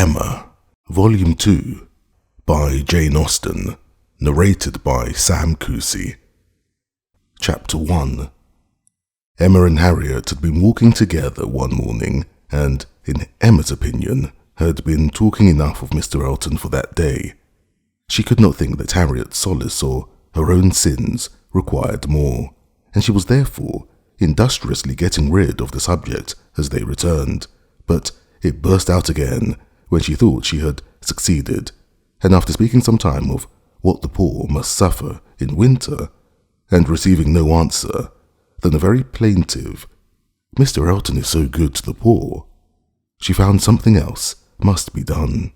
Emma, Volume 2, by Jane Austen, narrated by Sam Kusi. Chapter 1. Emma and Harriet had been walking together one morning and, in Emma's opinion, had been talking enough of Mr. Elton for that day. She could not think that Harriet's solace or her own sins required more, and she was therefore industriously getting rid of the subject as they returned. But it burst out again when she thought she had succeeded, and after speaking some time of what the poor must suffer in winter, and receiving no answer than a very plaintive, "Mr. Elton is so good to the poor," she found something else must be done.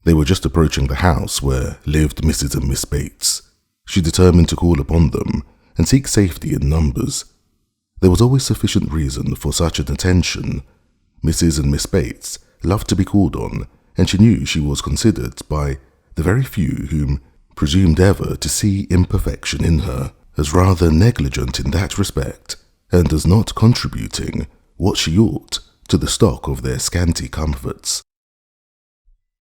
They were just approaching the house where lived Mrs. and Miss Bates. She determined to call upon them and seek safety in numbers. There was always sufficient reason for such an attention. Mrs. and Miss Bates loved to be called on, and she knew she was considered by the very few whom presumed ever to see imperfection in her as rather negligent in that respect, and as not contributing what she ought to the stock of their scanty comforts.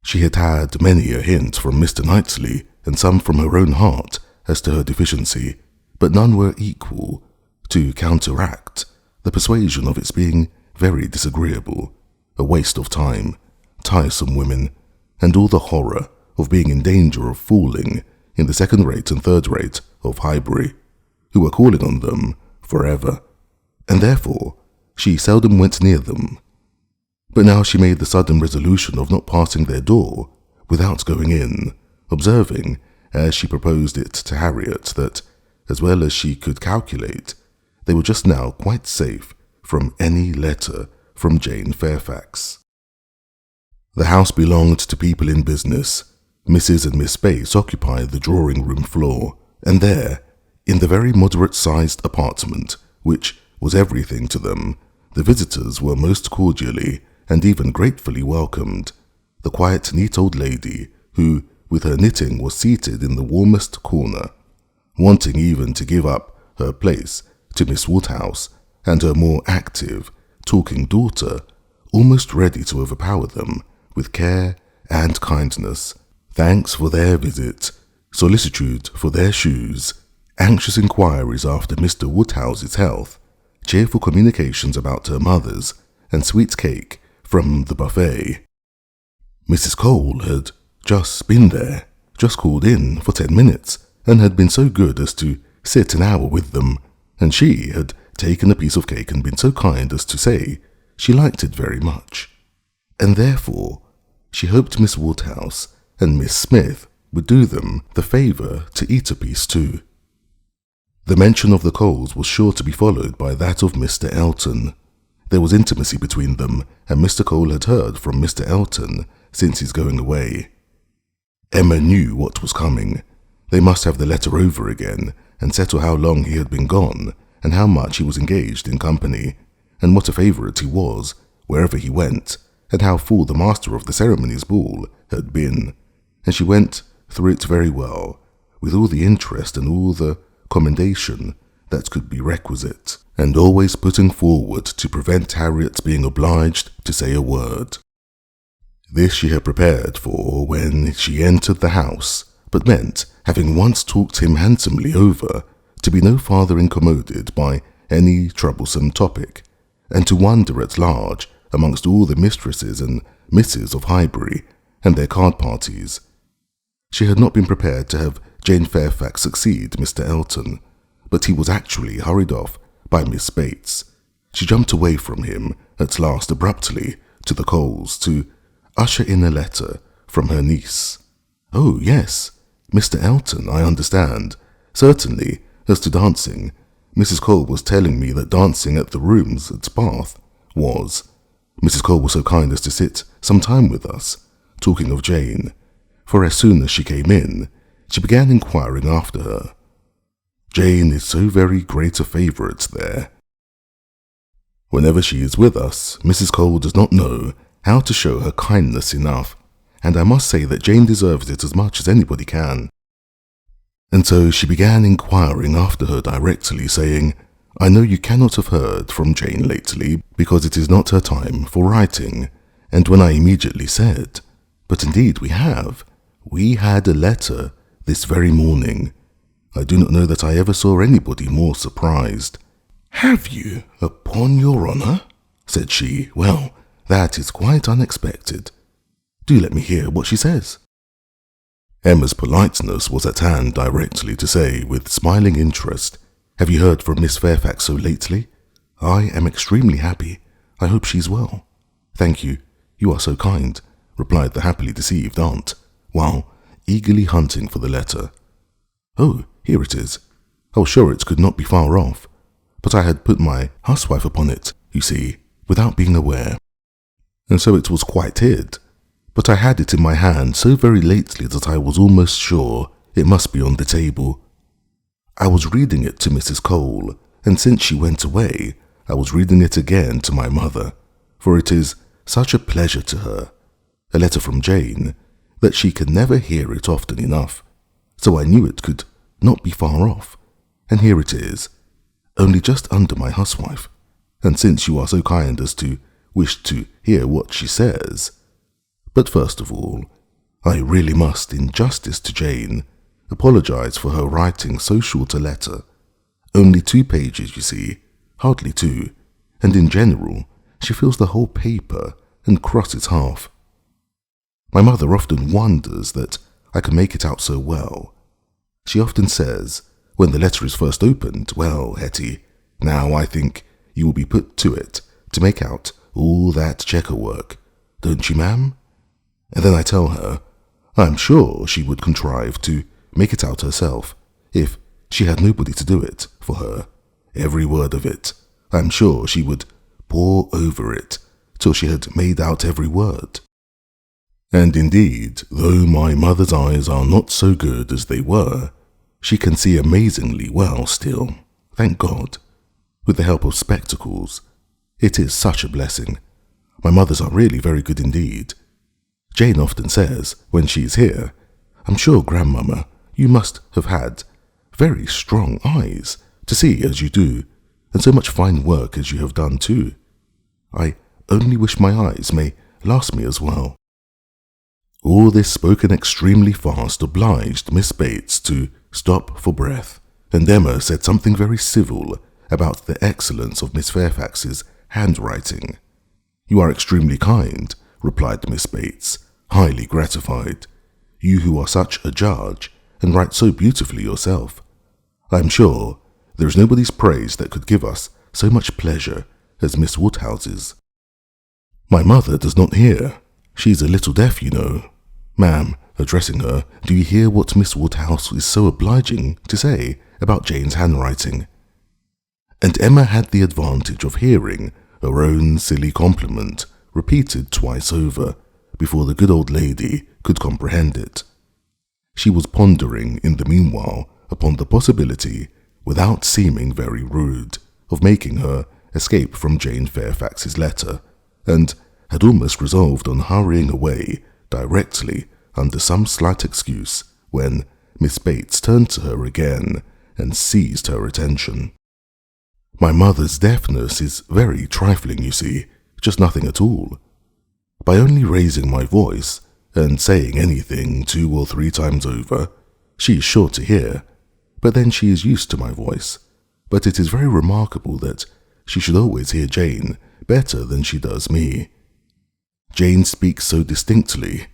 She had had many a hint from Mr. Knightley, and some from her own heart, as to her deficiency, but none were equal to counteract the persuasion of its being very disagreeable, a waste of time, tiresome women, and all the horror of being in danger of falling in the second-rate and third-rate of Highbury, who were calling on them forever, and therefore she seldom went near them. But now she made the sudden resolution of not passing their door without going in, observing, as she proposed it to Harriet, that, as well as she could calculate, they were just now quite safe from any letter from Jane Fairfax. The house belonged to people in business. Mrs. and Miss Bates occupied the drawing-room floor, and there, in the very moderate-sized apartment, which was everything to them, the visitors were most cordially and even gratefully welcomed. The quiet, neat old lady, who, with her knitting, was seated in the warmest corner, wanting even to give up her place to Miss Woodhouse and her more active, talking daughter, almost ready to overpower them with care and kindness, thanks for their visit, solicitude for their shoes, anxious inquiries after Mr. Woodhouse's health, cheerful communications about her mother's, and sweet cake from the buffet. Mrs. Cole had just been there, just called in for 10 minutes, and had been so good as to sit an hour with them, and she had taken a piece of cake and been so kind as to say she liked it very much, and therefore she hoped Miss Woodhouse and Miss Smith would do them the favour to eat a piece too. The mention of the Coles was sure to be followed by that of Mr. Elton. There was intimacy between them, and Mr. Cole had heard from Mr. Elton since his going away. Emma knew what was coming. They must have the letter over again, and settle how long he had been gone, and how much he was engaged in company, and what a favourite he was wherever he went, and how full the master of the ceremonies ball had been, and she went through it very well, with all the interest and all the commendation that could be requisite, and always putting forward to prevent Harriet's being obliged to say a word. This she had prepared for when she entered the house, but meant, having once talked him handsomely over, to be no farther incommoded by any troublesome topic, and to wander at large amongst all the mistresses and misses of Highbury and their card parties. She had not been prepared to have Jane Fairfax succeed Mr. Elton, but he was actually hurried off by Miss Bates. She jumped away from him at last abruptly to the Coles to usher in a letter from her niece. "Oh, yes, Mr. Elton, I understand. Certainly, as to dancing, Mrs. Cole was telling me that dancing at the rooms at Bath was. Mrs. Cole was so kind as to sit some time with us, talking of Jane, for as soon as she came in, she began inquiring after her. Jane is so very great a favourite there. Whenever she is with us, Mrs. Cole does not know how to show her kindness enough, and I must say that Jane deserves it as much as anybody can. And so she began inquiring after her directly, saying, I know you cannot have heard from Jane lately, because it is not her time for writing, And when I immediately said, "But indeed we have. We had a letter this very morning," I do not know that I ever saw anybody more surprised. "Have you, upon your honour?" said she. "Well, that is quite unexpected. Do let me hear what she says." Emma's politeness was at hand directly to say, with smiling interest, "Have you heard from Miss Fairfax so lately? I am extremely happy. I hope she's well." "Thank you. You are so kind," replied the happily deceived aunt, while eagerly hunting for the letter. "Oh, here it is. I was sure it could not be far off, but I had put my housewife upon it, you see, without being aware, and so it was quite hid. But I had it in my hand so very lately that I was almost sure it must be on the table. I was reading it to Mrs. Cole, and since she went away, I was reading it again to my mother, for it is such a pleasure to her, a letter from Jane, that she can never hear it often enough, so I knew it could not be far off, and here it is, only just under my housewife, and since you are so kind as to wish to hear what she says. But first of all, I really must, in justice to Jane, apologize for her writing so short a letter. Only 2 pages, you see, hardly 2, and in general, she fills the whole paper and crosses half. My mother often wonders that I can make it out so well. She often says, when the letter is first opened, "Well, Hetty, now I think you will be put to it to make out all that checker work, don't you, ma'am?" And then I tell her I am sure she would contrive to make it out herself if she had nobody to do it for her. Every word of it. I am sure she would pore over it till she had made out every word. And indeed, though my mother's eyes are not so good as they were, she can see amazingly well still, thank God, with the help of spectacles. It is such a blessing. My mothers are really very good indeed. Jane often says, when she is here, "I'm sure, Grandmamma, you must have had very strong eyes to see as you do, and so much fine work as you have done too. I only wish my eyes may last me as well." All this spoken extremely fast obliged Miss Bates to stop for breath, and Emma said something very civil about the excellence of Miss Fairfax's handwriting. "You are extremely kind," replied Miss Bates, highly gratified. "You who are such a judge, and write so beautifully yourself. I am sure there is nobody's praise that could give us so much pleasure as Miss Woodhouse's." "My mother does not hear. She's a little deaf, you know. Ma'am," addressing her, "do you hear what Miss Woodhouse is so obliging to say about Jane's handwriting?" And Emma had the advantage of hearing her own silly compliment repeated twice over before the good old lady could comprehend it. She was pondering in the meanwhile upon the possibility, without seeming very rude, of making her escape from Jane Fairfax's letter, and had almost resolved on hurrying away directly under some slight excuse when Miss Bates turned to her again and seized her attention. "My mother's deafness is very trifling, you see, just nothing at all. By only raising my voice and saying anything 2 or 3 times over, she is sure to hear, but then she is used to my voice. But it is very remarkable that she should always hear Jane better than she does me. Jane speaks so distinctly.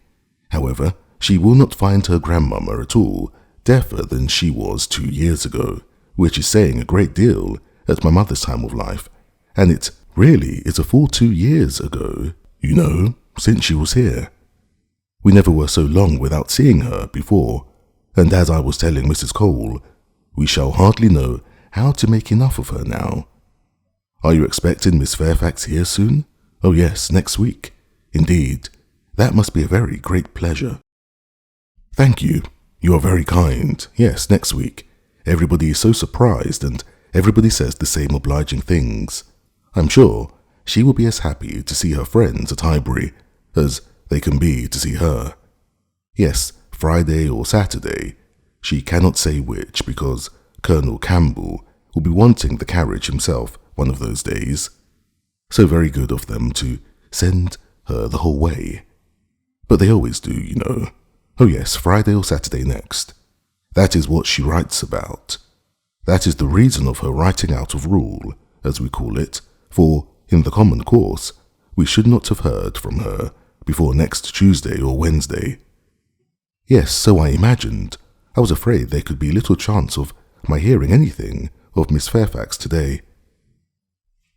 However, she will not find her grandmamma at all deafer than she was 2 years ago, which is saying a great deal at my mother's time of life, and it really is a full 2 years ago, you know, since she was here. We never were so long without seeing her before, and as I was telling Mrs. Cole, we shall hardly know how to make enough of her now. Are you expecting Miss Fairfax here soon? Oh yes, next week. Indeed, that must be a very great pleasure." "Thank you. You are very kind. Yes, next week. Everybody is so surprised, and everybody says the same obliging things. I'm sure she will be as happy to see her friends at Highbury as they can be to see her. Yes, Friday or Saturday. She cannot say which, because Colonel Campbell will be wanting the carriage himself one of those days. So very good of them to send her the whole way. But they always do, you know. Oh yes, Friday or Saturday next. That is what she writes about. That is the reason of her writing out of rule, as we call it, for, in the common course, we should not have heard from her before next Tuesday or Wednesday. Yes, so I imagined. I was afraid there could be little chance of my hearing anything of Miss Fairfax today.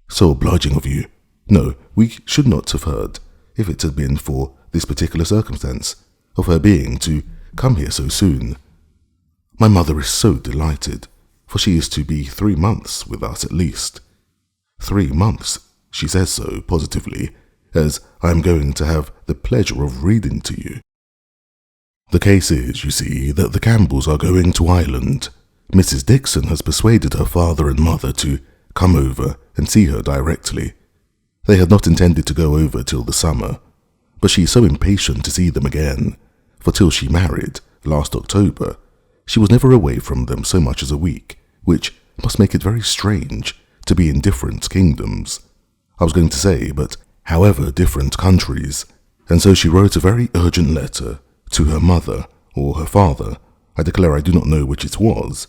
So obliging of you. No, we should not have heard, if it had been for this particular circumstance, of her being to come here so soon. My mother is so delighted, for she is to be 3 months with us at least. 3 months, she says so positively, as I am going to have the pleasure of reading to you. The case is, you see, that the Campbells are going to Ireland. Mrs. Dixon has persuaded her father and mother to come over and see her directly. They had not intended to go over till the summer, but she is so impatient to see them again, for till she married, last October, she was never away from them so much as a week, which must make it very strange to be in different kingdoms. I was going to say, but however different countries, and so she wrote a very urgent letter to her mother or her father. I declare I do not know which it was,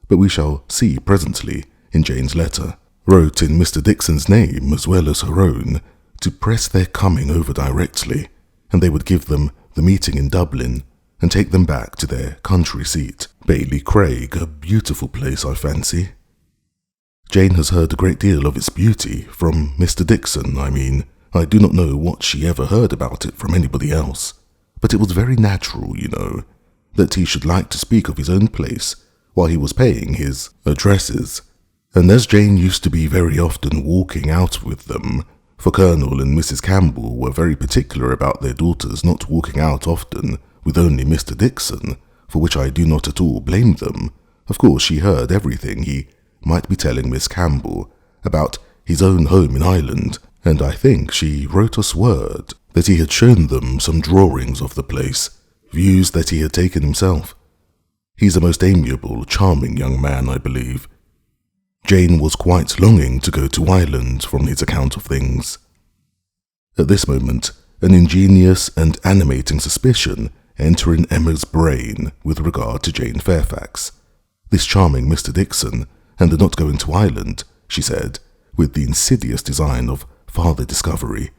but we shall see presently in Jane's letter, wrote in Mr. Dixon's name as well as her own, to press their coming over directly, and they would give them the meeting in Dublin and take them back to their country seat, Bailey Craig, a beautiful place, I fancy. Jane has heard a great deal of its beauty from Mr. Dixon, I mean. I do not know what she ever heard about it from anybody else, but it was very natural, you know, that he should like to speak of his own place while he was paying his addresses. And as Jane used to be very often walking out with them, for Colonel and Mrs. Campbell were very particular about their daughters not walking out often with only Mr. Dixon, for which I do not at all blame them. Of course she heard everything he might be telling Miss Campbell about his own home in Ireland, and I think she wrote us word that he had shown them some drawings of the place, views that he had taken himself. He's a most amiable, charming young man, I believe. Jane was quite longing to go to Ireland from his account of things. At this moment, an ingenious and animating suspicion entered in Emma's brain with regard to Jane Fairfax. This charming Mr. Dixon, and the not going to Ireland, she said, with the insidious design of farther discovery.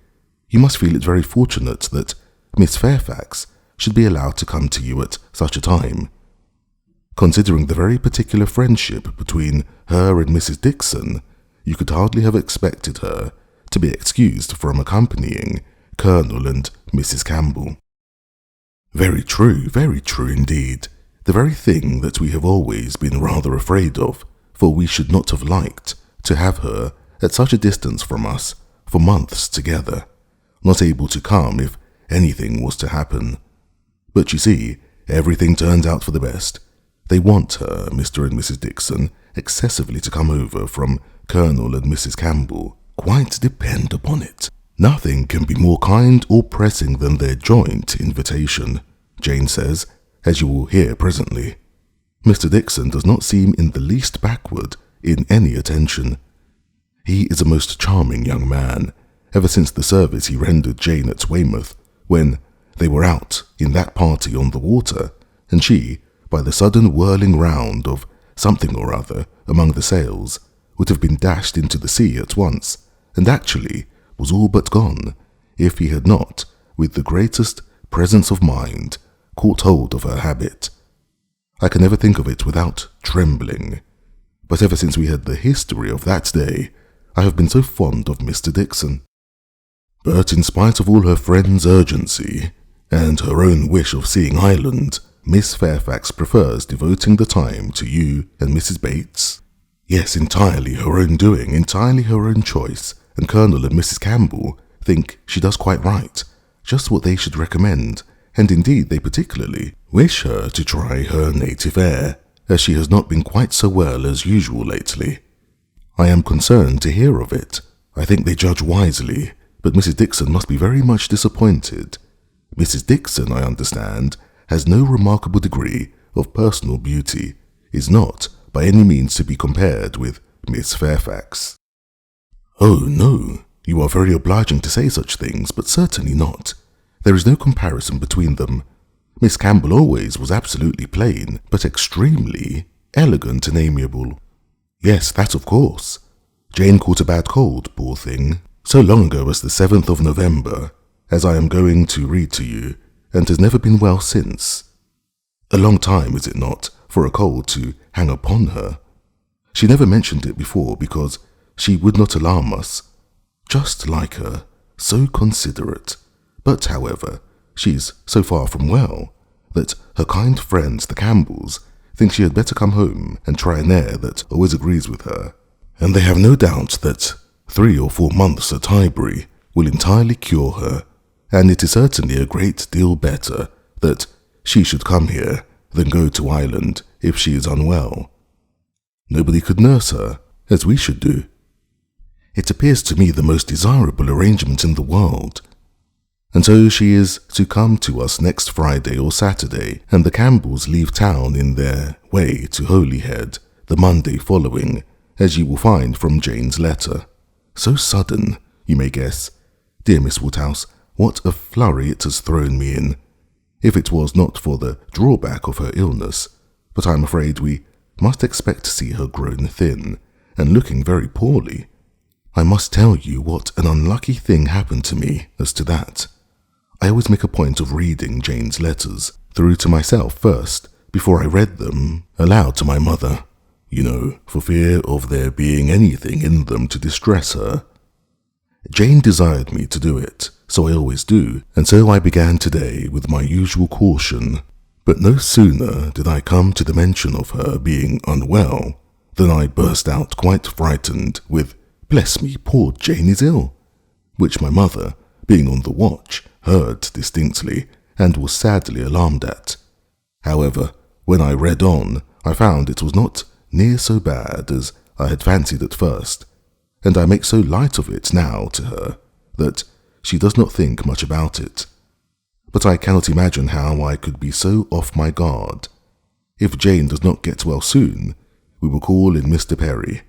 You must feel it very fortunate that Miss Fairfax should be allowed to come to you at such a time. Considering the very particular friendship between her and Mrs. Dixon, you could hardly have expected her to be excused from accompanying Colonel and Mrs. Campbell. Very true indeed. The very thing that we have always been rather afraid of, for we should not have liked to have her at such a distance from us for months together, not able to come if anything was to happen. But you see, everything turned out for the best. They want her, Mr. and Mrs. Dixon, excessively to come over from Colonel and Mrs. Campbell. Quite depend upon it. Nothing can be more kind or pressing than their joint invitation, Jane says, as you will hear presently. Mr. Dixon does not seem in the least backward in any attention. He is a most charming young man, ever since the service he rendered Jane at Weymouth, when they were out in that party on the water, and she, by the sudden whirling round of something or other among the sails, would have been dashed into the sea at once, and actually was all but gone, if he had not, with the greatest presence of mind, caught hold of her habit. I can never think of it without trembling, but ever since we had the history of that day, I have been so fond of Mr. Dixon. But in spite of all her friend's urgency, and her own wish of seeing Ireland, Miss Fairfax prefers devoting the time to you and Mrs. Bates. Yes, entirely her own doing, entirely her own choice, and Colonel and Mrs. Campbell think she does quite right, just what they should recommend, and indeed they particularly wish her to try her native air, as she has not been quite so well as usual lately. I am concerned to hear of it. I think they judge wisely, but Mrs. Dixon must be very much disappointed. Mrs. Dixon, I understand, has no remarkable degree of personal beauty, is not by any means to be compared with Miss Fairfax. Oh no, You are very obliging to say such things, but certainly not. There is no comparison between them. Miss Campbell always was absolutely plain, but extremely elegant and amiable. Yes, that of course. Jane caught a bad cold, poor thing, so long ago as the 7th of November, as I am going to read to you, and has never been well since. A long time, is it not, for a cold to hang upon her? She never mentioned it before because she would not alarm us. Just like her, so considerate. But, however, she's so far from well that her kind friends, the Campbells, think she had better come home and try an air that always agrees with her, and they have no doubt that 3 or 4 months at Highbury will entirely cure her, and it is certainly a great deal better that she should come here than go to Ireland if she is unwell. Nobody could nurse her, as we should do. It appears to me the most desirable arrangement in the world. And so she is to come to us next Friday or Saturday, and the Campbells leave town in their way to Holyhead the Monday following, as you will find from Jane's letter. So sudden, you may guess. Dear Miss Woodhouse, what a flurry it has thrown me in, if it was not for the drawback of her illness. But I am afraid we must expect to see her grown thin, and looking very poorly. I must tell you what an unlucky thing happened to me as to that. I always make a point of reading Jane's letters through to myself first, before I read them aloud to my mother, for fear of there being anything in them to distress her. Jane desired me to do it, so I always do, and so I began today with my usual caution. But no sooner did I come to the mention of her being unwell than I burst out quite frightened with, "Bless me, poor Jane is ill," which my mother, being on the watch, heard distinctly and was sadly alarmed at. However, when I read on, I found it was not near so bad as I had fancied at first, and I make so light of it now to her that she does not think much about it. But I cannot imagine how I could be so off my guard. If Jane does not get well soon, we will call in Mr. Perry.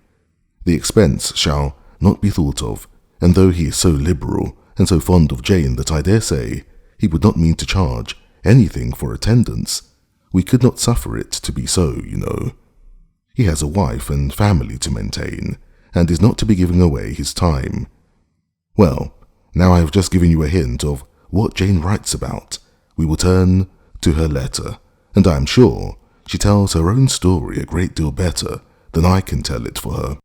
The expense shall not be thought of, and though he is so liberal and so fond of Jane that I dare say he would not mean to charge anything for attendance, we could not suffer it to be so, He has a wife and family to maintain, and is not to be giving away his time. Well, now I have just given you a hint of what Jane writes about, we will turn to her letter, and I am sure she tells her own story a great deal better than I can tell it for her.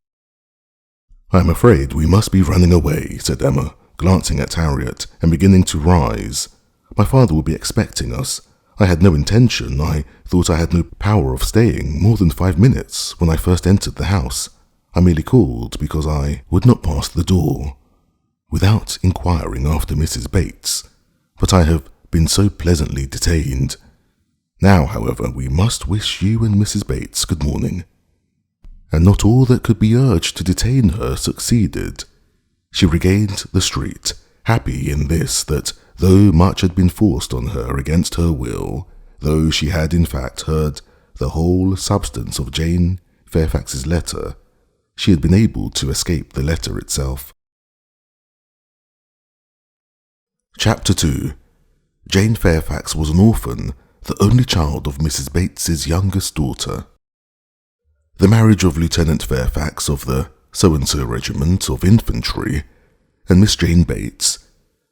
"I am afraid we must be running away," said Emma, glancing at Harriet and beginning to rise. "My father will be expecting us. I had no intention, I thought I had no power of staying more than 5 minutes when I first entered the house. I merely called because I would not pass the door, without inquiring after Mrs. Bates, but I have been so pleasantly detained. Now, however, we must wish you and Mrs. Bates good morning." And not all that could be urged to detain her succeeded. She regained the street, happy in this that though much had been forced on her against her will, though she had in fact heard the whole substance of Jane Fairfax's letter, she had been able to escape the letter itself. Chapter 2. Jane Fairfax was an orphan, the only child of Mrs. Bates's youngest daughter. The marriage of Lieutenant Fairfax of the so-and-so regiment of infantry and Miss Jane Bates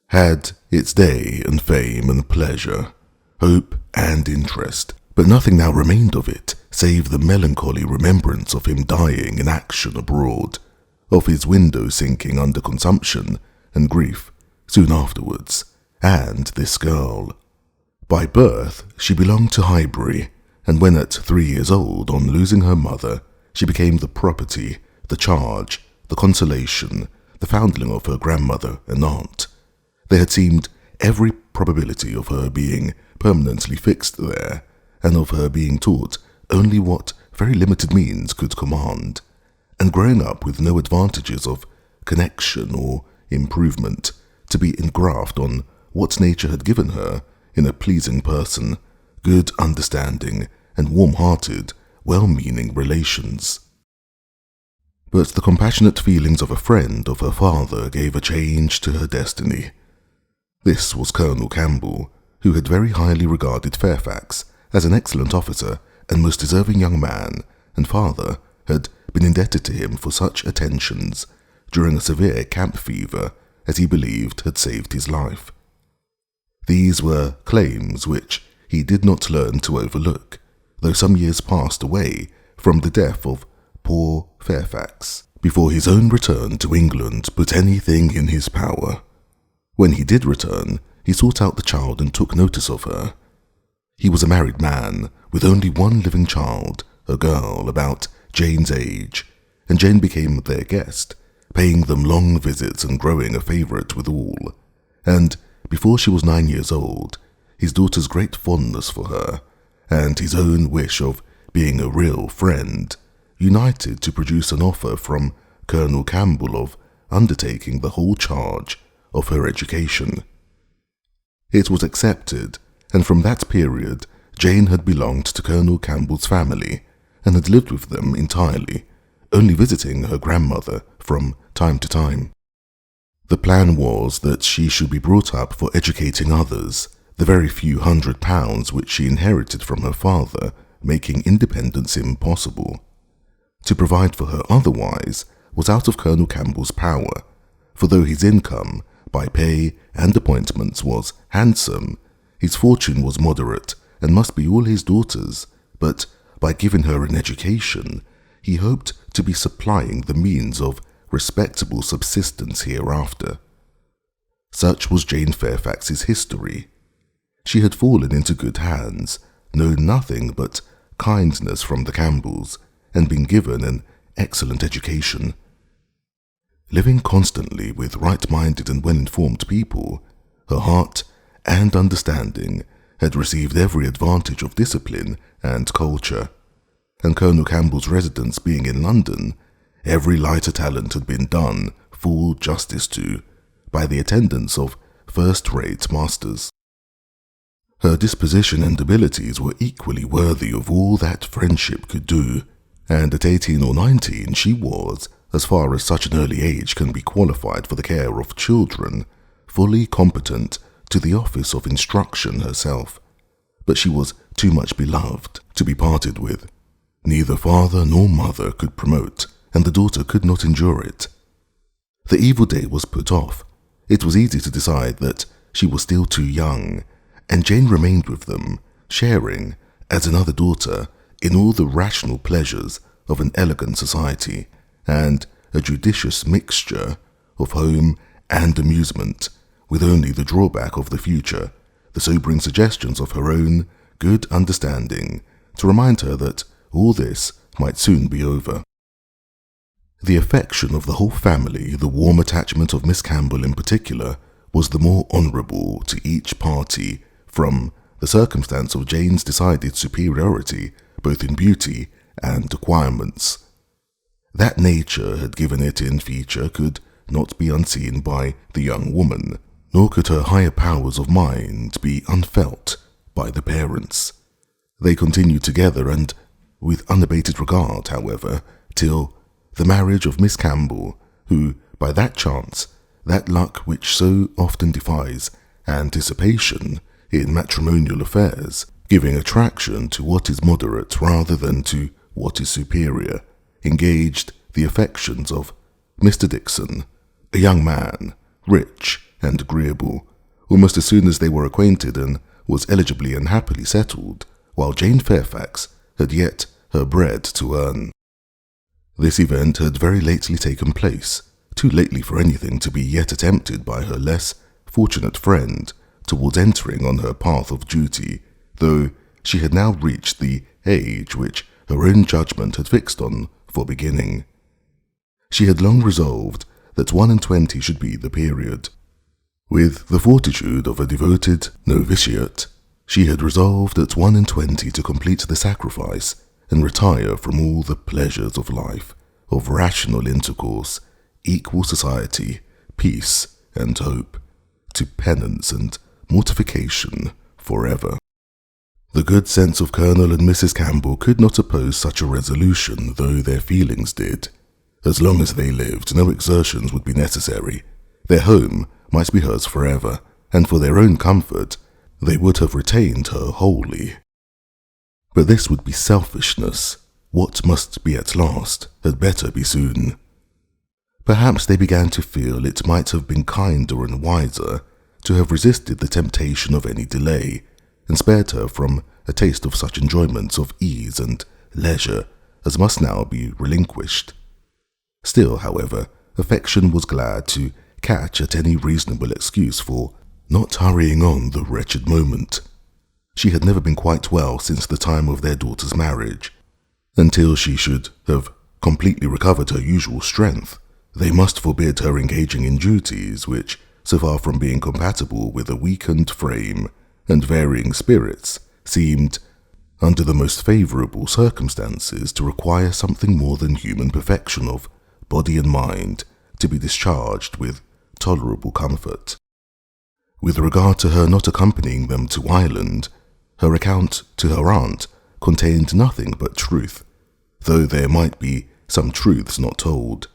had its day and fame and pleasure, hope and interest, but nothing now remained of it save the melancholy remembrance of him dying in action abroad, of his widow sinking under consumption and grief soon afterwards, and this girl. By birth she belonged to Highbury, and when at 3 years old, on losing her mother, she became the property, the charge, the consolation, the foundling of her grandmother and aunt. There had seemed every probability of her being permanently fixed there, and of her being taught only what very limited means could command, and growing up with no advantages of connection or improvement, to be engraft on what nature had given her in a pleasing person, good understanding, and warm-hearted, well-meaning relations. but the compassionate feelings of a friend of her father gave a change to her destiny. This was Colonel Campbell, who had very highly regarded Fairfax as an excellent officer and most deserving young man, and father had been indebted to him for such attentions during a severe camp fever as he believed had saved his life. These were claims which he did not learn to overlook, though some years passed away from the death of poor Fairfax before his own return to England put anything in his power. When he did return, he sought out the child and took notice of her. He was a married man with only one living child, a girl about Jane's age, and Jane became their guest, paying them long visits and growing a favourite with all. And before she was 9 years old, his daughter's great fondness for her, and his own wish of being a real friend, united to produce an offer from Colonel Campbell of undertaking the whole charge of her education. It was accepted, and from that period Jane had belonged to Colonel Campbell's family and had lived with them entirely, only visiting her grandmother from time to time. The plan was that she should be brought up for educating others, the very few £100 which she inherited from her father making independence impossible. To provide for her otherwise was out of Colonel Campbell's power, for though his income, by pay and appointments, was handsome, his fortune was moderate and must be all his daughter's, but by giving her an education, he hoped to be supplying the means of respectable subsistence hereafter. Such was Jane Fairfax's history. She had fallen into good hands, known nothing but kindness from the Campbells, and been given an excellent education. Living constantly with right-minded and well-informed people, her heart and understanding had received every advantage of discipline and culture, and Colonel Campbell's residence being in London, every lighter talent had been done full justice to by the attendance of first-rate masters. Her disposition and abilities were equally worthy of all that friendship could do, and at 18 or 19 she was, as far as such an early age can be qualified for the care of children, fully competent to the office of instruction herself. But she was too much beloved to be parted with. Neither father nor mother could promote, and the daughter could not endure it. The evil day was put off. It was easy to decide that she was still too young, and Jane remained with them, sharing, as another daughter, in all the rational pleasures of an elegant society, and a judicious mixture of home and amusement, with only the drawback of the future, the sobering suggestions of her own good understanding, to remind her that all this might soon be over. The affection of the whole family, the warm attachment of Miss Campbell in particular, was the more honourable to each party from the circumstance of Jane's decided superiority both in beauty and acquirements. That nature had given it in feature could not be unseen by the young woman, nor could her higher powers of mind be unfelt by the parents. They continued together, and with unabated regard, however, till the marriage of Miss Campbell, who, by that chance, that luck which so often defies anticipation in matrimonial affairs, giving attraction to what is moderate rather than to what is superior, engaged the affections of Mr. Dixon, a young man, rich and agreeable, almost as soon as they were acquainted, and was eligibly and happily settled, while Jane Fairfax had yet her bread to earn. This event had very lately taken place, too lately for anything to be yet attempted by her less fortunate friend towards entering on her path of duty, though she had now reached the age which her own judgment had fixed on for beginning. She had long resolved that 21 should be the period. With the fortitude of a devoted novitiate, she had resolved at 21 to complete the sacrifice and retire from all the pleasures of life, of rational intercourse, equal society, peace and hope, to penance and mortification forever. The good sense of Colonel and Mrs. Campbell could not oppose such a resolution, though their feelings did. As long as they lived, no exertions would be necessary. Their home might be hers forever, and for their own comfort, they would have retained her wholly. But this would be selfishness. What must be at last had better be soon. Perhaps they began to feel it might have been kinder and wiser to have resisted the temptation of any delay, and spared her from a taste of such enjoyments of ease and leisure as must now be relinquished. Still, however, affection was glad to catch at any reasonable excuse for not hurrying on the wretched moment. She had never been quite well since the time of their daughter's marriage. Until she should have completely recovered her usual strength, they must forbid her engaging in duties which, so far from being compatible with a weakened frame and varying spirits, seemed, under the most favourable circumstances, to require something more than human perfection of body and mind to be discharged with tolerable comfort. With regard to her not accompanying them to Ireland, her account to her aunt contained nothing but truth, though there might be some truths not told.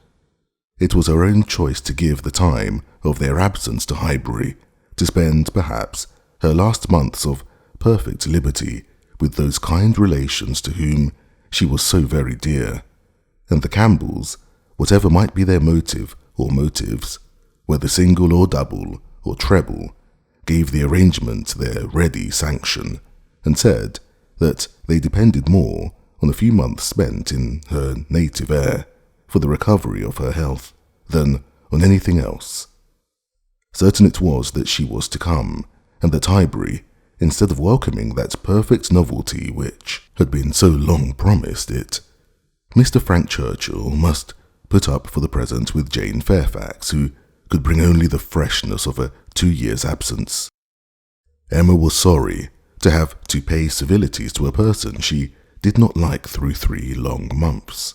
It was her own choice to give the time of their absence to Highbury, to spend, perhaps, her last months of perfect liberty with those kind relations to whom she was so very dear, and the Campbells, whatever might be their motive or motives, whether single or double or treble, gave the arrangement their ready sanction, and said that they depended more on a few months spent in her native air for the recovery of her health than on anything else. Certain it was that she was to come, and that Highbury, instead of welcoming that perfect novelty which had been so long promised it, Mr. Frank Churchill must put up for the present with Jane Fairfax, who could bring only the freshness of a 2 years' absence. Emma was sorry to have to pay civilities to a person she did not like through 3 long months.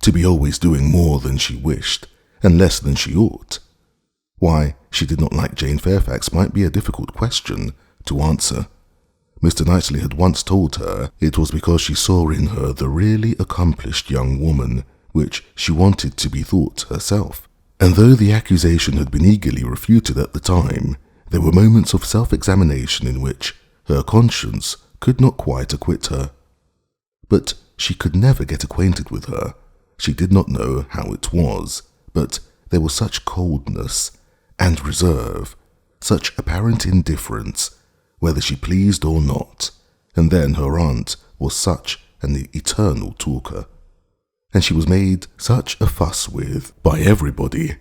To be always doing more than she wished, and less than she ought. Why she did not like Jane Fairfax might be a difficult question to answer. Mr. Knightley had once told her it was because she saw in her the really accomplished young woman which she wanted to be thought herself, and though the accusation had been eagerly refuted at the time, there were moments of self-examination in which her conscience could not quite acquit her. But she could never get acquainted with her. She did not know how it was, but there was such coldness and reserve, such apparent indifference, whether she pleased or not, and then her aunt was such an eternal talker, and she was made such a fuss with by everybody,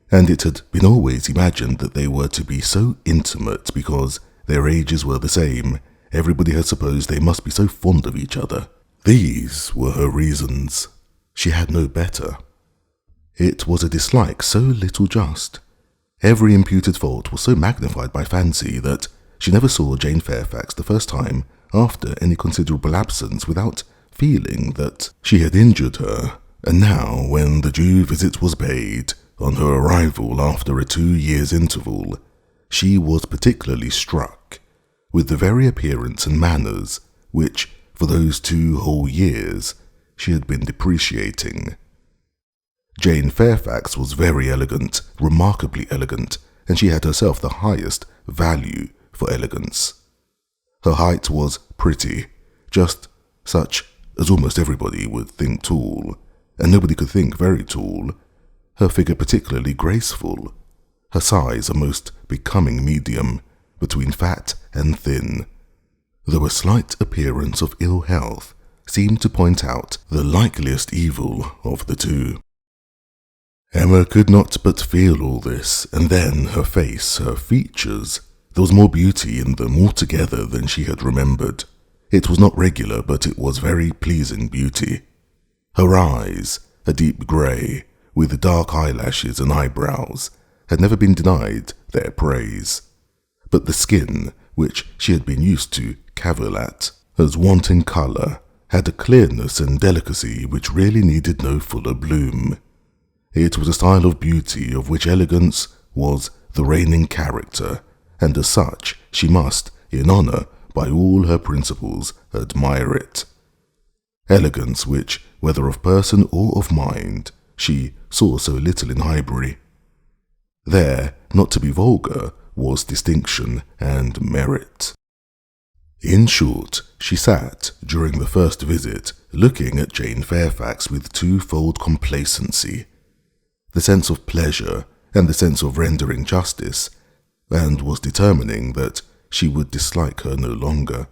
and it had been always imagined that they were to be so intimate because their ages were the same. Everybody had supposed they must be so fond of each other. These were her reasons. She had no better. It was a dislike so little just. Every imputed fault was so magnified by fancy that she never saw Jane Fairfax the first time after any considerable absence without feeling that she had injured her, and now, when the due visit was paid, on her arrival after a 2 years' interval, she was particularly struck with the very appearance and manners which, for those 2 whole years, she had been depreciating. Jane Fairfax was very elegant, remarkably elegant, and she had herself the highest value for elegance. Her height was pretty, just such as almost everybody would think tall, and nobody could think very tall. Her figure particularly graceful, her size a most becoming medium, between fat and thin, though a slight appearance of ill health seemed to point out the likeliest evil of the two. Emma could not but feel all this, and then her face, her features. There was more beauty in them altogether than she had remembered. It was not regular, but it was very pleasing beauty. Her eyes, a deep grey, with dark eyelashes and eyebrows, had never been denied their praise. But the skin, which she had been used to cavil at as wanting colour, had a clearness and delicacy which really needed no fuller bloom. It was a style of beauty of which elegance was the reigning character, and as such she must, in honour, by all her principles, admire it. Elegance which, whether of person or of mind, she saw so little in Highbury. There, not to be vulgar, was distinction and merit. In short, she sat, during the first visit, looking at Jane Fairfax with twofold complacency, the sense of pleasure and the sense of rendering justice, and was determining that she would dislike her no longer.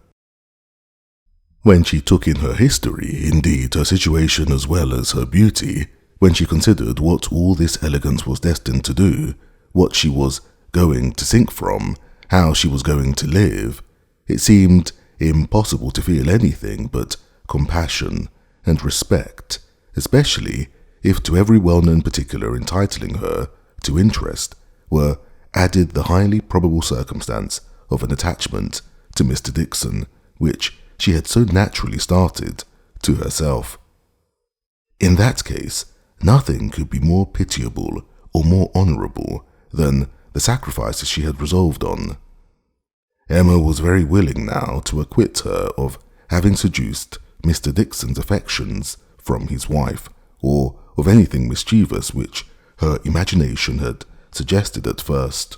When she took in her history, indeed her situation as well as her beauty, when she considered what all this elegance was destined to do, what she was going to sink from, how she was going to live, it seemed impossible to feel anything but compassion and respect, especially if to every well-known particular entitling her to interest were added the highly probable circumstance of an attachment to Mr. Dixon, which she had so naturally started to herself. In that case, nothing could be more pitiable or more honourable than the sacrifices she had resolved on. Emma was very willing now to acquit her of having seduced Mr. Dixon's affections from his wife, or of anything mischievous which her imagination had suggested at first.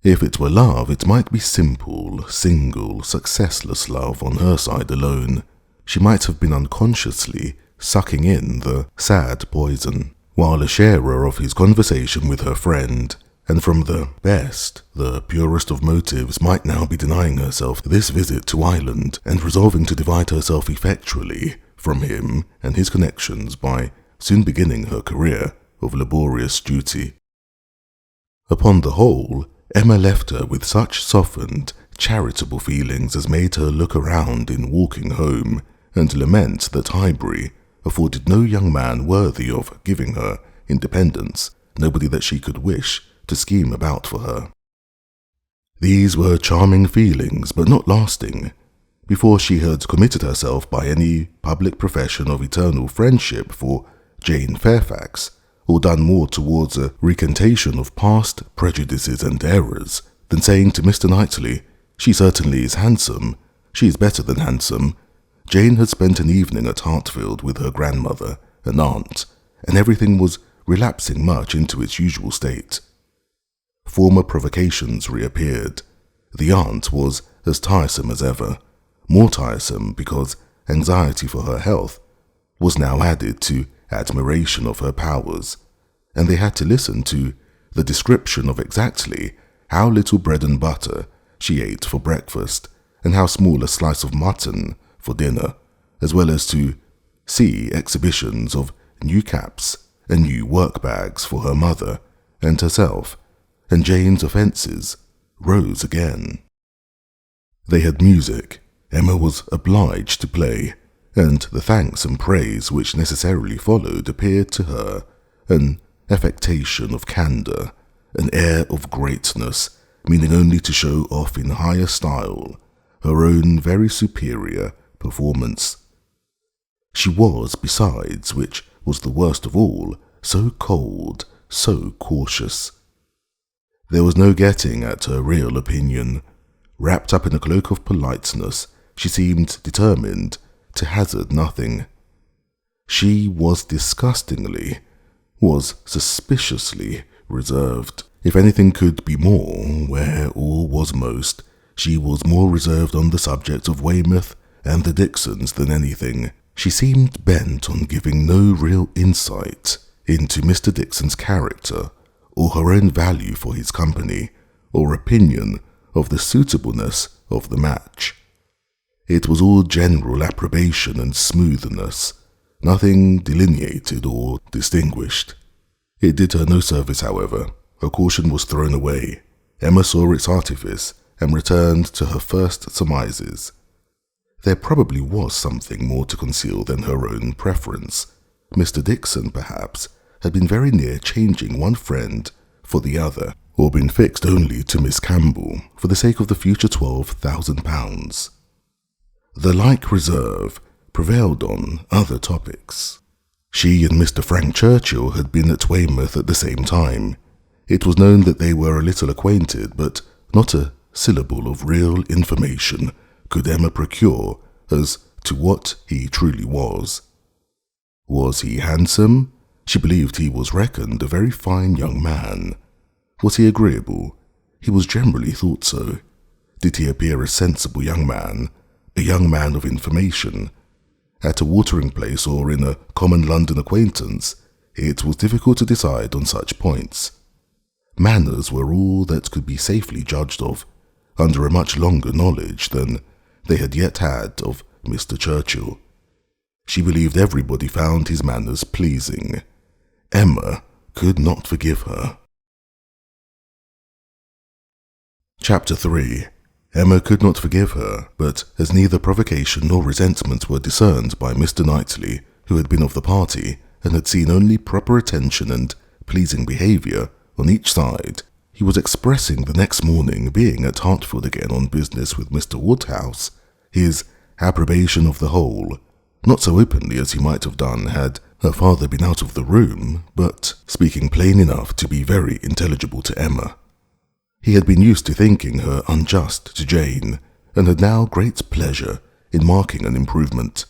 If it were love, it might be simple, single, successless love on her side alone. She might have been unconsciously sucking in the sad poison, while a sharer of his conversation with her friend, and from the best, the purest of motives, might now be denying herself this visit to Ireland and resolving to divide herself effectually from him and his connections by soon beginning her career of laborious duty. Upon the whole, Emma left her with such softened, charitable feelings as made her look around in walking home and lament that Highbury afforded no young man worthy of giving her independence, nobody that she could wish to scheme about for her. These were charming feelings, but not lasting. Before she had committed herself by any public profession of eternal friendship for Jane Fairfax, or done more towards a recantation of past prejudices and errors than saying to Mr. Knightley, "She certainly is handsome, she is better than handsome," Jane had spent an evening at Hartfield with her grandmother and aunt, and everything was relapsing much into its usual state. Former provocations reappeared. The aunt was as tiresome as ever, more tiresome because anxiety for her health was now added to admiration of her powers, and they had to listen to the description of exactly how little bread and butter she ate for breakfast and how small a slice of mutton for dinner, as well as to see exhibitions of new caps and new work bags for her mother and herself, and Jane's offences rose again. They had music. Emma was obliged to play, and the thanks and praise which necessarily followed appeared to her an affectation of candour, an air of greatness, meaning only to show off in higher style her own very superior performance. She was, besides, which was the worst of all, so cold, so cautious. There was no getting at her real opinion. Wrapped up in a cloak of politeness, she seemed determined to hazard nothing. She was disgustingly, was suspiciously reserved. If anything could be more, where all was most, she was more reserved on the subject of Weymouth and the Dixons than anything. She seemed bent on giving no real insight into Mr. Dixon's character, or her own value for his company, or opinion of the suitableness of the match. It was all general approbation and smoothness, nothing delineated or distinguished. It did her no service, however. Her caution was thrown away. Emma saw its artifice and returned to her first surmises. There probably was something more to conceal than her own preference. Mr. Dixon, perhaps, had been very near changing one friend for the other, or been fixed only to Miss Campbell for the sake of the future £12,000. The like reserve prevailed on other topics. She and Mr. Frank Churchill had been at Weymouth at the same time. It was known that they were a little acquainted, but not a syllable of real information could Emma procure as to what he truly was. Was he handsome? She believed he was reckoned a very fine young man. Was he agreeable? He was generally thought so. Did he appear a sensible young man, a young man of information? At a watering place or in a common London acquaintance, it was difficult to decide on such points. Manners were all that could be safely judged of, under a much longer knowledge than they had yet had of Mr. Churchill. She believed everybody found his manners pleasing. Emma could not forgive her. Chapter 3. Emma could not forgive her, but as neither provocation nor resentment were discerned by Mr. Knightley, who had been of the party and had seen only proper attention and pleasing behaviour on each side, he was expressing the next morning, being at Hartfield again on business with Mr. Woodhouse, his approbation of the whole, not so openly as he might have done had her father been out of the room, but speaking plain enough to be very intelligible to Emma. He had been used to thinking her unjust to Jane, and had now great pleasure in marking an improvement.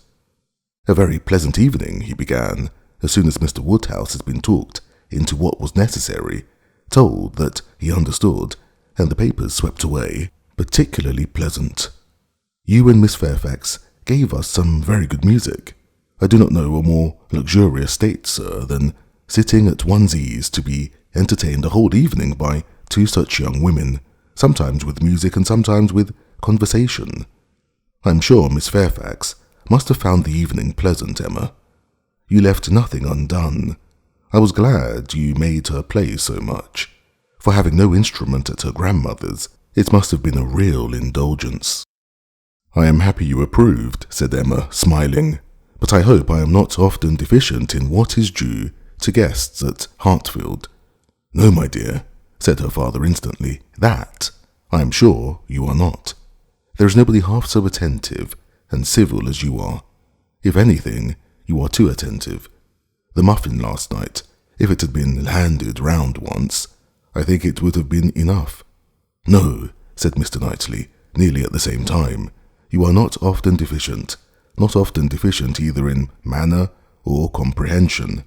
A very pleasant evening, he began, as soon as Mr. Woodhouse had been talked into what was necessary, told that he understood, and the papers swept away. Particularly pleasant. You and Miss Fairfax gave us some very good music. I do not know a more luxurious state, sir, than sitting at one's ease to be entertained a whole evening by two such young women, sometimes with music and sometimes with conversation. I am sure Miss Fairfax must have found the evening pleasant, Emma. You left nothing undone. I was glad you made her play so much. For having no instrument at her grandmother's, it must have been a real indulgence. I am happy you approved, said Emma, smiling, but I hope I am not often deficient in what is due to guests at Hartfield. No, my dear, said her father instantly, that, I am sure, you are not. There is nobody half so attentive and civil as you are. If anything, you are too attentive. The muffin last night, if it had been handed round once, I think it would have been enough. No, said Mr. Knightley, nearly at the same time. You are not often deficient either in manner or comprehension.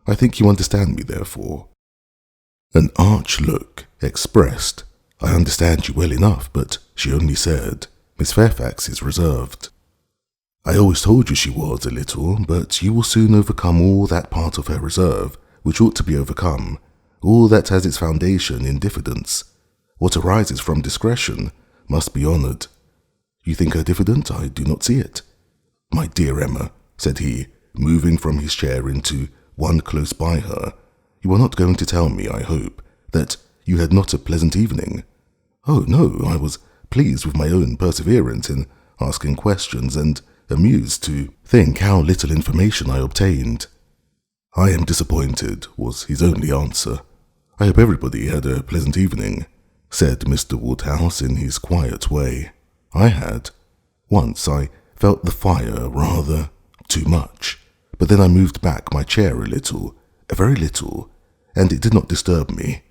I think you understand me, therefore. An arch look expressed, I understand you well enough, but she only said, Miss Fairfax is reserved. I always told you she was a little, but you will soon overcome all that part of her reserve which ought to be overcome, all that has its foundation in diffidence. What arises from discretion must be honoured. You think her diffident? I do not see it. My dear Emma, said he, moving from his chair into one close by her, you are not going to tell me, I hope, that you had not a pleasant evening. Oh, no, I was pleased with my own perseverance in asking questions and amused to think how little information I obtained. I am disappointed, was his only answer. I hope everybody had a pleasant evening, said Mr. Woodhouse in his quiet way. I had. Once I felt the fire rather too much, but then I moved back my chair a very little, and it did not disturb me.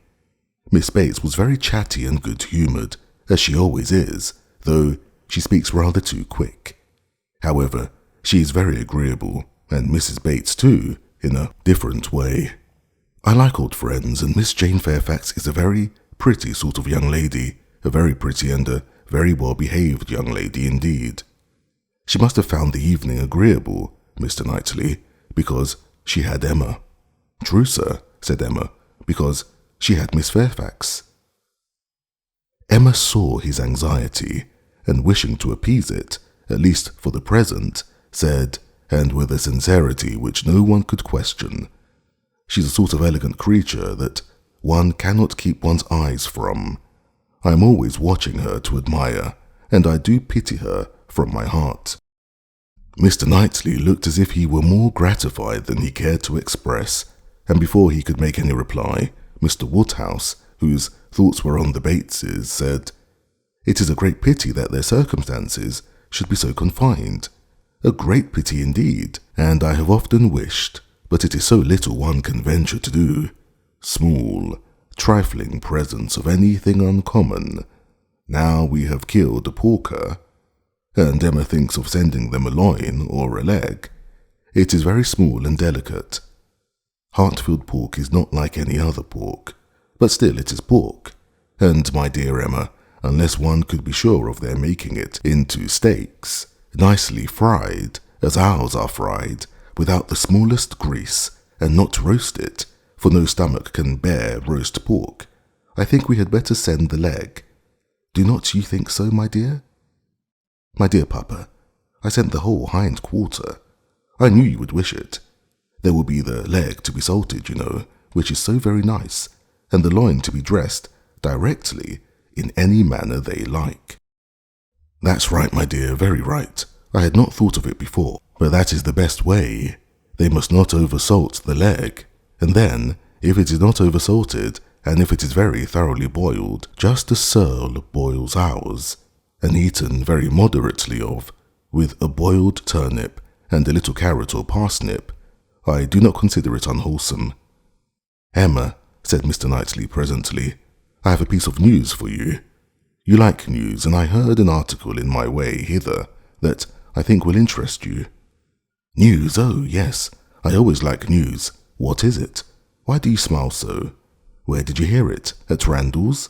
Miss Bates was very chatty and good-humoured, as she always is, though she speaks rather too quick. However, she is very agreeable, and Mrs. Bates too, in a different way. I like old friends, and Miss Jane Fairfax is a very pretty sort of young lady, a very pretty and a very well-behaved young lady indeed. She must have found the evening agreeable, Mr. Knightley, because she had Emma. True, sir, said Emma, because she had Miss Fairfax. Emma saw his anxiety, and wishing to appease it, at least for the present, said, and with a sincerity which no one could question, she's a sort of elegant creature that one cannot keep one's eyes from. I am always watching her to admire, and I do pity her from my heart. Mr. Knightley looked as if he were more gratified than he cared to express, and before he could make any reply, Mr. Woodhouse, whose thoughts were on the Bateses, said, It is a great pity that their circumstances should be so confined. A great pity indeed, and I have often wished, but it is so little one can venture to do. Small, trifling presents of anything uncommon. Now we have killed a porker, and Emma thinks of sending them a loin or a leg. It is very small and delicate. Hartfield pork is not like any other pork, but still it is pork. And, my dear Emma, unless one could be sure of their making it into steaks, nicely fried, as ours are fried, without the smallest grease, and not roast it, for no stomach can bear roast pork, I think we had better send the leg. Do not you think so, my dear? My dear Papa, I sent the whole hind quarter. I knew you would wish it. There will be the leg to be salted, you know, which is so very nice, and the loin to be dressed directly in any manner they like. That's right, my dear, very right. I had not thought of it before, but that is the best way. They must not oversalt the leg, and then, if it is not oversalted, and if it is very thoroughly boiled, just as Searle boils ours, and eaten very moderately of, with a boiled turnip and a little carrot or parsnip, I do not consider it unwholesome. Emma, said Mr. Knightley presently, I have a piece of news for you. You like news, and I heard an article in my way hither that I think will interest you. News, oh yes, I always like news. What is it? Why do you smile so? Where did you hear it? At Randalls?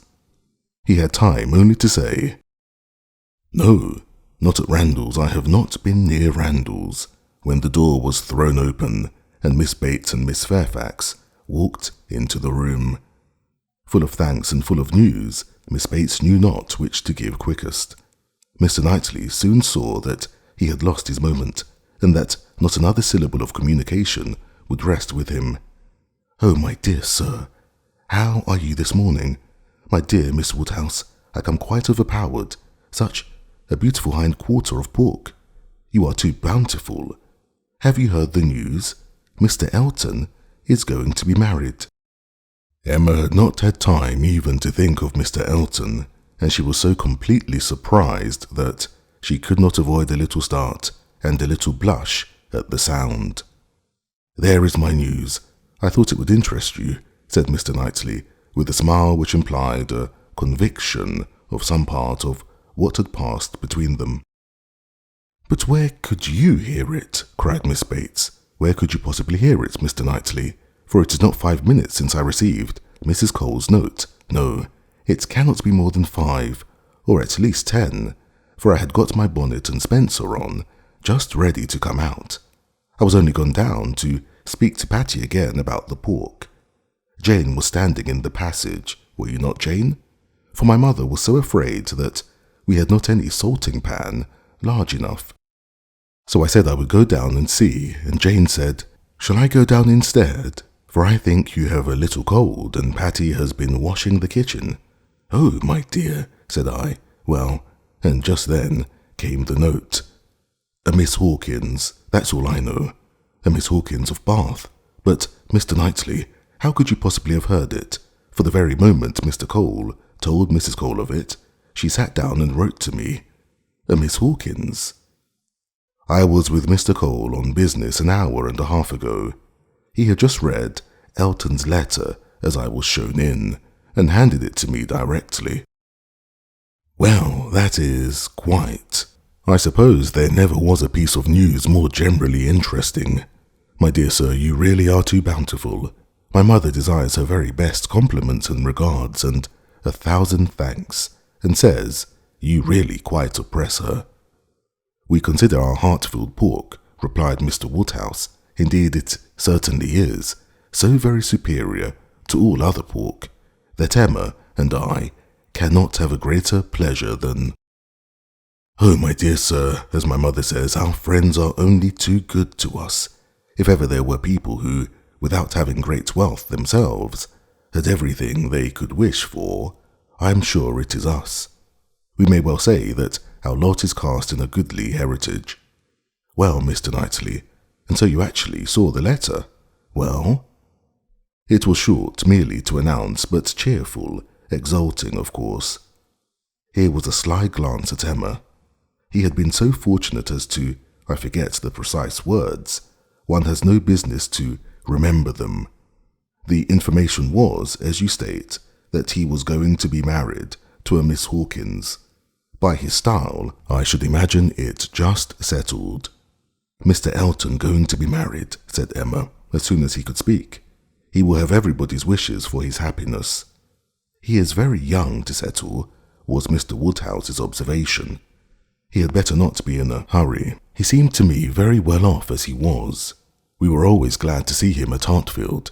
He had time only to say, No, not at Randalls. I have not been near Randalls, when the door was thrown open, and Miss Bates and Miss Fairfax walked into the room. Full of thanks and full of news, Miss Bates knew not which to give quickest. Mr. Knightley soon saw that he had lost his moment, and that not another syllable of communication would rest with him. Oh, my dear sir, how are you this morning? My dear Miss Woodhouse, I come quite overpowered. Such a beautiful hind quarter of pork. You are too bountiful. Have you heard the news? Mr. Elton is going to be married. Emma had not had time even to think of Mr. Elton, and she was so completely surprised that she could not avoid a little start and a little blush at the sound. There is my news. I thought it would interest you, said Mr. Knightley, with a smile which implied a conviction of some part of what had passed between them. But where could you hear it? Cried Miss Bates. Where could you possibly hear it, Mr. Knightley? For it is not 5 minutes since I received Mrs. Cole's note. No, it cannot be more than 5, or at least 10, for I had got my bonnet and spencer on, just ready to come out. I was only gone down to speak to Patty again about the pork. Jane was standing in the passage, were you not, Jane? For my mother was so afraid that we had not any salting pan large enough. So I said I would go down and see, and Jane said, Shall I go down instead? For I think you have a little cold, and Patty has been washing the kitchen. Oh, my dear, said I. Well, and just then came the note. A Miss Hawkins, that's all I know. A Miss Hawkins of Bath. But, Mr. Knightley, how could you possibly have heard it? For the very moment Mr. Cole told Mrs. Cole of it, she sat down and wrote to me. A Miss Hawkins. I was with Mr. Cole on business an hour and a half ago. He had just read Elton's letter as I was shown in, and handed it to me directly. Well, that is quite. I suppose there never was a piece of news more generally interesting. My dear sir, you really are too bountiful. My mother desires her very best compliments and regards, and 1,000 thanks, and says you really quite oppress her. We consider our Hartfield pork, replied Mr. Woodhouse. Indeed, it certainly is, so very superior to all other pork, that Emma and I cannot have a greater pleasure than— Oh, my dear sir, as my mother says, our friends are only too good to us. If ever there were people who, without having great wealth themselves, had everything they could wish for, I am sure it is us. We may well say that our lot is cast in a goodly heritage. Well, Mr. Knightley, and so you actually saw the letter? Well? It was short, merely to announce, but cheerful, exulting, of course. Here was a sly glance at Emma. He had been so fortunate as to, I forget the precise words, one has no business to remember them. The information was, as you state, that he was going to be married to a Miss Hawkins. By his style, I should imagine it just settled. Mr. Elton going to be married, said Emma, as soon as he could speak. He will have everybody's wishes for his happiness. He is very young to settle, was Mr. Woodhouse's observation. He had better not be in a hurry. He seemed to me very well off as he was. We were always glad to see him at Hartfield.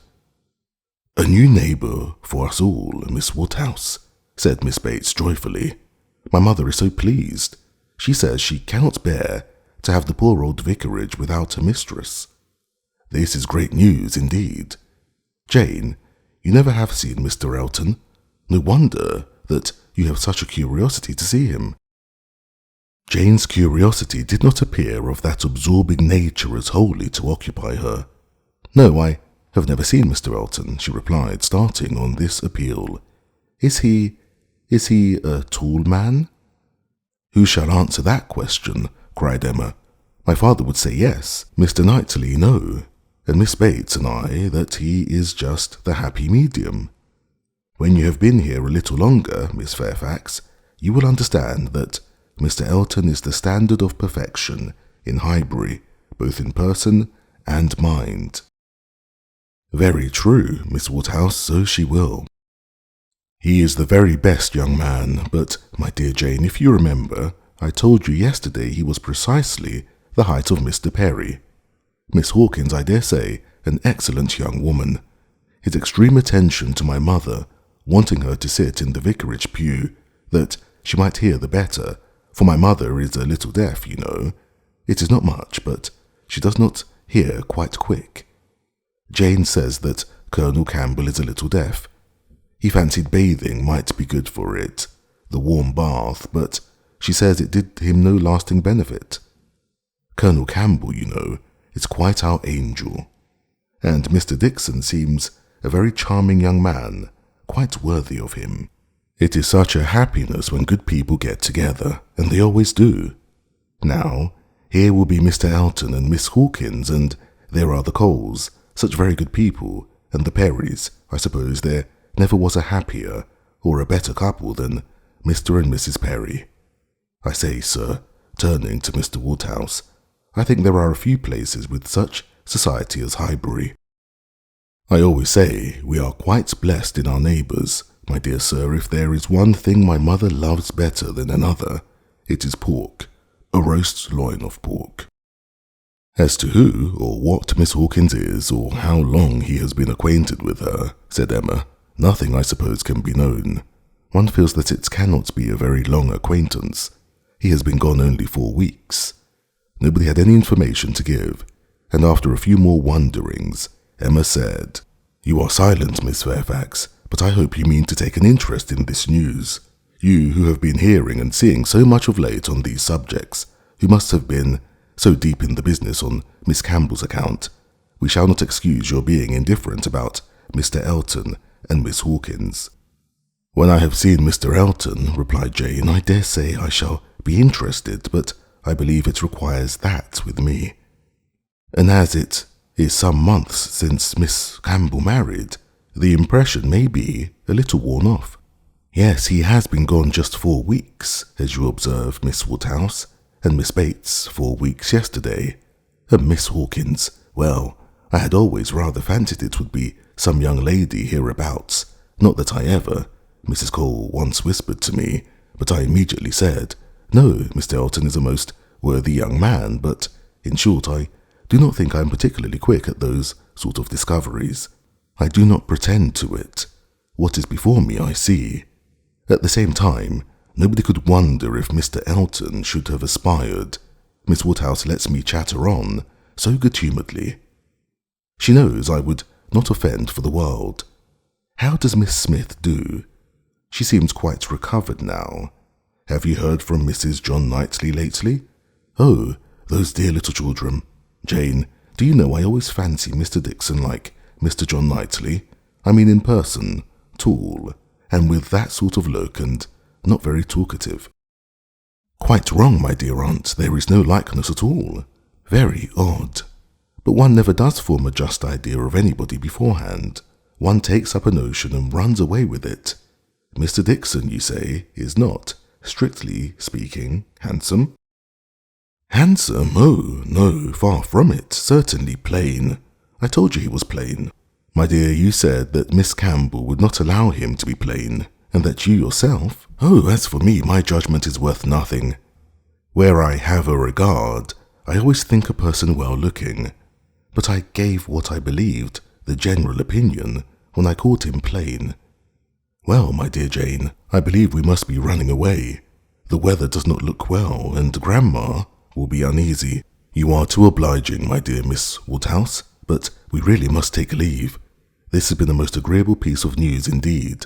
A new neighbour for us all, Miss Woodhouse, said Miss Bates joyfully. My mother is so pleased. She says she cannot bear to have the poor old vicarage without a mistress. This is great news indeed. Jane, you never have seen Mr. Elton. No wonder that you have such a curiosity to see him. Jane's curiosity did not appear of that absorbing nature as wholly to occupy her. No, I have never seen Mr. Elton, she replied, starting on this appeal. Is he a tall man? Who shall answer that question? Cried Emma. My father would say yes, Mr. Knightley no, and Miss Bates and I that he is just the happy medium. When you have been here a little longer, Miss Fairfax, you will understand that Mr. Elton is the standard of perfection in Highbury, both in person and mind. Very true, Miss Woodhouse, so she will. He is the very best young man, but, my dear Jane, if you remember, I told you yesterday he was precisely the height of Mr. Perry. Miss Hawkins, I dare say, an excellent young woman. His extreme attention to my mother, wanting her to sit in the vicarage pew, that she might hear the better, for my mother is a little deaf, you know. It is not much, but she does not hear quite quick. Jane says that Colonel Campbell is a little deaf. He fancied bathing might be good for it, the warm bath, but she says it did him no lasting benefit. Colonel Campbell, you know, is quite our angel. And Mr. Dixon seems a very charming young man, quite worthy of him. It is such a happiness when good people get together, and they always do. Now, here will be Mr. Elton and Miss Hawkins, and there are the Coles, such very good people, and the Perrys. I suppose there never was a happier or a better couple than Mr. and Mrs. Perry. I say, sir, turning to Mr. Woodhouse, I think there are a few places with such society as Highbury. I always say we are quite blessed in our neighbours. My dear sir, if there is one thing my mother loves better than another, it is pork, a roast loin of pork. As to who or what Miss Hawkins is, or how long he has been acquainted with her, said Emma, nothing, I suppose, can be known. One feels that it cannot be a very long acquaintance. He has been gone only 4 weeks. Nobody had any information to give, and after a few more wonderings, Emma said, You are silent, Miss Fairfax, but I hope you mean to take an interest in this news. You who have been hearing and seeing so much of late on these subjects, who must have been so deep in the business on Miss Campbell's account, we shall not excuse your being indifferent about Mr. Elton and Miss Hawkins. When I have seen Mr. Elton, replied Jane, I dare say I shall be interested, but I believe it requires that with me. And as it is some months since Miss Campbell married, the impression may be a little worn off. Yes, he has been gone just 4 weeks, as you observed, Miss Woodhouse, and Miss Bates 4 weeks yesterday. And Miss Hawkins, well, I had always rather fancied it would be some young lady hereabouts. Not that I ever, Mrs. Cole once whispered to me, but I immediately said, No, Mr. Elton is a most worthy young man, but, in short, I do not think I am particularly quick at those sort of discoveries. I do not pretend to it. What is before me I see. At the same time, nobody could wonder if Mr. Elton should have aspired. Miss Woodhouse lets me chatter on so good-humouredly. She knows I would not offend for the world. How does Miss Smith do? She seems quite recovered now. Have you heard from Mrs. John Knightley lately? Oh, those dear little children. Jane, do you know I always fancy Mr. Dixon like Mr. John Knightley? I mean in person, tall, and with that sort of look, and not very talkative. Quite wrong, my dear aunt, there is no likeness at all. Very odd. But one never does form a just idea of anybody beforehand. One takes up a notion and runs away with it. Mr. Dixon, you say, is not, strictly speaking, handsome? Handsome? Oh, no, far from it, certainly plain. I told you he was plain. My dear, you said that Miss Campbell would not allow him to be plain, and that you yourself— Oh, as for me, my judgment is worth nothing. Where I have a regard, I always think a person well-looking, but I gave what I believed the general opinion when I called him plain. Well, my dear Jane, I believe we must be running away. The weather does not look well, and Grandma will be uneasy. You are too obliging, my dear Miss Woodhouse, but we really must take leave. This has been a most agreeable piece of news indeed.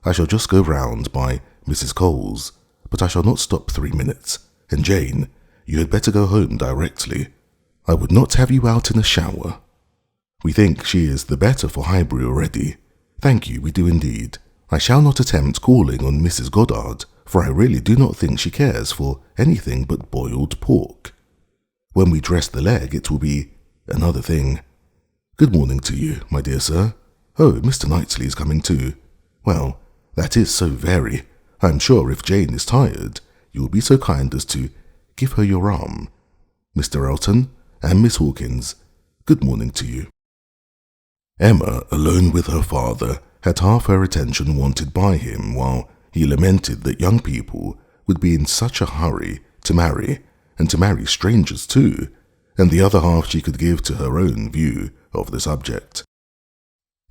I shall just go round by Mrs. Cole's, but I shall not stop 3 minutes. And Jane, you had better go home directly. I would not have you out in a shower. We think she is the better for Highbury already. Thank you, we do indeed. I shall not attempt calling on Mrs. Goddard, for I really do not think she cares for anything but boiled pork. When we dress the leg, it will be another thing. Good morning to you, my dear sir. Oh, Mr. Knightley is coming too. Well, that is so very. I am sure if Jane is tired, you will be so kind as to give her your arm. Mr. Elton and Miss Hawkins, good morning to you. Emma, alone with her father, had half her attention wanted by him while he lamented that young people would be in such a hurry to marry, and to marry strangers too, and the other half she could give to her own view of the subject.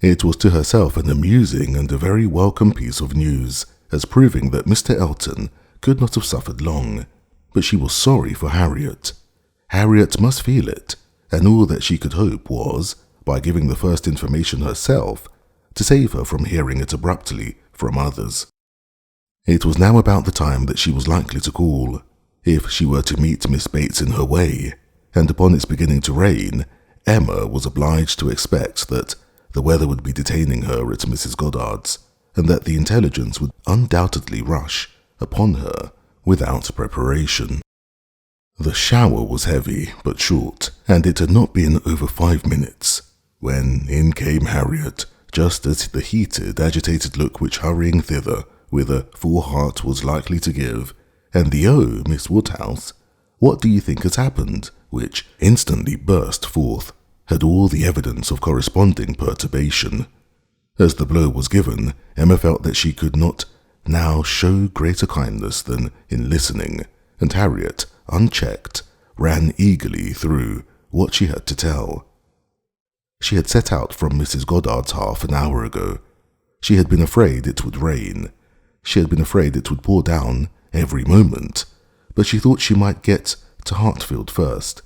It was to herself an amusing and a very welcome piece of news, as proving that Mr. Elton could not have suffered long, but she was sorry for Harriet. Harriet must feel it, and all that she could hope was, by giving the first information herself, to save her from hearing it abruptly from others. It was now about the time that she was likely to call, if she were to meet Miss Bates in her way, and upon its beginning to rain, Emma was obliged to expect that the weather would be detaining her at Mrs. Goddard's, and that the intelligence would undoubtedly rush upon her without preparation. The shower was heavy but short, and it had not been over 5 minutes, when in came Harriet, just as the heated, agitated look which hurrying thither with a full heart was likely to give, and the "Oh, Miss Woodhouse, what do you think has happened?" which instantly burst forth, had all the evidence of corresponding perturbation. As the blow was given, Emma felt that she could not now show greater kindness than in listening, and Harriet, unchecked, ran eagerly through what she had to tell. She had set out from Mrs. Goddard's half an hour ago. She had been afraid it would rain. She had been afraid it would pour down every moment, but she thought she might get to Hartfield first.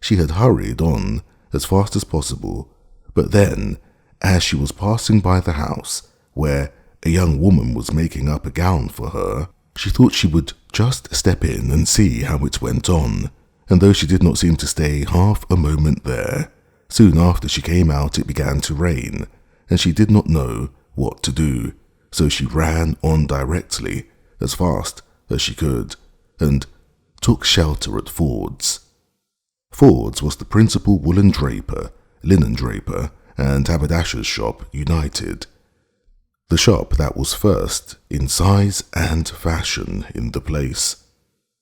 She had hurried on as fast as possible, but then, as she was passing by the house where a young woman was making up a gown for her, she thought she would just step in and see how it went on, and though she did not seem to stay half a moment there, soon after she came out it began to rain, and she did not know what to do, so she ran on directly, as fast as she could, and took shelter at Ford's. Ford's was the principal woolen draper, linen draper, and haberdasher's shop united. The shop that was first in size and fashion in the place.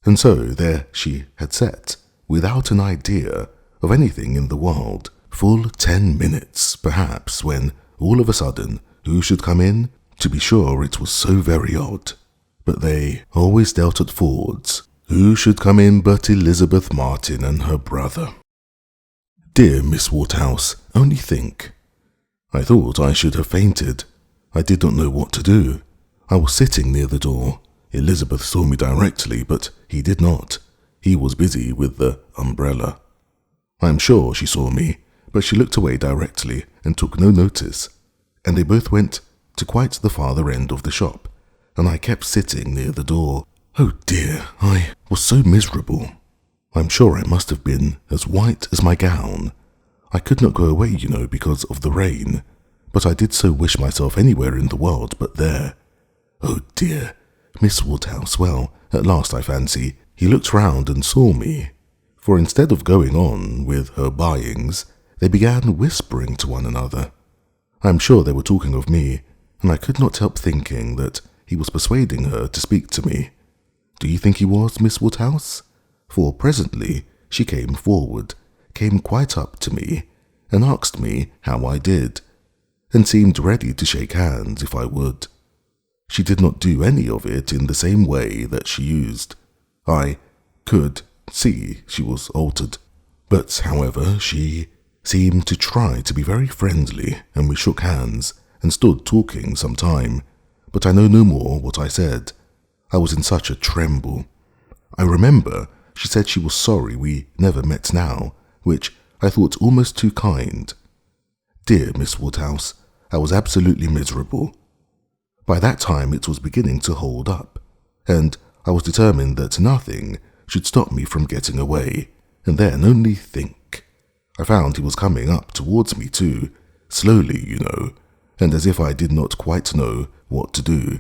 And so there she had sat, without an idea of anything in the world, full 10 minutes, perhaps, when, all of a sudden, who should come in? To be sure, it was so very odd. But they always dealt at Ford's. Who should come in but Elizabeth Martin and her brother? Dear Miss Woodhouse, only think. I thought I should have fainted. I did not know what to do. I was sitting near the door. Elizabeth saw me directly, but he did not. He was busy with the umbrella. I am sure she saw me, but she looked away directly and took no notice, and they both went to quite the farther end of the shop, and I kept sitting near the door. Oh dear, I was so miserable. I'm sure I must have been as white as my gown. I could not go away, you know, because of the rain, but I did so wish myself anywhere in the world but there. Oh dear, Miss Woodhouse, well, at last I fancy, he looked round and saw me, for instead of going on with her buyings, they began whispering to one another. I am sure they were talking of me, and I could not help thinking that he was persuading her to speak to me. Do you think he was, Miss Woodhouse? For presently she came forward, came quite up to me, and asked me how I did. and seemed ready to shake hands if I would. She did not do any of it in the same way that she used. I could see she was altered. But, however, she seemed to try to be very friendly, and we shook hands and stood talking some time, but I know no more what I said. I was in such a tremble. I remember she said she was sorry we never met now, which I thought almost too kind. Dear Miss Woodhouse, I was absolutely miserable. By that time it was beginning to hold up, and I was determined that nothing should stop me from getting away. And then only think. I found he was coming up towards me too, slowly, you know, and as if I did not quite know what to do.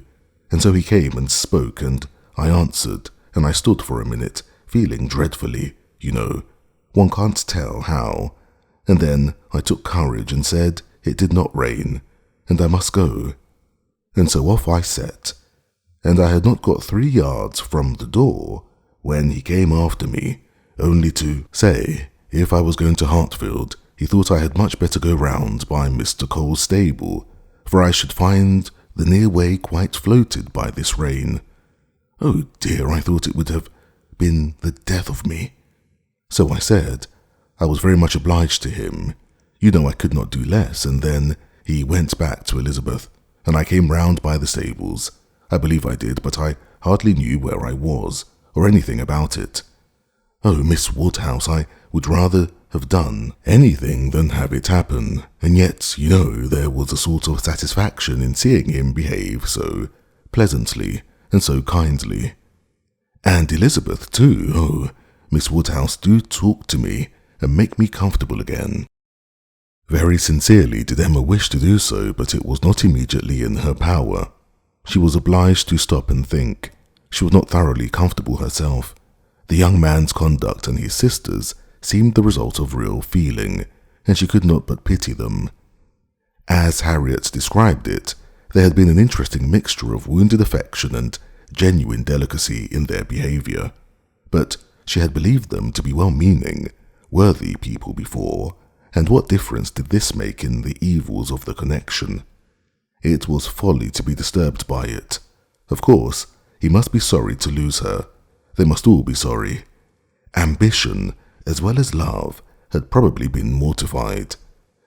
And so he came and spoke, and I answered, and I stood for a minute, feeling dreadfully, you know. One can't tell how. And then I took courage and said it did not rain, and I must go. And so off I set, and I had not got 3 yards from the door when he came after me, only to say if I was going to Hartfield, he thought I had much better go round by Mr. Cole's stable, for I should find the near way quite floated by this rain. Oh dear, I thought it would have been the death of me. So I said I was very much obliged to him. You know I could not do less, and then he went back to Elizabeth, and I came round by the stables. I believe I did, but I hardly knew where I was, or anything about it. Oh, Miss Woodhouse, I would rather have done anything than have it happen, and yet, you know, there was a sort of satisfaction in seeing him behave so pleasantly and so kindly. And Elizabeth, too. Oh, Miss Woodhouse, do talk to me and make me comfortable again. Very sincerely did Emma wish to do so, but it was not immediately in her power. She was obliged to stop and think. She was not thoroughly comfortable herself. The young man's conduct and his sister's seemed the result of real feeling, and she could not but pity them. As Harriet described it, there had been an interesting mixture of wounded affection and genuine delicacy in their behaviour, but she had believed them to be well-meaning, worthy people before, and what difference did this make in the evils of the connection? It was folly to be disturbed by it. Of course, he must be sorry to lose her. They must all be sorry. Ambition, as well as love, had probably been mortified.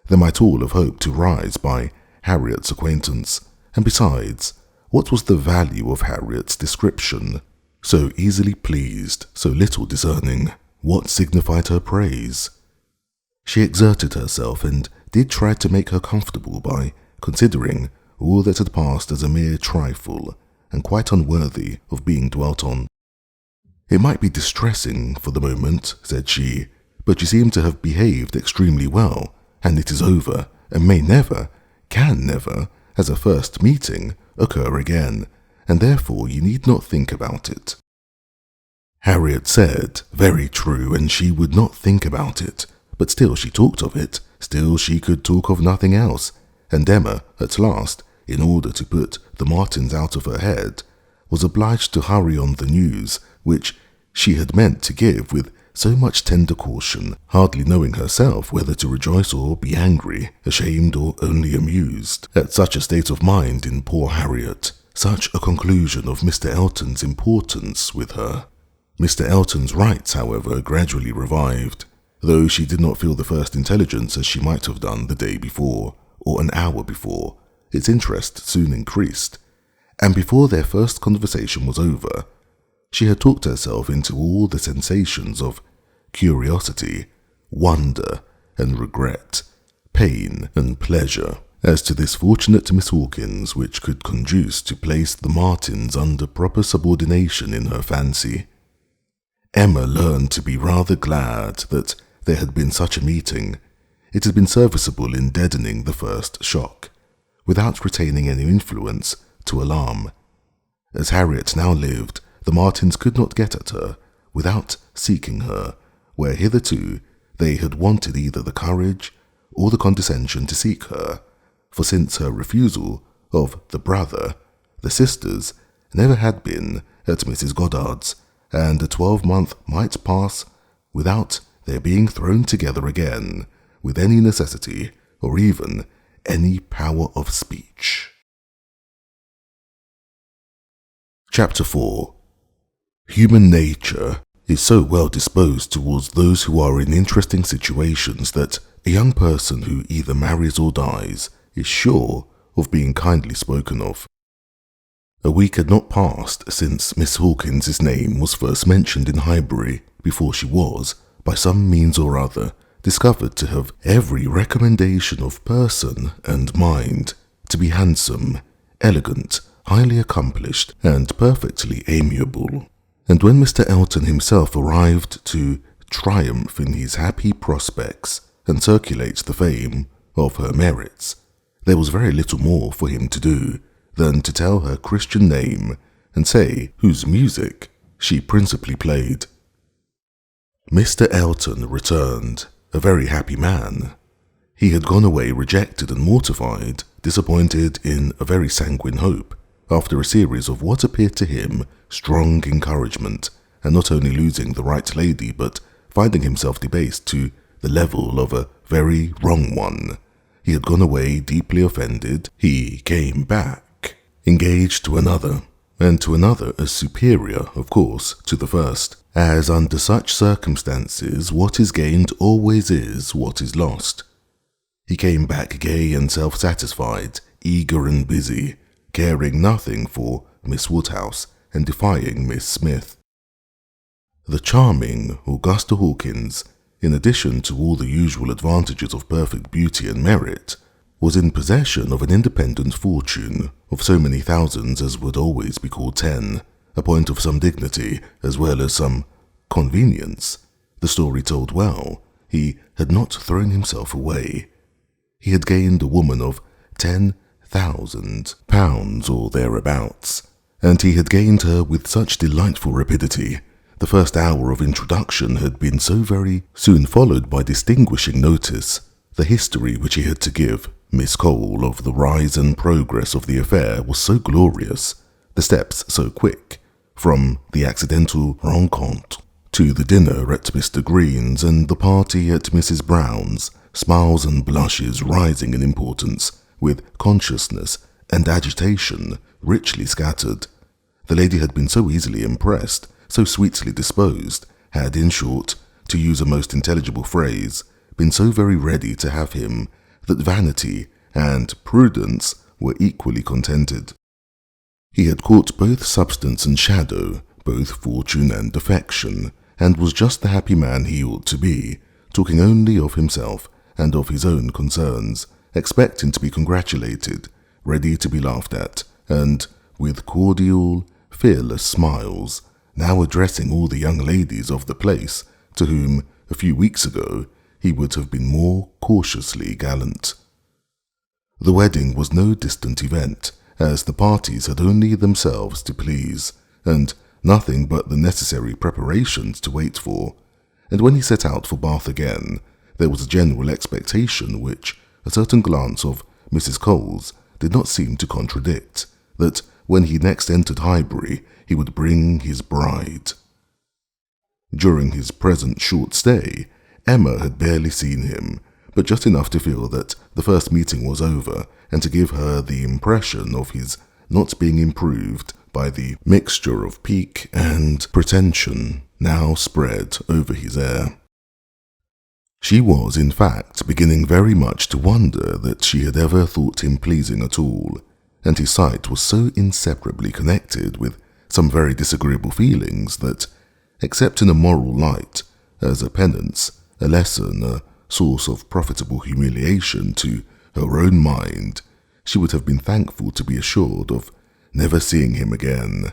They might all have hoped to rise by Harriet's acquaintance, and besides, what was the value of Harriet's description? So easily pleased, so little discerning. What signified her praise? She exerted herself and did try to make her comfortable by considering all that had passed as a mere trifle and quite unworthy of being dwelt on. It might be distressing for the moment, said she, but you seem to have behaved extremely well, and it is over, and may never, can never, as a first meeting, occur again, and therefore you need not think about it. Harriet said, very true, and she would not think about it, but still she talked of it, still she could talk of nothing else, and Emma, at last, in order to put the Martins out of her head, was obliged to hurry on the news, which she had meant to give with so much tender caution, hardly knowing herself whether to rejoice or be angry, ashamed or only amused, at such a state of mind in poor Harriet, such a conclusion of Mr. Elton's importance with her. Mr. Elton's rights, however, gradually revived, though she did not feel the first intelligence as she might have done the day before, or an hour before. Its interest soon increased, and before their first conversation was over, she had talked herself into all the sensations of curiosity, wonder and regret, pain and pleasure, as to this fortunate Miss Hawkins, which could conduce to place the Martins under proper subordination in her fancy. Emma learned to be rather glad that there had been such a meeting. It had been serviceable in deadening the first shock, without retaining any influence to alarm. As Harriet now lived, the Martins could not get at her without seeking her, where hitherto they had wanted either the courage or the condescension to seek her, for since her refusal of the brother, the sisters never had been at Mrs. Goddard's, and a 12-month might pass without their being thrown together again, with any necessity, or even any power of speech. Chapter 4. Human nature is so well disposed towards those who are in interesting situations that a young person who either marries or dies is sure of being kindly spoken of. A week had not passed since Miss Hawkins's name was first mentioned in Highbury before she was, by some means or other, discovered to have every recommendation of person and mind, to be handsome, elegant, highly accomplished, and perfectly amiable. And when Mr. Elton himself arrived to triumph in his happy prospects and circulate the fame of her merits, there was very little more for him to do than to tell her Christian name and say whose music she principally played. Mr. Elton returned, a very happy man. He had gone away rejected and mortified, disappointed in a very sanguine hope, after a series of what appeared to him strong encouragement, and not only losing the right lady, but finding himself debased to the level of a very wrong one. He had gone away deeply offended. He came back, engaged to another, and to another as superior, of course, to the first, as under such circumstances what is gained always is what is lost. He came back gay and self-satisfied, eager and busy, caring nothing for Miss Woodhouse and defying Miss Smith. The charming Augusta Hawkins, in addition to all the usual advantages of perfect beauty and merit, was in possession of an independent fortune of so many thousands as would always be called 10, a point of some dignity as well as some convenience. The story told well, he had not thrown himself away. He had gained a woman of £10,000 or thereabouts, and he had gained her with such delightful rapidity. The first hour of introduction had been so very soon followed by distinguishing notice. The history which he had to give Miss Cole of the rise and progress of the affair was so glorious, the steps so quick, from the accidental rencontre to the dinner at Mr. Green's and the party at Mrs. Brown's, smiles and blushes rising in importance, with consciousness and agitation richly scattered. The lady had been so easily impressed, so sweetly disposed, had, in short, to use a most intelligible phrase, been so very ready to have him, that vanity and prudence were equally contented. He had caught both substance and shadow, both fortune and affection, and was just the happy man he ought to be, talking only of himself and of his own concerns, expecting to be congratulated, ready to be laughed at, and, with cordial, fearless smiles, now addressing all the young ladies of the place, to whom, a few weeks ago, he would have been more cautiously gallant. The wedding was no distant event, as the parties had only themselves to please, and nothing but the necessary preparations to wait for, and when he set out for Bath again, there was a general expectation which a certain glance of Mrs. Cole's did not seem to contradict, that when he next entered Highbury he would bring his bride. During his present short stay, Emma had barely seen him, but just enough to feel that the first meeting was over and to give her the impression of his not being improved by the mixture of pique and pretension now spread over his air. She was, in fact, beginning very much to wonder that she had ever thought him pleasing at all, and his sight was so inseparably connected with some very disagreeable feelings that, except in a moral light, as a penance, a lesson, a source of profitable humiliation to her own mind, she would have been thankful to be assured of never seeing him again.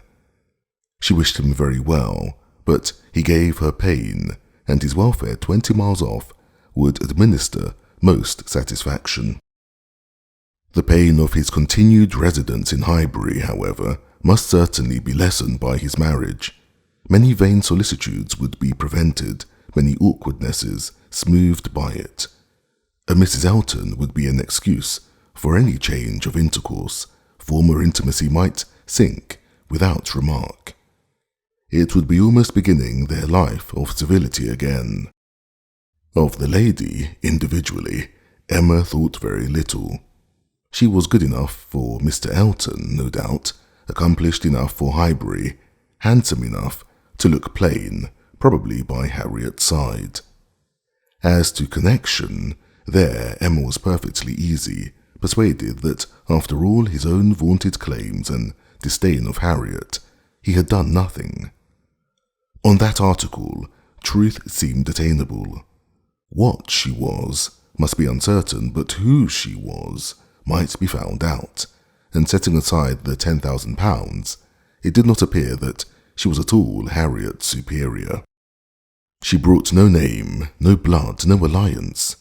She wished him very well, but he gave her pain, and his welfare 20 miles off would administer most satisfaction. The pain of his continued residence in Highbury, however, must certainly be lessened by his marriage. Many vain solicitudes would be prevented, many awkwardnesses smoothed by it. A Mrs. Elton would be an excuse for any change of intercourse. Former intimacy might sink without remark. It would be almost beginning their life of civility again. Of the lady, individually, Emma thought very little. She was good enough for Mr. Elton, no doubt, accomplished enough for Highbury, handsome enough to look plain, probably by Harriet's side. As to connection, there Emma was perfectly easy, persuaded that after all his own vaunted claims and disdain of Harriet, he had done nothing. On that article, truth seemed attainable. What she was must be uncertain, but who she was might be found out, and setting aside the £10,000, it did not appear that she was at all Harriet's superior. She brought no name, no blood, no alliance.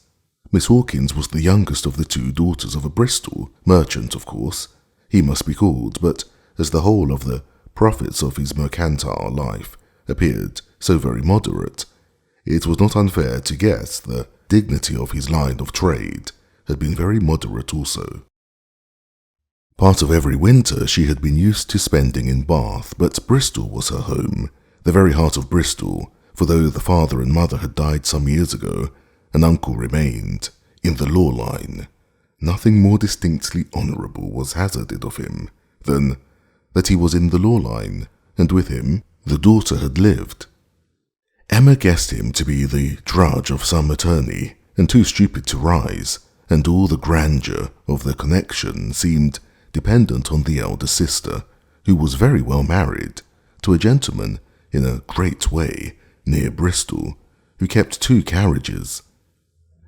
Miss Hawkins was the youngest of the two daughters of a Bristol merchant, of course, he must be called, but as the whole of the profits of his mercantile life appeared so very moderate, it was not unfair to guess the dignity of his line of trade had been very moderate also. Part of every winter she had been used to spending in Bath, but Bristol was her home, the very heart of Bristol, for though the father and mother had died some years ago, an uncle remained, in the law line. Nothing more distinctly honourable was hazarded of him than that he was in the law line, and with him the daughter had lived. Emma guessed him to be the drudge of some attorney, and too stupid to rise, and all the grandeur of the connection seemed dependent on the elder sister, who was very well married, to a gentleman in a great way near Bristol, who kept 2 carriages.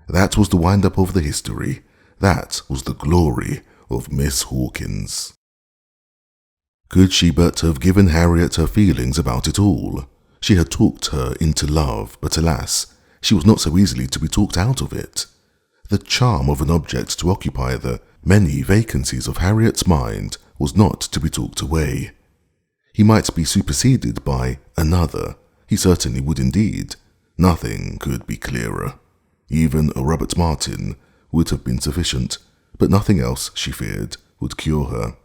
That was the wind-up of the history. That was the glory of Miss Hawkins. Could she but have given Harriet her feelings about it all? She had talked her into love, but alas, she was not so easily to be talked out of it. The charm of an object to occupy the many vacancies of Harriet's mind was not to be talked away. He might be superseded by another. He certainly would indeed. Nothing could be clearer. Even a Robert Martin would have been sufficient, but nothing else, she feared, would cure her.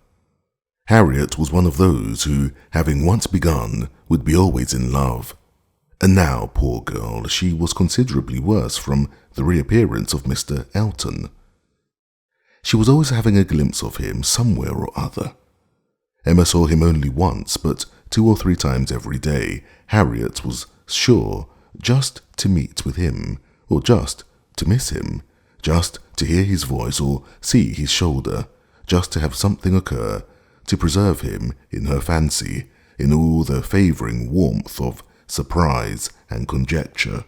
Harriet was one of those who, having once begun, would be always in love. And now, poor girl, she was considerably worse from the reappearance of Mr. Elton. She was always having a glimpse of him somewhere or other. Emma saw him only once, but 2 or 3 times every day Harriet was sure just to meet with him, or just to miss him, just to hear his voice or see his shoulder, just to have something occur to preserve him in her fancy, in all the favouring warmth of surprise and conjecture.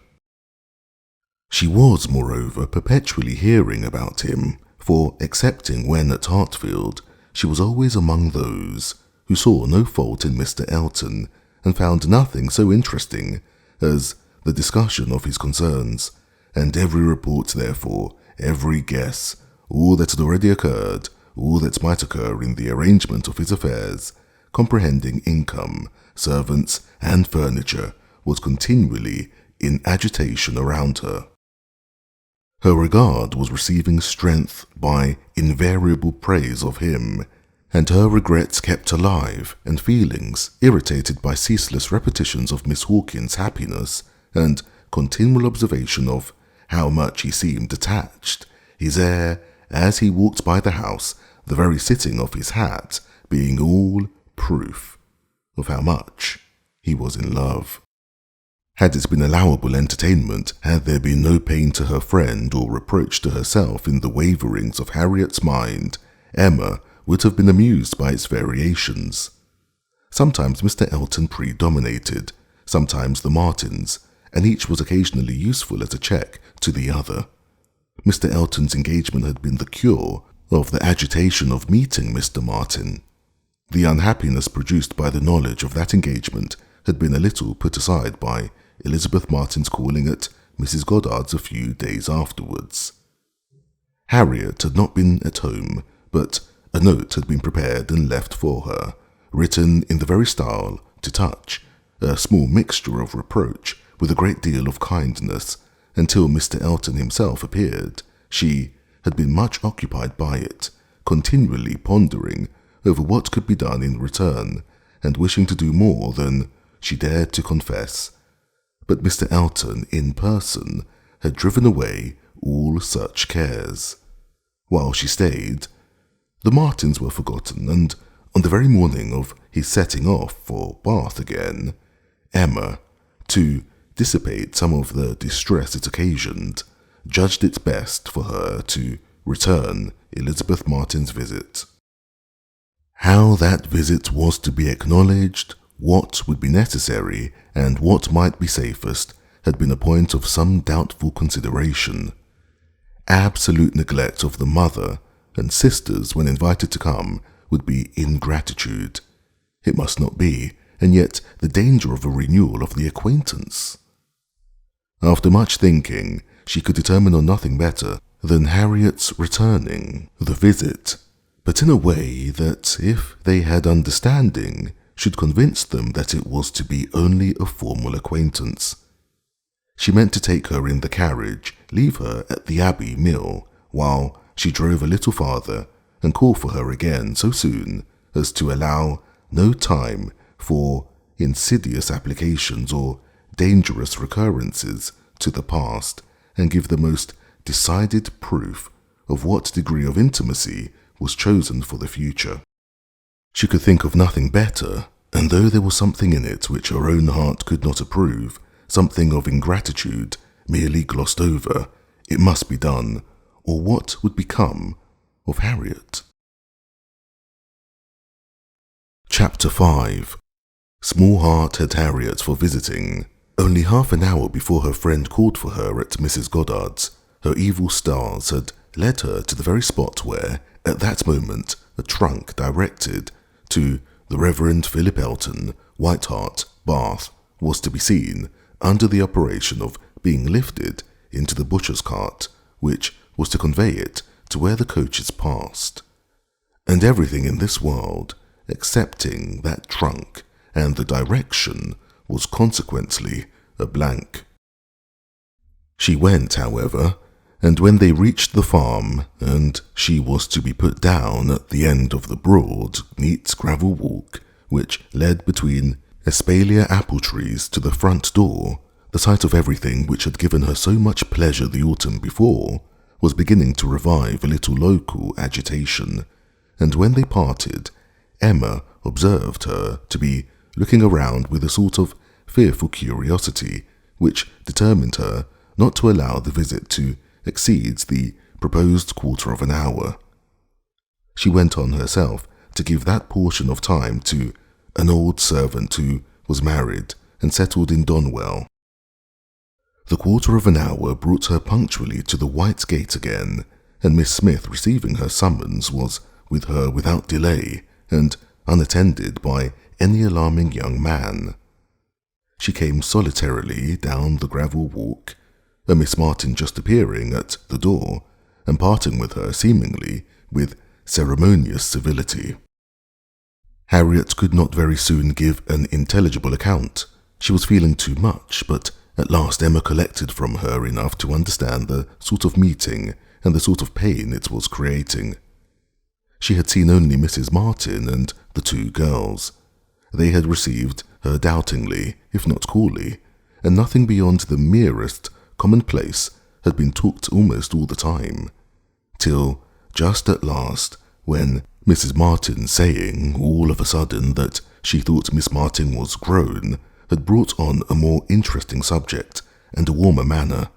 She was, moreover, perpetually hearing about him, for, excepting when at Hartfield, she was always among those who saw no fault in Mr. Elton and found nothing so interesting as the discussion of his concerns, and every report, therefore, every guess, all that had already occurred, all that might occur in the arrangement of his affairs, comprehending income, servants, and furniture, was continually in agitation around her. Her regard was receiving strength by invariable praise of him, and her regrets kept alive, and feelings irritated by ceaseless repetitions of Miss Hawkins' happiness, and continual observation of how much he seemed attached, his air, as he walked by the house, the very sitting of his hat, being all proof of how much he was in love. Had it been allowable entertainment, had there been no pain to her friend or reproach to herself in the waverings of Harriet's mind, Emma would have been amused by its variations. Sometimes Mr. Elton predominated, sometimes the Martins, and each was occasionally useful as a check to the other. Mr. Elton's engagement had been the cure of the agitation of meeting Mr. Martin. The unhappiness produced by the knowledge of that engagement had been a little put aside by Elizabeth Martin's calling at Mrs. Goddard's a few days afterwards. Harriet had not been at home, but a note had been prepared and left for her, written in the very style to touch, a small mixture of reproach with a great deal of kindness. Until Mr. Elton himself appeared, she had been much occupied by it, continually pondering over what could be done in return, and wishing to do more than she dared to confess. But Mr. Elton, in person, had driven away all such cares. While she stayed, The Martins were forgotten, and on the very morning of his setting off for Bath again, Emma, to dissipate some of the distress it occasioned, judged it best for her to return Elizabeth Martin's visit. How that visit was to be acknowledged, what would be necessary, and what might be safest had been a point of some doubtful consideration. Absolute neglect of the mother and sisters when invited to come would be ingratitude. It must not be, and yet the danger of a renewal of the acquaintance. After much thinking, she could determine on nothing better than Harriet's returning the visit, but in a way that, if they had understanding, should convince them that it was to be only a formal acquaintance. She meant to take her in the carriage, leave her at the Abbey Mill, while she drove a little farther, and call for her again so soon as to allow no time for insidious applications or dangerous recurrences to the past, and give the most decided proof of what degree of intimacy was chosen for the future. She could think of nothing better, and though there was something in it which her own heart could not approve, something of ingratitude merely glossed over, it must be done, or what would become of Harriet? Chapter 5. Small heart had Harriet for visiting. Only half an hour before her friend called for her at Mrs. Goddard's, her evil stars had led her to the very spot where, at that moment, a trunk directed to the Reverend Philip Elton, White Hart, Bath, was to be seen, under the operation of being lifted into the butcher's cart, which was to convey it to where the coaches passed. And everything in this world, excepting that trunk and the direction, was consequently a blank. She went, however, and when they reached the farm, and she was to be put down at the end of the broad, neat gravel walk which led between espalier apple trees to the front door, the sight of everything which had given her so much pleasure the autumn before was beginning to revive a little local agitation, and when they parted, Emma observed her to be looking around with a sort of fearful curiosity, which determined her not to allow the visit to exceed the proposed quarter of an hour. She went on herself to give that portion of time to an old servant who was married and settled in Donwell. The quarter of an hour brought her punctually to the White Gate again, and Miss Smith, receiving her summons, was with her without delay, and unattended by any alarming young man. She came solitarily down the gravel walk, a Miss Martin just appearing at the door, and parting with her seemingly with ceremonious civility. Harriet could not very soon give an intelligible account. She was feeling too much, but at last Emma collected from her enough to understand the sort of meeting and the sort of pain it was creating. She had seen only Mrs. Martin and the two girls. They had received her doubtingly, if not coolly, and nothing beyond the merest commonplace had been talked almost all the time, till just at last, when Mrs. Martin, saying all of a sudden that she thought Miss Martin was grown, had brought on a more interesting subject and a warmer manner.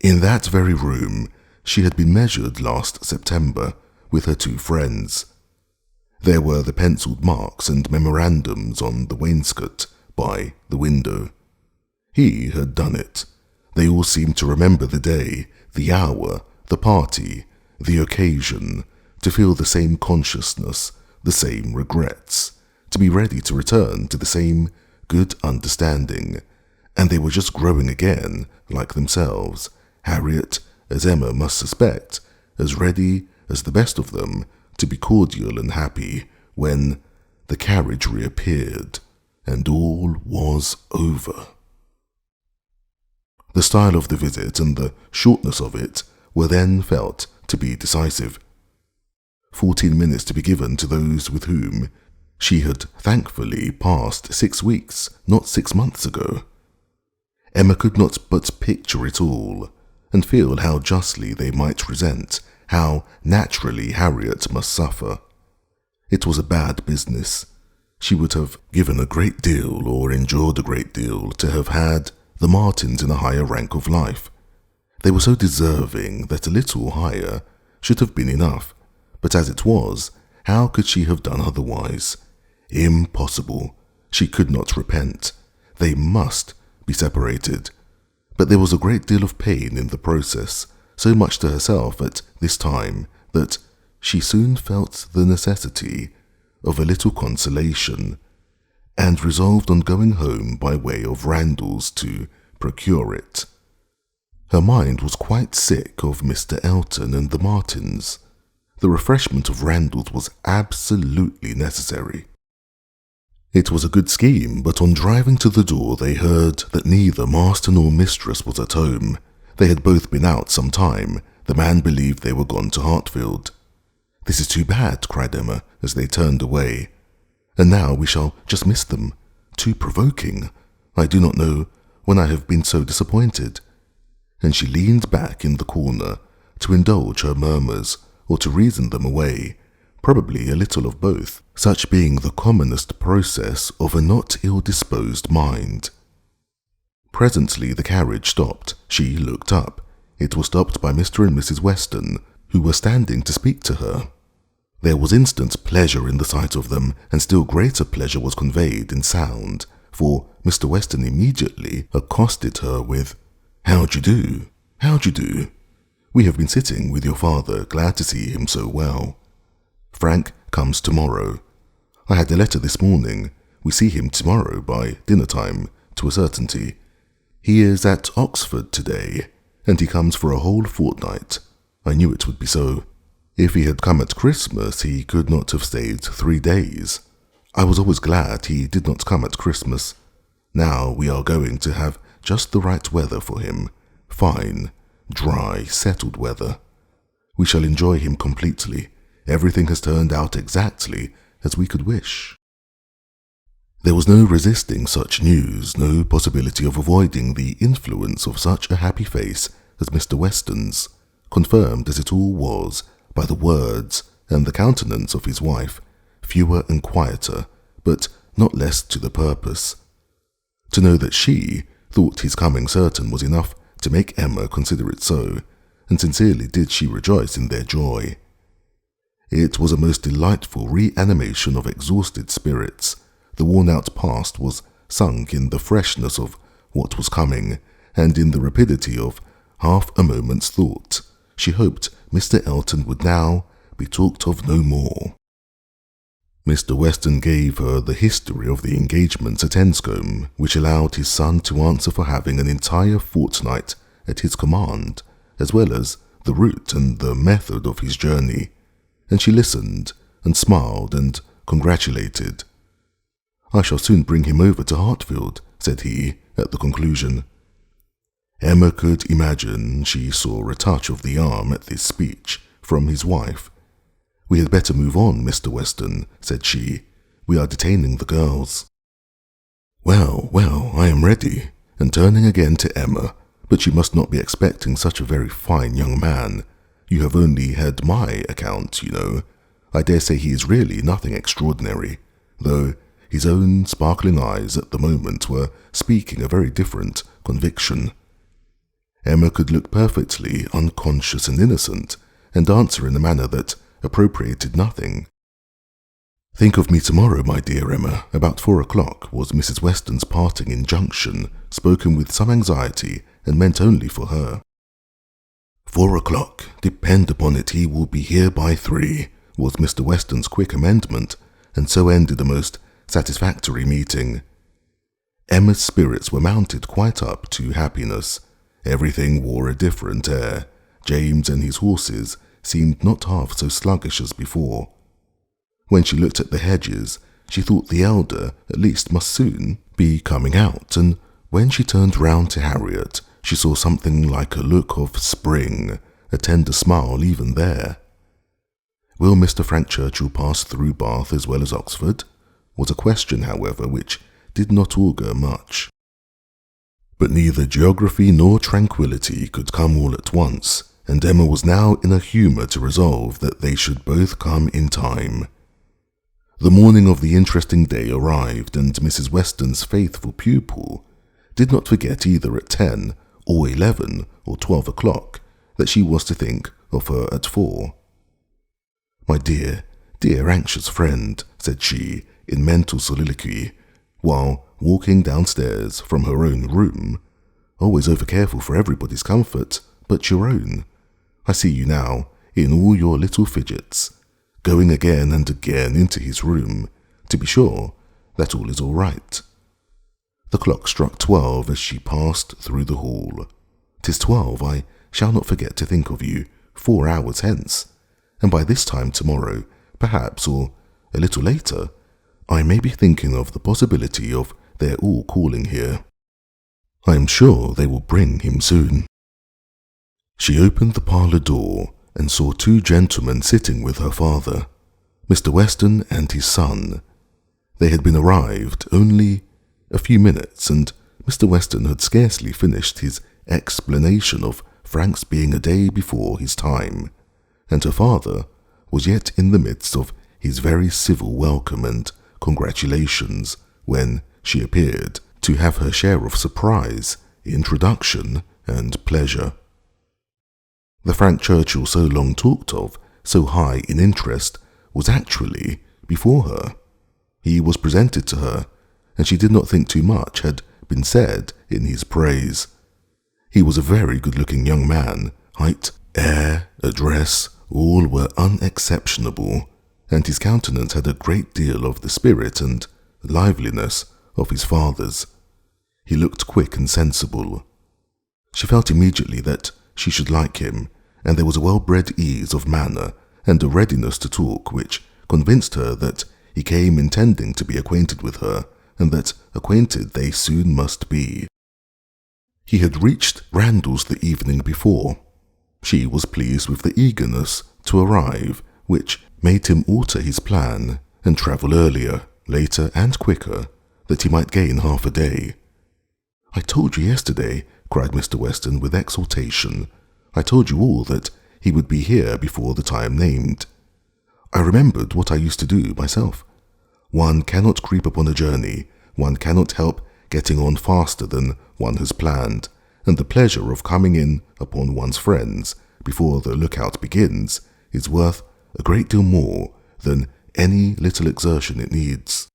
In that very room she had been measured last September with her two friends. There were the pencilled marks and memorandums on the wainscot by the window. He had done it. They all seemed to remember the day, the hour, the party, the occasion, to feel the same consciousness, the same regrets, to be ready to return to the same good understanding, and they were just growing again, like themselves, Harriet, as Emma must suspect, as ready as the best of them to be cordial and happy, when the carriage reappeared, and all was over. The style of the visit and the shortness of it were then felt to be decisive. 14 minutes to be given to those with whom she had thankfully passed 6 weeks, not 6 months ago. Emma could not but picture it all, and feel how justly they might resent how naturally Harriet must suffer. It was a bad business. She would have given a great deal or endured a great deal to have had the Martins in a higher rank of life. They were so deserving that a little higher should have been enough, but as it was, how could she have done otherwise? Impossible. She could not repent. They must be separated. But there was a great deal of pain in the process, so much to herself at this time that she soon felt the necessity of a little consolation, and resolved on going home by way of Randalls to procure it. Her mind was quite sick of Mr. Elton and the Martins. The refreshment of Randalls was absolutely necessary. It was a good scheme, but on driving to the door they heard that neither master nor mistress was at home. They had both been out some time. The man believed they were gone to Hartfield. "This is too bad," cried Emma as they turned away. "And now we shall just miss them. Too provoking. I do not know when I have been so disappointed." And she leaned back in the corner to indulge her murmurs or to reason them away, probably a little of both, such being the commonest process of a not ill-disposed mind. Presently the carriage stopped. She looked up. It was stopped by Mr. and Mrs. Weston, who were standing to speak to her. There was instant pleasure in the sight of them, and still greater pleasure was conveyed in sound, for Mr. Weston immediately accosted her with, "How d'you do? How d'you do? We have been sitting with your father, glad to see him so well. Frank comes tomorrow. I had a letter this morning. We see him tomorrow by dinner-time, to a certainty. He is at Oxford today, and he comes for a whole fortnight. I knew it would be so. If he had come at Christmas, he could not have stayed 3 days. I was always glad he did not come at Christmas. Now we are going to have just the right weather for him. Fine, dry, settled weather. We shall enjoy him completely. Everything has turned out exactly as we could wish." There was no resisting such news, no possibility of avoiding the influence of such a happy face as Mr. Weston's, confirmed as it all was by the words and the countenance of his wife, fewer and quieter, but not less to the purpose. To know that she thought his coming certain was enough to make Emma consider it so, and sincerely did she rejoice in their joy. It was a most delightful reanimation of exhausted spirits. The worn-out past was sunk in the freshness of what was coming, and in the rapidity of half a moment's thought. She hoped Mr. Elton would now be talked of no more. Mr. Weston gave her the history of the engagements at Enscombe, which allowed his son to answer for having an entire fortnight at his command, as well as the route and the method of his journey, and she listened and smiled and congratulated. "I shall soon bring him over to Hartfield," said he at the conclusion. Emma could imagine she saw a touch of the arm at this speech from his wife. "We had better move on, Mr. Weston," said she. "We are detaining the girls." "Well, well, I am ready," and turning again to Emma, "but you must not be expecting such a very fine young man. You have only had my account, you know. I dare say he is really nothing extraordinary, though his own sparkling eyes at the moment were speaking a very different conviction." Emma could look perfectly unconscious and innocent, and answer in a manner that appropriated nothing. "Think of me tomorrow, my dear Emma, about 4 o'clock," was Mrs. Weston's parting injunction, spoken with some anxiety and meant only for her. 4 o'clock, depend upon it he will be here by 3, was Mr. Weston's quick amendment, and so ended a most satisfactory meeting. Emma's spirits were mounted quite up to happiness. Everything wore a different air. James and his horses seemed not half so sluggish as before. When she looked at the hedges, she thought the elder, at least, must soon be coming out, and when she turned round to Harriet, she saw something like a look of spring, a tender smile even there. "Will Mr. Frank Churchill pass through Bath as well as Oxford?" was a question, however, which did not augur much. But neither geography nor tranquillity could come all at once, and Emma was now in a humour to resolve that they should both come in time. The morning of the interesting day arrived, and Mrs. Weston's faithful pupil did not forget either at 10 or 11 or 12 o'clock that she was to think of her at 4. "My dear, dear anxious friend," said she in mental soliloquy, while walking downstairs from her own room, "always over-careful for everybody's comfort but your own. I see you now, in all your little fidgets, going again and again into his room, to be sure that all is all right." The clock struck 12 as she passed through the hall. "'Tis 12, I shall not forget to think of you 4 hours hence, and by this time tomorrow, perhaps, or a little later, I may be thinking of the possibility of their all calling here. I am sure they will bring him soon." She opened the parlour door and saw 2 gentlemen sitting with her father, Mr. Weston and his son. They had been arrived only a few minutes, and Mr. Weston had scarcely finished his explanation of Frank's being a day before his time, and her father was yet in the midst of his very civil welcome and congratulations when she appeared to have her share of surprise, introduction, and pleasure. The Frank Churchill so long talked of, so high in interest, was actually before her. He was presented to her, and she did not think too much had been said in his praise. He was a very good-looking young man. Height, air, address, all were unexceptionable, and his countenance had a great deal of the spirit and liveliness of his father's. He looked quick and sensible. She felt immediately that she should like him, and there was a well-bred ease of manner and a readiness to talk which convinced her that he came intending to be acquainted with her, and that acquainted they soon must be. He had reached Randalls the evening before. She was pleased with the eagerness to arrive, which made him alter his plan and travel earlier, later, and quicker, that he might gain half a day. "I told you yesterday," cried Mr. Weston with exultation, "I told you all that he would be here before the time named. I remembered what I used to do myself. One cannot creep upon a journey, one cannot help getting on faster than one has planned, and the pleasure of coming in upon one's friends before the lookout begins is worth a great deal more than any little exertion it needs."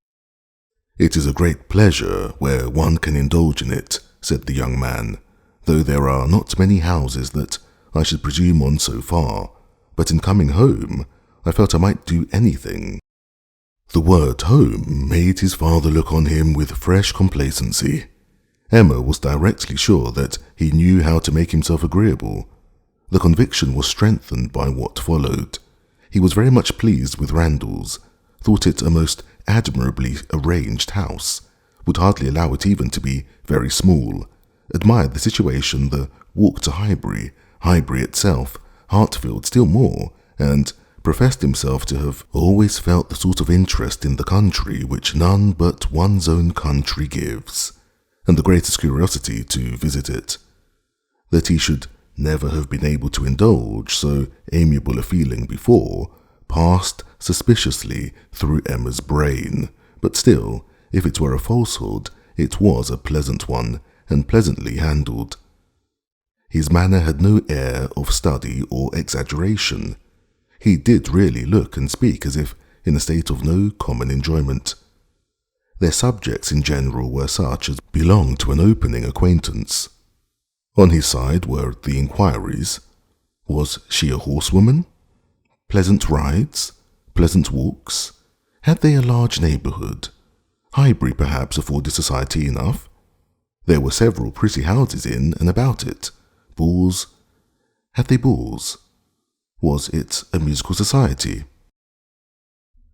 "It is a great pleasure where one can indulge in it," said the young man, "though there are not many houses that I should presume on so far, but in coming home I felt I might do anything." The word home made his father look on him with fresh complacency. Emma was directly sure that he knew how to make himself agreeable. The conviction was strengthened by what followed. He was very much pleased with Randalls, thought it a most admirably arranged house, would hardly allow it even to be very small, admired the situation, the walk to Highbury, Highbury itself, Hartfield still more, and professed himself to have always felt the sort of interest in the country which none but one's own country gives, and the greatest curiosity to visit it. That he should never have been able to indulge so amiable a feeling before passed suspiciously through Emma's brain, but still, if it were a falsehood, it was a pleasant one, and pleasantly handled. His manner had no air of study or exaggeration. He did really look and speak as if in a state of no common enjoyment. Their subjects in general were such as belonged to an opening acquaintance. On his side were the inquiries. Was she a horsewoman? Pleasant rides? Pleasant walks? Had they a large neighbourhood? Highbury perhaps afforded society enough. There were several pretty houses in and about it. Balls? Had they balls? Was it a musical society?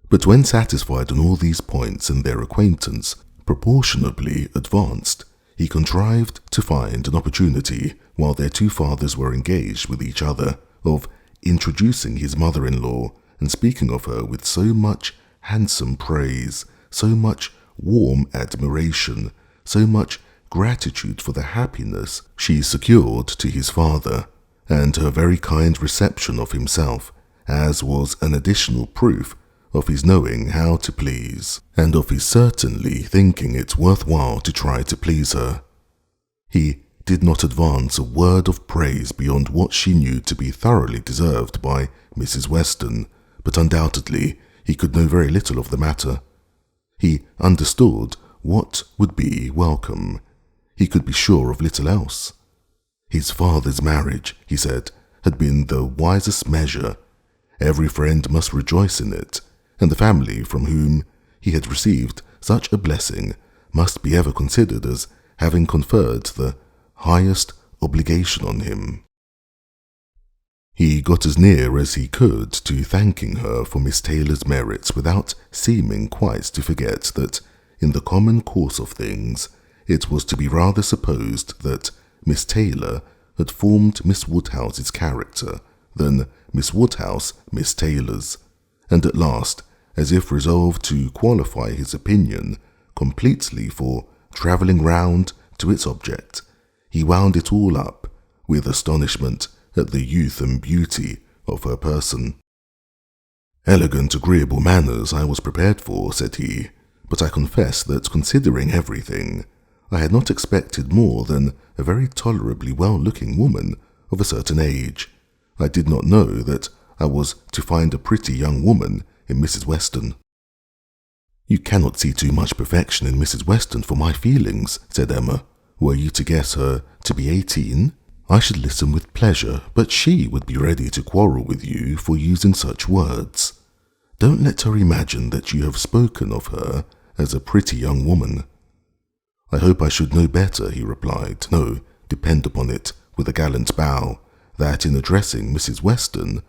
But when satisfied on all these points and their acquaintance proportionably advanced, he contrived to find an opportunity, while their two fathers were engaged with each other, of introducing his mother-in-law and speaking of her with so much handsome praise, so much warm admiration, so much gratitude for the happiness she secured to his father, and her very kind reception of himself, as was an additional proof of his knowing how to please, and of his certainly thinking it worthwhile to try to please her. He did not advance a word of praise beyond what she knew to be thoroughly deserved by Mrs. Weston, but undoubtedly he could know very little of the matter. He understood what would be welcome. He could be sure of little else. His father's marriage, he said, had been the wisest measure. Every friend must rejoice in it, and the family from whom he had received such a blessing must be ever considered as having conferred the highest obligation on him. He got as near as he could to thanking her for Miss Taylor's merits without seeming quite to forget that, in the common course of things, it was to be rather supposed that Miss Taylor had formed Miss Woodhouse's character than Miss Woodhouse Miss Taylor's, and at last, as if resolved to qualify his opinion completely for travelling round to its object, he wound it all up with astonishment at the youth and beauty of her person. "Elegant, agreeable manners I was prepared for," said he, "but I confess that, considering everything, I had not expected more than a very tolerably well-looking woman of a certain age. I did not know that I was to find a pretty young woman in Mrs. Weston." "You cannot see too much perfection in Mrs. Weston for my feelings," said Emma. "Were you to guess her to be 18, I should listen with pleasure, but she would be ready to quarrel with you for using such words. Don't let her imagine that you have spoken of her as a pretty young woman." "I hope I should know better," he replied. "No, depend upon it," with a gallant bow, "that in addressing Mrs. Weston,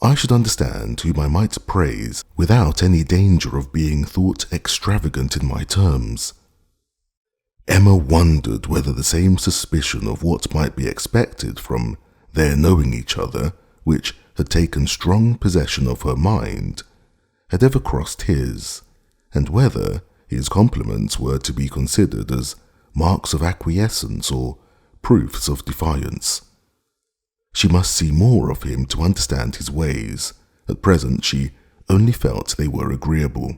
I should understand whom I might praise without any danger of being thought extravagant in my terms." Emma wondered whether the same suspicion of what might be expected from their knowing each other, which had taken strong possession of her mind, had ever crossed his, and whether his compliments were to be considered as marks of acquiescence or proofs of defiance. She must see more of him to understand his ways. At present she only felt they were agreeable.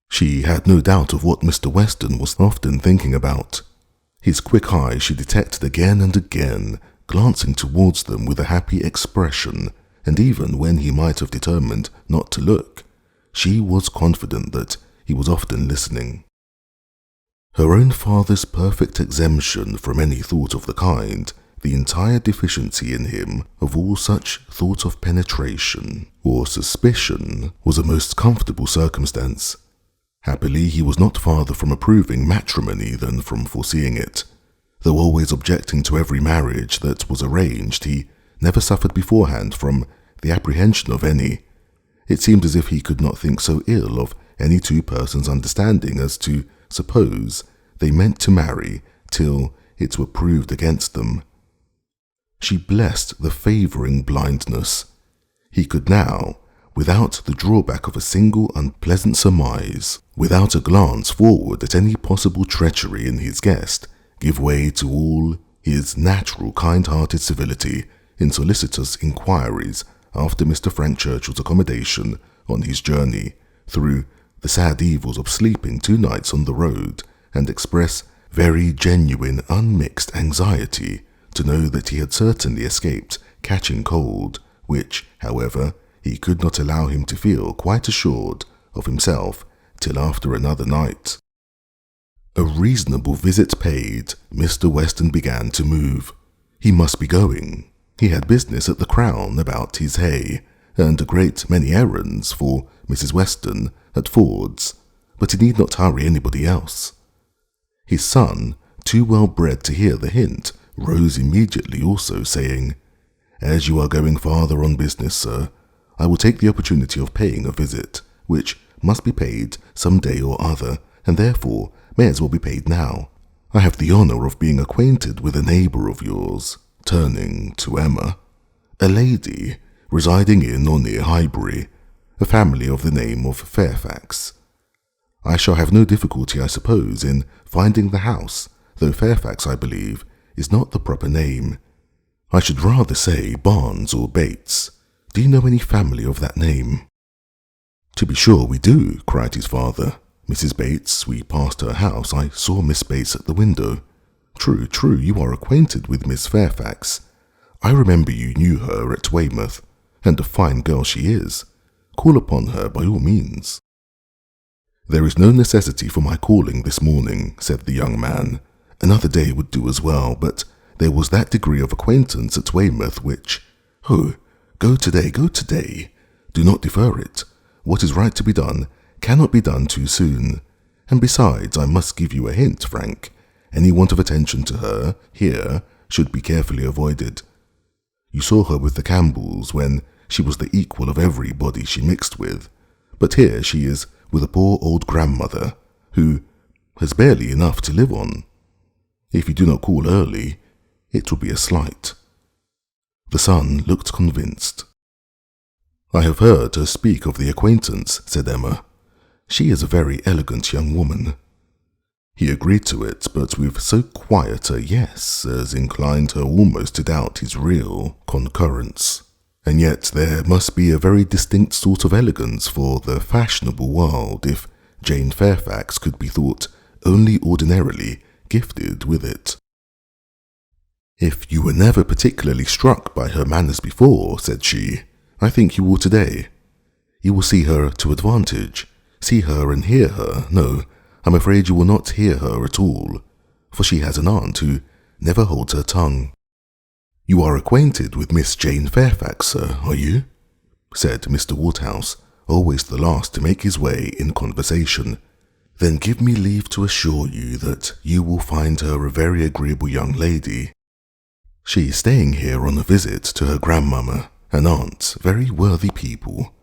She had no doubt of what Mr. Weston was often thinking about. His quick eye she detected again and again, glancing towards them with a happy expression, and even when he might have determined not to look, she was confident that he was often listening. Her own father's perfect exemption from any thought of the kind, the entire deficiency in him of all such thought of penetration or suspicion, was a most comfortable circumstance. Happily, he was not farther from approving matrimony than from foreseeing it. Though always objecting to every marriage that was arranged, he never suffered beforehand from the apprehension of any. It seemed as if he could not think so ill of any two persons understanding as to suppose they meant to marry till it were proved against them. She blessed the favouring blindness. He could now, without the drawback of a single unpleasant surmise, without a glance forward at any possible treachery in his guest, give way to all his natural kind-hearted civility in solicitous inquiries after Mr. Frank Churchill's accommodation on his journey, through the sad evils of sleeping 2 nights on the road, and express very genuine unmixed anxiety to know that he had certainly escaped catching cold, which, however, he could not allow him to feel quite assured of himself till after another night. A reasonable visit paid, Mr. Weston began to move. He must be going. He had business at the Crown about his hay, and a great many errands for Mrs. Weston at Ford's, but he need not hurry anybody else. His son, too well bred to hear the hint, rose immediately also, saying, "As you are going farther on business, sir, I will take the opportunity of paying a visit, which must be paid some day or other, and therefore may as well be paid now. I have the honour of being acquainted with a neighbour of yours," turning to Emma, "a lady residing in or near Highbury, a family of the name of Fairfax. I shall have no difficulty, I suppose, in finding the house, though Fairfax, I believe, is not the proper name. I should rather say Barnes or Bates. Do you know any family of that name? To be sure we do, cried his father. Mrs. Bates, we passed her house. I saw Miss Bates at the window. True, true, you are acquainted with Miss Fairfax. I remember you knew her at Weymouth, and a fine girl she is. Call upon her by all means. There is no necessity for my calling this morning, said the young man. Another day would do as well, but there was that degree of acquaintance at Weymouth which— Oh, go today, go today. Do not defer it. What is right to be done cannot be done too soon. And besides, I must give you a hint, Frank. Any want of attention to her, here, should be carefully avoided. You saw her with the Campbells when she was the equal of everybody she mixed with, but here she is with a poor old grandmother, who has barely enough to live on. If you do not call early, it will be a slight. The son looked convinced. I have heard her speak of the acquaintance, said Emma. She is a very elegant young woman. He agreed to it, but with so quiet a yes as inclined her almost to doubt his real concurrence. And yet there must be a very distinct sort of elegance for the fashionable world if Jane Fairfax could be thought only ordinarily gifted with it. If you were never particularly struck by her manners before, said she, I think you will today. You will see her to advantage, see her and hear her. No, I'm afraid you will not hear her at all, for she has an aunt who never holds her tongue. You are acquainted with Miss Jane Fairfax, sir, are you? Said Mr. Woodhouse, always the last to make his way in conversation. Then give me leave to assure you that you will find her a very agreeable young lady. She is staying here on a visit to her grandmamma and aunt, very worthy people.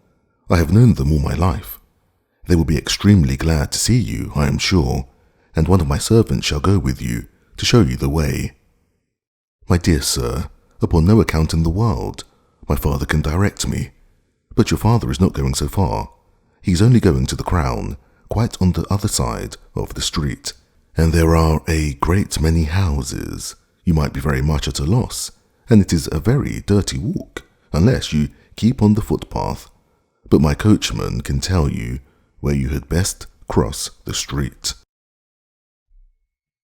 I have known them all my life. They will be extremely glad to see you, I am sure, and one of my servants shall go with you to show you the way. My dear sir, upon no account in the world. My father can direct me. But your father is not going so far. He is only going to the Crown, quite on the other side of the street, and there are a great many houses. You might be very much at a loss, and it is a very dirty walk, unless you keep on the footpath. But my coachman can tell you where you had best cross the street.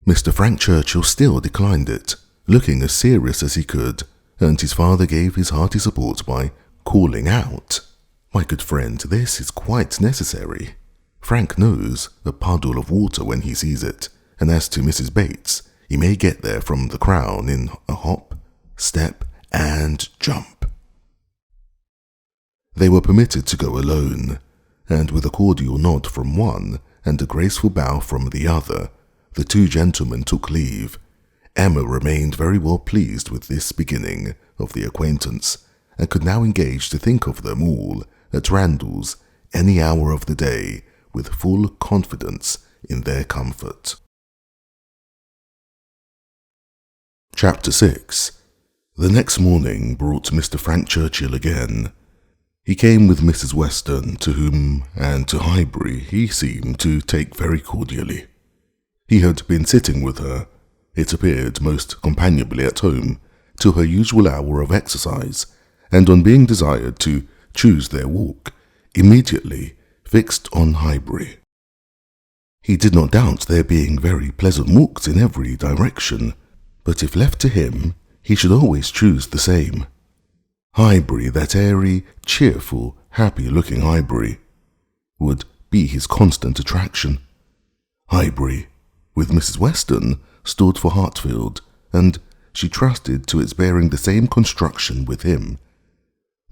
Mr. Frank Churchill still declined it, looking as serious as he could, and his father gave his hearty support by calling out, My good friend, this is quite necessary. Frank knows a puddle of water when he sees it, and as to Mrs. Bates, he may get there from the Crown in a hop, step, and jump. They were permitted to go alone, and with a cordial nod from one and a graceful bow from the other, the two gentlemen took leave. Emma remained very well pleased with this beginning of the acquaintance, and could now engage to think of them all at Randalls any hour of the day with full confidence in their comfort. Chapter 6. The next morning brought Mr. Frank Churchill again. He came with Mrs. Weston, to whom and to Highbury he seemed to take very cordially. He had been sitting with her, it appeared most companionably at home, till her usual hour of exercise, and on being desired to choose their walk, immediately fixed on Highbury. He did not doubt there being very pleasant walks in every direction, but if left to him, he should always choose the same. Highbury, that airy, cheerful, happy-looking Highbury, would be his constant attraction. Highbury, with Mrs. Weston, stood for Hartfield, and she trusted to its bearing the same construction with him.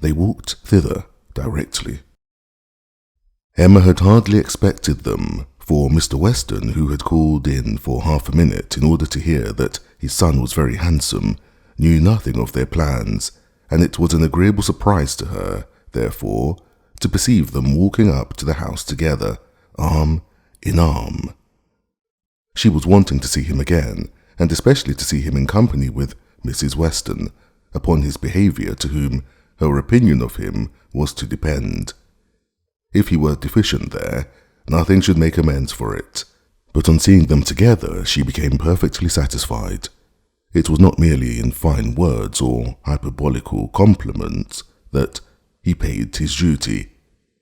They walked thither directly. Emma had hardly expected them, for Mr. Weston, who had called in for half a minute in order to hear that his son was very handsome, knew nothing of their plans, and it was an agreeable surprise to her, therefore, to perceive them walking up to the house together, arm in arm. She was wanting to see him again, and especially to see him in company with Mrs. Weston, upon his behaviour, to whom her opinion of him was to depend. If he were deficient there, nothing should make amends for it, but on seeing them together she became perfectly satisfied. It was not merely in fine words or hyperbolical compliments that he paid his duty.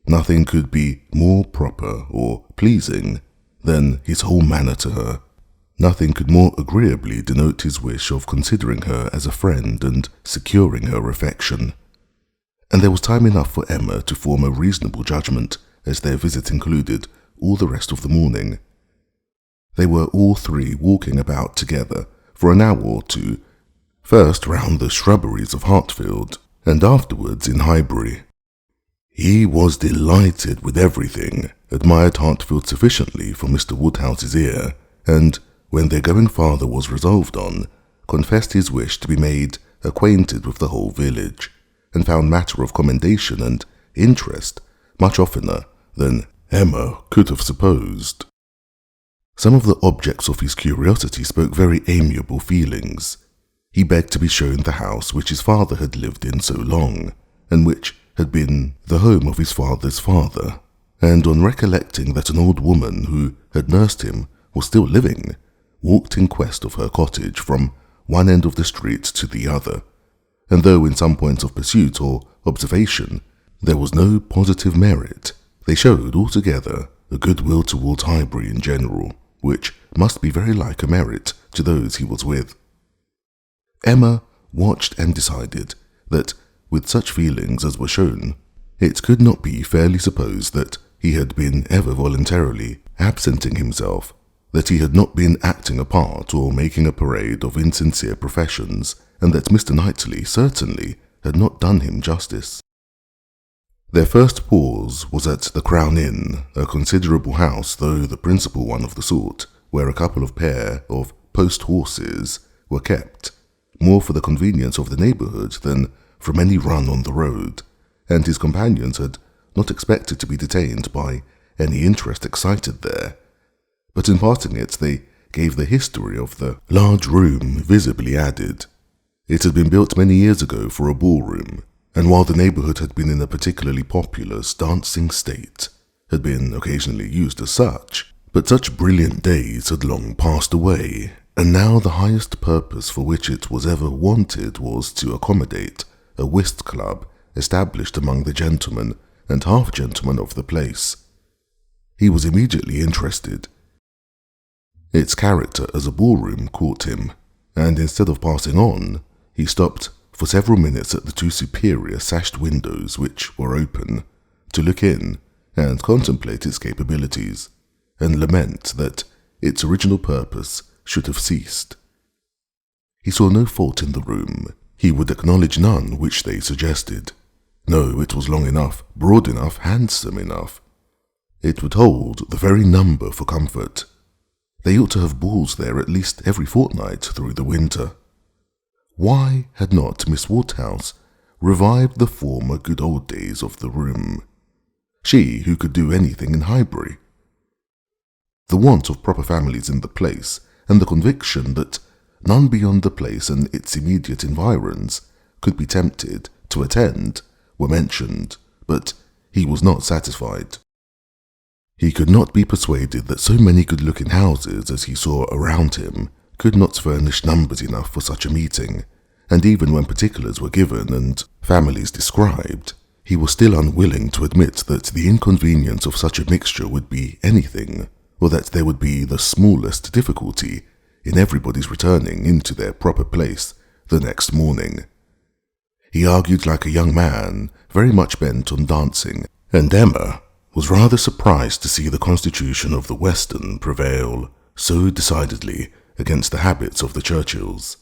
Nothing could be more proper or pleasing than his whole manner to her. Nothing could more agreeably denote his wish of considering her as a friend and securing her affection. And there was time enough for Emma to form a reasonable judgment as their visit included all the rest of the morning. They were all three walking about together for an hour or two, first round the shrubberies of Hartfield, and afterwards in Highbury. He was delighted with everything, admired Hartfield sufficiently for Mr. Woodhouse's ear, and, when their going farther was resolved on, confessed his wish to be made acquainted with the whole village, and found matter of commendation and interest much oftener than Emma could have supposed. Some of the objects of his curiosity spoke very amiable feelings. He begged to be shown the house which his father had lived in so long, and which had been the home of his father's father, and on recollecting that an old woman who had nursed him was still living, walked in quest of her cottage from one end of the street to the other, and though in some points of pursuit or observation there was no positive merit, they showed altogether a goodwill towards Highbury in general, which must be very like a merit to those he was with. Emma watched and decided that, with such feelings as were shown, it could not be fairly supposed that he had been ever voluntarily absenting himself, that he had not been acting a part or making a parade of insincere professions, and that Mr. Knightley certainly had not done him justice. Their first pause was at the Crown Inn, a considerable house, though the principal one of the sort, where a couple of pair of post horses were kept, more for the convenience of the neighbourhood than from any run on the road, and his companions had not expected to be detained by any interest excited there, but in passing it they gave the history of the large room visibly added. It had been built many years ago for a ballroom, and while the neighbourhood had been in a particularly populous dancing state, had been occasionally used as such, but such brilliant days had long passed away, and now the highest purpose for which it was ever wanted was to accommodate a whist club established among the gentlemen and half-gentlemen of the place. He was immediately interested. Its character as a ballroom caught him, and instead of passing on, he stopped for several minutes at the two superior sashed windows which were open, to look in and contemplate its capabilities, and lament that its original purpose should have ceased. He saw no fault in the room. He would acknowledge none which they suggested. No, it was long enough, broad enough, handsome enough. It would hold the very number for comfort. They ought to have balls there at least every fortnight through the winter. Why had not Miss Woodhouse revived the former good old days of the room? She who could do anything in Highbury. The want of proper families in the place, and the conviction that none beyond the place and its immediate environs could be tempted to attend, were mentioned, but he was not satisfied. He could not be persuaded that so many good-looking houses as he saw around him could not furnish numbers enough for such a meeting, and even when particulars were given and families described, he was still unwilling to admit that the inconvenience of such a mixture would be anything, or that there would be the smallest difficulty in everybody's returning into their proper place the next morning. He argued like a young man very much bent on dancing, and Emma was rather surprised to see the constitution of the Western prevail so decidedly against the habits of the Churchills.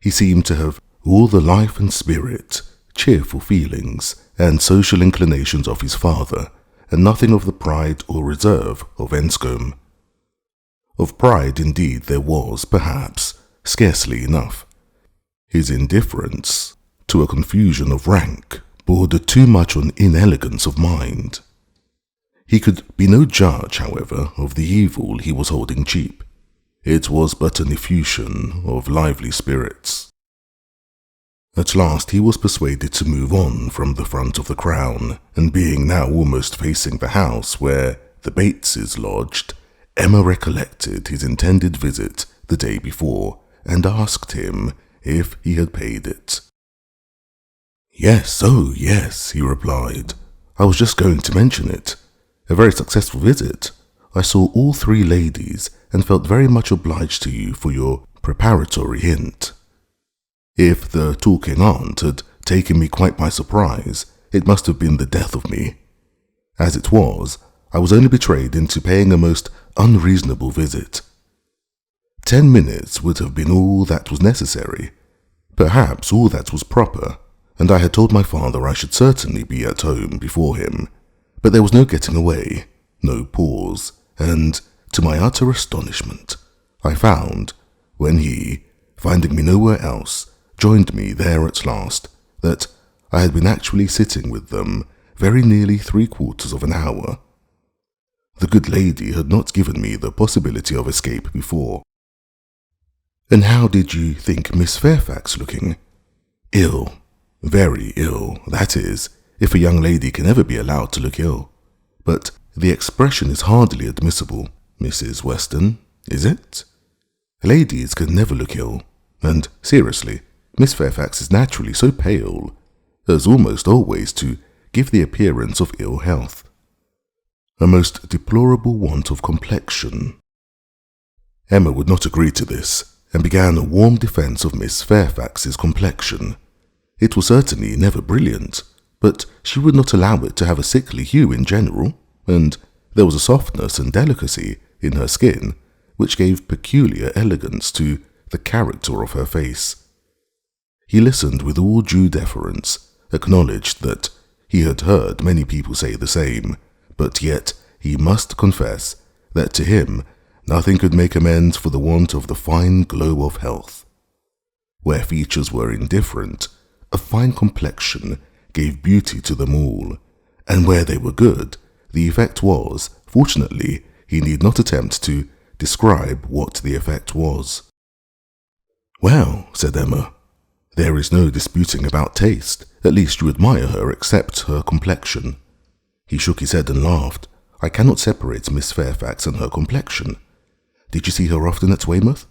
He seemed to have all the life and spirit, cheerful feelings, and social inclinations of his father, and nothing of the pride or reserve of Enscombe. Of pride, indeed, there was, perhaps, scarcely enough. His indifference to a confusion of rank bordered too much on inelegance of mind. He could be no judge, however, of the evil he was holding cheap. It was but an effusion of lively spirits. At last he was persuaded to move on from the front of the Crown, and being now almost facing the house where the Bateses lodged, Emma recollected his intended visit the day before, and asked him if he had paid it. "Yes, oh yes," he replied. "I was just going to mention it. A very successful visit. I saw all 3 ladies and felt very much obliged to you for your preparatory hint." If the talking aunt had taken me quite by surprise, it must have been the death of me. As it was, I was only betrayed into paying a most unreasonable visit. 10 minutes would have been all that was necessary, perhaps all that was proper, and I had told my father I should certainly be at home before him. But there was no getting away, no pause, and, to my utter astonishment, I found, when he, finding me nowhere else, joined me there at last, that I had been actually sitting with them very nearly 3/4 of an hour. The good lady had not given me the possibility of escape before. "And how did you think Miss Fairfax looking?" "Ill, very ill, that is, if a young lady can ever be allowed to look ill. But the expression is hardly admissible, Mrs. Weston, is it? Ladies can never look ill, and seriously, Miss Fairfax is naturally so pale as almost always to give the appearance of ill health. A most deplorable want of complexion." Emma would not agree to this, and began a warm defence of Miss Fairfax's complexion. It was certainly never brilliant, but she would not allow it to have a sickly hue in general, and there was a softness and delicacy in her skin which gave peculiar elegance to the character of her face. He listened with all due deference, acknowledged that he had heard many people say the same, but yet he must confess that to him nothing could make amends for the want of the fine glow of health. Where features were indifferent, a fine complexion gave beauty to them all, and where they were good, the effect was, fortunately, he need not attempt to describe what the effect was. "Well," said Emma, "there is no disputing about taste. At least you admire her except her complexion." He shook his head and laughed. "I cannot separate Miss Fairfax and her complexion. Did you see her often at Weymouth?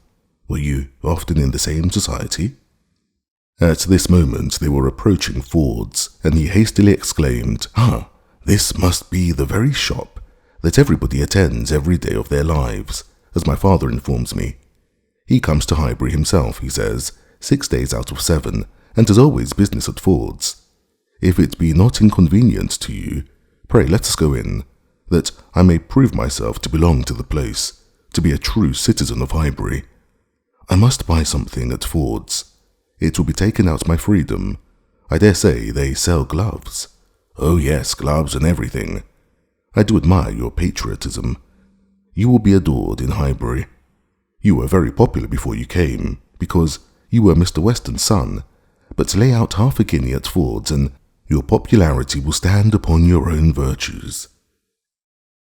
Were you often in the same society?" At this moment they were approaching Ford's, and he hastily exclaimed, "Ah, this must be the very shop that everybody attends every day of their lives, as my father informs me. He comes to Highbury himself, he says, 6 days out of 7, and has always business at Ford's. If it be not inconvenient to you, pray let us go in, that I may prove myself to belong to the place, to be a true citizen of Highbury. I must buy something at Ford's. It will be taken out my freedom. I dare say they sell gloves. Oh yes, gloves and everything. I do admire your patriotism. You will be adored in Highbury. You were very popular before you came, because you were Mr. Weston's son, but lay out half a guinea at Ford's and your popularity will stand upon your own virtues."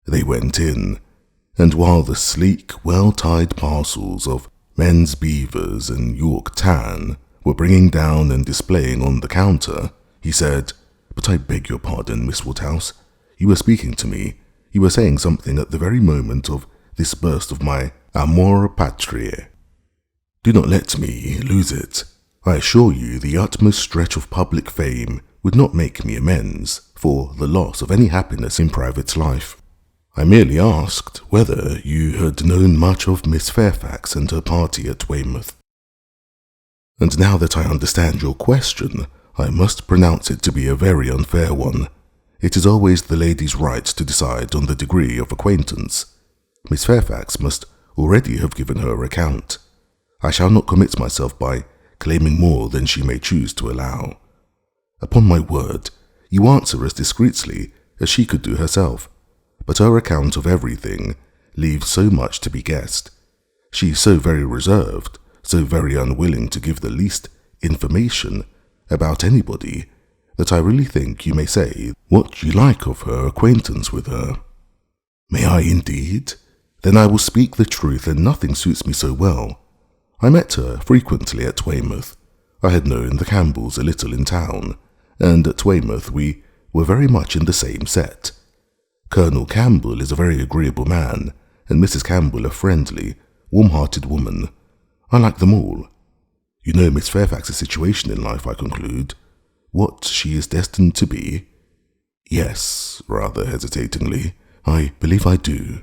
They went in, and while the sleek, well-tied parcels of men's beavers and York tan were bringing down and displaying on the counter, he said, "But I beg your pardon, Miss Woodhouse. You were speaking to me. You were saying something at the very moment of this burst of my amour patriae. Do not let me lose it. I assure you the utmost stretch of public fame would not make me amends for the loss of any happiness in private life. I merely asked whether you had known much of Miss Fairfax and her party at Weymouth. And now that I understand your question, I must pronounce it to be a very unfair one. It is always the lady's right to decide on the degree of acquaintance. Miss Fairfax must already have given her account. I shall not commit myself by claiming more than she may choose to allow. Upon my word, you answer as discreetly as she could do herself, but her account of everything leaves so much to be guessed. She is so very reserved, so very unwilling to give the least information about anybody, that I really think you may say what you like of her acquaintance with her." "May I indeed? Then I will speak the truth, and nothing suits me so well. I met her frequently at Weymouth. I had known the Campbells a little in town, and at Weymouth we were very much in the same set. Colonel Campbell is a very agreeable man, and Mrs. Campbell a friendly, warm-hearted woman. I like them all. You know Miss Fairfax's situation in life, I conclude. What she is destined to be? Yes, rather hesitatingly, I believe I do.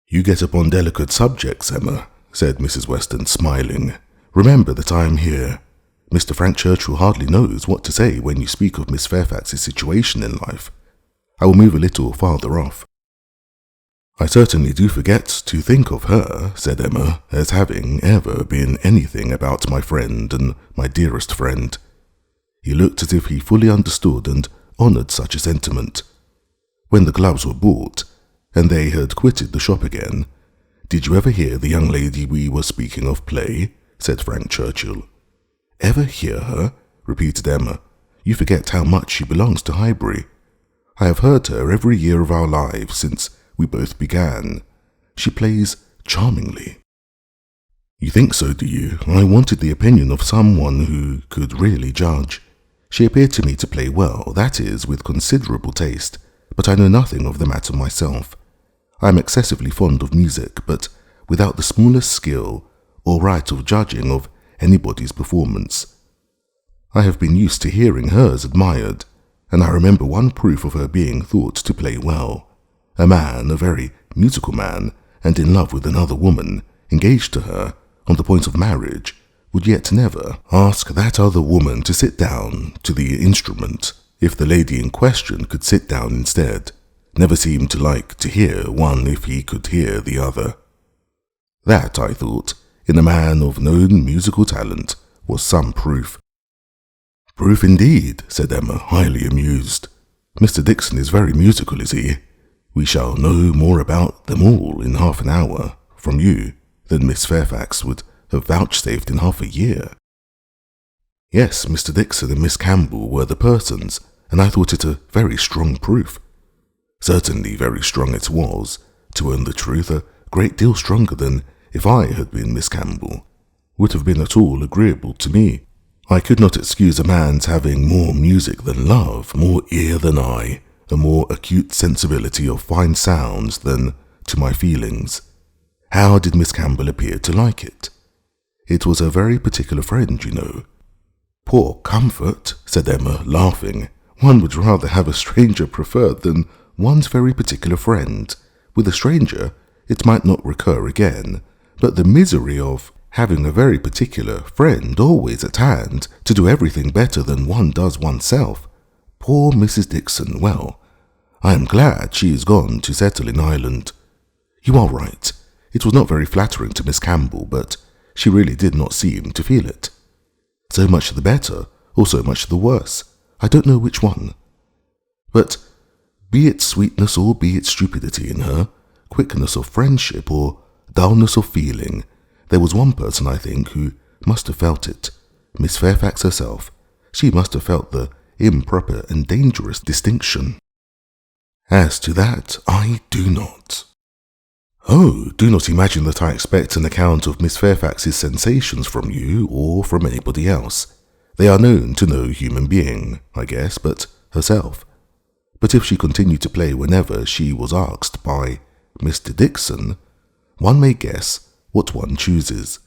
You get upon delicate subjects, Emma, said Mrs. Weston, smiling. Remember that I am here. Mr. Frank Churchill hardly knows what to say when you speak of Miss Fairfax's situation in life. I will move a little farther off. I certainly do forget to think of her, said Emma, as having ever been anything about my friend and my dearest friend. He looked as if he fully understood and honoured such a sentiment. When the gloves were bought, and they had quitted the shop again, "Did you ever hear the young lady we were speaking of play?" said Frank Churchill. "Ever hear her?" repeated Emma. "You forget how much she belongs to Highbury. I have heard her every year of our lives since we both began. She plays charmingly." "You think so, do you? I wanted the opinion of someone who could really judge. She appeared to me to play well, that is, with considerable taste, but I know nothing of the matter myself. I am excessively fond of music, but without the smallest skill or right of judging of anybody's performance. I have been used to hearing hers admired, and I remember one proof of her being thought to play well. A man, a very musical man, and in love with another woman, engaged to her, on the point of marriage, would yet never ask that other woman to sit down to the instrument if the lady in question could sit down instead, never seemed to like to hear one if he could hear the other. That, I thought, in a man of known musical talent, was some proof." "Proof indeed," said Emma, highly amused. "Mr. Dixon is very musical, is he? We shall know more about them all in half an hour, from you, than Miss Fairfax would have vouchsafed in half a year." "Yes, Mr. Dixon and Miss Campbell were the persons, and I thought it a very strong proof." "Certainly very strong it was. To own the truth, a great deal stronger than if I had been Miss Campbell. Would have been at all agreeable to me. I could not excuse a man's having more music than love, more ear than eye, a more acute sensibility of fine sounds than to my feelings. How did Miss Campbell appear to like it? It was a very particular friend, you know." "Poor comfort," said Emma, laughing. "One would rather have a stranger preferred than one's very particular friend. With a stranger, it might not recur again, but the misery of having a very particular friend always at hand to do everything better than one does oneself. Poor Mrs. Dixon, well, I am glad she is gone to settle in Ireland. You are right. It was not very flattering to Miss Campbell, but she really did not seem to feel it. So much the better, or so much the worse. I don't know which one. But be it sweetness or be it stupidity in her, quickness of friendship or dullness of feeling, there was one person, I think, who must have felt it. Miss Fairfax herself. She must have felt the improper and dangerous distinction. As to that, I do not." "Oh, do not imagine that I expect an account of Miss Fairfax's sensations from you or from anybody else. They are known to no human being, I guess, but herself. But if she continued to play whenever she was asked by Mr. Dixon, one may guess what one chooses."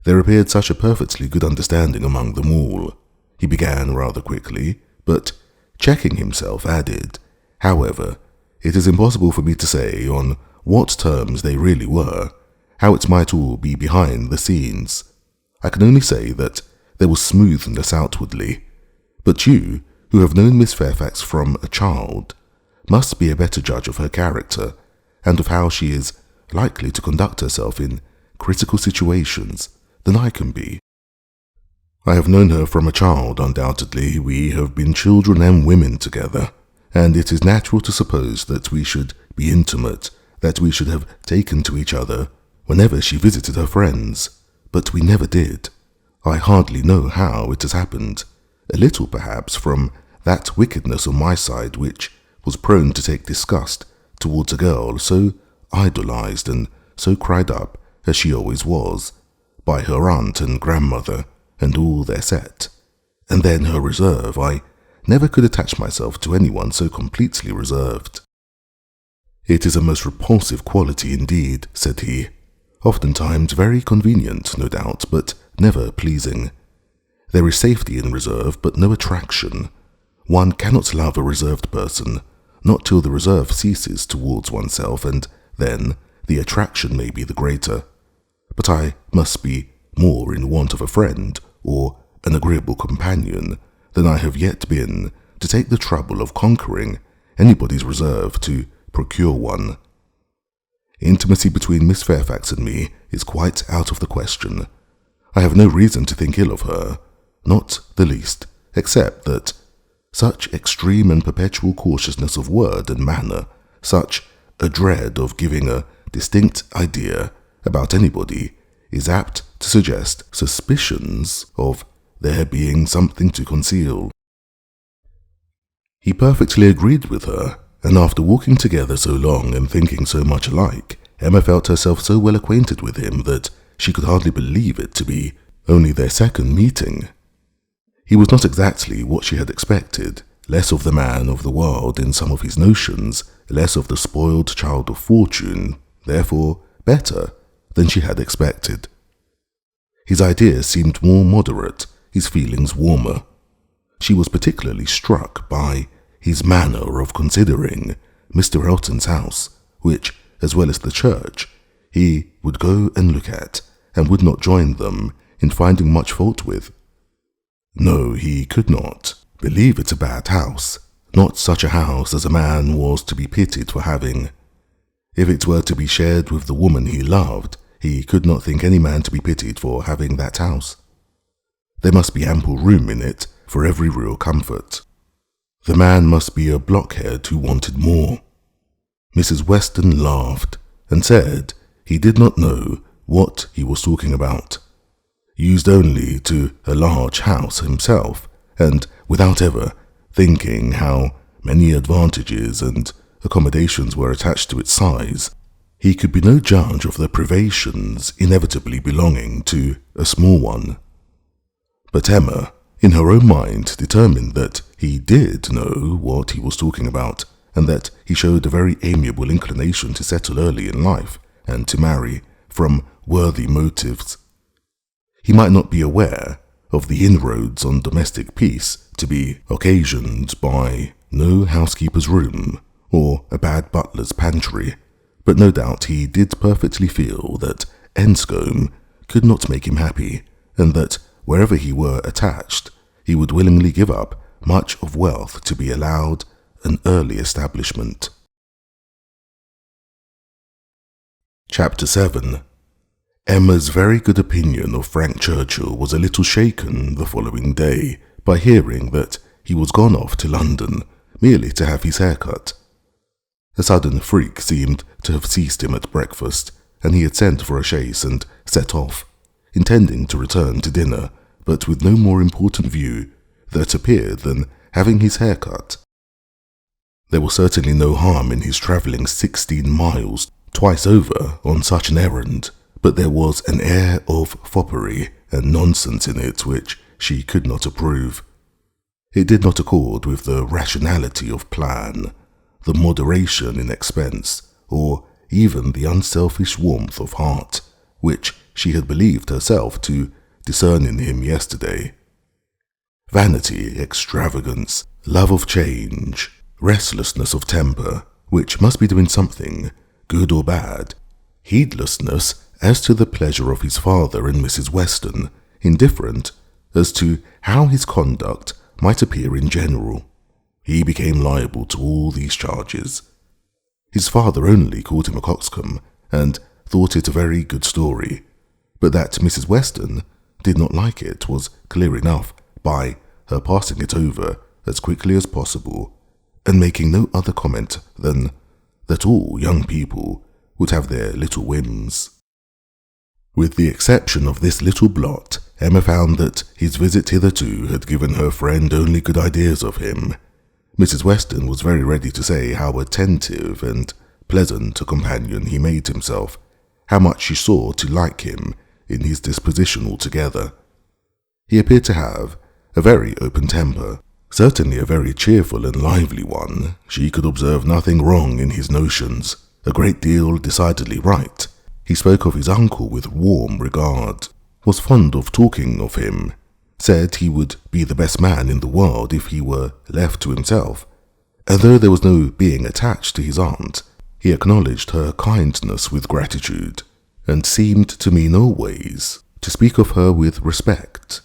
There appeared such a perfectly good understanding among them all. He began rather quickly, but, checking himself, added, "However, it is impossible for me to say on what terms they really were, how it might all be behind the scenes. I can only say that there was smoothness outwardly. But you, who have known Miss Fairfax from a child, must be a better judge of her character, and of how she is likely to conduct herself in critical situations than I can be. I have known her from a child, undoubtedly. We have been children and women together, and it is natural to suppose that we should be intimate, that we should have taken to each other whenever she visited her friends, but we never did. I hardly know how it has happened, a little perhaps from that wickedness on my side which was prone to take disgust towards a girl so idolized and so cried up as she always was, by her aunt and grandmother and all their set. And then her reserve. I never could attach myself to anyone so completely reserved." "It is a most repulsive quality indeed," said he. oftentimes very convenient, no doubt, but never pleasing. There is safety in reserve, but no attraction. One cannot love a reserved person, not till the reserve ceases towards oneself, and then the attraction may be the greater. But I must be more in want of a friend or an agreeable companion than I have yet been to take the trouble of conquering anybody's reserve to procure one. Intimacy between Miss Fairfax and me is quite out of the question. I have no reason to think ill of her, not the least, except that such extreme and perpetual cautiousness of word and manner, such a dread of giving a distinct idea about anybody, is apt to suggest suspicions of there being something to conceal. He perfectly agreed with her, and after walking together so long and thinking so much alike, Emma felt herself so well acquainted with him that she could hardly believe it to be only their second meeting. He was not exactly what she had expected, less of the man of the world in some of his notions, less of the spoiled child of fortune, therefore better than she had expected. His ideas seemed more moderate, his feelings warmer. She was particularly struck by his manner of considering Mr. Elton's house, which, as well as the church, he would go and look at, and would not join them in finding much fault with. No, he could not believe it a bad house, not such a house as a man was to be pitied for having. If it were to be shared with the woman he loved, he could not think any man to be pitied for having that house. There must be ample room in it for every real comfort. The man must be a blockhead who wanted more. Mrs. Weston laughed and said he did not know what he was talking about. Used only to a large house himself, and without ever thinking how many advantages and accommodations were attached to its size, he could be no judge of the privations inevitably belonging to a small one. But Emma, in her own mind, determined that he did know what he was talking about, and that he showed a very amiable inclination to settle early in life and to marry from worthy motives. He might not be aware of the inroads on domestic peace to be occasioned by no housekeeper's room or a bad butler's pantry, but no doubt he did perfectly feel that Enscombe could not make him happy, and that wherever he were attached, he would willingly give up much of wealth to be allowed an early establishment. Chapter 7. Emma's very good opinion of Frank Churchill was a little shaken the following day by hearing that he was gone off to London merely to have his hair cut. A sudden freak seemed to have seized him at breakfast, and he had sent for a chaise and set off, intending to return to dinner, but with no more important view that appeared than having his hair cut. There was certainly no harm in his travelling 16 miles twice over on such an errand, but there was an air of foppery and nonsense in it which she could not approve. It did not accord with the rationality of plan, the moderation in expense, or even the unselfish warmth of heart, which she had believed herself to discern in him yesterday. Vanity, extravagance, love of change, restlessness of temper, which must be doing something, good or bad, heedlessness as to the pleasure of his father and Mrs. Weston, indifferent as to how his conduct might appear in general. He became liable to all these charges. His father only called him a coxcomb, and thought it a very good story, but that Mrs. Weston did not like it was clear enough by her passing it over as quickly as possible, and making no other comment than that all young people would have their little whims. With the exception of this little blot, Emma found that his visit hitherto had given her friend only good ideas of him. Mrs. Weston was very ready to say how attentive and pleasant a companion he made himself, how much she saw to like him in his disposition altogether. He appeared to have a very open temper, certainly a very cheerful and lively one. She could observe nothing wrong in his notions, a great deal decidedly right. He spoke of his uncle with warm regard, was fond of talking of him, said he would be the best man in the world if he were left to himself, and though there was no being attached to his aunt, he acknowledged her kindness with gratitude, and seemed to mean always to speak of her with respect.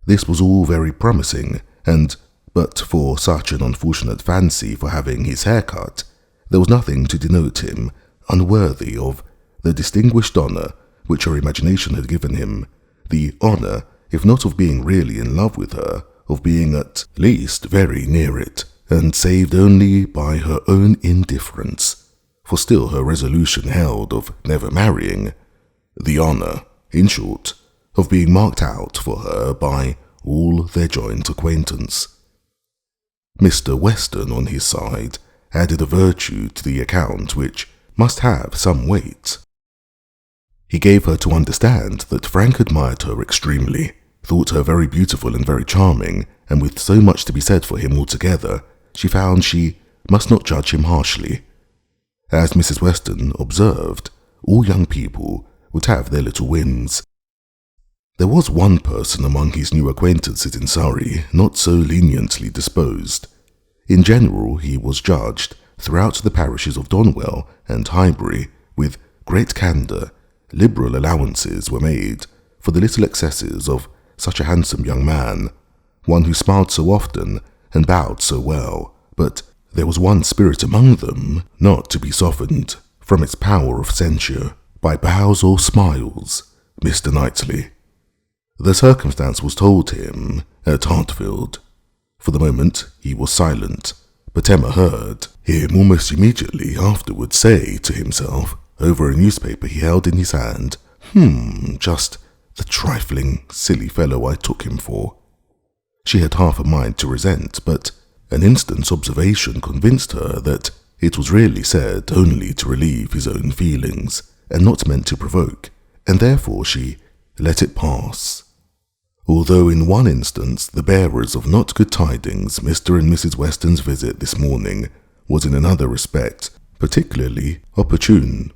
This was all very promising, and but for such an unfortunate fancy for having his hair cut, there was nothing to denote him unworthy of the distinguished honour which her imagination had given him, the honour, if not of being really in love with her, of being at least very near it, and saved only by her own indifference, for still her resolution held of never marrying, the honour, in short, of being marked out for her by all their joint acquaintance. Mr. Weston, on his side, added a virtue to the account which must have some weight. He gave her to understand that Frank admired her extremely, thought her very beautiful and very charming, and with so much to be said for him altogether, she found she must not judge him harshly. As Mrs. Weston observed, all young people would have their little whims. There was one person among his new acquaintances in Surrey not so leniently disposed. In general, he was judged, throughout the parishes of Donwell and Highbury, with great candour. Liberal allowances were made for the little excesses of such a handsome young man, one who smiled so often and bowed so well, but there was one spirit among them not to be softened from its power of censure by bows or smiles, Mr. Knightley. The circumstance was told him at Hartfield. For the moment he was silent, but Emma heard him almost immediately afterwards say to himself, over a newspaper he held in his hand, just the trifling, silly fellow I took him for. She had half a mind to resent, but an instant's observation convinced her that it was really said only to relieve his own feelings, and not meant to provoke, and therefore she let it pass. Although in one instance the bearers of not good tidings, Mr. and Mrs. Weston's visit this morning was in another respect particularly opportune.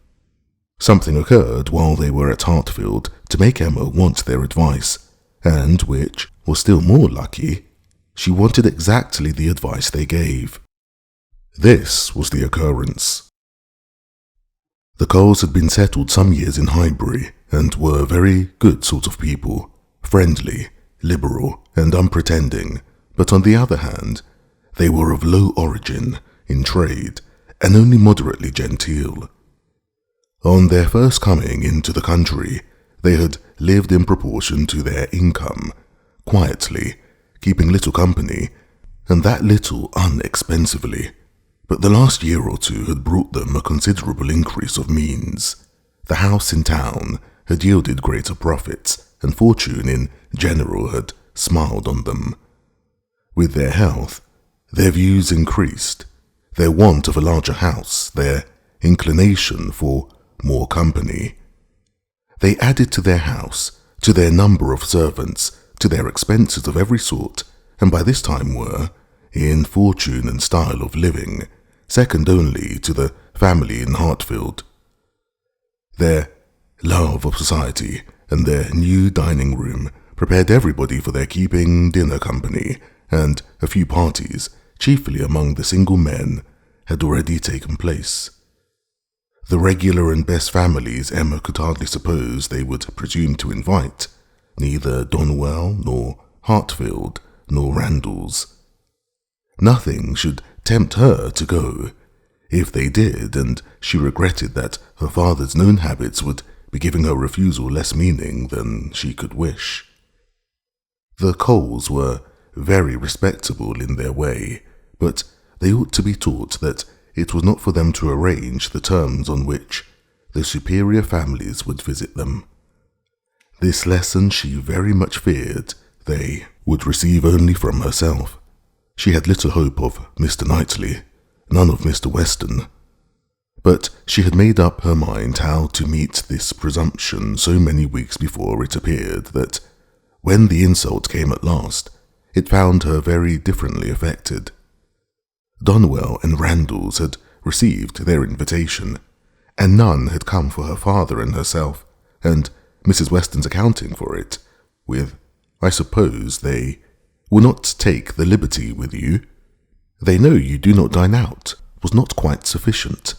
Something occurred while they were at Hartfield to make Emma want their advice, and which was still more lucky, she wanted exactly the advice they gave. This was the occurrence. The Coles had been settled some years in Highbury, and were very good sort of people, friendly, liberal, and unpretending, but on the other hand, they were of low origin in trade, and only moderately genteel. On their first coming into the country, they had lived in proportion to their income, quietly, keeping little company, and that little unexpensively. But the last year or two had brought them a considerable increase of means. The house in town had yielded greater profits, and fortune in general had smiled on them. With their health, their views increased, their want of a larger house, their inclination for more company. They added to their house, to their number of servants, to their expenses of every sort, and by this time were, in fortune and style of living, second only to the family in Hartfield. Their love of society and their new dining room prepared everybody for their keeping dinner company, and a few parties, chiefly among the single men, had already taken place. The regular and best families Emma could hardly suppose they would presume to invite, neither Donwell nor Hartfield nor Randalls. Nothing should tempt her to go. If they did, and she regretted that her father's known habits would be giving her refusal less meaning than she could wish. The Coles were very respectable in their way, but they ought to be taught that it was not for them to arrange the terms on which the superior families would visit them. This lesson she very much feared they would receive only from herself. She had little hope of Mr. Knightley, none of Mr. Weston, but she had made up her mind how to meet this presumption so many weeks before it appeared that, when the insult came at last, it found her very differently affected. Donwell and Randalls had received their invitation, and none had come for her father and herself, and Mrs. Weston's accounting for it, with, I suppose, they will not take the liberty with you. They know you do not dine out, was not quite sufficient.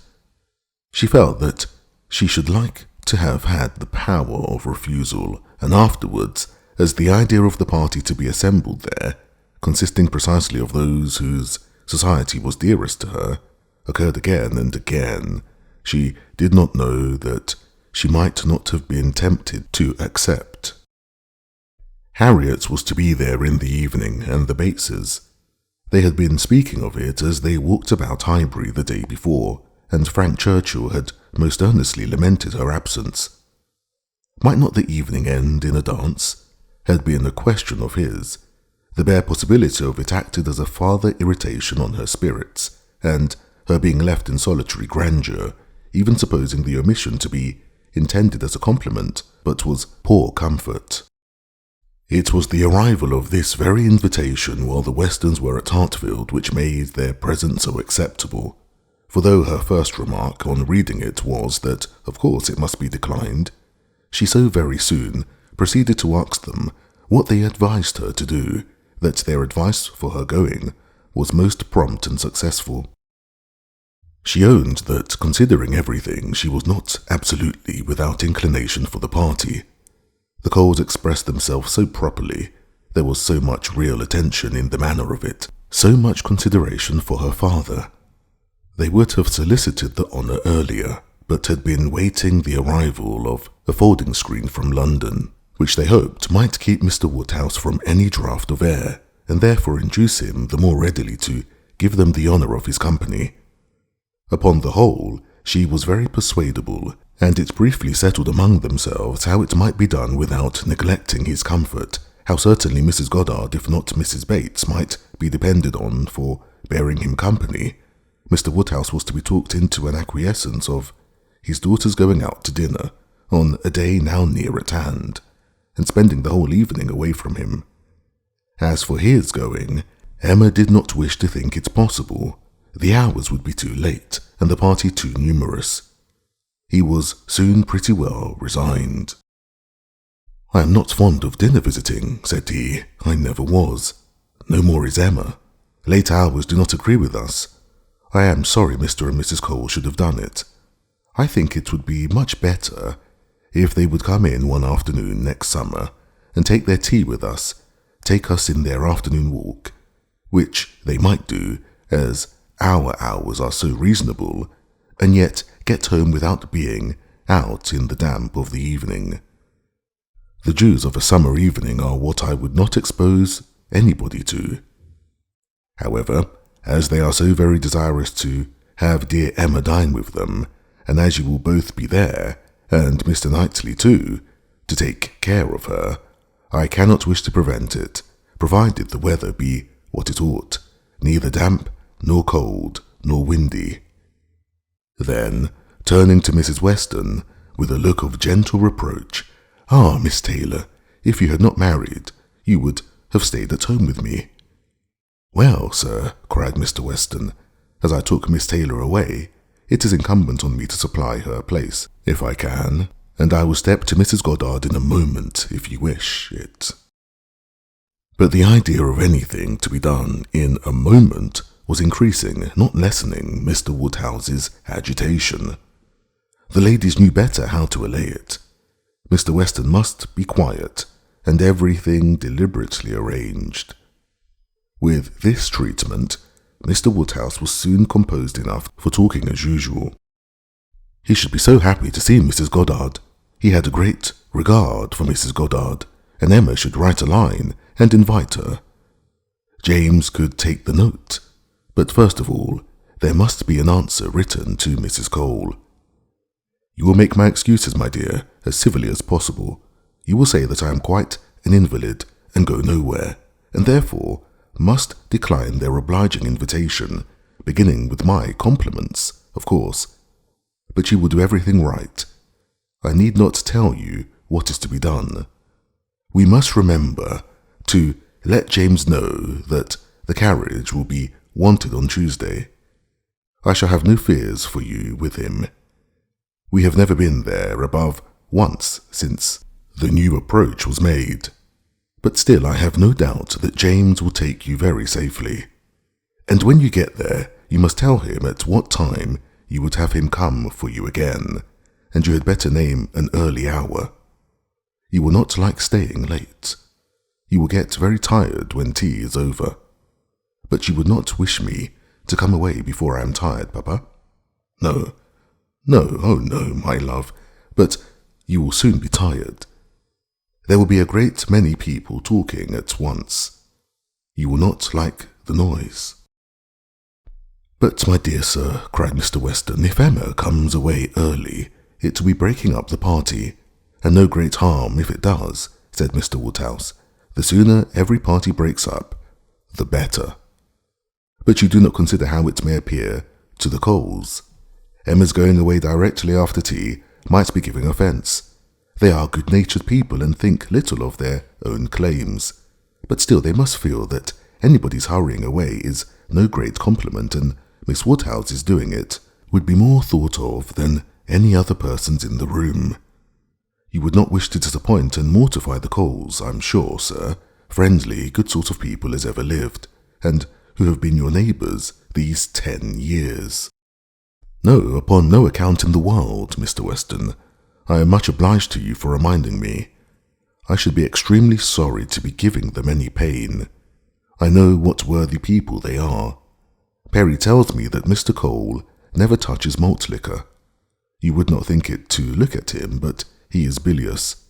She felt that she should like to have had the power of refusal, and afterwards, as the idea of the party to be assembled there, consisting precisely of those whose society was dearest to her, occurred again and again, she did not know that she might not have been tempted to accept. Harriet was to be there in the evening, and the Bateses. They had been speaking of it as they walked about Highbury the day before, and Frank Churchill had most earnestly lamented her absence. Might not the evening end in a dance? Had been a question of his. The bare possibility of it acted as a farther irritation on her spirits, and her being left in solitary grandeur, even supposing the omission to be intended as a compliment, but was poor comfort. It was the arrival of this very invitation while the Westons were at Hartfield which made their presence so acceptable, for though her first remark on reading it was that of course it must be declined, she so very soon proceeded to ask them what they advised her to do, that their advice for her going was most prompt and successful. She owned that, considering everything, she was not absolutely without inclination for the party. The Coles expressed themselves so properly, there was so much real attention in the manner of it, so much consideration for her father. They would have solicited the honour earlier, but had been waiting the arrival of a folding screen from London, which they hoped might keep Mr. Woodhouse from any draught of air, and therefore induce him the more readily to give them the honour of his company. Upon the whole, she was very persuadable, and it briefly settled among themselves how it might be done without neglecting his comfort, how certainly Mrs. Goddard, if not Mrs. Bates, might be depended on for bearing him company. Mr. Woodhouse was to be talked into an acquiescence of his daughter's going out to dinner on a day now near at hand, and spending the whole evening away from him. As for his going, Emma did not wish to think it possible. The hours would be too late, and the party too numerous. He was soon pretty well resigned. "I am not fond of dinner visiting," said he. "I never was. No more is Emma. Late hours do not agree with us. I am sorry Mr. and Mrs. Cole should have done it. I think it would be much better if they would come in one afternoon next summer and take their tea with us, take us in their afternoon walk, which they might do, as our hours are so reasonable, and yet get home without being out in the damp of the evening. The dews of a summer evening are what I would not expose anybody to. However, as they are so very desirous to have dear Emma dine with them, and as you will both be there, and Mr. Knightley too, to take care of her, I cannot wish to prevent it, provided the weather be what it ought, neither damp, nor cold, nor windy." Then, turning to Mrs. Weston, with a look of gentle reproach, "Ah, Miss Taylor, if you had not married, you would have stayed at home with me." "Well, sir," cried Mr. Weston, "as I took Miss Taylor away, it is incumbent on me to supply her place, if I can, and I will step to Mrs. Goddard in a moment, if you wish it." But the idea of anything to be done in a moment was increasing, not lessening, Mr. Woodhouse's agitation. The ladies knew better how to allay it. Mr. Weston must be quiet, and everything deliberately arranged. With this treatment, Mr. Woodhouse was soon composed enough for talking as usual. He should be so happy to see Mrs. Goddard. He had a great regard for Mrs. Goddard, and Emma should write a line and invite her. James could take the note, but first of all, there must be an answer written to Mrs. Cole. "You will make my excuses, my dear, as civilly as possible. You will say that I am quite an invalid and go nowhere, and therefore must decline their obliging invitation, beginning with my compliments, of course. But you will do everything right. I need not tell you what is to be done. We must remember to let James know that the carriage will be wanted on Tuesday. I shall have no fears for you with him. We have never been there above once since the new approach was made. But still I have no doubt that James will take you very safely. And when you get there, you must tell him at what time you would have him come for you again, and you had better name an early hour. You will not like staying late. You will get very tired when tea is over. But you would not wish me to come away before I am tired, Papa? No, oh no, my love, but you will soon be tired. There will be a great many people talking at once. You will not like the noise. But, my dear sir, cried Mr. Weston, if Emma comes away early, it will be breaking up the party, and no great harm if it does, said Mr. Woodhouse. The sooner every party breaks up, the better. But you do not consider how it may appear to the Coles. Emma's going away directly after tea might be giving offence. They are good-natured people and think little of their own claims. But still they must feel that anybody's hurrying away is no great compliment, and Miss Woodhouse's doing it would be more thought of than any other person's in the room. You would not wish to disappoint and mortify the Coles, I'm sure, sir, friendly, good sort of people as ever lived, and who have been your neighbours these 10 years. No, upon no account in the world, Mr. Weston. I am much obliged to you for reminding me. I should be extremely sorry to be giving them any pain. I know what worthy people they are. Perry tells me that Mr. Cole never touches malt liquor. You would not think it to look at him, but he is bilious.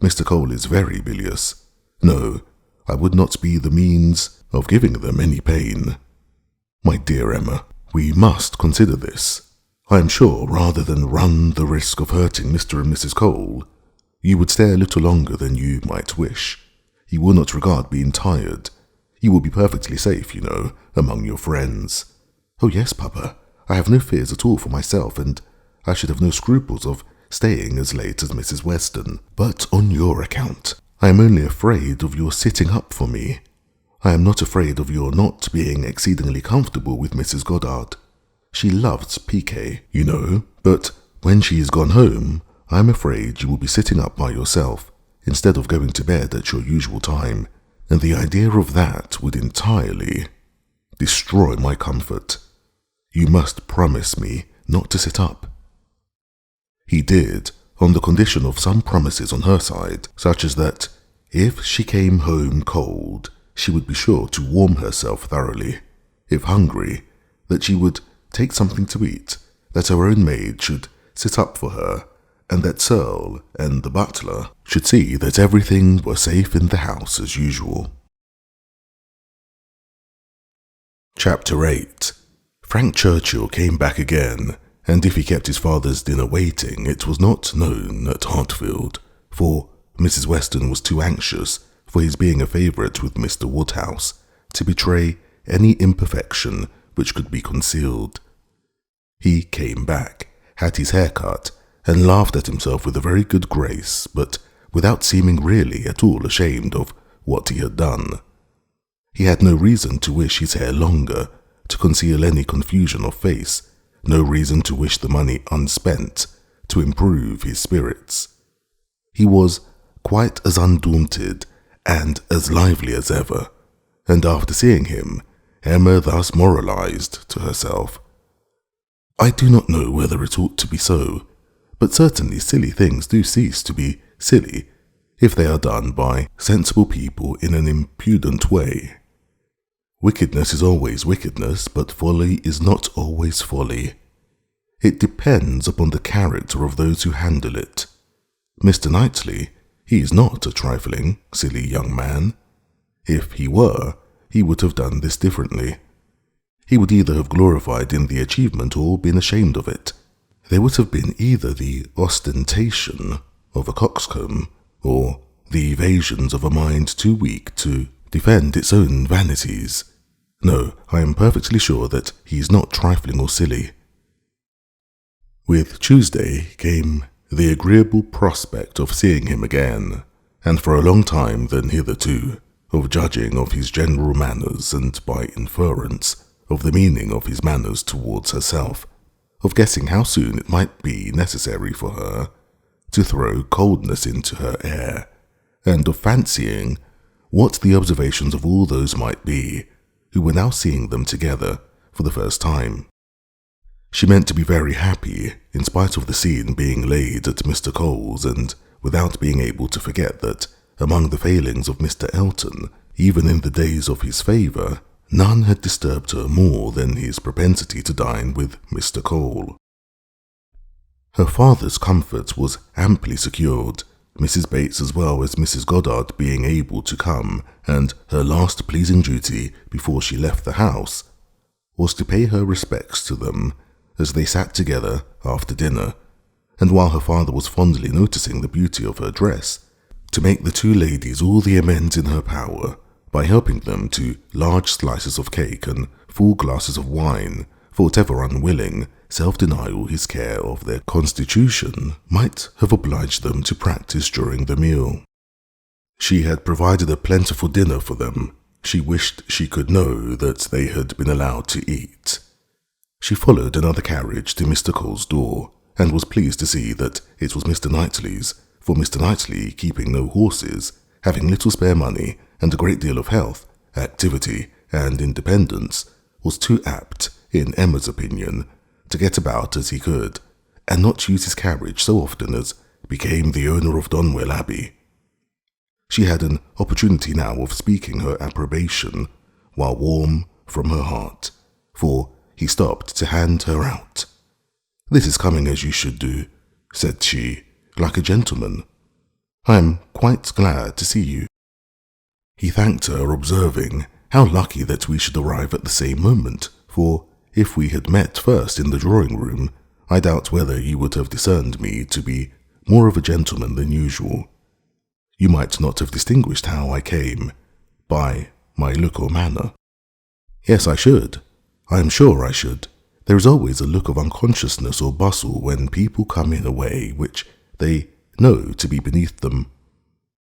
Mr. Cole is very bilious. No, I would not be the means of giving them any pain. My dear Emma, we must consider this. I am sure, rather than run the risk of hurting Mr. and Mrs. Cole, you would stay a little longer than you might wish. You will not regard being tired. You will be perfectly safe, you know, among your friends. Oh yes, Papa, I have no fears at all for myself, and I should have no scruples of staying as late as Mrs. Weston. But on your account, I am only afraid of your sitting up for me. I am not afraid of your not being exceedingly comfortable with Mrs. Goddard. She loves piquet, you know, but when she is gone home, I am afraid you will be sitting up by yourself, instead of going to bed at your usual time, and the idea of that would entirely destroy my comfort. You must promise me not to sit up. He did, on the condition of some promises on her side, such as that, if she came home cold, she would be sure to warm herself thoroughly. If hungry, that she would take something to eat, that her own maid should sit up for her, and that Searle and the butler should see that everything were safe in the house as usual. Chapter 8. Frank Churchill came back again, and if he kept his father's dinner waiting, it was not known at Hartfield, for Mrs. Weston was too anxious for his being a favourite with Mr. Woodhouse to betray any imperfection which could be concealed. He came back, had his hair cut, and laughed at himself with a very good grace, but without seeming really at all ashamed of what he had done. He had no reason to wish his hair longer, to conceal any confusion of face, no reason to wish the money unspent, to improve his spirits. He was quite as undaunted and as lively as ever, and after seeing him, Emma thus moralized to herself. I do not know whether it ought to be so, but certainly silly things do cease to be silly if they are done by sensible people in an impudent way. Wickedness is always wickedness, but folly is not always folly. It depends upon the character of those who handle it. Mr. Knightley, he is not a trifling, silly young man. If he were, he would have done this differently. He would either have gloried in the achievement or been ashamed of it. There would have been either the ostentation of a coxcomb or the evasions of a mind too weak to defend its own vanities. No, I am perfectly sure that he is not trifling or silly. With Tuesday came the agreeable prospect of seeing him again, and for a long time then hitherto, of judging of his general manners and by inference of the meaning of his manners towards herself, of guessing how soon it might be necessary for her to throw coldness into her air, and of fancying what the observations of all those might be who were now seeing them together for the first time. She meant to be very happy, in spite of the scene being laid at Mr. Cole's, and without being able to forget that among the failings of Mr. Elton, even in the days of his favour, none had disturbed her more than his propensity to dine with Mr. Cole. Her father's comfort was amply secured, Mrs. Bates as well as Mrs. Goddard being able to come, and her last pleasing duty before she left the house was to pay her respects to them as they sat together after dinner, and while her father was fondly noticing the beauty of her dress, to make the two ladies all the amends in her power by helping them to large slices of cake and full glasses of wine, for whatever unwilling self-denial his care of their constitution might have obliged them to practice during the meal. She had provided a plentiful dinner for them. She wished she could know that they had been allowed to eat. She followed another carriage to Mr. Cole's door, and was pleased to see that it was Mr. Knightley's, for Mr. Knightley, keeping no horses, having little spare money, and a great deal of health, activity, and independence, was too apt, in Emma's opinion, to get about as he could, and not use his carriage so often as became the owner of Donwell Abbey. She had an opportunity now of speaking her approbation, while warm from her heart, for he stopped to hand her out. "This is coming as you should do," said she, "like a gentleman. I am quite glad to see you." He thanked her, observing how lucky that we should arrive at the same moment, for if we had met first in the drawing-room, I doubt whether you would have discerned me to be more of a gentleman than usual. You might not have distinguished how I came, by my look or manner. Yes, I should. I am sure I should. There is always a look of unconsciousness or bustle when people come in a way which they know to be beneath them.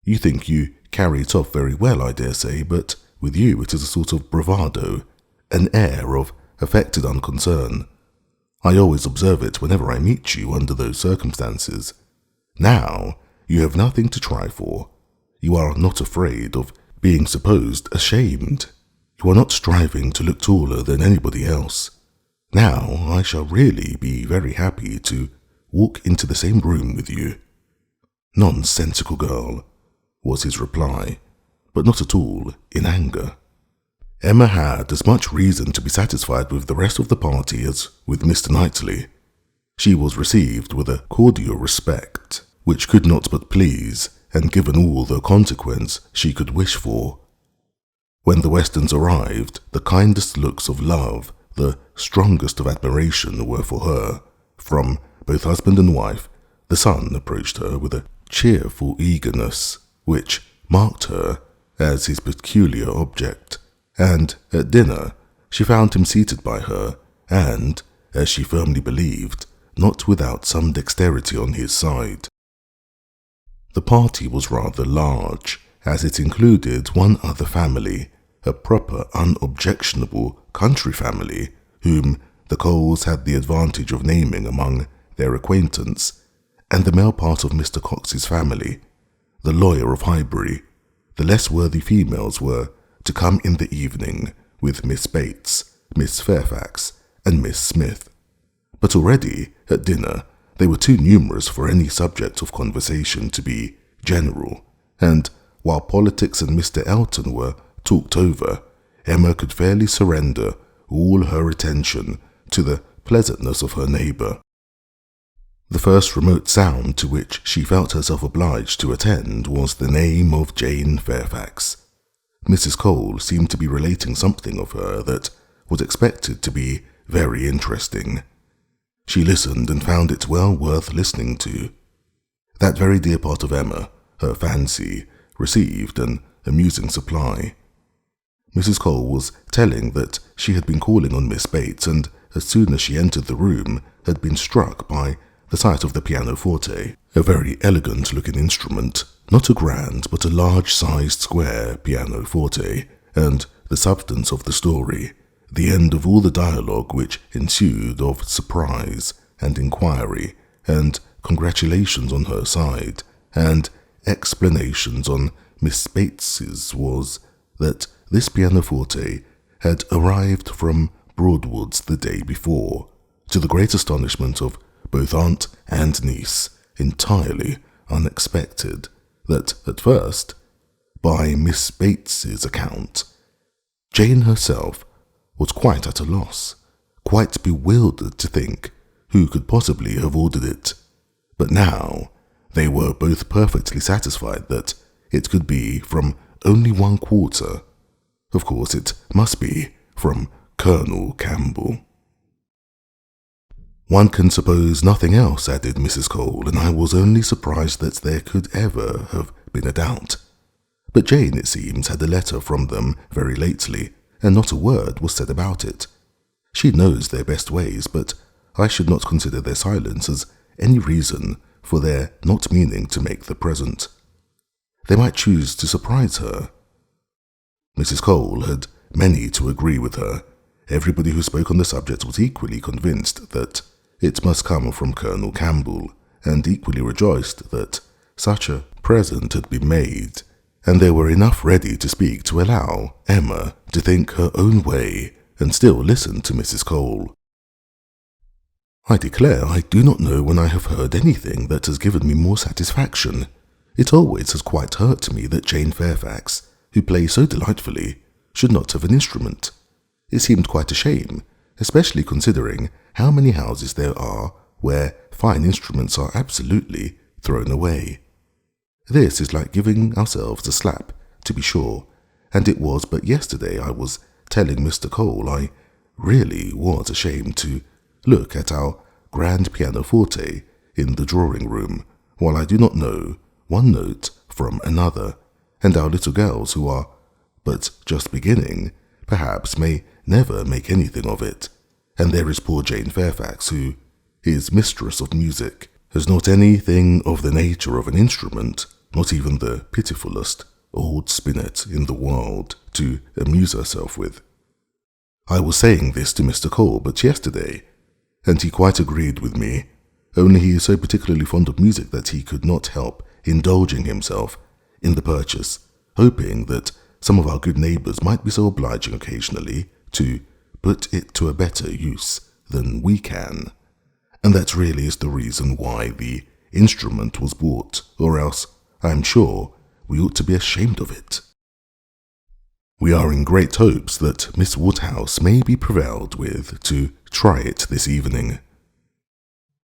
You think you carry it off very well, I dare say, but with you it is a sort of bravado, an air of affected unconcern. I always observe it whenever I meet you under those circumstances. Now you have nothing to try for. You are not afraid of being supposed ashamed. You are not striving to look taller than anybody else. Now I shall really be very happy to walk into the same room with you." "Nonsensical girl," was his reply, but not at all in anger. Emma had as much reason to be satisfied with the rest of the party as with Mr. Knightley. She was received with a cordial respect, which could not but please, and given all the consequence she could wish for. When the Westons arrived, the kindest looks of love, the strongest of admiration were for her. From both husband and wife, the son approached her with a cheerful eagerness, which marked her as his peculiar object, and at dinner she found him seated by her, and, as she firmly believed, not without some dexterity on his side. The party was rather large, as it included one other family, a proper, unobjectionable country family, whom the Coles had the advantage of naming among their acquaintance, and the male part of Mr. Cox's family, the lawyer of Highbury. The less worthy females were to come in the evening with Miss Bates, Miss Fairfax, and Miss Smith. But already, at dinner, they were too numerous for any subject of conversation to be general, and while politics and Mr. Elton were talked over, Emma could fairly surrender all her attention to the pleasantness of her neighbour. The first remote sound to which she felt herself obliged to attend was the name of Jane Fairfax. Mrs. Cole seemed to be relating something of her that was expected to be very interesting. She listened and found it well worth listening to. That very dear part of Emma, her fancy, received an amusing supply. Mrs. Cole was telling that she had been calling on Miss Bates, and as soon as she entered the room had been struck by the sight of the pianoforte, a very elegant-looking instrument, not a grand but a large-sized square pianoforte, and the substance of the story, the end of all the dialogue which ensued of surprise and inquiry and congratulations on her side and explanations on Miss Bates's was that this pianoforte had arrived from Broadwoods the day before, to the great astonishment of both aunt and niece, entirely unexpected, that at first, by Miss Bates's account, Jane herself was quite at a loss, quite bewildered to think who could possibly have ordered it. But now they were both perfectly satisfied that it could be from only one quarter. Of course, it must be from Colonel Campbell. One can suppose nothing else, added Mrs. Cole, and I was only surprised that there could ever have been a doubt. But Jane, it seems, had a letter from them very lately, and not a word was said about it. She knows their best ways, but I should not consider their silence as any reason for their not meaning to make the present. They might choose to surprise her. Mrs. Cole had many to agree with her. Everybody who spoke on the subject was equally convinced that it must come from Colonel Campbell, and equally rejoiced that such a present had been made, and there were enough ready to speak to allow Emma to think her own way and still listen to Mrs. Cole. I declare I do not know when I have heard anything that has given me more satisfaction. It always has quite hurt me that Jane Fairfax, who plays so delightfully, should not have an instrument. It seemed quite a shame, especially considering how many houses there are where fine instruments are absolutely thrown away. This is like giving ourselves a slap, to be sure, and it was but yesterday I was telling Mr. Cole I really was ashamed to look at our grand pianoforte in the drawing-room, while I do not know one note from another, and our little girls who are but just beginning, perhaps may never make anything of it. And there is poor Jane Fairfax, who is mistress of music, has not anything of the nature of an instrument, not even the pitifullest old spinet in the world, to amuse herself with. I was saying this to Mr. Cole but yesterday, and he quite agreed with me, only he is so particularly fond of music that he could not help indulging himself in the purchase, hoping that some of our good neighbours might be so obliging occasionally to put it to a better use than we can. And that really is the reason why the instrument was bought, or else I am sure we ought to be ashamed of it. We are in great hopes that Miss Woodhouse may be prevailed with to try it this evening.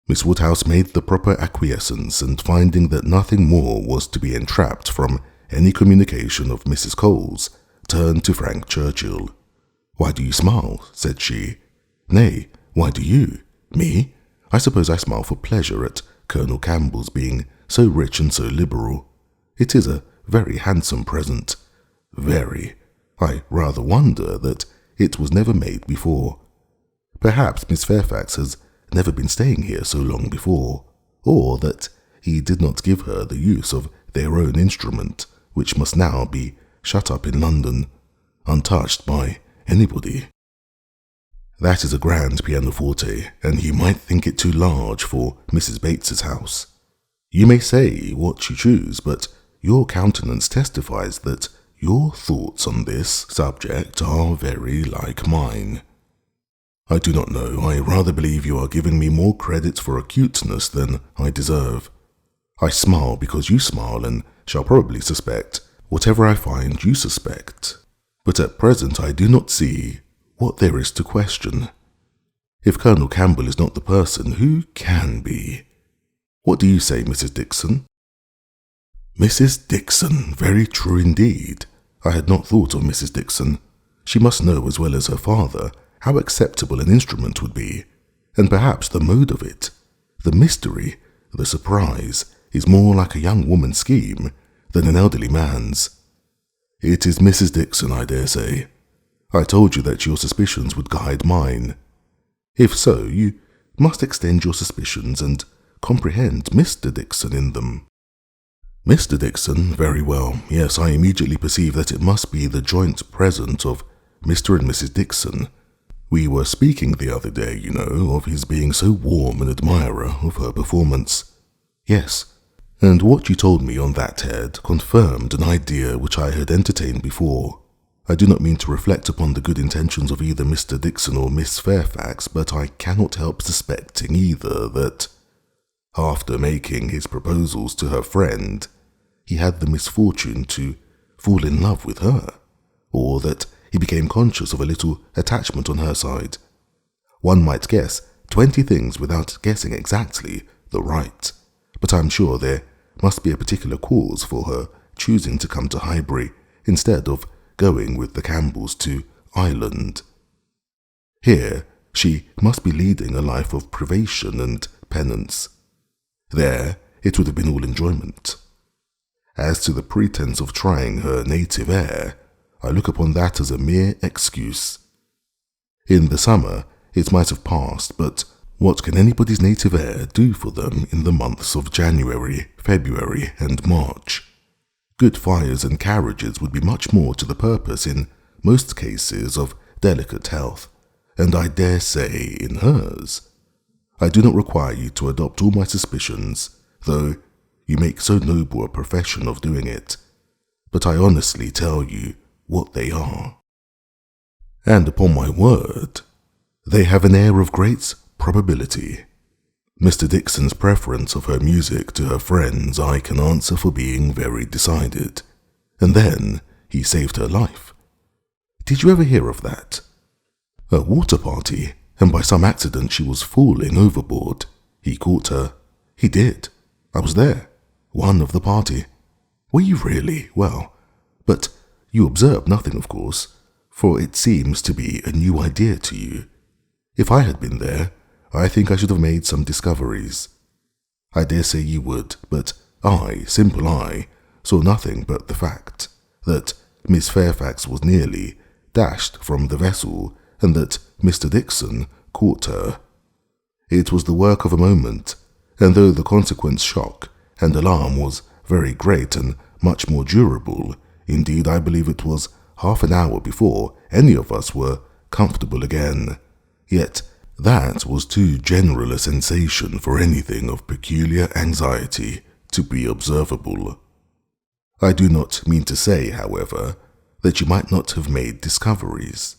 Miss Woodhouse made the proper acquiescence, and finding that nothing more was to be entrapped from any communication of Mrs. Cole's, turned to Frank Churchill. "Why do you smile?" said she. "Nay, why do you? Me? I suppose I smile for pleasure at Colonel Campbell's being so rich and so liberal. It is a very handsome present. Very. I rather wonder that it was never made before. Perhaps Miss Fairfax has never been staying here so long before, or that he did not give her the use of their own instrument, which must now be shut up in London, untouched by anybody. That is a grand pianoforte, and he might think it too large for Mrs. Bates's house. You may say what you choose, but your countenance testifies that your thoughts on this subject are very like mine. I do not know, I rather believe you are giving me more credit for acuteness than I deserve. I smile because you smile, and shall probably suspect whatever I find you suspect. But at present I do not see what there is to question. If Colonel Campbell is not the person, who can be? What do you say, Mrs. Dixon?" "Mrs. Dixon, very true indeed. I had not thought of Mrs. Dixon. She must know as well as her father how acceptable an instrument would be, and perhaps the mode of it. The mystery, the surprise, is more like a young woman's scheme than an elderly man's. It is Mrs. Dixon, I dare say. I told you that your suspicions would guide mine. If so, you must extend your suspicions and comprehend Mr. Dixon in them." "Mr. Dixon, very well. Yes, I immediately perceive that it must be the joint present of Mr. and Mrs. Dixon. We were speaking the other day, of his being so warm an admirer of her performance. Yes, and what you told me on that head confirmed an idea which I had entertained before. I do not mean to reflect upon the good intentions of either Mr. Dixon or Miss Fairfax, but I cannot help suspecting either that, after making his proposals to her friend, he had the misfortune to fall in love with her, or that he became conscious of a little attachment on her side. One might guess 20 things without guessing exactly the right, but I'm sure there must be a particular cause for her choosing to come to Highbury instead of going with the Campbells to Ireland. Here she must be leading a life of privation and penance. There it would have been all enjoyment. As to the pretense of trying her native air, I look upon that as a mere excuse. In the summer it might have passed, but what can anybody's native air do for them in the months of January, February, and March? Good fires and carriages would be much more to the purpose in most cases of delicate health, and I dare say in hers. I do not require you to adopt all my suspicions, though you make so noble a profession of doing it, but I honestly tell you what they are. And upon my word, they have an air of great probability. Mr. Dixon's preference of her music to her friends I can answer for being very decided, and then he saved her life. Did you ever hear of that? A water party, and by some accident she was falling overboard. He caught her. He did. I was there, one of the party. Were you really? Well, but you observed nothing, of course, for it seems to be a new idea to you. If I had been there, I think I should have made some discoveries. I dare say you would, but simple I, saw nothing but the fact that Miss Fairfax was nearly dashed from the vessel and that Mr. Dixon caught her. It was the work of a moment, and though the consequent shock and alarm was very great and much more durable, indeed I believe it was half an hour before any of us were comfortable again, yet that was too general a sensation for anything of peculiar anxiety to be observable. I do not mean to say, however, that you might not have made discoveries.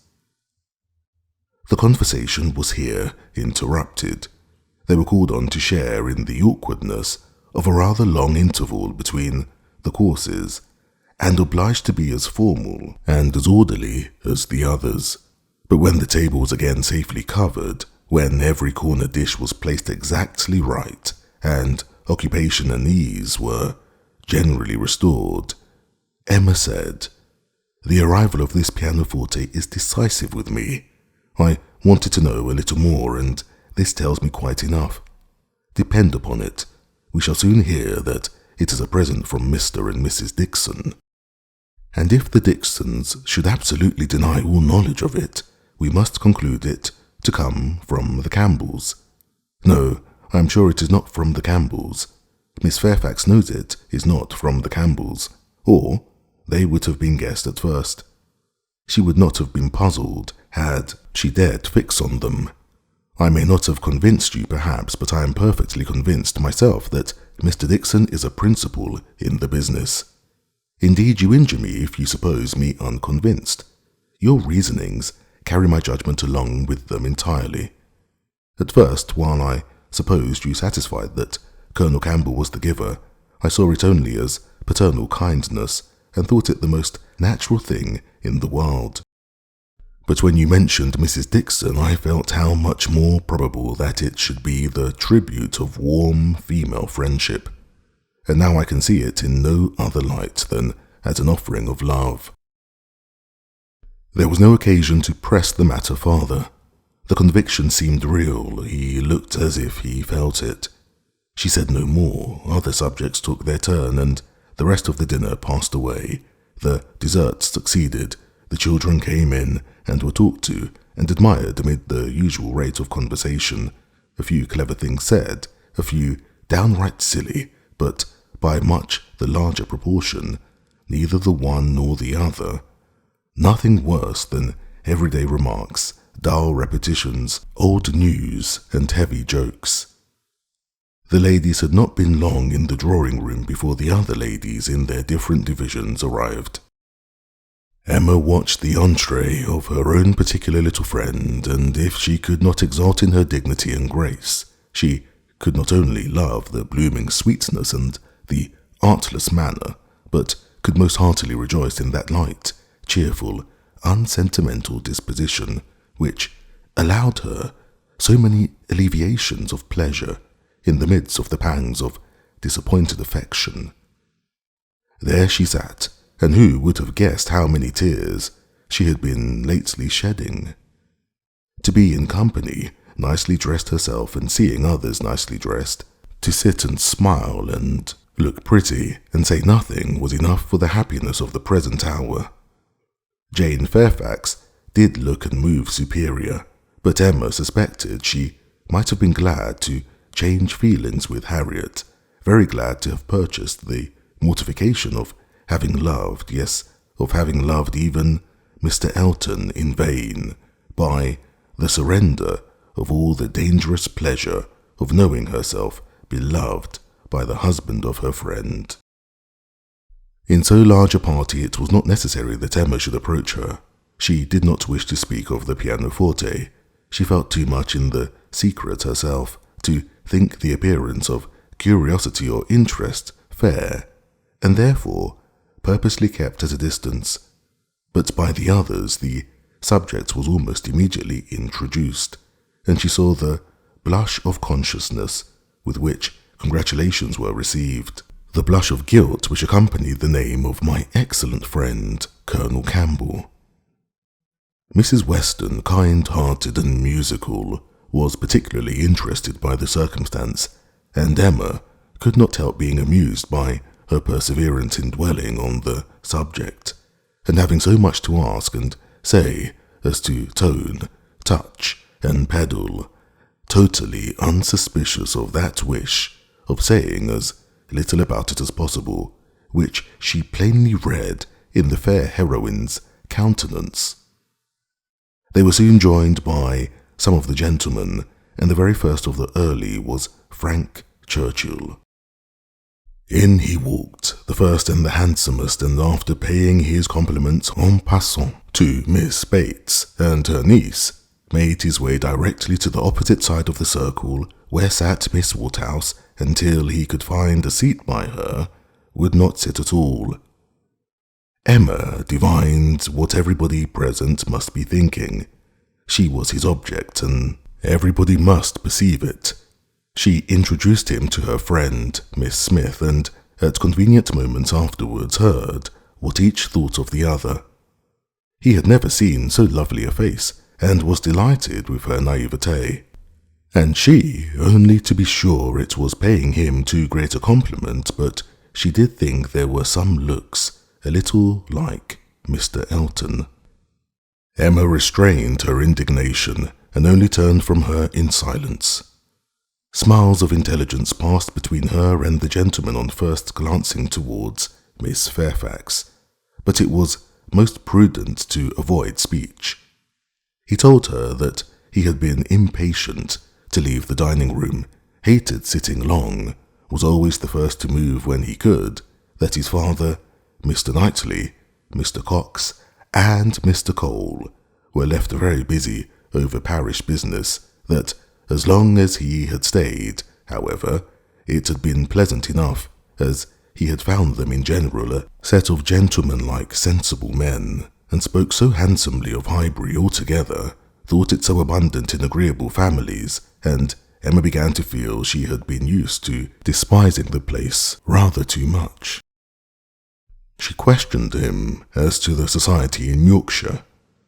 The conversation was here interrupted. They were called on to share in the awkwardness of a rather long interval between the courses, and obliged to be as formal and as orderly as the others. But when the table was again safely covered, when every corner dish was placed exactly right, and occupation and ease were generally restored, Emma said, "The arrival of this pianoforte is decisive with me. I wanted to know a little more, and this tells me quite enough. Depend upon it, we shall soon hear that it is a present from Mr. and Mrs. Dixon. And if the Dixons should absolutely deny all knowledge of it, we must conclude it to come from the Campbells. No, I am sure it is not from the Campbells. Miss Fairfax knows it is not from the Campbells, or they would have been guessed at first. She would not have been puzzled had she dared fix on them. I may not have convinced you, perhaps, but I am perfectly convinced myself that Mr. Dixon is a principal in the business. Indeed, you injure me if you suppose me unconvinced. Your reasonings carry my judgment along with them entirely. At first, while I supposed you satisfied that Colonel Campbell was the giver, I saw it only as paternal kindness, and thought it the most natural thing in the world. But when you mentioned Mrs. Dixon, I felt how much more probable that it should be the tribute of warm female friendship, and now I can see it in no other light than as an offering of love." There was no occasion to press the matter farther. The conviction seemed real. He looked as if he felt it. She said no more. Other subjects took their turn, and the rest of the dinner passed away. The desserts succeeded. The children came in and were talked to and admired amid the usual rate of conversation. A few clever things said, a few downright silly, but by much the larger proportion, neither the one nor the other. Nothing worse than everyday remarks, dull repetitions, old news, and heavy jokes. The ladies had not been long in the drawing room before the other ladies in their different divisions arrived. Emma watched the entree of her own particular little friend, and if she could not exult in her dignity and grace, she could not only love the blooming sweetness and the artless manner, but could most heartily rejoice in that light, cheerful, unsentimental disposition which allowed her so many alleviations of pleasure in the midst of the pangs of disappointed affection. There she sat, and who would have guessed how many tears she had been lately shedding? To be in company, nicely dressed herself and seeing others nicely dressed, to sit and smile and look pretty and say nothing was enough for the happiness of the present hour. Jane Fairfax did look and move superior, but Emma suspected she might have been glad to change feelings with Harriet, very glad to have purchased the mortification of having loved, yes, of having loved even Mr. Elton in vain, by the surrender of all the dangerous pleasure of knowing herself beloved by the husband of her friend. In so large a party it was not necessary that Emma should approach her. She did not wish to speak of the pianoforte. She felt too much in the secret herself to think the appearance of curiosity or interest fair, and therefore purposely kept at a distance. But by the others the subject was almost immediately introduced, and she saw the blush of consciousness with which congratulations were received, the blush of guilt which accompanied the name of my excellent friend, Colonel Campbell. Mrs. Weston, kind-hearted and musical, was particularly interested by the circumstance, and Emma could not help being amused by her perseverance in dwelling on the subject, and having so much to ask and say as to tone, touch, and pedal, totally unsuspicious of that wish of saying as little about it as possible, which she plainly read in the fair heroine's countenance. They were soon joined by some of the gentlemen, and the very first of the early was Frank Churchill. In he walked, the first and the handsomest, and after paying his compliments en passant to Miss Bates and her niece, made his way directly to the opposite side of the circle, where sat Miss Woodhouse, until he could find a seat by her, would not sit at all. Emma divined what everybody present must be thinking. She was his object, and everybody must perceive it. She introduced him to her friend, Miss Smith, and at convenient moments afterwards heard what each thought of the other. He had never seen so lovely a face, and was delighted with her naivete. And she, only to be sure it was paying him too great a compliment, but she did think there were some looks a little like Mr. Elton. Emma restrained her indignation, and only turned from her in silence. Smiles of intelligence passed between her and the gentleman on first glancing towards Miss Fairfax, but it was most prudent to avoid speech. He told her that he had been impatient to leave the dining-room, hated sitting long, was always the first to move when he could, that his father, Mr. Knightley, Mr. Cox, and Mr. Cole were left very busy over parish business, that as long as he had stayed, however, it had been pleasant enough, as he had found them in general a set of gentlemanlike sensible men, and spoke so handsomely of Highbury altogether, thought it so abundant in agreeable families, and Emma began to feel she had been used to despising the place rather too much. She questioned him as to the society in Yorkshire,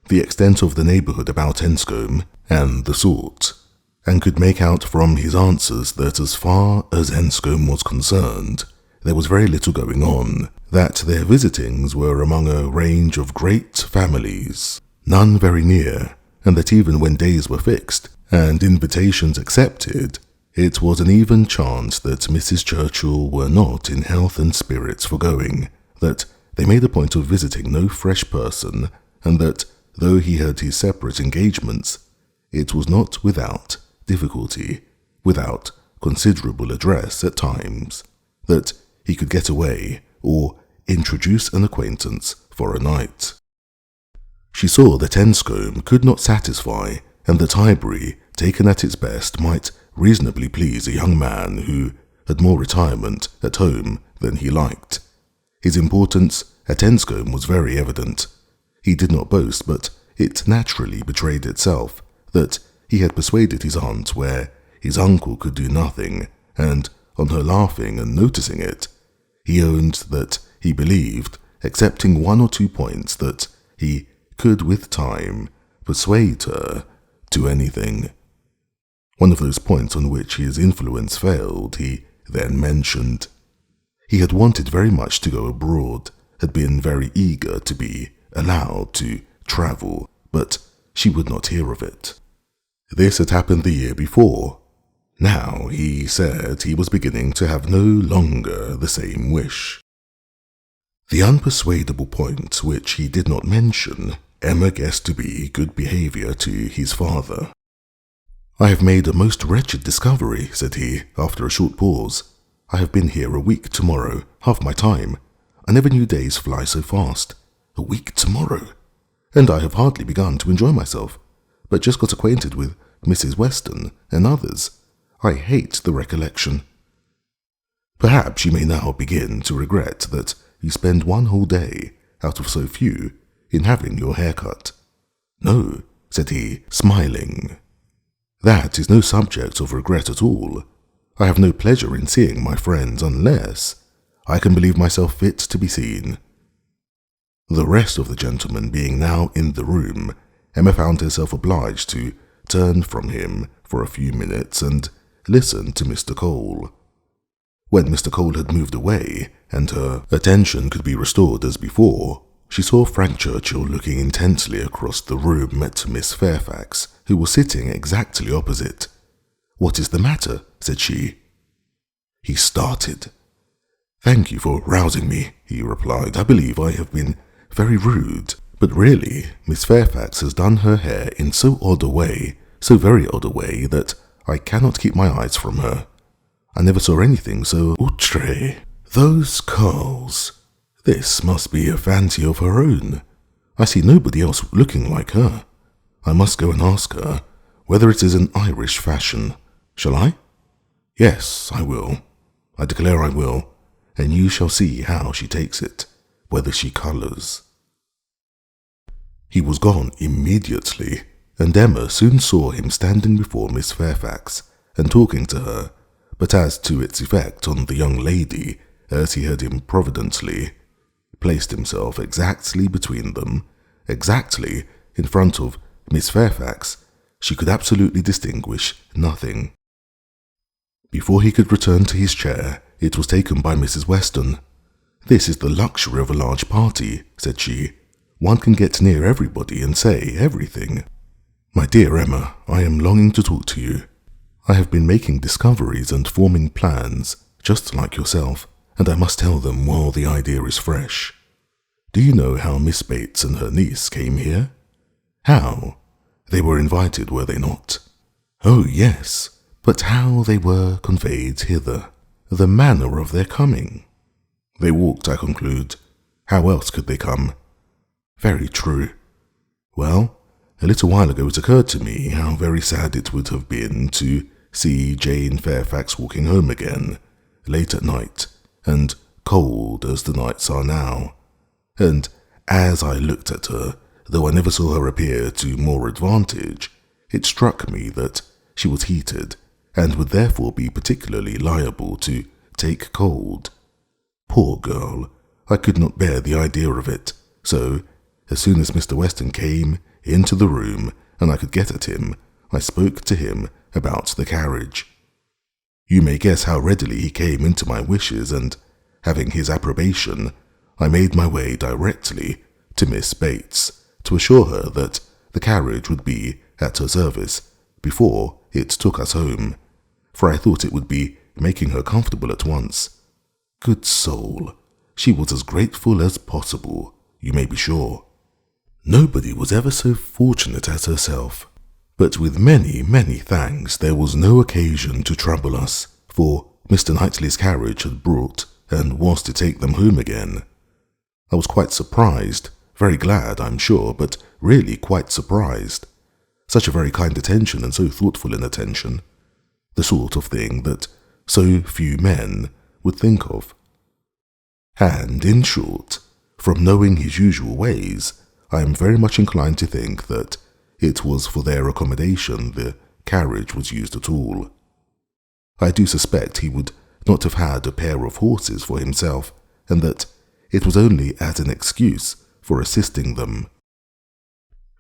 the extent of the neighbourhood about Enscombe, and the sort, and could make out from his answers that as far as Enscombe was concerned, there was very little going on, that their visitings were among a range of great families, none very near, and that even when days were fixed, and invitations accepted, it was an even chance that Mrs. Churchill were not in health and spirits for going, that they made a point of visiting no fresh person, and that though he had his separate engagements, it was not without difficulty, without considerable address at times, that he could get away or introduce an acquaintance for a night. She saw that Enscombe could not satisfy, and that Highbury, taken at its best, might reasonably please a young man who had more retirement at home than he liked. His importance at Enscombe was very evident. He did not boast, but it naturally betrayed itself that he had persuaded his aunt where his uncle could do nothing, and on her laughing and noticing it, he owned that he believed, excepting 1 or 2 points, that he could with time persuade her to anything. One of those points on which his influence failed he then mentioned. He had wanted very much to go abroad, had been very eager to be allowed to travel, but she would not hear of it. This had happened the year before. Now he said he was beginning to have no longer the same wish. The unpersuadable point which he did not mention, Emma guessed to be good behaviour to his father. "I have made a most wretched discovery," said he, after a short pause. "I have been here a week tomorrow, half my time. I never knew days fly so fast. A week tomorrow! And I have hardly begun to enjoy myself, but just got acquainted with Mrs. Weston and others. I hate the recollection." "Perhaps you may now begin to regret that you spend one whole day, out of so few, in having your hair cut." "No," said he, smiling. "That is no subject of regret at all. I have no pleasure in seeing my friends unless I can believe myself fit to be seen." The rest of the gentlemen being now in the room, Emma found herself obliged to turn from him for a few minutes and listen to Mr. Cole. When Mr. Cole had moved away, and her attention could be restored as before, she saw Frank Churchill looking intently across the room at Miss Fairfax, who was sitting exactly opposite. "What is the matter?" said she. He started. "Thank you for rousing me," he replied. "I believe I have been very rude, but really Miss Fairfax has done her hair in so odd a way, so very odd a way, that I cannot keep my eyes from her. I never saw anything so outre. Those curls! This must be a fancy of her own. I see nobody else looking like her. I must go and ask her whether it is an Irish fashion. Shall I? Yes, I will. I declare I will, and you shall see how she takes it, whether she colours." He was gone immediately, and Emma soon saw him standing before Miss Fairfax and talking to her, but as to its effect on the young lady, as he had improvidently placed himself exactly between them, exactly in front of Miss Fairfax, she could absolutely distinguish nothing. Before he could return to his chair, it was taken by Mrs. Weston. "This is the luxury of a large party," said she. "One can get near everybody and say everything." "My dear Emma, I am longing to talk to you. I have been making discoveries and forming plans, just like yourself, and I must tell them while the idea is fresh. Do you know how Miss Bates and her niece came here?" "How? They were invited, were they not?" "Oh, yes, but how they were conveyed hither, the manner of their coming." "They walked, I conclude. How else could they come?" "Very true. Well, a little while ago it occurred to me how very sad it would have been to see Jane Fairfax walking home again, late at night, and cold as the nights are now. And as I looked at her, though I never saw her appear to more advantage, it struck me that she was heated, and would therefore be particularly liable to take cold. Poor girl, I could not bear the idea of it, so, as soon as Mr. Weston came into the room and I could get at him, I spoke to him about the carriage. You may guess how readily he came into my wishes, and, having his approbation, I made my way directly to Miss Bates to assure her that the carriage would be at her service before it took us home, for I thought it would be making her comfortable at once. Good soul, she was as grateful as possible, you may be sure. Nobody was ever so fortunate as herself. But with many, many thanks, there was no occasion to trouble us, for Mr. Knightley's carriage had brought and was to take them home again. I was quite surprised, very glad, I'm sure, but really quite surprised. Such a very kind attention and so thoughtful an attention. The sort of thing that so few men would think of. And, in short, from knowing his usual ways, I am very much inclined to think that it was for their accommodation the carriage was used at all. I do suspect he would not have had a pair of horses for himself, and that it was only as an excuse for assisting them.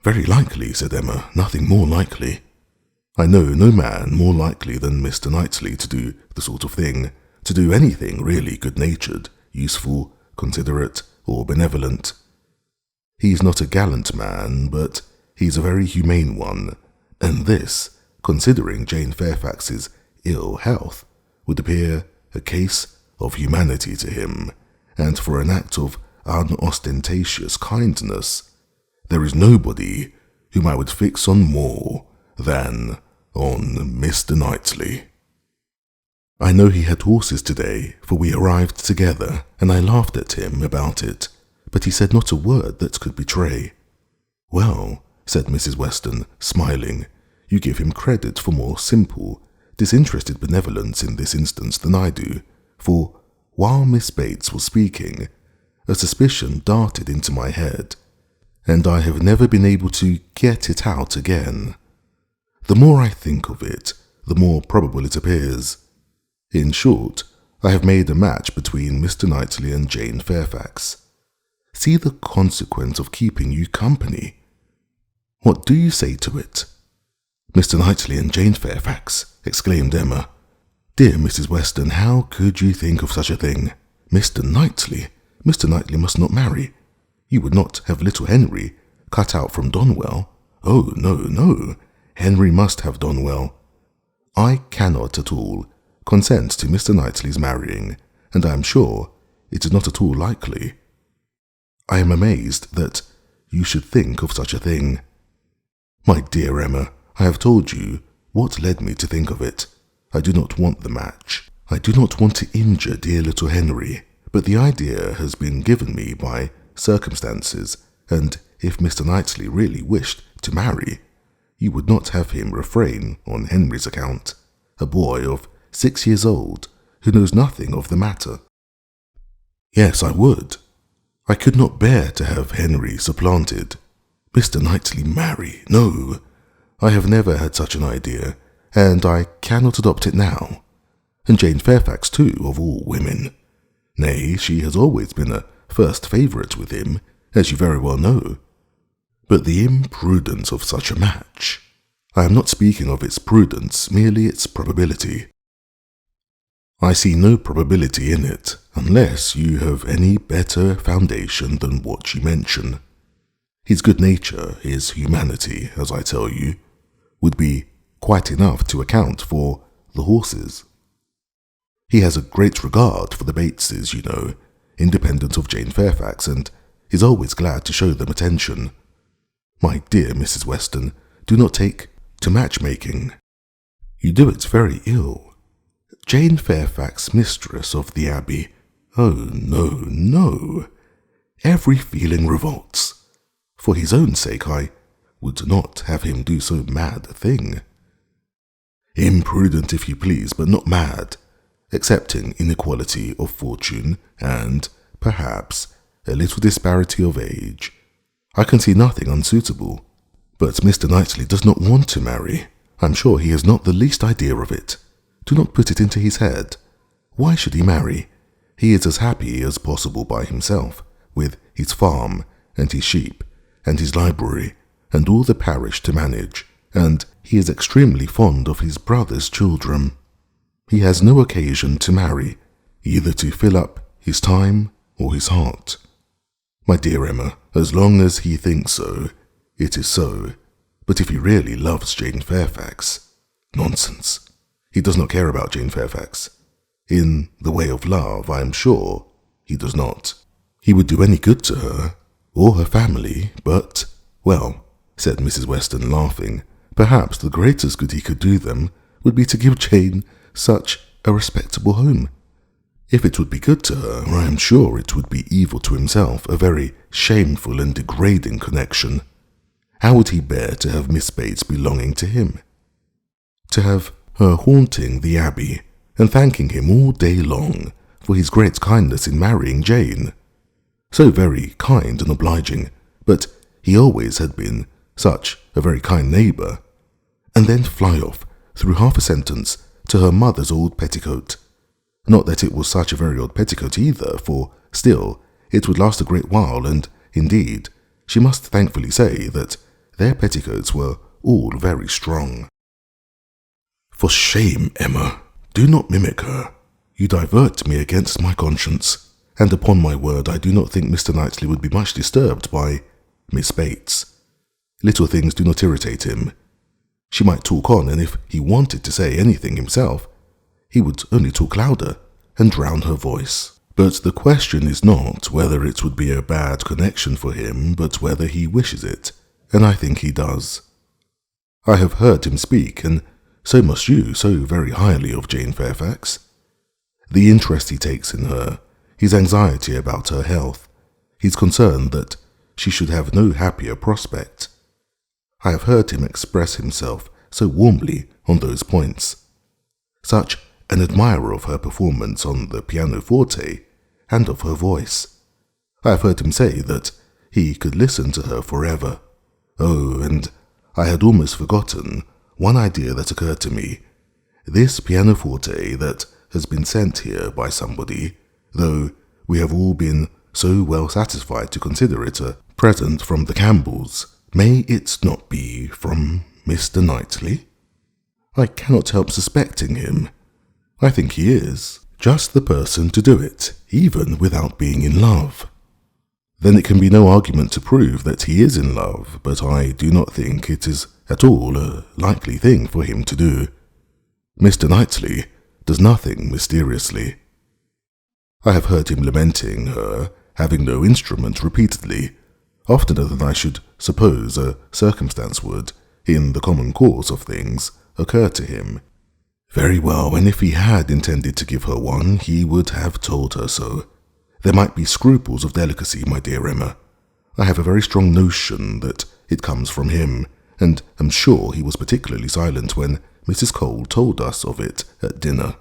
Very likely, said Emma, nothing more likely. I know no man more likely than Mr. Knightley to do the sort of thing, to do anything really good-natured, useful, considerate, or benevolent. He's not a gallant man, but he's a very humane one, and this, considering Jane Fairfax's ill health, would appear a case of humanity to him, and for an act of unostentatious kindness, there is nobody whom I would fix on more than on Mr. Knightley. I know he had horses today, for we arrived together, and I laughed at him about it, but he said not a word that could betray. Well, said Mrs. Weston, smiling, you give him credit for more simple, disinterested benevolence in this instance than I do, for while Miss Bates was speaking, a suspicion darted into my head, and I have never been able to get it out again. The more I think of it, the more probable it appears. In short, I have made a match between Mr. Knightley and Jane Fairfax. See the consequence of keeping you company. What do you say to it? Mr. Knightley and Jane Fairfax, exclaimed Emma. Dear Mrs. Weston, how could you think of such a thing? Mr. Knightley? Mr. Knightley must not marry. You would not have little Henry cut out from Donwell. Oh, no, no. Henry must have Donwell. I cannot at all consent to Mr. Knightley's marrying, and I am sure it is not at all likely. I am amazed that you should think of such a thing. My dear Emma, I have told you what led me to think of it. I do not want the match. I do not want to injure dear little Henry, but the idea has been given me by circumstances, and if Mr. Knightley really wished to marry, you would not have him refrain on Henry's account, a boy of 6 years old who knows nothing of the matter. Yes, I would. I could not bear to have Henry supplanted. Mr. Knightley marry? No, I have never had such an idea, and I cannot adopt it now. And Jane Fairfax, too, of all women. Nay, she has always been a first favourite with him, as you very well know. But the imprudence of such a match. I am not speaking of its prudence, merely its probability. I see no probability in it, unless you have any better foundation than what you mention. His good nature, his humanity, as I tell you, would be quite enough to account for the horses. He has a great regard for the Bateses, you know, independent of Jane Fairfax, and is always glad to show them attention. My dear Mrs. Weston, do not take to matchmaking. You do it very ill. Jane Fairfax, mistress of the Abbey. Oh, no, no. Every feeling revolts. For his own sake, I would not have him do so mad a thing. Imprudent, if you please, but not mad, excepting inequality of fortune and, perhaps, a little disparity of age. I can see nothing unsuitable. But Mr. Knightley does not want to marry. I'm sure he has not the least idea of it. Do not put it into his head. Why should he marry? He is as happy as possible by himself, with his farm, and his sheep, and his library, and all the parish to manage, and he is extremely fond of his brother's children. He has no occasion to marry, either to fill up his time or his heart. My dear Emma, as long as he thinks so, it is so. But if he really loves Jane Fairfax, nonsense. He does not care about Jane Fairfax. In the way of love, I am sure he does not. He would do any good to her, or her family, but, well, said Mrs. Weston, laughing, perhaps the greatest good he could do them would be to give Jane such a respectable home. If it would be good to her, I am sure it would be evil to himself, a very shameful and degrading connection. How would he bear to have Miss Bates belonging to him? To have her haunting the Abbey and thanking him all day long for his great kindness in marrying Jane. So very kind and obliging, but he always had been such a very kind neighbour. And then fly off, through half a sentence, to her mother's old petticoat. Not that it was such a very old petticoat either, for still it would last a great while, and indeed she must thankfully say that their petticoats were all very strong. For shame, Emma, do not mimic her. You divert me against my conscience, and upon my word I do not think Mr. Knightley would be much disturbed by Miss Bates. Little things do not irritate him. She might talk on, and if he wanted to say anything himself, he would only talk louder and drown her voice. But the question is not whether it would be a bad connection for him, but whether he wishes it, and I think he does. I have heard him speak, and so must you, so very highly of Jane Fairfax. The interest he takes in her, his anxiety about her health, his concern that she should have no happier prospect. I have heard him express himself so warmly on those points. Such an admirer of her performance on the pianoforte and of her voice. I have heard him say that he could listen to her forever. Oh, and I had almost forgotten one idea that occurred to me. This pianoforte that has been sent here by somebody, though we have all been so well satisfied to consider it a present from the Campbells, may it not be from Mr. Knightley? I cannot help suspecting him. I think he is just the person to do it, even without being in love. Then it can be no argument to prove that he is in love, but I do not think it is at all a likely thing for him to do. Mr. Knightley does nothing mysteriously. I have heard him lamenting her having no instrument repeatedly, oftener than I should suppose a circumstance would, in the common course of things, occur to him. Very well, and if he had intended to give her one, he would have told her so. There might be scruples of delicacy, my dear Emma. I have a very strong notion that it comes from him, and am sure he was particularly silent when Mrs. Cole told us of it at dinner.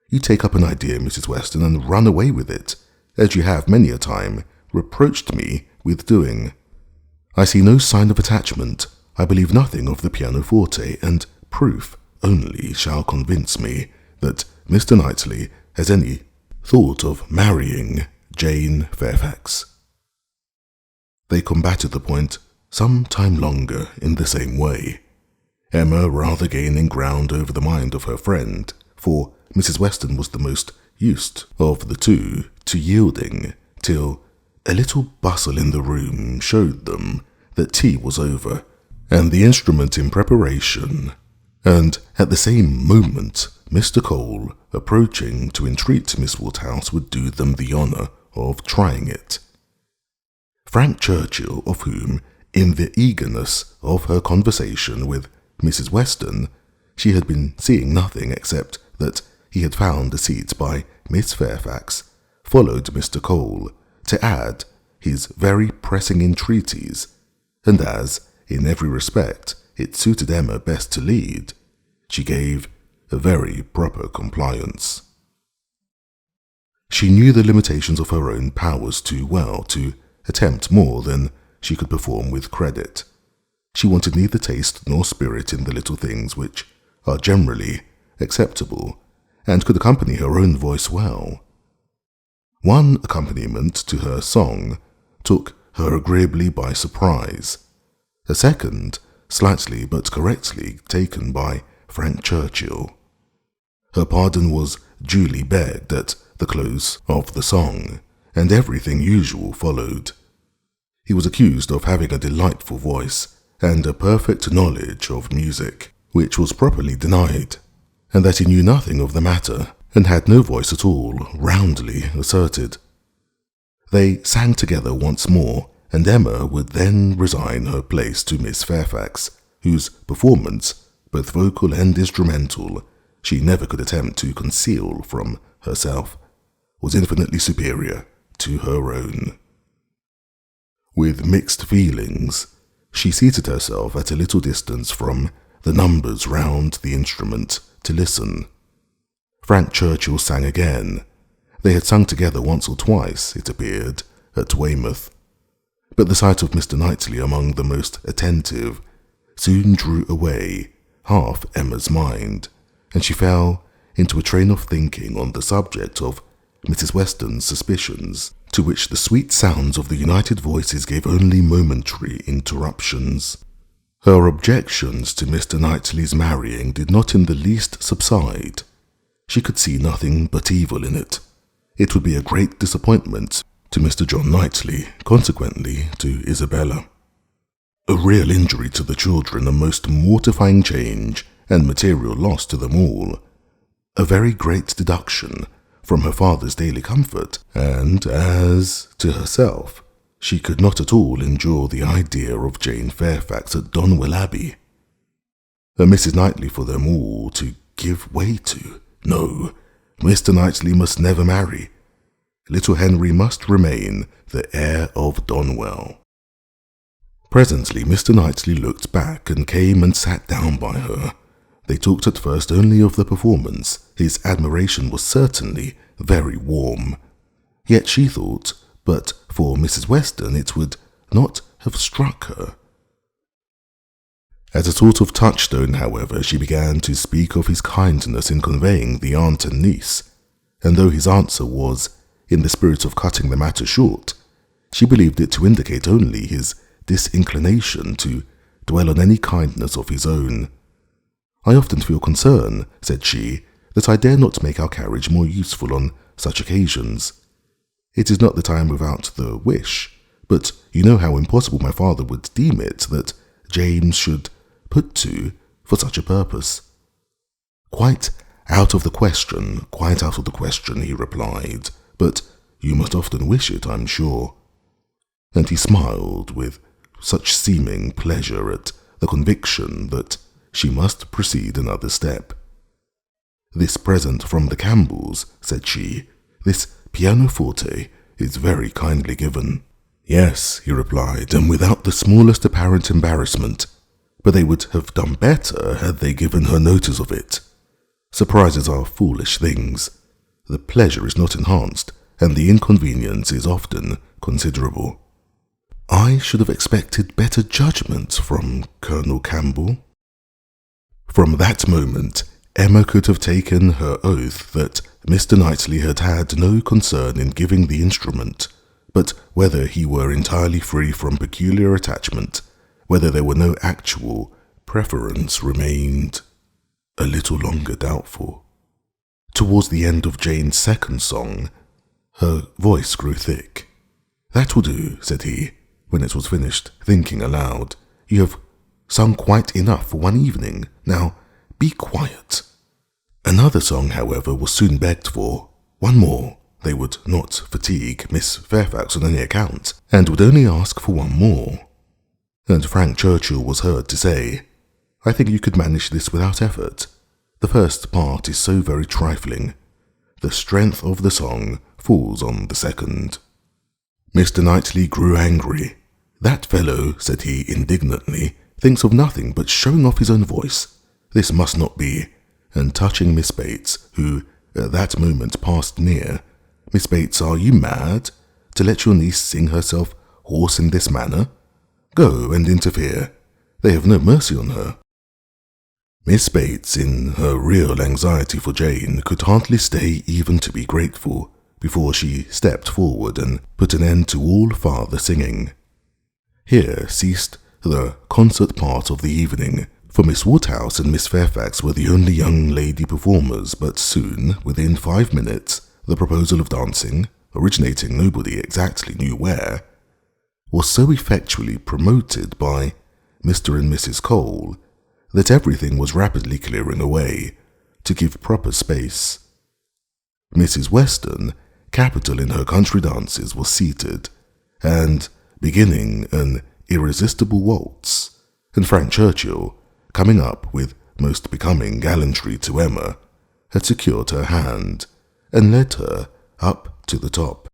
You take up an idea, Mrs. Weston, and run away with it, as you have many a time reproached me with doing. I see no sign of attachment. I believe nothing of the pianoforte, and proof only shall convince me that Mr. Knightley has any thought of marrying Jane Fairfax. They combated the point some time longer in the same way, Emma rather gaining ground over the mind of her friend, for Mrs. Weston was the most used of the two to yielding, till a little bustle in the room showed them that tea was over, and the instrument in preparation, and at the same moment Mr. Cole, approaching to entreat Miss Woodhouse would do them the honour of trying it. Frank Churchill, of whom, in the eagerness of her conversation with Mrs. Weston, she had been seeing nothing except that he had found a seat by Miss Fairfax, followed Mr. Cole to add his very pressing entreaties, and as, in every respect, it suited Emma best to lead, she gave a very proper compliance. She knew the limitations of her own powers too well to attempt more than she could perform with credit. She wanted neither taste nor spirit in the little things which are generally acceptable, and could accompany her own voice well. One accompaniment to her song took her agreeably by surprise, a second slightly but correctly taken by Frank Churchill. Her pardon was duly begged at the close of the song, and everything usual followed. He was accused of having a delightful voice and a perfect knowledge of music, which was properly denied, and that he knew nothing of the matter, and had no voice at all, roundly asserted. They sang together once more, and Emma would then resign her place to Miss Fairfax, whose performance, both vocal and instrumental, she never could attempt to conceal from herself, was infinitely superior to her own. With mixed feelings, she seated herself at a little distance from the numbers round the instrument to listen. Frank Churchill sang again. They had sung together once or twice, it appeared, at Weymouth. But the sight of Mr. Knightley among the most attentive soon drew away half Emma's mind, and she fell into a train of thinking on the subject of Mrs. Weston's suspicions, to which the sweet sounds of the united voices gave only momentary interruptions. Her objections to Mr. Knightley's marrying did not in the least subside. She could see nothing but evil in it. It would be a great disappointment to Mr. John Knightley, consequently to Isabella. A real injury to the children, a most mortifying change and material loss to them all. A very great deduction from her father's daily comfort, and as to herself, she could not at all endure the idea of Jane Fairfax at Donwell Abbey. A Mrs. Knightley for them all to give way to. No, Mr. Knightley must never marry. Little Henry must remain the heir of Donwell. Presently Mr. Knightley looked back and came and sat down by her. They talked at first only of the performance. His admiration was certainly very warm. Yet she thought, but for Mrs. Weston it would not have struck her. As a sort of touchstone, however, she began to speak of his kindness in conveying the aunt and niece, and though his answer was in the spirit of cutting the matter short, she believed it to indicate only his disinclination to dwell on any kindness of his own. I often feel concern, said she, that I dare not make our carriage more useful on such occasions. It is not that I am without the wish, but you know how impossible my father would deem it that James should put to for such a purpose. Quite out of the question, he replied, but you must often wish it, I'm sure. And he smiled with such seeming pleasure at the conviction that she must proceed another step. This present from the Campbells, said she, this pianoforte is very kindly given. Yes, he replied, and without the smallest apparent embarrassment, but they would have done better had they given her notice of it. Surprises are foolish things. The pleasure is not enhanced, and the inconvenience is often considerable. I should have expected better judgment from Colonel Campbell. From that moment, Emma could have taken her oath that Mr. Knightley had had no concern in giving the instrument, but whether he were entirely free from peculiar attachment, whether there were no actual preference, remained a little longer doubtful. Towards the end of Jane's second song, her voice grew thick. "That will do," said he, when it was finished, thinking aloud. "You have sung quite enough for one evening. Now, be quiet." Another song, however, was soon begged for. One more. They would not fatigue Miss Fairfax on any account, and would only ask for one more. And Frank Churchill was heard to say, "I think you could manage this without effort. The first part is so very trifling. The strength of the song falls on the second." Mr. Knightley grew angry. "That fellow," said he indignantly, "thinks of nothing but showing off his own voice. This must not be." And touching Miss Bates, who at that moment passed near, "Miss Bates, are you mad? To let your niece sing herself hoarse in this manner? Go and interfere. They have no mercy on her." Miss Bates, in her real anxiety for Jane, could hardly stay even to be grateful before she stepped forward and put an end to all farther singing. Here ceased the concert part of the evening, for Miss Woodhouse and Miss Fairfax were the only young lady performers, but soon, within 5 minutes, the proposal of dancing, originating nobody exactly knew where, was so effectually promoted by Mr. and Mrs. Cole that everything was rapidly clearing away to give proper space. Mrs. Weston, capital in her country dances, was seated, and beginning an irresistible waltz, and Frank Churchill, coming up with most becoming gallantry to Emma, had secured her hand and led her up to the top.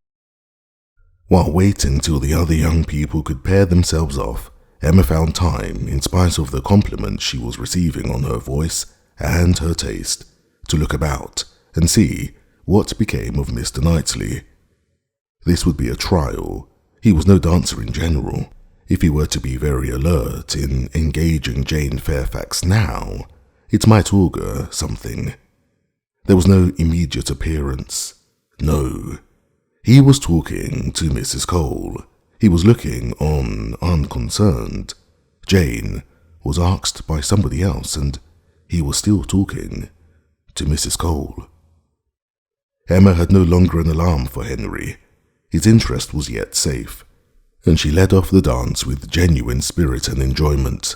While waiting till the other young people could pair themselves off, Emma found time, in spite of the compliments she was receiving on her voice and her taste, to look about and see what became of Mr. Knightley. This would be a trial. He was no dancer in general. If he were to be very alert in engaging Jane Fairfax now, it might augur something. There was no immediate appearance. No. He was talking to Mrs. Cole. He was looking on unconcerned. Jane was asked by somebody else, and he was still talking to Mrs. Cole. Emma had no longer an alarm for Henry. His interest was yet safe, and she led off the dance with genuine spirit and enjoyment.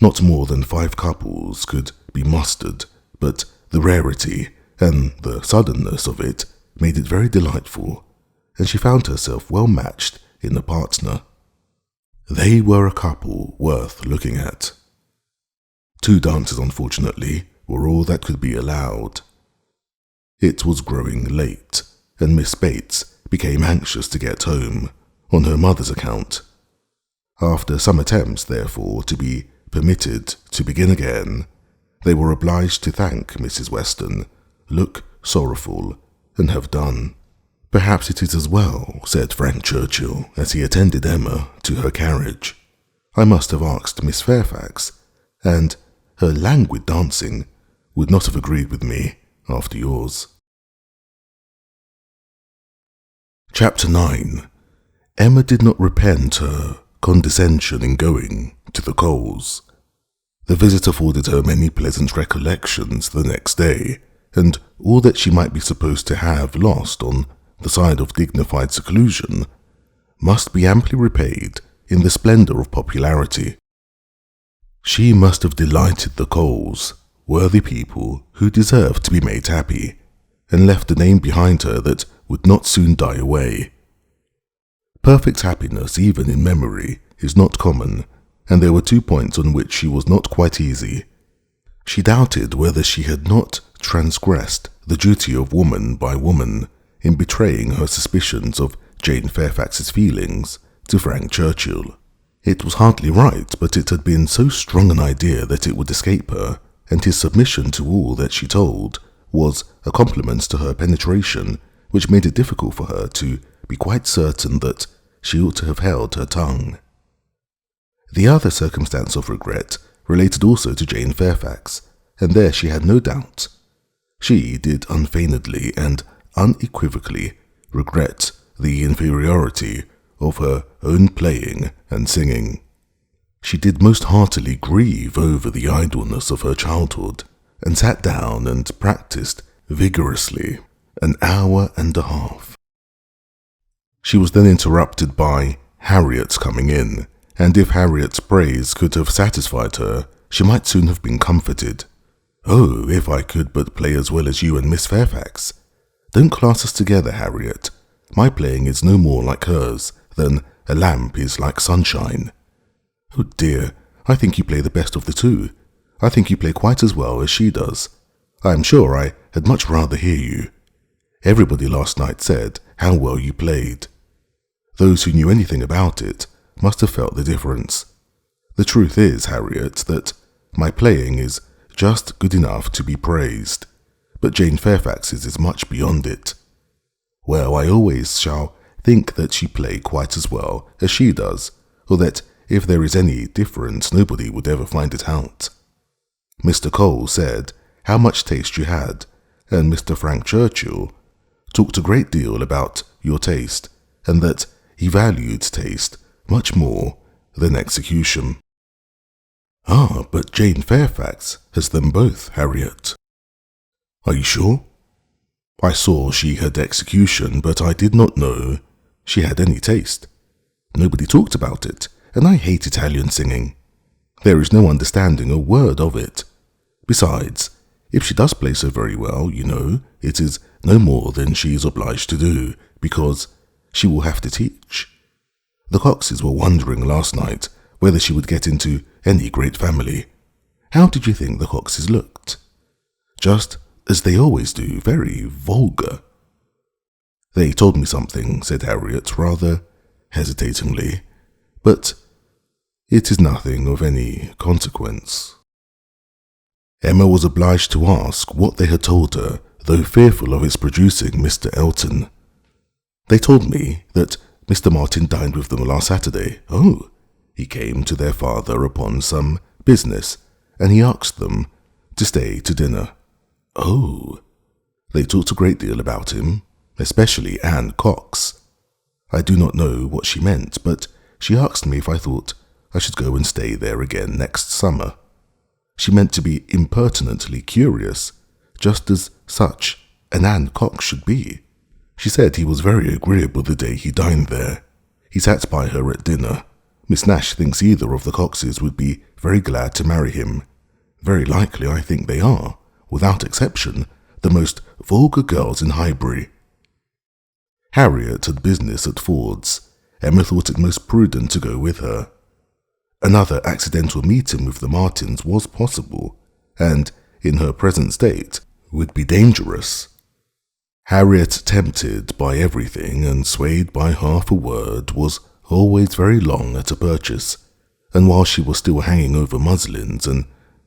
Not more than 5 couples could be mustered, but the rarity and the suddenness of it made it very delightful, and she found herself well matched in a partner. They were a couple worth looking at. 2 dances, unfortunately, were all that could be allowed. It was growing late, and Miss Bates became anxious to get home, on her mother's account. After some attempts, therefore, to be permitted to begin again, they were obliged to thank Mrs. Weston, look sorrowful, and have done. Perhaps it is as well, said Frank Churchill, as he attended Emma to her carriage. I must have asked Miss Fairfax, and her languid dancing would not have agreed with me after yours. Chapter 9. Emma did not repent her condescension in going to the Coles. The visit afforded her many pleasant recollections the next day, and all that she might be supposed to have lost on the side of dignified seclusion must be amply repaid in the splendour of popularity. She must have delighted the Coles, worthy people who deserved to be made happy, and left a name behind her that would not soon die away. Perfect happiness, even in memory, is not common, and there were 2 points on which she was not quite easy. She doubted whether she had not transgressed the duty of woman by woman in betraying her suspicions of Jane Fairfax's feelings to Frank Churchill. It was hardly right, but it had been so strong an idea that it would escape her, and his submission to all that she told was a compliment to her penetration, which made it difficult for her to be quite certain that she ought to have held her tongue. The other circumstance of regret related also to Jane Fairfax, and there she had no doubt. She did unfeignedly and unequivocally regret the inferiority of her own playing and singing. She did most heartily grieve over the idleness of her childhood, and sat down and practised vigorously an hour and a half. She was then interrupted by Harriet's coming in, and if Harriet's praise could have satisfied her, she might soon have been comforted. "Oh, if I could but play as well as you and Miss Fairfax. Don't class us together, Harriet. My playing is no more like hers than a lamp is like sunshine." "Oh dear, I think you play the best of the 2. I think you play quite as well as she does. I am sure I had much rather hear you. Everybody last night said how well you played. Those who knew anything about it must have felt the difference. The truth is, Harriet, that my playing is just good enough to be praised, but Jane Fairfax's is much beyond it. Well, I always shall think that you play quite as well as she does, or that if there is any difference nobody would ever find it out. Mr. Cole said how much taste you had, and Mr. Frank Churchill talked a great deal about your taste, and that he valued taste much more than execution." "Ah, but Jane Fairfax has them both, Harriet." "Are you sure? I saw she had execution, but I did not know she had any taste. Nobody talked about it, and I hate Italian singing. There is no understanding a word of it. Besides, if she does play so very well, you know, it is no more than she is obliged to do, because she will have to teach. The Coxes were wondering last night whether she would get into any great family. How did you think the Coxes looked? Just as they always do, very vulgar. They told me something, said Harriet rather hesitatingly, but it is nothing of any consequence. Emma was obliged to ask what they had told her, though fearful of its producing Mr. Elton. They told me that Mr. Martin dined with them last Saturday. Oh, he came to their father upon some business, and he asked them to stay to dinner. Oh, they talked a great deal about him, especially Anne Cox. I do not know what she meant, but she asked me if I thought I should go and stay there again next summer. She meant to be impertinently curious, just as such an Anne Cox should be. She said he was very agreeable the day he dined there. He sat by her at dinner. Miss Nash thinks either of the Coxes would be very glad to marry him. Very likely I think they are, without exception, the most vulgar girls in Highbury. Harriet had business at Ford's. Emma thought it most prudent to go with her. Another accidental meeting with the Martins was possible, and, in her present state, would be dangerous. Harriet, tempted by everything and swayed by half a word, was always very long at a purchase, and while she was still hanging over muslins and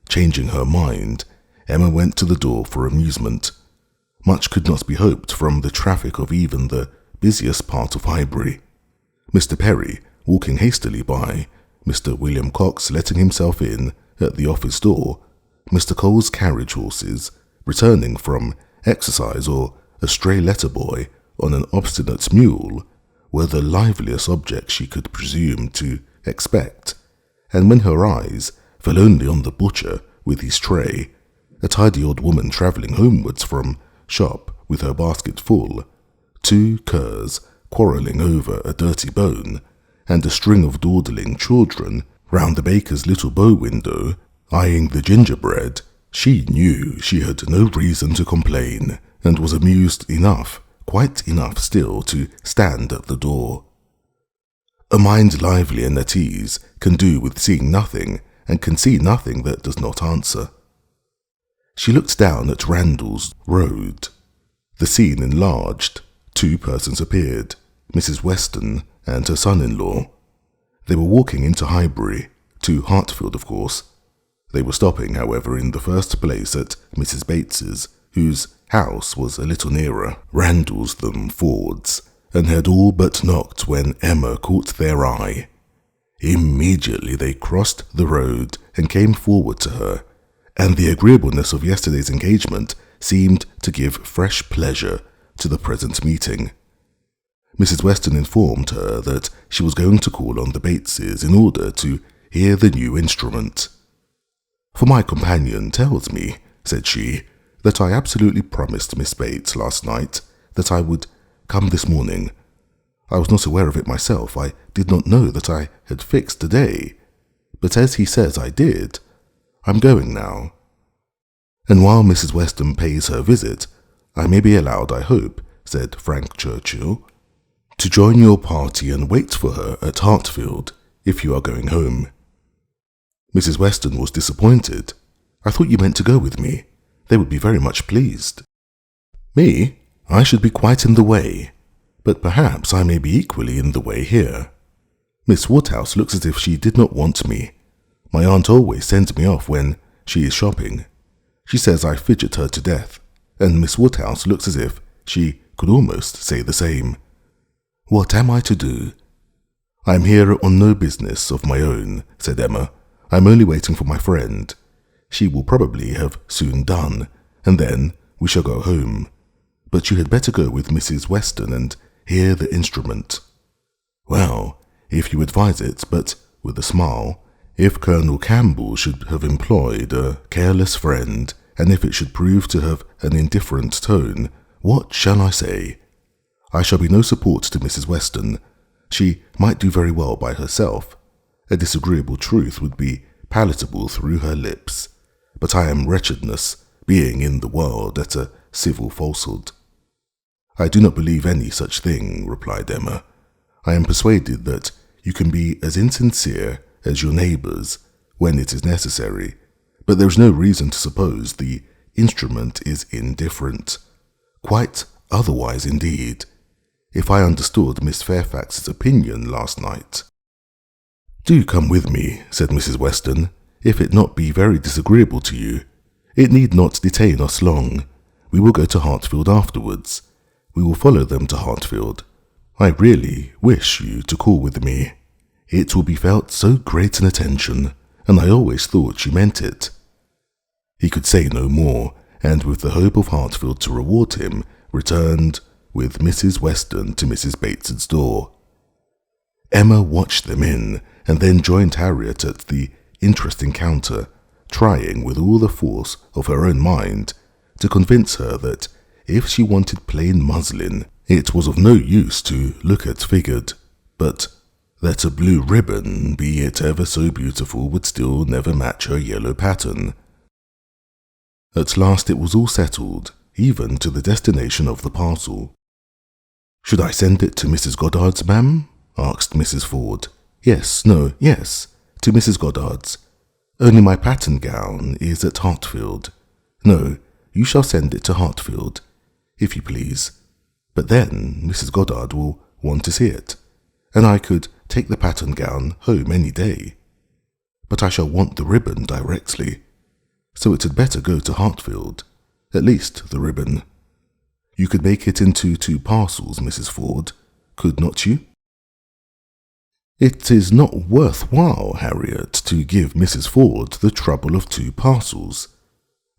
changing her mind, Emma went to the door for amusement. Much could not be hoped from the traffic of even the busiest part of Highbury. Mr. Perry, walking hastily by, Mr. William Cox letting himself in at the office door, Mr. Cole's carriage horses, returning from exercise, or a stray letter boy on an obstinate mule, were the liveliest objects she could presume to expect, and when her eyes fell only on the butcher with his tray, a tidy old woman travelling homewards from shop with her basket full, 2 curs quarrelling over a dirty bone, and a string of dawdling children round the baker's little bow window, eyeing the gingerbread, she knew she had no reason to complain, and was amused enough, quite enough still, to stand at the door. A mind lively and at ease can do with seeing nothing, and can see nothing that does not answer. She looked down at Randalls Road. The scene enlarged. 2 persons appeared, Mrs. Weston and her son-in-law. They were walking into Highbury, to Hartfield, of course. They were stopping, however, in the first place at Mrs. Bates's, whose house was a little nearer Randalls than Ford's, and had all but knocked when Emma caught their eye. Immediately they crossed the road and came forward to her, and the agreeableness of yesterday's engagement seemed to give fresh pleasure to the present meeting. Mrs. Weston informed her that she was going to call on the Bateses in order to hear the new instrument. "For my companion tells me," said she, "that I absolutely promised Miss Bates last night that I would come this morning. I was not aware of it myself. I did not know that I had fixed a day, but as he says I did, I'm going now. And while Mrs. Weston pays her visit, I may be allowed, I hope," said Frank Churchill, "to join your party and wait for her at Hartfield, if you are going home." Mrs. Weston was disappointed. "I thought you meant to go with me. They would be very much pleased." "Me? I should be quite in the way, but perhaps I may be equally in the way here. Miss Woodhouse looks as if she did not want me. My aunt always sends me off when she is shopping. She says I fidget her to death, and Miss Woodhouse looks as if she could almost say the same. What am I to do?" "I am here on no business of my own," said Emma. "I am only waiting for my friend. She will probably have soon done, and then we shall go home. But you had better go with Mrs. Weston and hear the instrument." "Well, if you advise it," but with a smile, "if Colonel Campbell should have employed a careless friend, and if it should prove to have an indifferent tone, what shall I say? I shall be no support to Mrs. Weston. She might do very well by herself. A disagreeable truth would be palatable through her lips, but I am wretchedness, being in the world at a civil falsehood." "I do not believe any such thing," replied Emma. "I am persuaded that you can be as insincere as your neighbours when it is necessary, but there is no reason to suppose the instrument is indifferent. Quite otherwise indeed, if I understood Miss Fairfax's opinion last night. "Do come with me," said Mrs. Weston, "if it not be very disagreeable to you. It need not detain us long. We will go to Hartfield afterwards. We will follow them to Hartfield. I really wish you to call with me. It will be felt so great an attention, and I always thought you meant it." He could say no more, and with the hope of Hartfield to reward him, returned with Mrs. Weston to Mrs. Bates's door. Emma watched them in, and then joined Harriet at the interesting counter, trying with all the force of her own mind to convince her that if she wanted plain muslin, it was of no use to look at figured, but that a blue ribbon, be it ever so beautiful, would still never match her yellow pattern. At last it was all settled, even to the destination of the parcel. "Should I send it to Mrs. Goddard's, ma'am?" asked Mrs. Ford. "Yes, no, yes, to Mrs. Goddard's. Only my pattern gown is at Hartfield. No, you shall send it to Hartfield, if you please. But then Mrs. Goddard will want to see it, and I could take the pattern gown home any day. But I shall want the ribbon directly, so it had better go to Hartfield, at least the ribbon. You could make it into 2 parcels, Mrs. Ford, could not you?" "It is not worth while, Harriet, to give Mrs. Ford the trouble of 2 parcels.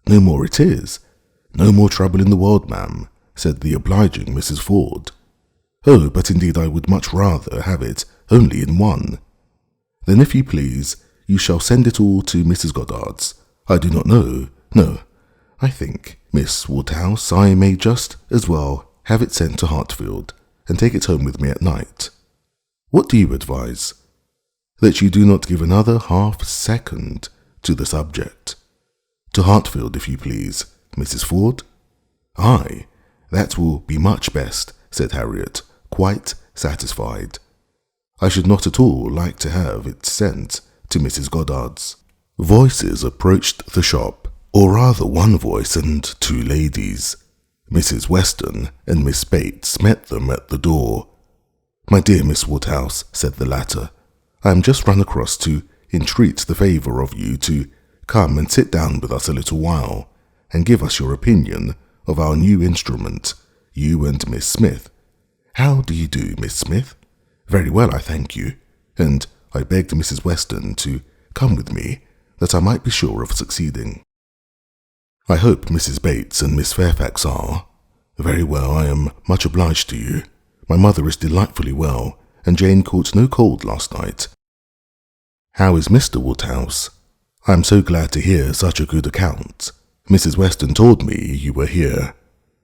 "No more it is. No more trouble in the world, ma'am," said the obliging Mrs. Ford. "Oh, but indeed I would much rather have it only in 1. "Then if you please, you shall send it all to Mrs. Goddard's. I do not know. No, I think, Miss Woodhouse, I may just as well have it sent to Hartfield, and take it home with me at night. What do you advise?" "That you do not give another half-second to the subject. To Hartfield, if you please, Mrs. Ford." "Aye, that will be much best," said Harriet, quite satisfied. "I should not at all like to have it sent to Mrs. Goddard's." Voices approached the shop, or rather one voice and 2 ladies. Mrs. Weston and Miss Bates met them at the door. "My dear Miss Woodhouse," said the latter, "I am just run across to entreat the favour of you to come and sit down with us a little while, and give us your opinion of our new instrument, you and Miss Smith. How do you do, Miss Smith?" "Very well, I thank you," and I begged Mrs. Weston to come with me, that I might be sure of succeeding. "I hope Mrs. Bates and Miss Fairfax are." "Very well, I am much obliged to you. My mother is delightfully well, and Jane caught no cold last night." "How is Mr. Woodhouse?" "I am so glad to hear such a good account. Mrs. Weston told me you were here."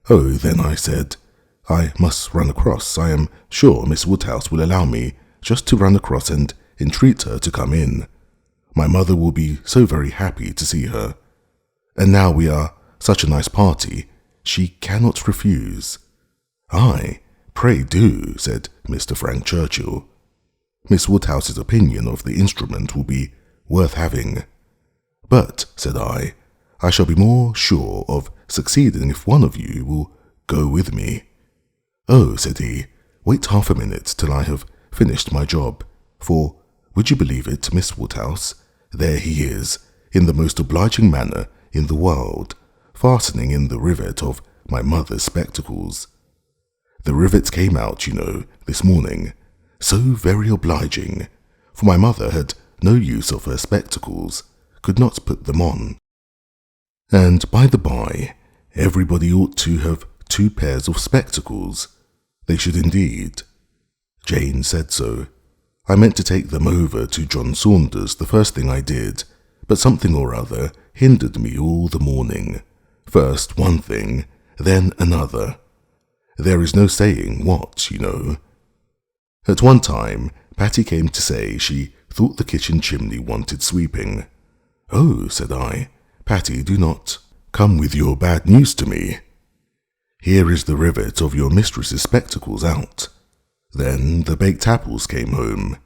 "Oh, then," I said, "I must run across. I am sure Miss Woodhouse will allow me just to run across and entreat her to come in. My mother will be so very happy to see her. And now we are such a nice party, she cannot refuse." "Aye, pray do," said Mr. Frank Churchill. "Miss Woodhouse's opinion of the instrument will be worth having." "But," said I shall be more sure of succeeding if one of you will go with me." "Oh," said he, "wait half a minute till I have finished my job, for, would you believe it, Miss Woodhouse, there he is, in the most obliging manner in the world, fastening in the rivet of my mother's spectacles. The rivets came out, you know, this morning. So very obliging, for my mother had no use of her spectacles, could not put them on. And by the by, everybody ought to have 2 pairs of spectacles. They should indeed. Jane said so. I meant to take them over to John Saunders the first thing I did, but something or other hindered me all the morning. First one thing, then another. There is no saying what, you know. At one time, Patty came to say she thought the kitchen chimney wanted sweeping. "Oh," said I, "Patty, do not come with your bad news to me. Here is the rivet of your mistress's spectacles out." Then the baked apples came home.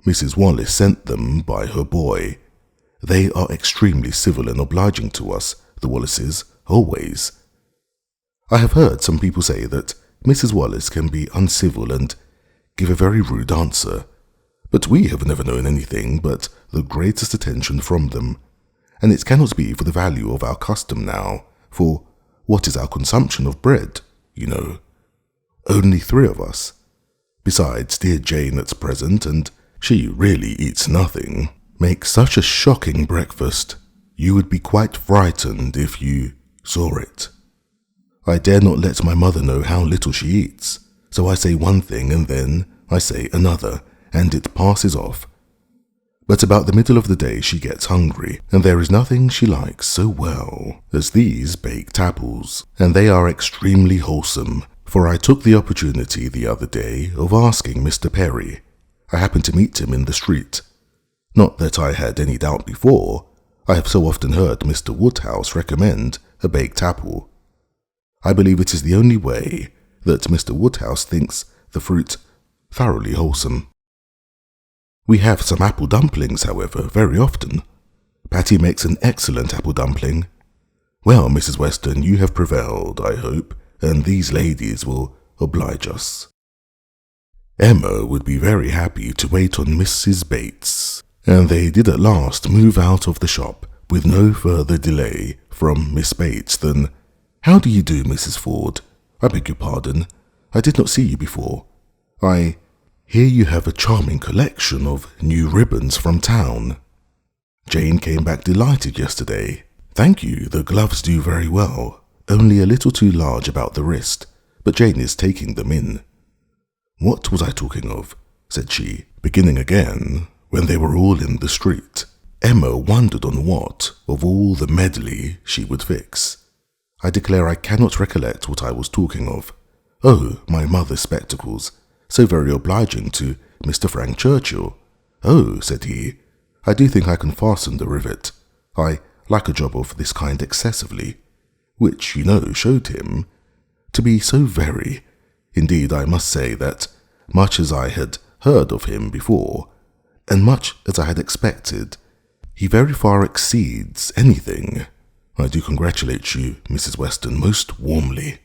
Mrs. Wallace sent them by her boy. They are extremely civil and obliging to us, the Wallaces, always. I have heard some people say that Mrs. Wallace can be uncivil and give a very rude answer, but we have never known anything but the greatest attention from them, and it cannot be for the value of our custom now, for what is our consumption of bread, you know? Only 3 of us. Besides dear Jane at present, and she really eats nothing, makes such a shocking breakfast, you would be quite frightened if you saw it. I dare not let my mother know how little she eats, so I say one thing and then I say another, and it passes off. But about the middle of the day she gets hungry, and there is nothing she likes so well as these baked apples, and they are extremely wholesome, for I took the opportunity the other day of asking Mr. Perry. I happened to meet him in the street. Not that I had any doubt before, I have so often heard Mr. Woodhouse recommend a baked apple. I believe it is the only way that Mr. Woodhouse thinks the fruit thoroughly wholesome. We have some apple dumplings, however, very often. Patty makes an excellent apple dumpling. Well, Mrs. Weston, you have prevailed, I hope, and these ladies will oblige us. Emma would be very happy to wait on Mrs. Bates, and they did at last move out of the shop with no further delay from Miss Bates than, "How do you do, Mrs. Ford? I beg your pardon. I did not see you before. I hear you have a charming collection of new ribbons from town. Jane came back delighted yesterday. Thank you, the gloves do very well, only a little too large about the wrist, but Jane is taking them in." "What was I talking of?" said she, beginning again, when they were all in the street. Emma wondered on what, of all the medley, she would fix. I declare I cannot recollect what I was talking of. "Oh, my mother's spectacles, so very obliging to Mr. Frank Churchill." "Oh," said he, "I do think I can fasten the rivet. I like a job of this kind excessively," which, you know, showed him to be so very. Indeed, I must say that, much as I had heard of him before, and much as I had expected, he very far exceeds anything. I do congratulate you, Mrs. Weston, most warmly.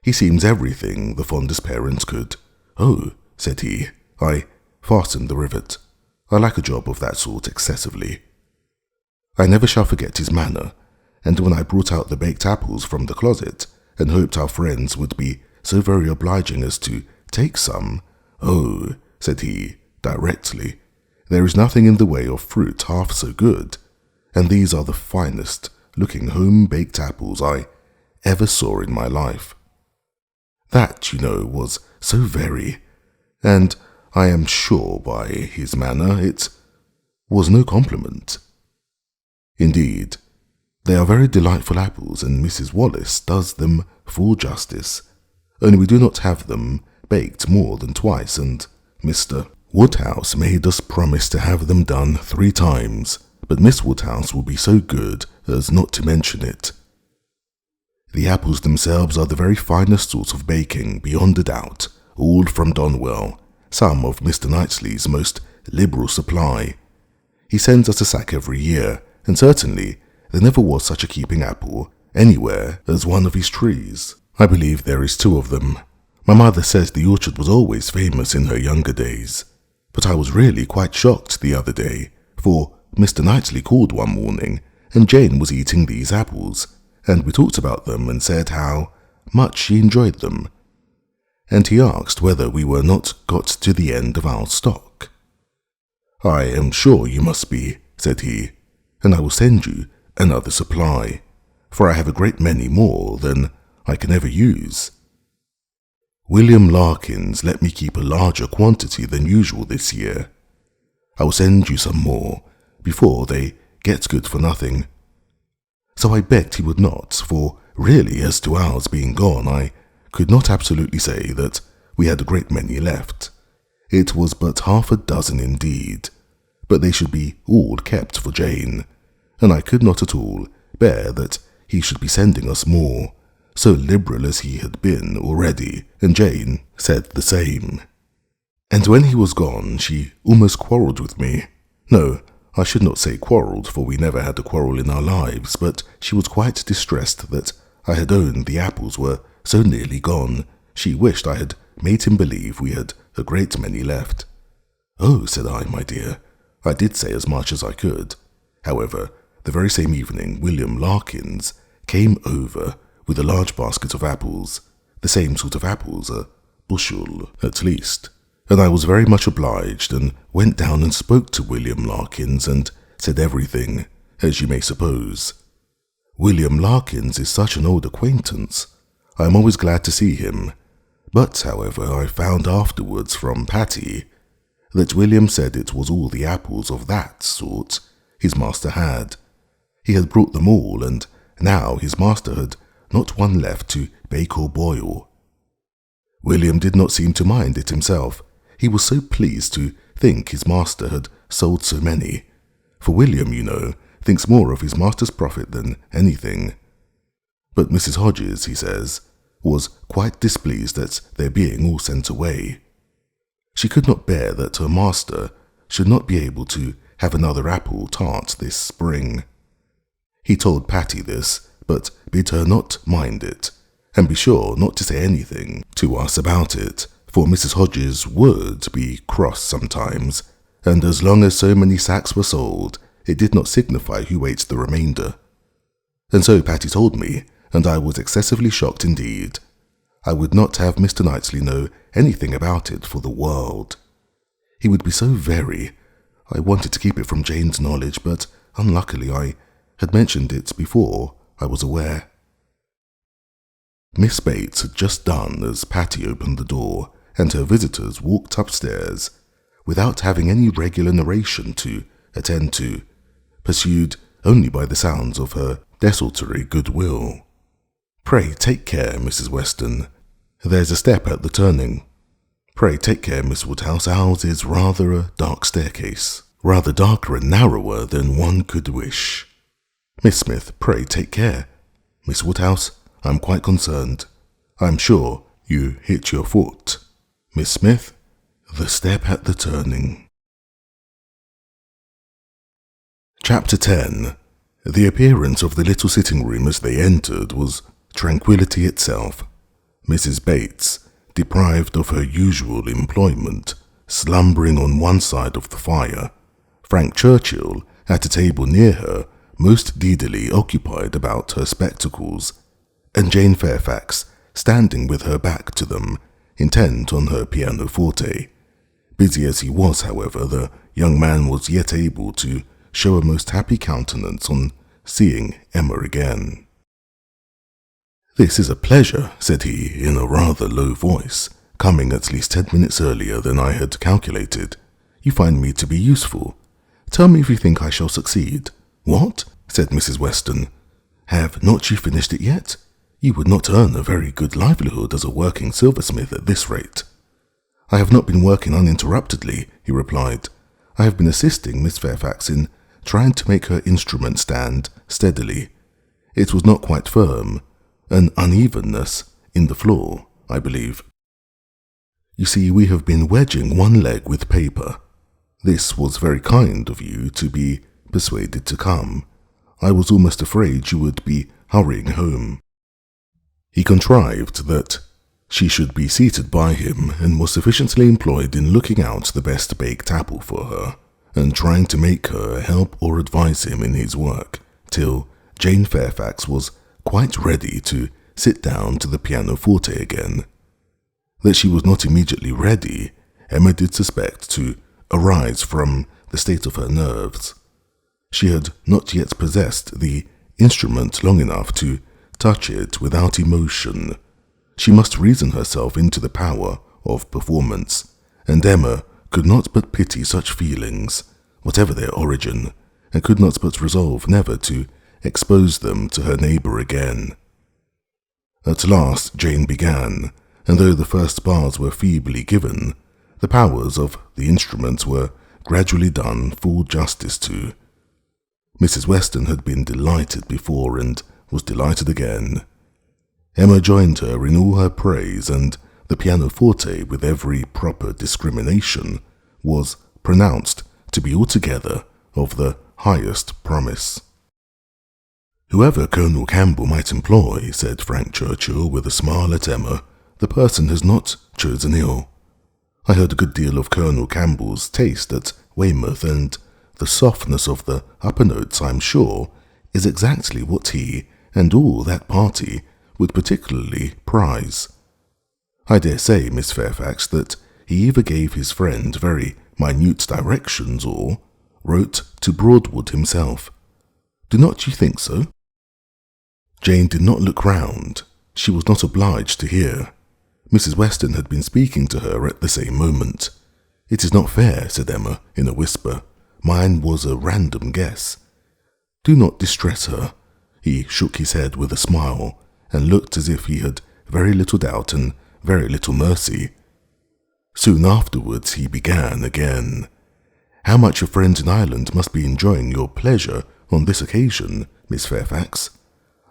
He seems everything the fondest parents could. "Oh," said he, "I fastened the rivet. I like a job of that sort excessively." I never shall forget his manner, and when I brought out the baked apples from the closet, and hoped our friends would be so very obliging as to take some, "Oh," said he, directly, "there is nothing in the way of fruit half so good, and these are the finest looking home-baked apples I ever saw in my life." That, you know, was so very, and I am sure by his manner it was no compliment. Indeed, they are very delightful apples, and Mrs. Wallace does them full justice, only we do not have them baked more than twice, and Mr. Woodhouse made us promise to have them done 3 times, but Miss Woodhouse will be so good as not to mention it. The apples themselves are the very finest sort of baking, beyond a doubt, all from Donwell, some of Mr. Knightley's most liberal supply. He sends us a sack every year, and certainly there never was such a keeping apple anywhere as one of his trees. I believe there is 2 of them. My mother says the orchard was always famous in her younger days, but I was really quite shocked the other day, for Mr. Knightley called one morning, and Jane was eating these apples, and we talked about them and said how much she enjoyed them, and he asked whether we were not got to the end of our stock. "I am sure you must be," said he, "and I will send you another supply, for I have a great many more than I can ever use. William Larkins let me keep a larger quantity than usual this year. I will send you some more before they get good for nothing." So I begged he would not, for really, as to ours being gone, I could not absolutely say that we had a great many left. It was but 6 indeed, but they should be all kept for Jane, and I could not at all bear that he should be sending us more, so liberal as he had been already, and Jane said the same. And when he was gone, she almost quarrelled with me. No, I should not say quarrelled, for we never had a quarrel in our lives, but she was quite distressed that I had owned the apples were so nearly gone. She wished I had made him believe we had a great many left. "Oh," said I, "my dear, I did say as much as I could." However, the very same evening, William Larkins came over with a large basket of apples, the same sort of apples, a bushel at least, and I was very much obliged and went down and spoke to William Larkins and said everything, as you may suppose. William Larkins is such an old acquaintance. I am always glad to see him. But, however, I found afterwards from Patty that William said it was all the apples of that sort his master had. He had brought them all, and now his master had not one left to bake or boil. William did not seem to mind it himself. He was so pleased to think his master had sold so many. For William, you know, thinks more of his master's profit than anything. But Mrs. Hodges, he says, was quite displeased at their being all sent away. She could not bear that her master should not be able to have another apple tart this spring. He told Patty this, but bid her not mind it, and be sure not to say anything to us about it, for Mrs. Hodges would be cross sometimes, and as long as so many sacks were sold, it did not signify who ate the remainder. And so Patty told me, and I was excessively shocked indeed. I would not have Mr. Knightley know anything about it for the world. He would be so very. I wanted to keep it from Jane's knowledge, but unluckily I had mentioned it before I was aware. Miss Bates had just done as Patty opened the door, and her visitors walked upstairs, without having any regular narration to attend to, pursued only by the sounds of her desultory goodwill. "Pray take care, Mrs. Weston. There's a step at the turning. Pray take care, Miss Woodhouse. Ours is rather a dark staircase, rather darker and narrower than one could wish. Miss Smith, pray take care. Miss Woodhouse, I'm quite concerned. I'm sure you hit your foot. Miss Smith, the step at the turning." Chapter 10. The appearance of the little sitting room as they entered was tranquillity itself. Mrs. Bates, deprived of her usual employment, slumbering on one side of the fire, Frank Churchill, at a table near her, most deedily occupied about her spectacles, and Jane Fairfax, standing with her back to them, intent on her pianoforte. Busy as he was, however, the young man was yet able to show a most happy countenance on seeing Emma again. "This is a pleasure," said he in a rather low voice, coming at least 10 minutes earlier than I had calculated. "You find me to be useful. Tell me if you think I shall succeed." "What?" said Mrs. Weston. "Have not you finished it yet? You would not earn a very good livelihood as a working silversmith at this rate." "I have not been working uninterruptedly," he replied. "I have been assisting Miss Fairfax in trying to make her instrument stand steadily. It was not quite firm, an unevenness in the floor, I believe. You see, we have been wedging one leg with paper. This was very kind of you to be persuaded to come. I was almost afraid you would be hurrying home." He contrived that she should be seated by him, and was sufficiently employed in looking out the best baked apple for her, and trying to make her help or advise him in his work, till Jane Fairfax was quite ready to sit down to the pianoforte again. That she was not immediately ready, Emma did suspect to arise from the state of her nerves. She had not yet possessed the instrument long enough to touch it without emotion. She must reason herself into the power of performance, and Emma could not but pity such feelings, whatever their origin, and could not but resolve never to expose them to her neighbour again. At last Jane began, and though the first bars were feebly given, the powers of the instrument were gradually done full justice to. Mrs. Weston had been delighted before, and was delighted again. Emma joined her in all her praise, and the pianoforte, with every proper discrimination, was pronounced to be altogether of the highest promise. "Whoever Colonel Campbell might employ," said Frank Churchill with a smile at Emma, "the person has not chosen ill. I heard a good deal of Colonel Campbell's taste at Weymouth, and the softness of the upper notes, I'm sure, is exactly what he and all that party would particularly prize. I dare say, Miss Fairfax, that he either gave his friend very minute directions or wrote to Broadwood himself. Do not you think so?" Jane did not look round. She was not obliged to hear. Mrs. Weston had been speaking to her at the same moment. "It is not fair," said Emma in a whisper. "Mine was a random guess." "Do not distress her." He shook his head with a smile, and looked as if he had very little doubt and very little mercy. Soon afterwards he began again. "How much your friends in Ireland must be enjoying your pleasure on this occasion, Miss Fairfax.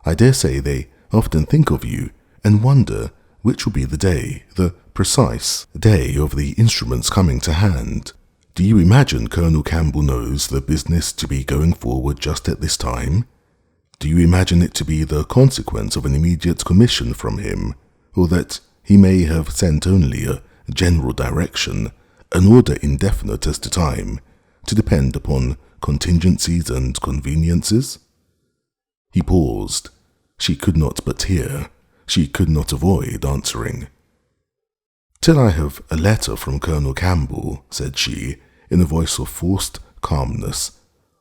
I dare say they often think of you, and wonder which will be the precise day of the instruments coming to hand. Do you imagine Colonel Campbell knows the business to be going forward just at this time? Do you imagine it to be the consequence of an immediate commission from him, or that he may have sent only a general direction, an order indefinite as to time, to depend upon contingencies and conveniences?" He paused. She could not but hear. She could not avoid answering. "Till I have a letter from Colonel Campbell," said she, in a voice of forced calmness,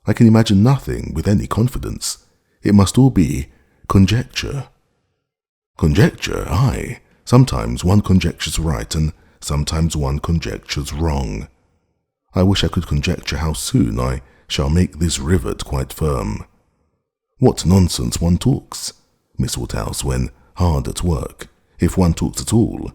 "I can imagine nothing with any confidence. It must all be conjecture." "Conjecture, aye. Sometimes one conjectures right, and sometimes one conjectures wrong. I wish I could conjecture how soon I shall make this rivet quite firm. What nonsense one talks, Miss Woodhouse, when hard at work, if one talks at all.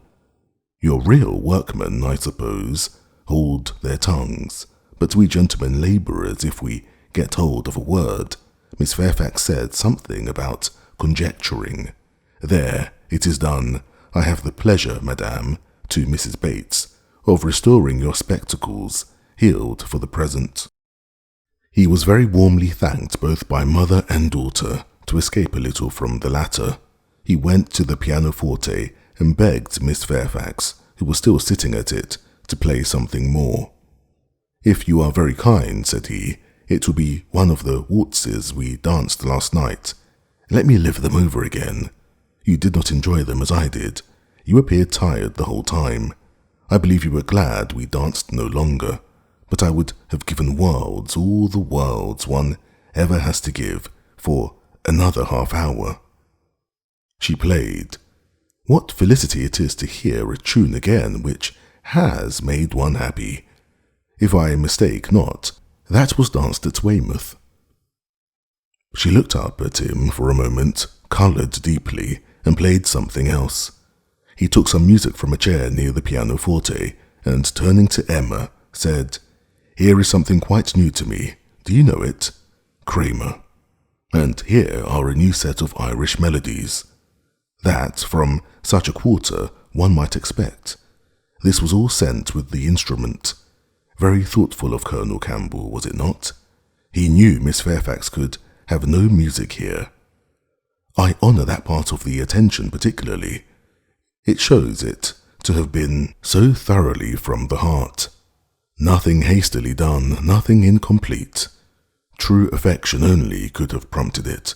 Your real workmen, I suppose, hold their tongues, but we gentlemen labourers, if we get hold of a word, Miss Fairfax said something about conjecturing. There, it is done. I have the pleasure, madame," to Mrs. Bates, "of restoring your spectacles, healed for the present." He was very warmly thanked both by mother and daughter. To escape a little from the latter, he went to the pianoforte and begged Miss Fairfax, who was still sitting at it, to play something more. "If you are very kind," said he, "it will be one of the waltzes we danced last night. Let me live them over again. You did not enjoy them as I did. You appeared tired the whole time. I believe you were glad we danced no longer, but I would have given worlds, all the worlds one ever has to give, for another half hour." She played. What felicity it is to hear a tune again which has made one happy. If I mistake not, that was danced at Weymouth. She looked up at him for a moment, coloured deeply, and played something else. He took some music from a chair near the pianoforte, and turning to Emma, said, "Here is something quite new to me. Do you know it? Kramer. And here are a new set of Irish melodies. That, from such a quarter, one might expect. This was all sent with the instrument. Very thoughtful of Colonel Campbell, was it not? He knew Miss Fairfax could have no music here. I honour that part of the attention particularly. It shows it to have been so thoroughly from the heart. Nothing hastily done, nothing incomplete. True affection only could have prompted it."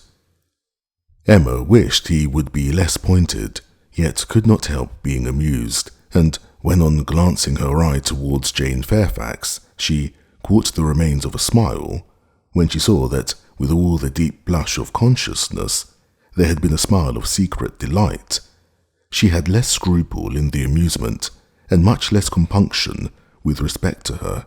Emma wished he would be less pointed, yet could not help being amused, and when on glancing her eye towards Jane Fairfax, she caught the remains of a smile, when she saw that, with all the deep blush of consciousness, there had been a smile of secret delight. She had less scruple in the amusement, and much less compunction with respect to her.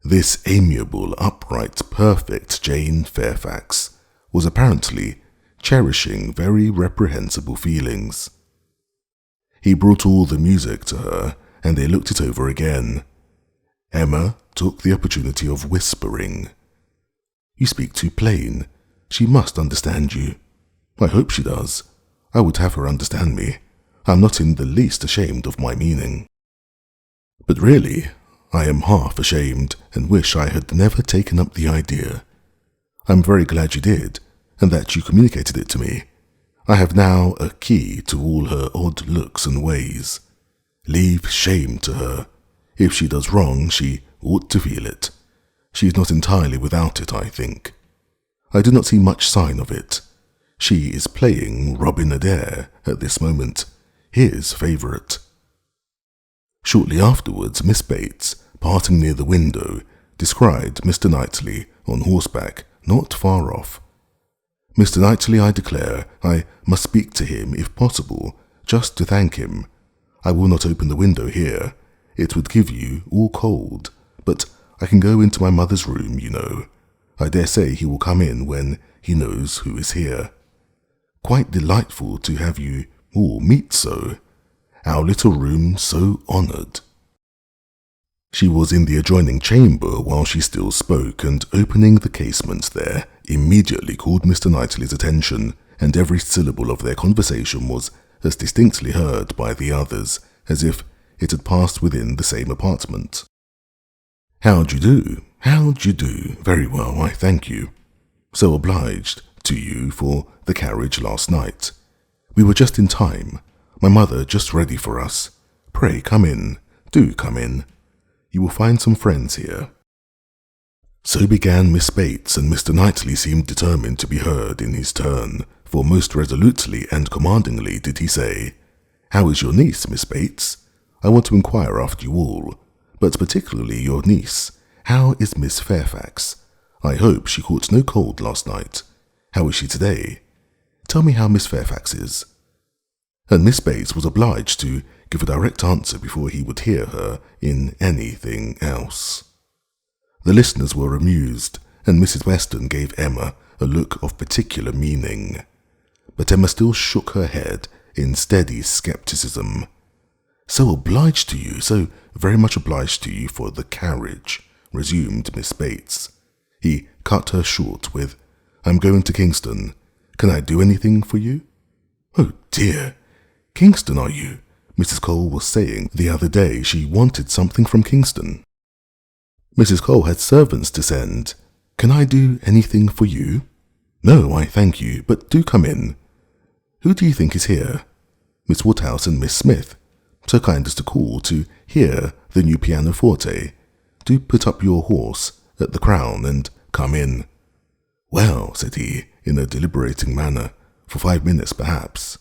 This amiable, upright, perfect Jane Fairfax was apparently cherishing very reprehensible feelings. He brought all the music to her, and they looked it over again. Emma took the opportunity of whispering, "You speak too plain. She must understand you." "I hope she does. I would have her understand me. I'm not in the least ashamed of my meaning. But really, I am half ashamed and wish I had never taken up the idea. I'm very glad you did, and that you communicated it to me. I have now a key to all her odd looks and ways. Leave shame to her. If she does wrong, she ought to feel it. She is not entirely without it, I think. I do not see much sign of it. She is playing Robin Adair at this moment, his favourite. Shortly afterwards, Miss Bates, parting near the window, descried Mr. Knightley on horseback not far off. Mr. Knightley, I declare, I must speak to him if possible, just to thank him. I will not open the window here. It would give you all cold, but I can go into my mother's room, you know. I dare say he will come in when he knows who is here. Quite delightful to have you all meet so. Our little room so honoured. She was in the adjoining chamber while she still spoke, and opening the casements there, immediately called Mr. Knightley's attention, and every syllable of their conversation was as distinctly heard by the others as if it had passed within the same apartment. "How d'you do? How d'you do? Very well, I thank you. So obliged to you for the carriage last night. We were just in time. My mother just ready for us. Pray come in. Do come in. You will find some friends here." So began Miss Bates, and Mr. Knightley seemed determined to be heard in his turn, for most resolutely and commandingly did he say, "How is your niece, Miss Bates? I want to inquire after you all, but particularly your niece. How is Miss Fairfax? I hope she caught no cold last night. How is she today? Tell me how Miss Fairfax is." And Miss Bates was obliged to give a direct answer before he would hear her in anything else. The listeners were amused, and Mrs. Weston gave Emma a look of particular meaning. But Emma still shook her head in steady scepticism. "So obliged to you, so very much obliged to you for the carriage," resumed Miss Bates. He cut her short with, "I'm going to Kingston. Can I do anything for you?" "Oh dear! Kingston, are you?" Mrs. Cole was saying the other day she wanted something from Kingston. Mrs. Cole had servants to send. "Can I do anything for you?" "No, I thank you, but do come in. Who do you think is here?" "Miss Woodhouse and Miss Smith. So kind as to call to hear the new pianoforte. Do put up your horse at the Crown and come in." "Well," said he, in a deliberating manner, "for 5 minutes perhaps.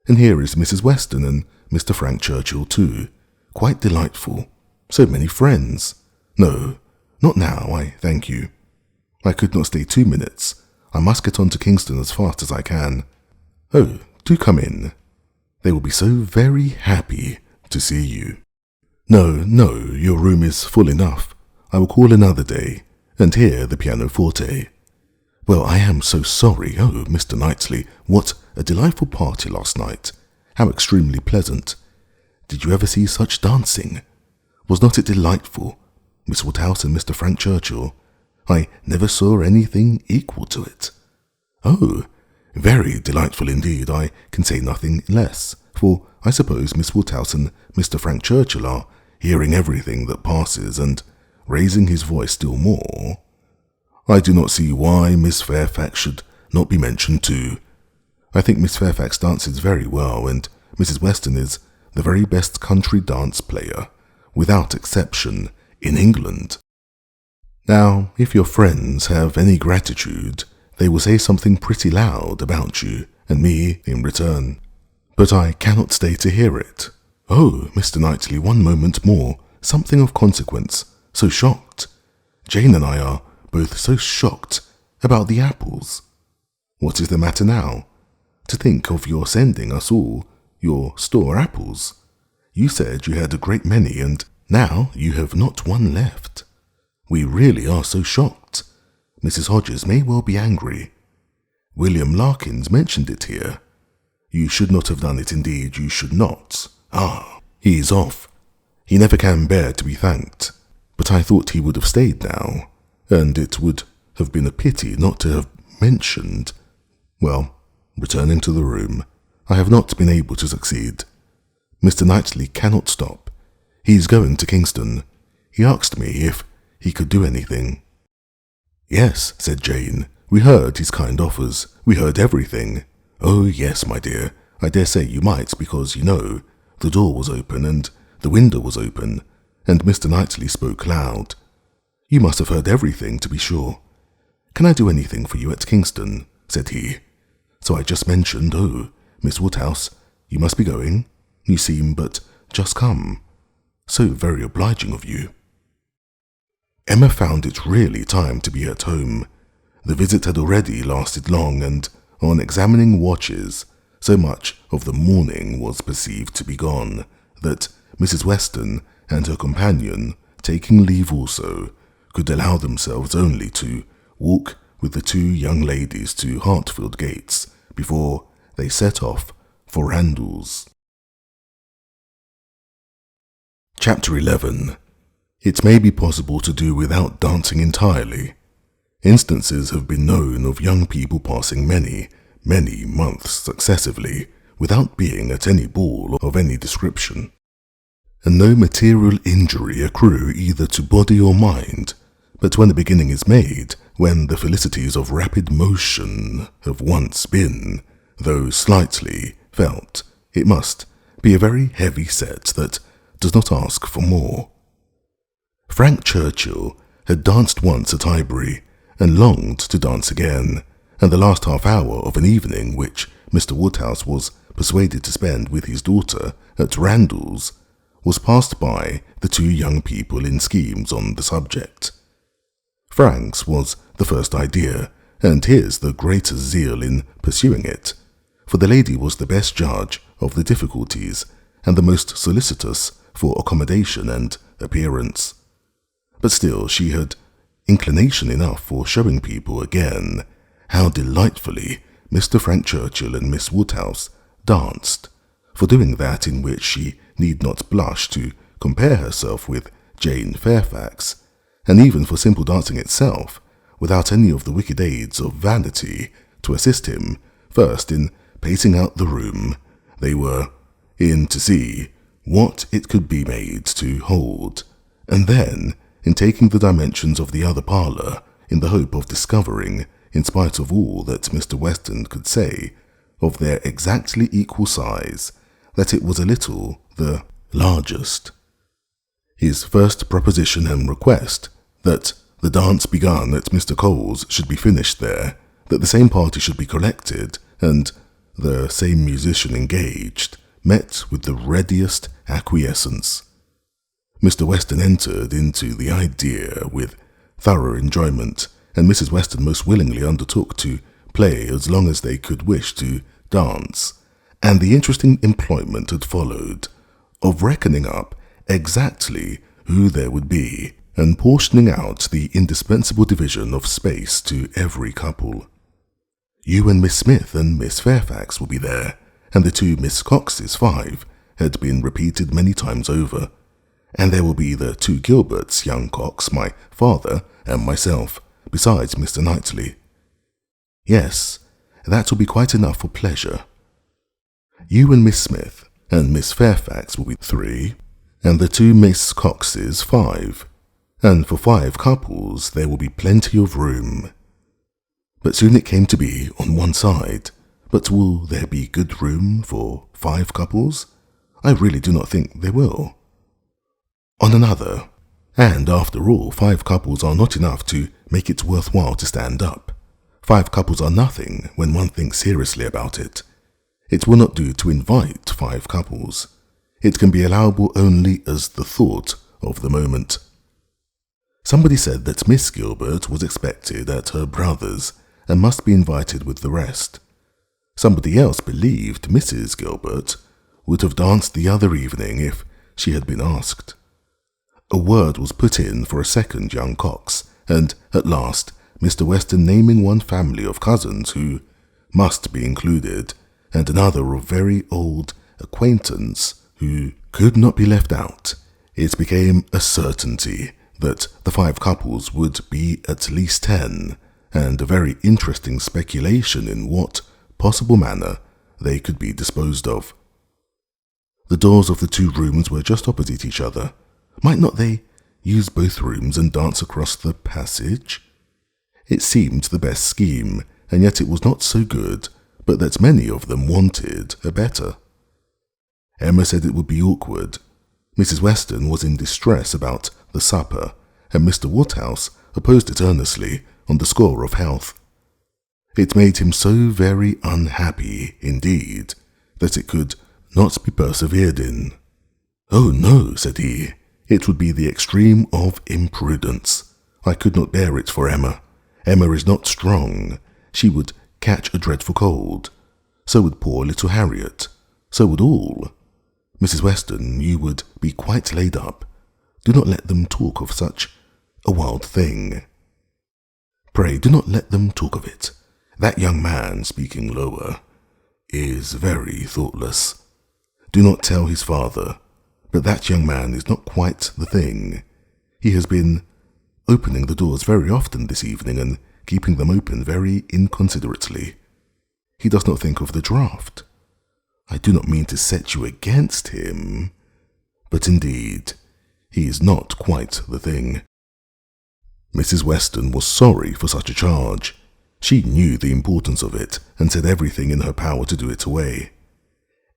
And here is Mrs. Weston and Mr. Frank Churchill too. Quite delightful. So many friends. No, not now, I thank you. I could not stay 2 minutes. I must get on to Kingston as fast as I can. Oh, do come in. They will be so very happy to see you." "No, no, your room is full enough. I will call another day, and hear the pianoforte." "Well, I am so sorry. Oh, Mr. Knightley, what a delightful party last night. How extremely pleasant. Did you ever see such dancing? Was not it delightful? Miss Woodhouse and Mr. Frank Churchill. I never saw anything equal to it." "Oh, very delightful indeed. I can say nothing less, for I suppose Miss Woodhouse and Mr. Frank Churchill are hearing everything that passes, and raising his voice still more. I do not see why Miss Fairfax should not be mentioned too. I think Miss Fairfax dances very well, and Mrs. Weston is the very best country dance player, without exception, in England. Now, if your friends have any gratitude, they will say something pretty loud about you and me in return. But I cannot stay to hear it. Oh, Mr. Knightley, one moment more. Something of consequence. So shocked. Jane and I are both so shocked about the apples. What is the matter now? To think of your sending us all your store apples. You said you had a great many, and now you have not one left. We really are so shocked. Mrs. Hodges may well be angry. William Larkins mentioned it here. You should not have done it, indeed, you should not. Ah, he is off. He never can bear to be thanked. But I thought he would have stayed now, and it would have been a pity not to have mentioned. Well, returning to the room, I have not been able to succeed. Mr. Knightley cannot stop. He is going to Kingston. He asked me if he could do anything." "Yes," said Jane. "We heard his kind offers. We heard everything." "Oh, yes, my dear. I dare say you might, because, you know, the door was open and the window was open, and Mr. Knightley spoke loud. You must have heard everything, to be sure. Can I do anything for you at Kingston?" said he. So I just mentioned, "Oh, Miss Woodhouse, you must be going. You seem but just come. So very obliging of you." Emma found it really time to be at home. The visit had already lasted long, and on examining watches, so much of the morning was perceived to be gone, that Mrs. Weston and her companion, taking leave also, could allow themselves only to walk with the two young ladies to Hartfield gates before they set off for Randalls. Chapter 11. It may be possible to do without dancing entirely. Instances have been known of young people passing many months successively without being at any ball of any description, and no material injury accrue either to body or mind. But when the beginning is made, when the felicities of rapid motion have once been, though slightly, felt, it must be a very heavy set that does not ask for more. Frank Churchill had danced once at Highbury, and longed to dance again, and the last half hour of an evening which Mr. Woodhouse was persuaded to spend with his daughter at Randalls was passed by the two young people in schemes on the subject. Frank's was the first idea, and his the greatest zeal in pursuing it, for the lady was the best judge of the difficulties and the most solicitous for accommodation and appearance. But still she had inclination enough for showing people again how delightfully Mr. Frank Churchill and Miss Woodhouse danced, for doing that in which she need not blush to compare herself with Jane Fairfax, and even for simple dancing itself, without any of the wicked aids of vanity to assist him. First, in pacing out the room, they were in to see what it could be made to hold, and then in taking the dimensions of the other parlour, in the hope of discovering, in spite of all that Mr. Weston could say, of their exactly equal size, that it was a little the largest. His first proposition and request, that the dance begun at Mr. Cole's should be finished there, that the same party should be collected, and the same musician engaged, met with the readiest acquiescence. Mr. Weston entered into the idea with thorough enjoyment, and Mrs. Weston most willingly undertook to play as long as they could wish to dance, and the interesting employment had followed, of reckoning up exactly who there would be, and portioning out the indispensable division of space to every couple. You and Miss Smith and Miss Fairfax will be there, and the two Miss Coxes 5 had been repeated many times over, and there will be the two Gilberts, young Cox, my father, and myself, besides Mr. Knightley. Yes, that will be quite enough for pleasure. You and Miss Smith and Miss Fairfax will be 3, and the two Miss Coxes 5, and for 5 couples there will be plenty of room. But soon it came to be on one side, but will there be good room for 5 couples? I really do not think there will. On another, and after all, 5 couples are not enough to make it worthwhile to stand up. 5 couples are nothing when one thinks seriously about it. It will not do to invite 5 couples. It can be allowable only as the thought of the moment. Somebody said that Miss Gilbert was expected at her brother's and must be invited with the rest. Somebody else believed Mrs. Gilbert would have danced the other evening if she had been asked. A word was put in for a second young Cox, and at last Mr. Weston naming one family of cousins who must be included, and another of very old acquaintance who could not be left out, it became a certainty that the 5 couples would be at least 10, and a very interesting speculation in what possible manner they could be disposed of. The doors of the 2 rooms were just opposite each other. Might not they use both rooms and dance across the passage? It seemed the best scheme, and yet it was not so good, but that many of them wanted a better. Emma said it would be awkward. Mrs. Weston was in distress about the supper, and Mr. Woodhouse opposed it earnestly on the score of health. It made him so very unhappy, indeed, that it could not be persevered in. "Oh no," said he, "it would be the extreme of imprudence. I could not bear it for Emma. Emma is not strong. She would catch a dreadful cold. So would poor little Harriet. So would all. Mrs. Weston, you would be quite laid up. Do not let them talk of such a wild thing. Pray do not let them talk of it. That young man," speaking lower, "is very thoughtless. Do not tell his father, but that young man is not quite the thing. He has been opening the doors very often this evening and keeping them open very inconsiderately. He does not think of the draught. I do not mean to set you against him, but indeed, he is not quite the thing." Mrs. Weston was sorry for such a charge. She knew the importance of it and said everything in her power to do it away.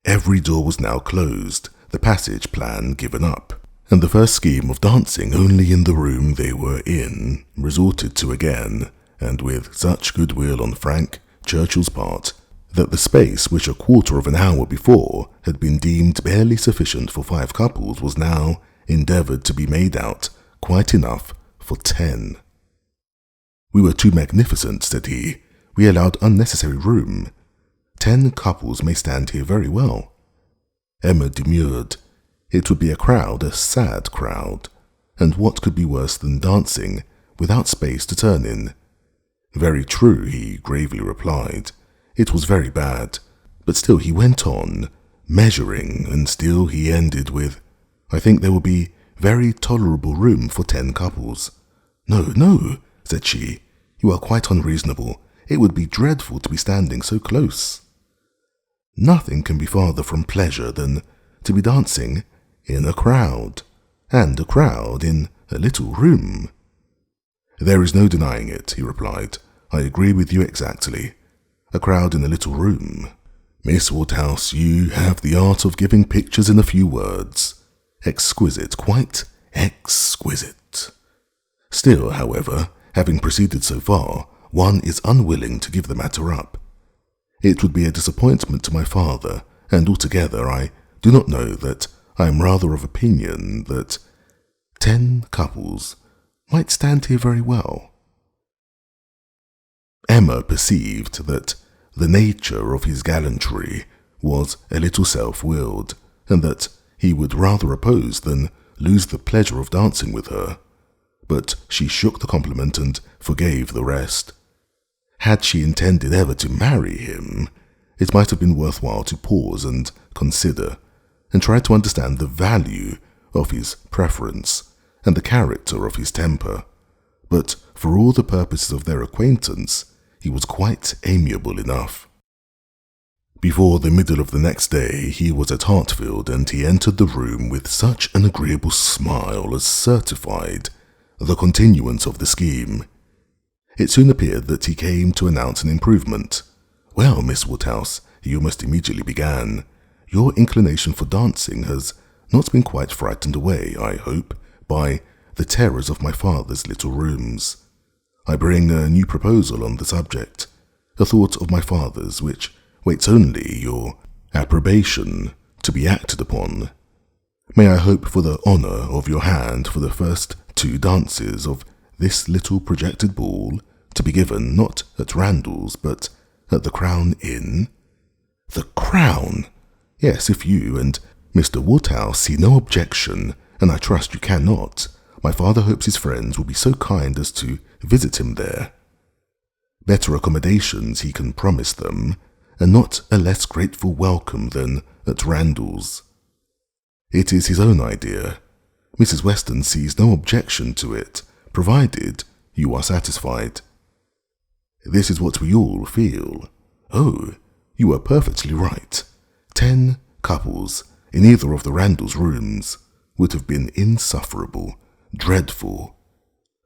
Every door was now closed, the passage plan given up, and the first scheme of dancing only in the room they were in resorted to again, and with such goodwill on Frank Churchill's part, that the space which a quarter of an hour before had been deemed barely sufficient for 5 couples was now endeavoured to be made out quite enough for 10. "We were too magnificent," said he. "We allowed unnecessary room. 10 couples may stand here very well." Emma demurred. It would be a crowd, a sad crowd, and what could be worse than dancing without space to turn in? "Very true," he gravely replied. It was very bad, but still he went on, measuring, and still he ended with, "I think there will be very tolerable room for 10 couples." "No, no," said she, "you are quite unreasonable. It would be dreadful to be standing so close." Nothing can be farther from pleasure than to be dancing in a crowd, and a crowd in a little room. "There is no denying it," he replied. "I agree with you exactly. A crowd in a little room. Miss Woodhouse, you have the art of giving pictures in a few words. Exquisite, quite exquisite. Still, however, having proceeded so far, one is unwilling to give the matter up. It would be a disappointment to my father, and altogether I do not know that I am rather of opinion that 10 couples might stand here very well." Emma perceived that the nature of his gallantry was a little self-willed, and that he would rather oppose than lose the pleasure of dancing with her. But she shook the compliment and forgave the rest. Had she intended ever to marry him, it might have been worthwhile to pause and consider, and try to understand the value of his preference and the character of his temper. But for all the purposes of their acquaintance, he was quite amiable enough. Before the middle of the next day, he was at Hartfield, and he entered the room with such an agreeable smile as certified the continuance of the scheme. It soon appeared that he came to announce an improvement. "Well, Miss Woodhouse," he almost immediately began, "your inclination for dancing has not been quite frightened away, I hope, by the terrors of my father's little rooms. I bring a new proposal on the subject, a thought of my father's which waits only your approbation to be acted upon. May I hope for the honour of your hand for the first 2 dances of this little projected ball, to be given not at Randalls, but at the Crown Inn?" "The Crown? Yes, if you and Mr. Woodhouse see no objection, and I trust you cannot. My father hopes his friends will be so kind as to visit him there. Better accommodations he can promise them, and not a less grateful welcome than at Randalls. It is his own idea. Mrs. Weston sees no objection to it, provided you are satisfied. This is what we all feel. Oh, You were perfectly right. 10 couples in either of the Randalls' rooms would have been insufferable, dreadful.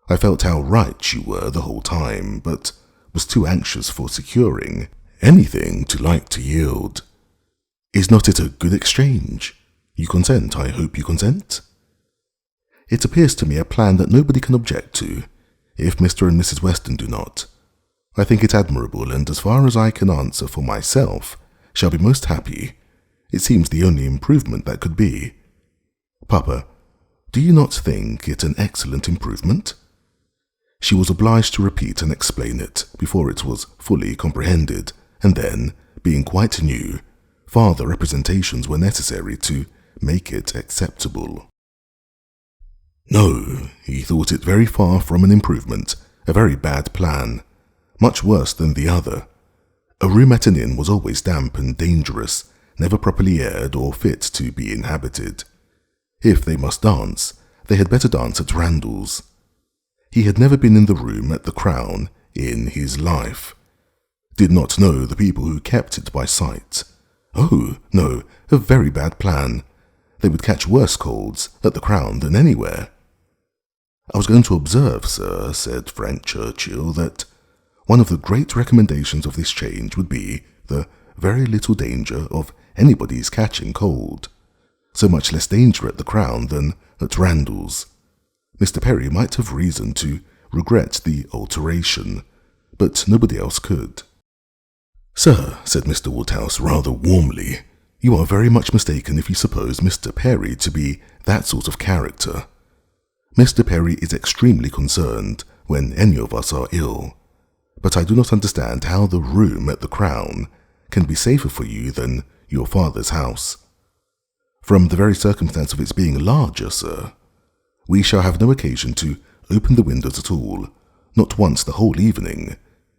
I felt how right you were the whole time, but was too anxious for securing anything to yield. Is not it a good exchange? You consent, I hope you consent? It appears to me a plan that nobody can object to, if Mr. and Mrs. Weston do not. I think it admirable, and as far as I can answer for myself, shall be most happy. It seems the only improvement that could be. Papa, do you not think it an excellent improvement? She was obliged to repeat and explain it before it was fully comprehended, and then, being quite new, farther representations were necessary to make it acceptable. No, he thought it very far from an improvement, a very bad plan, much worse than the other. A room at an inn was always damp and dangerous, never properly aired or fit to be inhabited. If they must dance, they had better dance at Randalls. He had never been in the room at the Crown in his life. Did not know the people who kept it by sight. Oh, no, a very bad plan. They would catch worse colds at the Crown than anywhere. I was going to observe, sir, said Frank Churchill, that one of the great recommendations of this change would be the very little danger of anybody's catching cold. So much less danger at the Crown than at Randalls. Mr. Perry might have reason to regret the alteration, but nobody else could. Sir, said Mr. Woodhouse rather warmly, you are very much mistaken if you suppose Mr. Perry to be that sort of character. Mr. Perry is extremely concerned when any of us are ill, but I do not understand how the room at the Crown can be safer for you than your father's house. From the very circumstance of its being larger, sir, we shall have no occasion to open the windows at all, not once the whole evening,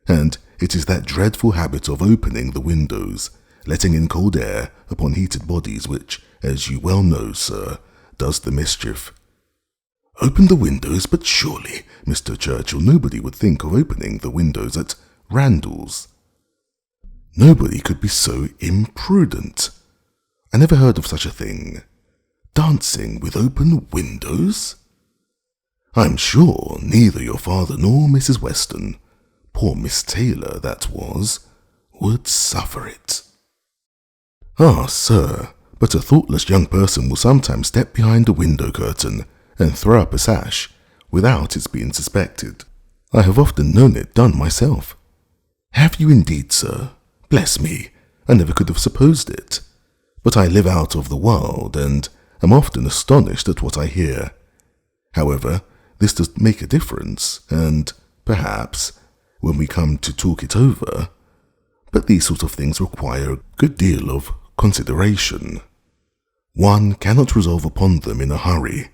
and it is that dreadful habit of opening the windows, letting in cold air upon heated bodies which, as you well know, sir, does the mischief. Open the windows, but surely, Mr. Churchill, nobody would think of opening the windows at Randalls. Nobody could be so imprudent. I never heard of such a thing. Dancing with open windows? I'm sure neither your father nor Mrs. Weston, poor Miss Taylor that was, would suffer it. Ah, sir, but a thoughtless young person will sometimes step behind a window curtain and throw up a sash without its being suspected. I have often known it done myself. Have you indeed, sir? Bless me, I never could have supposed it. But I live out of the world, and am often astonished at what I hear. However, this does make a difference, and perhaps, when we come to talk it over, but these sort of things require a good deal of consideration. One cannot resolve upon them in a hurry.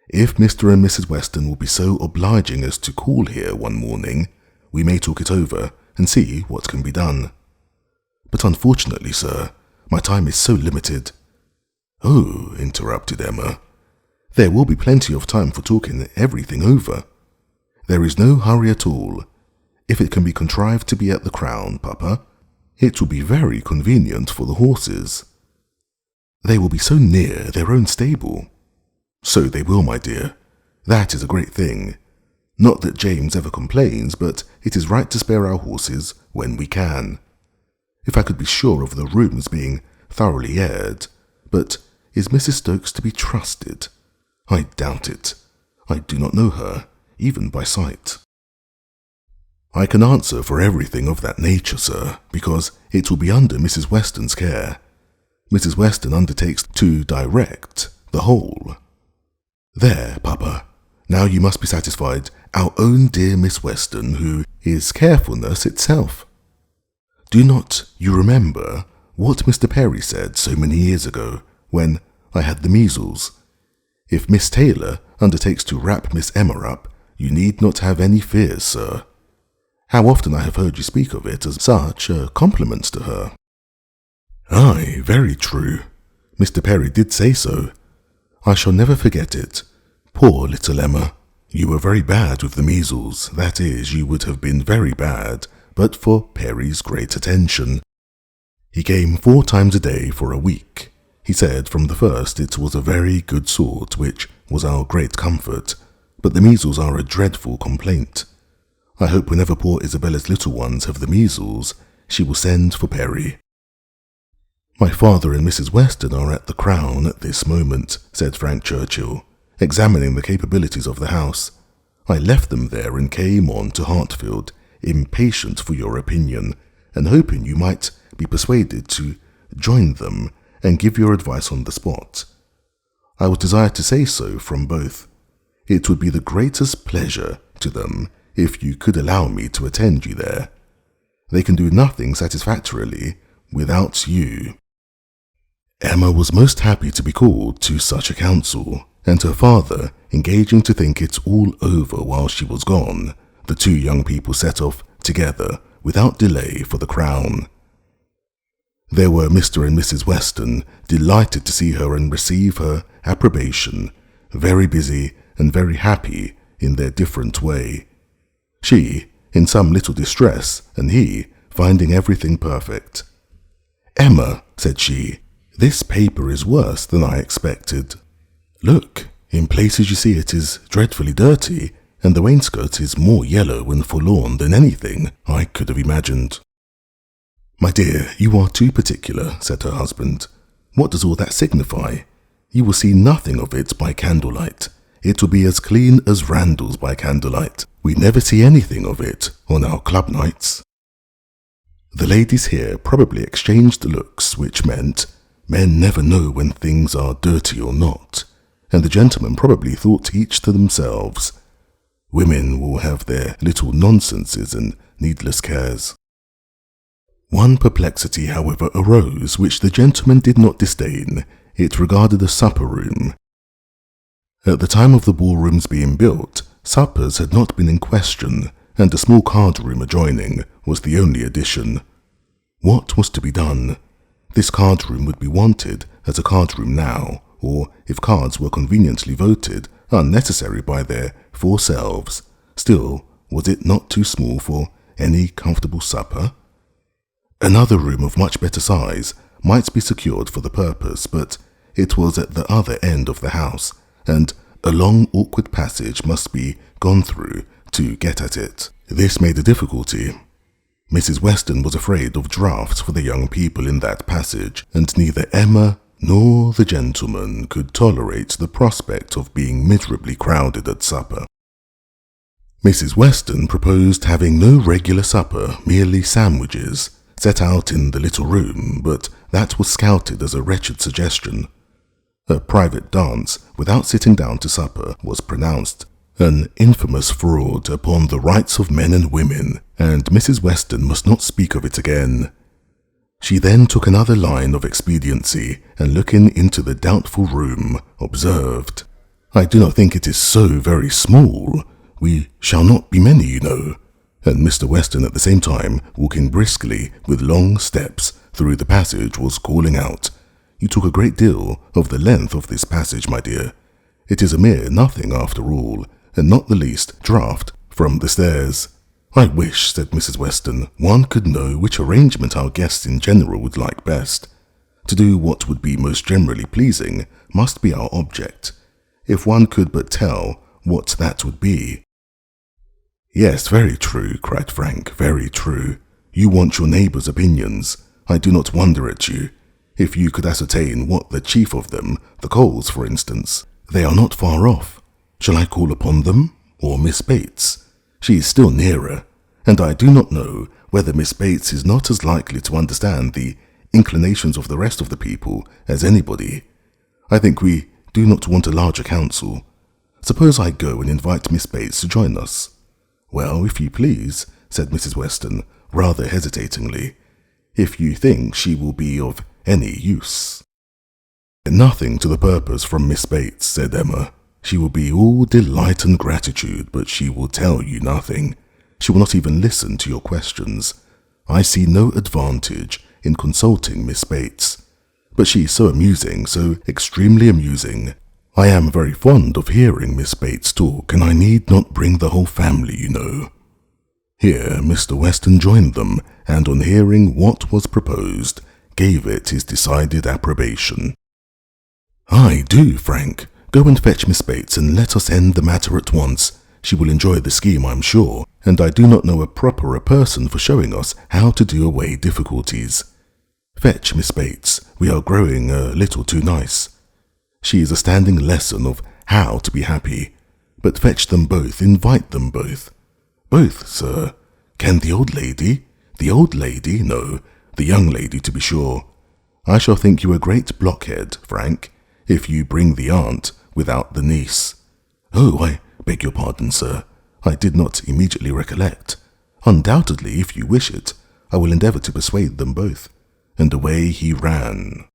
If Mr. and Mrs. Weston will be so obliging as to call here one morning, we may talk it over and see what can be done. But unfortunately, sir, my time is so limited. Oh, interrupted Emma, there will be plenty of time for talking everything over. There is no hurry at all. If it can be contrived to be at the Crown, Papa, it will be very convenient for the horses. They will be so near their own stable. So they will, my dear. That is a great thing. Not that James ever complains, but it is right to spare our horses when we can. If I could be sure of the rooms being thoroughly aired, but is Mrs. Stokes to be trusted? I doubt it. I do not know her, even by sight. I can answer for everything of that nature, sir, because it will be under Mrs. Weston's care. Mrs. Weston undertakes to direct the whole. There, Papa. Now you must be satisfied. Our own dear Miss Weston, who is carefulness itself. Do not you remember what Mr. Perry said so many years ago, when I had the measles? If Miss Taylor undertakes to wrap Miss Emma up, you need not have any fears, sir. How often I have heard you speak of it as such a compliment to her. Aye, very true. Mr. Perry did say so. I shall never forget it. Poor little Emma. You were very bad with the measles. That is, you would have been very bad, but for Perry's great attention. He came 4 times a day for a week. He said from the first it was a very good sort, which was our great comfort, but the measles are a dreadful complaint. I hope whenever poor Isabella's little ones have the measles, she will send for Perry. My father and Mrs. Weston are at the Crown at this moment, said Frank Churchill, examining the capabilities of the house. I left them there and came on to Hartfield, impatient for your opinion, and hoping you might be persuaded to join them and give your advice on the spot. I was desired to say so from both. It would be the greatest pleasure to them if you could allow me to attend you there. They can do nothing satisfactorily without you. Emma was most happy to be called to such a council, and her father engaging to think it all over while she was gone, the 2 young people set off together without delay for the Crown. There were Mr. and Mrs. Weston, delighted to see her and receive her approbation, very busy and very happy in their different way. She in some little distress, and he finding everything perfect. "Emma," said she, "this paper is worse than I expected. Look, in places you see it is dreadfully dirty, and the wainscot is more yellow and forlorn than anything I could have imagined." "My dear, you are too particular," said her husband. "What does all that signify? You will see nothing of it by candlelight. It will be as clean as Randalls by candlelight. We never see anything of it on our club nights." The ladies here probably exchanged looks which meant, men never know when things are dirty or not, and the gentlemen probably thought each to themselves, women will have their little nonsenses and needless cares. One perplexity, however, arose which the gentlemen did not disdain. It regarded the supper room. At the time of the ballrooms being built, suppers had not been in question, and a small card room adjoining was the only addition. What was to be done? This card room would be wanted as a card room now, or, if cards were conveniently voted unnecessary by their 4 selves, still was it not too small for any comfortable supper? Another room of much better size might be secured for the purpose, but it was at the other end of the house, and a long awkward passage must be gone through to get at it. This made a difficulty. Mrs. Weston was afraid of draughts for the young people in that passage, and neither Emma nor the gentleman could tolerate the prospect of being miserably crowded at supper. Mrs. Weston proposed having no regular supper, merely sandwiches, set out in the little room, but that was scouted as a wretched suggestion. A private dance, without sitting down to supper, was pronounced an infamous fraud upon the rights of men and women, and Mrs. Weston must not speak of it again. She then took another line of expediency, and looking into the doubtful room, observed, "I do not think it is so very small. We shall not be many, you know." And Mr. Weston at the same time, walking briskly with long steps through the passage, was calling out, "You took a great deal of the length of this passage, my dear. It is a mere nothing after all, and not the least draught from the stairs." "I wish," said Mrs. Weston, "one could know which arrangement our guests in general would like best. To do what would be most generally pleasing must be our object. If one could but tell what that would be." "Yes, very true," cried Frank, "very true. You want your neighbours' opinions. I do not wonder at you. If you could ascertain what the chief of them, the Coles, for instance, they are not far off. Shall I call upon them, or Miss Bates? She is still nearer, and I do not know whether Miss Bates is not as likely to understand the inclinations of the rest of the people as anybody. I think we do not want a larger council. Suppose I go and invite Miss Bates to join us?" "Well, if you please," said Mrs. Weston, rather hesitatingly, "if you think she will be of any use." "Nothing to the purpose from Miss Bates," said Emma. "She will be all delight and gratitude, but she will tell you nothing. She will not even listen to your questions. I see no advantage in consulting Miss Bates. But she is so amusing, so extremely amusing. I am very fond of hearing Miss Bates talk, and I need not bring the whole family, you know." Here Mr. Weston joined them, and on hearing what was proposed, gave it his decided approbation. "Aye, do, Frank. Go and fetch Miss Bates and let us end the matter at once. She will enjoy the scheme, I'm sure, and I do not know a properer person for showing us how to do away difficulties. Fetch Miss Bates. We are growing a little too nice. She is a standing lesson of how to be happy. But fetch them both, invite them both." "Both, sir? Can the old lady?" "The old lady? No, the young lady to be sure. I shall think you a great blockhead, Frank, if you bring the aunt without the niece." "Oh, I beg your pardon, sir. I did not immediately recollect. Undoubtedly, if you wish it, I will endeavour to persuade them both." And away he ran.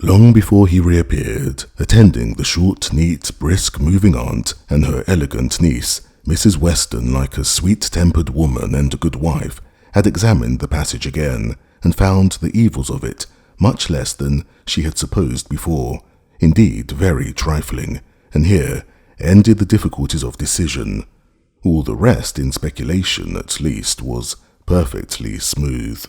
Long before he reappeared, attending the short, neat, brisk moving aunt and her elegant niece, Mrs. Weston, like a sweet-tempered woman and a good wife, had examined the passage again, and found the evils of it much less than she had supposed before, indeed very trifling, and here ended the difficulties of decision. All the rest, in speculation at least, was perfectly smooth.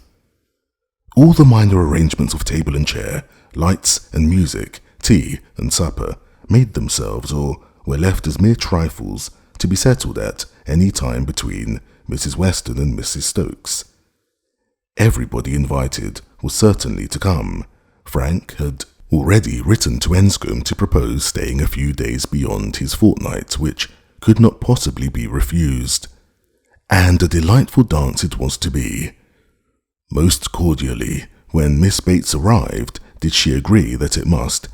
All the minor arrangements of table and chair, lights and music, tea and supper, made themselves or were left as mere trifles to be settled at any time between Mrs. Weston and Mrs. Stokes. Everybody invited was certainly to come. Frank had already written to Enscombe to propose staying a few days beyond his fortnight, which could not possibly be refused. And a delightful dance it was to be. Most cordially, when Miss Bates arrived, did she agree that it must.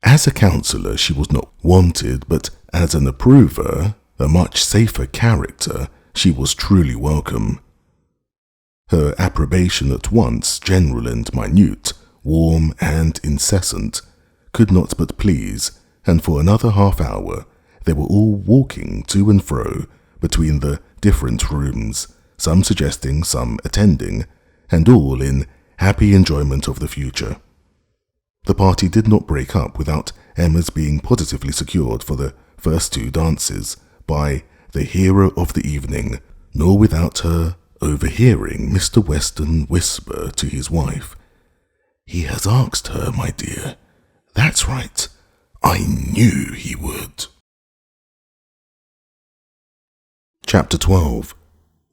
As a counsellor she was not wanted, but as an approver, a much safer character, she was truly welcome. Her approbation at once general and minute, warm and incessant, could not but please, and for another half-hour they were all walking to and fro between the different rooms, some suggesting, some attending, and all in happy enjoyment of the future. The party did not break up without Emma's being positively secured for the first 2 dances by the hero of the evening, nor without her overhearing Mr. Weston whisper to his wife, "He has asked her, my dear. That's right. I knew he would." Chapter 12.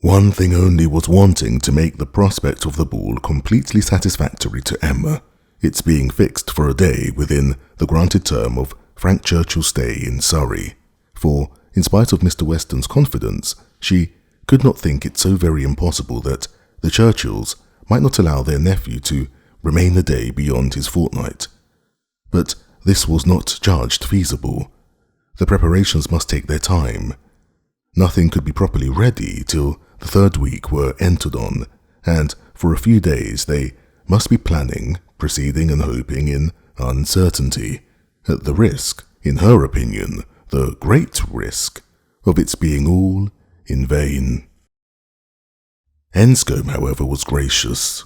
One thing only was wanting to make the prospect of the ball completely satisfactory to Emma, its being fixed for a day within the granted term of Frank Churchill's stay in Surrey, for, in spite of Mr. Weston's confidence, she could not think it so very impossible that the Churchills might not allow their nephew to remain a day beyond his fortnight. But this was not judged feasible. The preparations must take their time. Nothing could be properly ready till the 3rd week were entered on, and for a few days they must be planning, proceeding and hoping in uncertainty, at the risk, in her opinion, the great risk, of its being all in vain. Enscombe, however, was gracious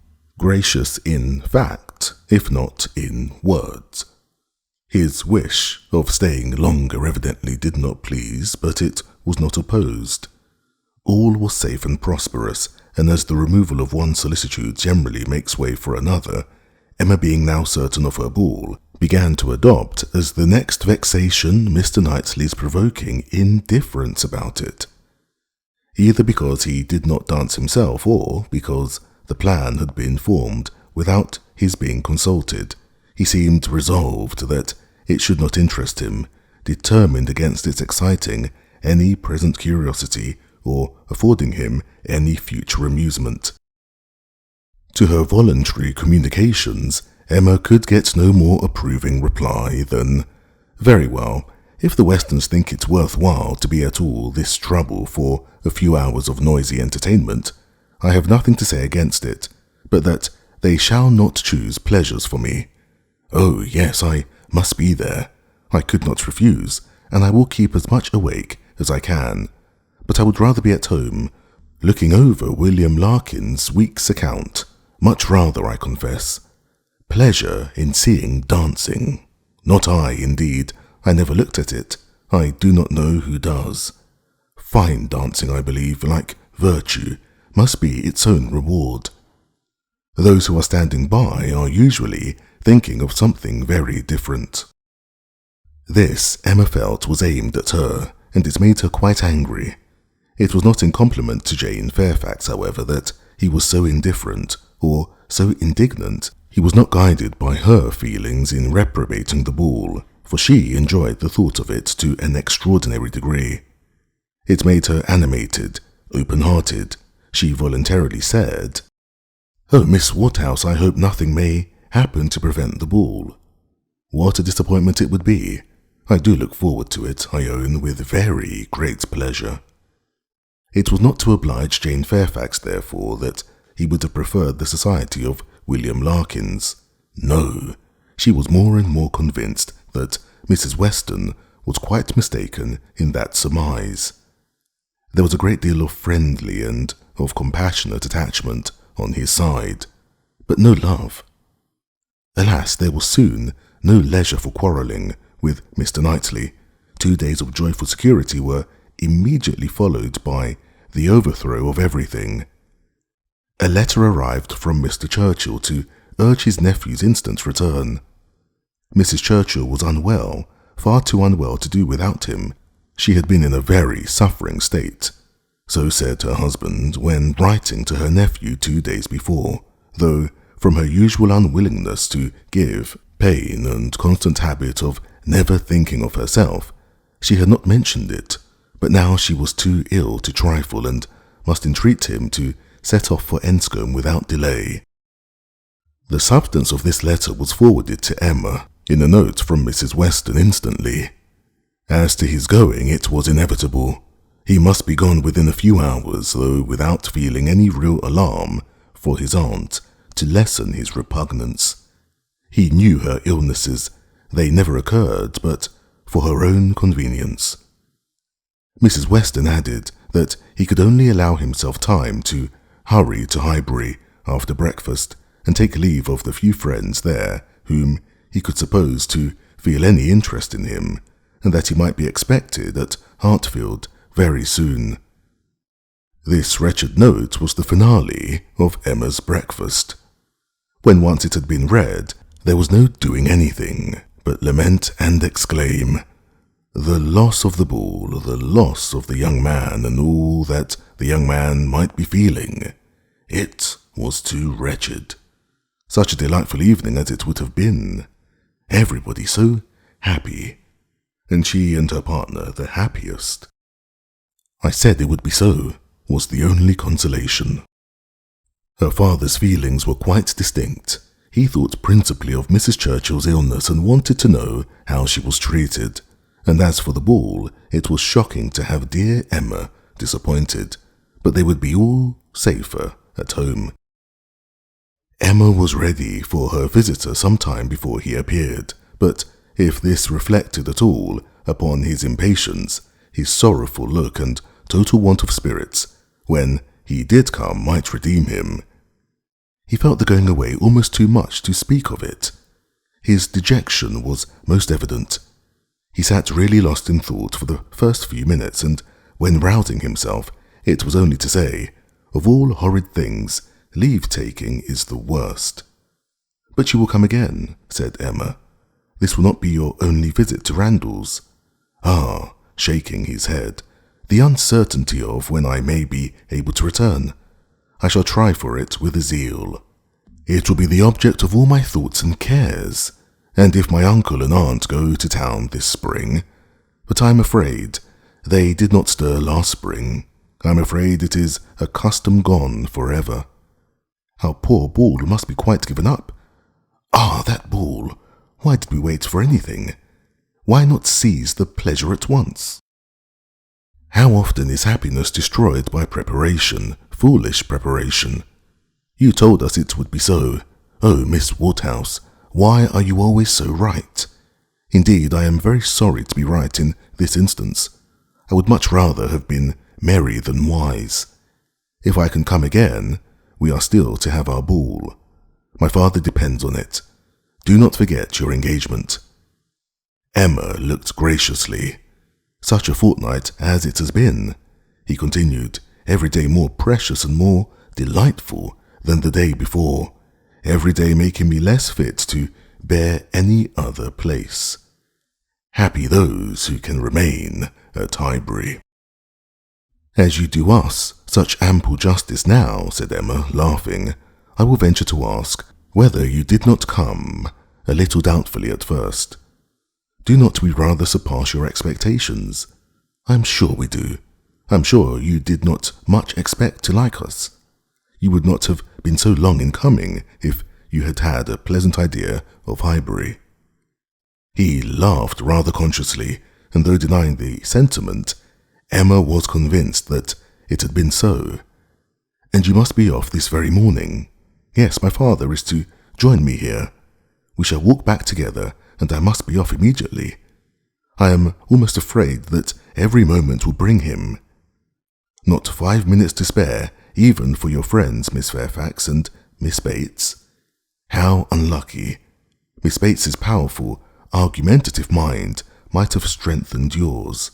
in fact, if not in words. His wish of staying longer evidently did not please, but it was not opposed. All was safe and prosperous, and as the removal of one solicitude generally makes way for another, Emma, being now certain of her ball, began to adopt as the next vexation Mr. Knightley's provoking indifference about it, either because he did not dance himself or because the plan had been formed without his being consulted. He seemed resolved that it should not interest him, determined against its exciting any present curiosity or affording him any future amusement. To her voluntary communications, Emma could get no more approving reply than, "Very well, if the Westons think it worth while to be at all this trouble for a few hours of noisy entertainment, I have nothing to say against it, but that they shall not choose pleasures for me. Oh, yes, I must be there. I could not refuse, and I will keep as much awake as I can. But I would rather be at home, looking over William Larkin's week's account. Much rather, I confess. Pleasure in seeing dancing. Not I, indeed. I never looked at it. I do not know who does. Fine dancing, I believe, like virtue, must be its own reward. Those who are standing by are usually thinking of something very different. This, Emma felt, was aimed at her, and it made her quite angry. It was not in compliment to Jane Fairfax, however, that he was so indifferent, or so indignant. He was not guided by her feelings in reprobating the ball, for she enjoyed the thought of it to an extraordinary degree. It made her animated, open-hearted. She voluntarily said, "Oh, Miss Woodhouse, I hope nothing may happen to prevent the ball. What a disappointment it would be. I do look forward to it, I own, with very great pleasure." It was not to oblige Jane Fairfax, therefore, that he would have preferred the society of William Larkins. No, she was more and more convinced that Mrs. Weston was quite mistaken in that surmise. There was a great deal of friendly and of compassionate attachment on his side, but no love. Alas, there was soon no leisure for quarrelling with Mr. Knightley. 2 days of joyful security were immediately followed by the overthrow of everything. A letter arrived from Mr. Churchill to urge his nephew's instant return. Mrs. Churchill was unwell, far too unwell to do without him. She had been in a very suffering state, so said her husband when writing to her nephew 2 days before, though from her usual unwillingness to give pain and constant habit of never thinking of herself, she had not mentioned it, but now she was too ill to trifle and must entreat him to set off for Enscombe without delay. The substance of this letter was forwarded to Emma in a note from Mrs. Weston instantly. As to his going, it was inevitable. He must be gone within a few hours, though without feeling any real alarm for his aunt to lessen his repugnance. He knew her illnesses. They never occurred but for her own convenience. Mrs. Weston added that he could only allow himself time to hurry to Highbury after breakfast and take leave of the few friends there whom he could suppose to feel any interest in him, and that he might be expected at Hartfield very soon. This wretched note was the finale of Emma's breakfast. When once it had been read, there was no doing anything but lament and exclaim, "The loss of the ball, the loss of the young man, and all that the young man might be feeling. It was too wretched. Such a delightful evening as it would have been. Everybody so happy, and she and her partner the happiest. I said it would be so," was the only consolation. Her father's feelings were quite distinct. He thought principally of Mrs. Churchill's illness and wanted to know how she was treated, and as for the ball, it was shocking to have dear Emma disappointed, but they would be all safer at home. Emma was ready for her visitor some time before he appeared, but if this reflected at all upon his impatience, his sorrowful look and total want of spirits, when he did come might redeem him. He felt the going away almost too much to speak of it. His dejection was most evident. He sat really lost in thought for the first few minutes, and when rousing himself, it was only to say, "Of all horrid things, leave-taking is the worst." "But you will come again," said Emma. "This will not be your only visit to Randalls." "Ah," shaking his head, "the uncertainty of when I may be able to return. I shall try for it with a zeal. It will be the object of all my thoughts and cares, and if my uncle and aunt go to town this spring, but I am afraid they did not stir last spring. I am afraid it is a custom gone forever. Our poor ball must be quite given up. Ah, that ball! Why did we wait for anything? Why not seize the pleasure at once? How often is happiness destroyed by preparation, foolish preparation? You told us it would be so. Oh, Miss Woodhouse, why are you always so right? Indeed, I am very sorry to be right in this instance. I would much rather have been merry than wise. If I can come again, we are still to have our ball. My father depends on it. Do not forget your engagement." Emma looked graciously. "Such a fortnight as it has been," he continued, "every day more precious and more delightful than the day before. every day making me less fit to bear any other place. Happy those who can remain at Highbury." "As you do us such ample justice now," said Emma, laughing, "I will venture to ask whether you did not come a little doubtfully at first. Do not we rather surpass your expectations? I am sure we do. I am sure you did not much expect to like us. You would not have been so long in coming if you had had a pleasant idea of Highbury." He laughed rather consciously, and though denying the sentiment, Emma was convinced that it had been so. "And you must be off this very morning?" "Yes, my father is to join me here. We shall walk back together, and I must be off immediately. I am almost afraid that every moment will bring him. Not 5 minutes to spare, even for your friends, Miss Fairfax and Miss Bates. How unlucky! Miss Bates's powerful, argumentative mind might have strengthened yours.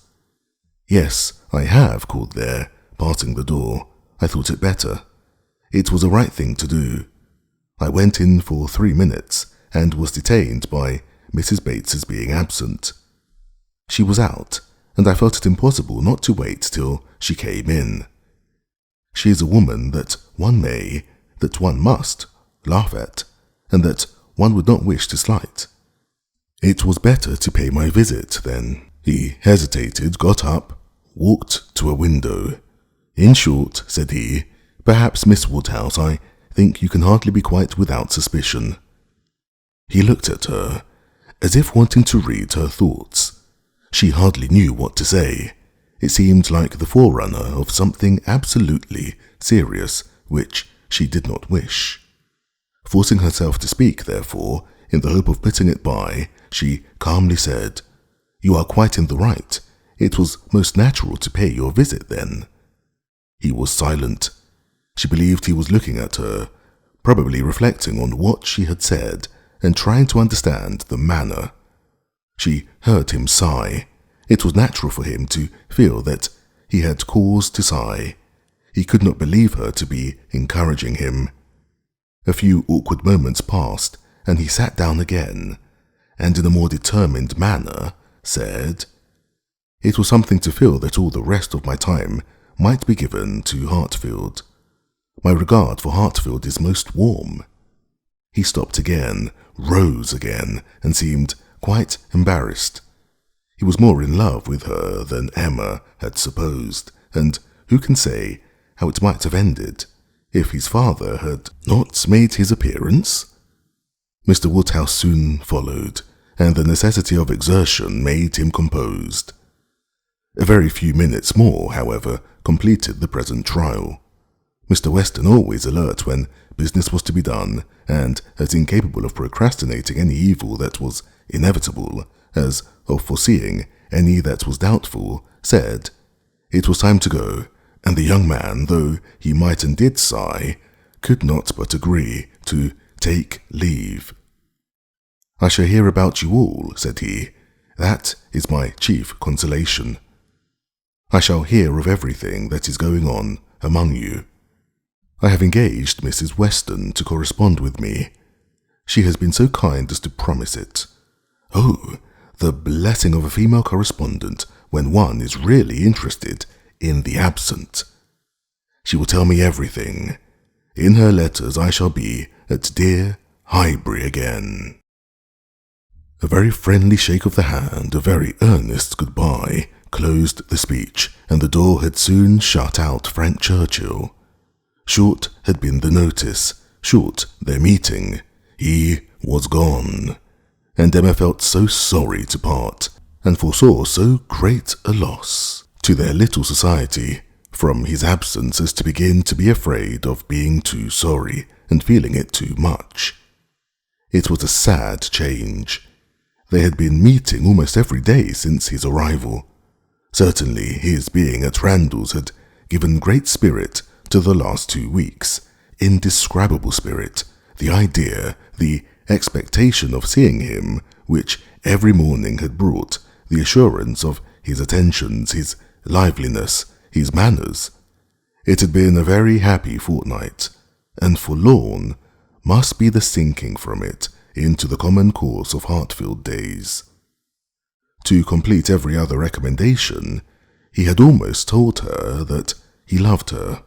Yes, I have called there, parting the door. I thought it better. It was the right thing to do. I went in for 3 minutes and was detained by Mrs. Bates's being absent. She was out, and I felt it impossible not to wait till she came in. She is a woman that one may, that one must, laugh at, and that one would not wish to slight. It was better to pay my visit then." He hesitated, got up, walked to a window. "In short," said he, "perhaps, Miss Woodhouse, I think you can hardly be quite without suspicion." He looked at her, as if wanting to read her thoughts. She hardly knew what to say. It seemed like the forerunner of something absolutely serious, which she did not wish. Forcing herself to speak, therefore, in the hope of putting it by, she calmly said, "You are quite in the right. It was most natural to pay your visit then." He was silent. She believed he was looking at her, probably reflecting on what she had said and trying to understand the manner. She heard him sigh. It was natural for him to feel that he had cause to sigh. He could not believe her to be encouraging him. A few awkward moments passed, and he sat down again, and in a more determined manner said, "It was something to feel that all the rest of my time might be given to Hartfield. My regard for Hartfield is most warm." He stopped again, rose again, and seemed quite embarrassed. He was more in love with her than Emma had supposed, and who can say how it might have ended if his father had not made his appearance? Mr. Woodhouse soon followed, and the necessity of exertion made him composed. A very few minutes more, however, completed the present trial. Mr. Weston, always alert when business was to be done, and as incapable of procrastinating any evil that was inevitable as of foreseeing any that was doubtful, said it was time to go, and the young man, though he might and did sigh, could not but agree to take leave. "I shall hear about you all," said he. "That is my chief consolation. I shall hear of everything that is going on among you. I have engaged Mrs. Weston to correspond with me. She has been so kind as to promise it. Oh, the blessing of a female correspondent when one is really interested in the absent. She will tell me everything. In her letters I shall be at dear Highbury again." A very friendly shake of the hand, a very earnest goodbye, closed the speech, and the door had soon shut out Frank Churchill. Short had been the notice, short their meeting. He was gone, and Emma felt so sorry to part, and foresaw so great a loss to their little society from his absence as to begin to be afraid of being too sorry and feeling it too much. It was a sad change. They had been meeting almost every day since his arrival. Certainly his being at Randalls had given great spirit to the last 2 weeks, indescribable spirit, the idea, the expectation of seeing him, which every morning had brought the assurance of his attentions, his liveliness, his manners. It had been a very happy fortnight, and forlorn, must be the sinking from it into the common course of Hartfield days. To complete every other recommendation, he had almost told her that he loved her.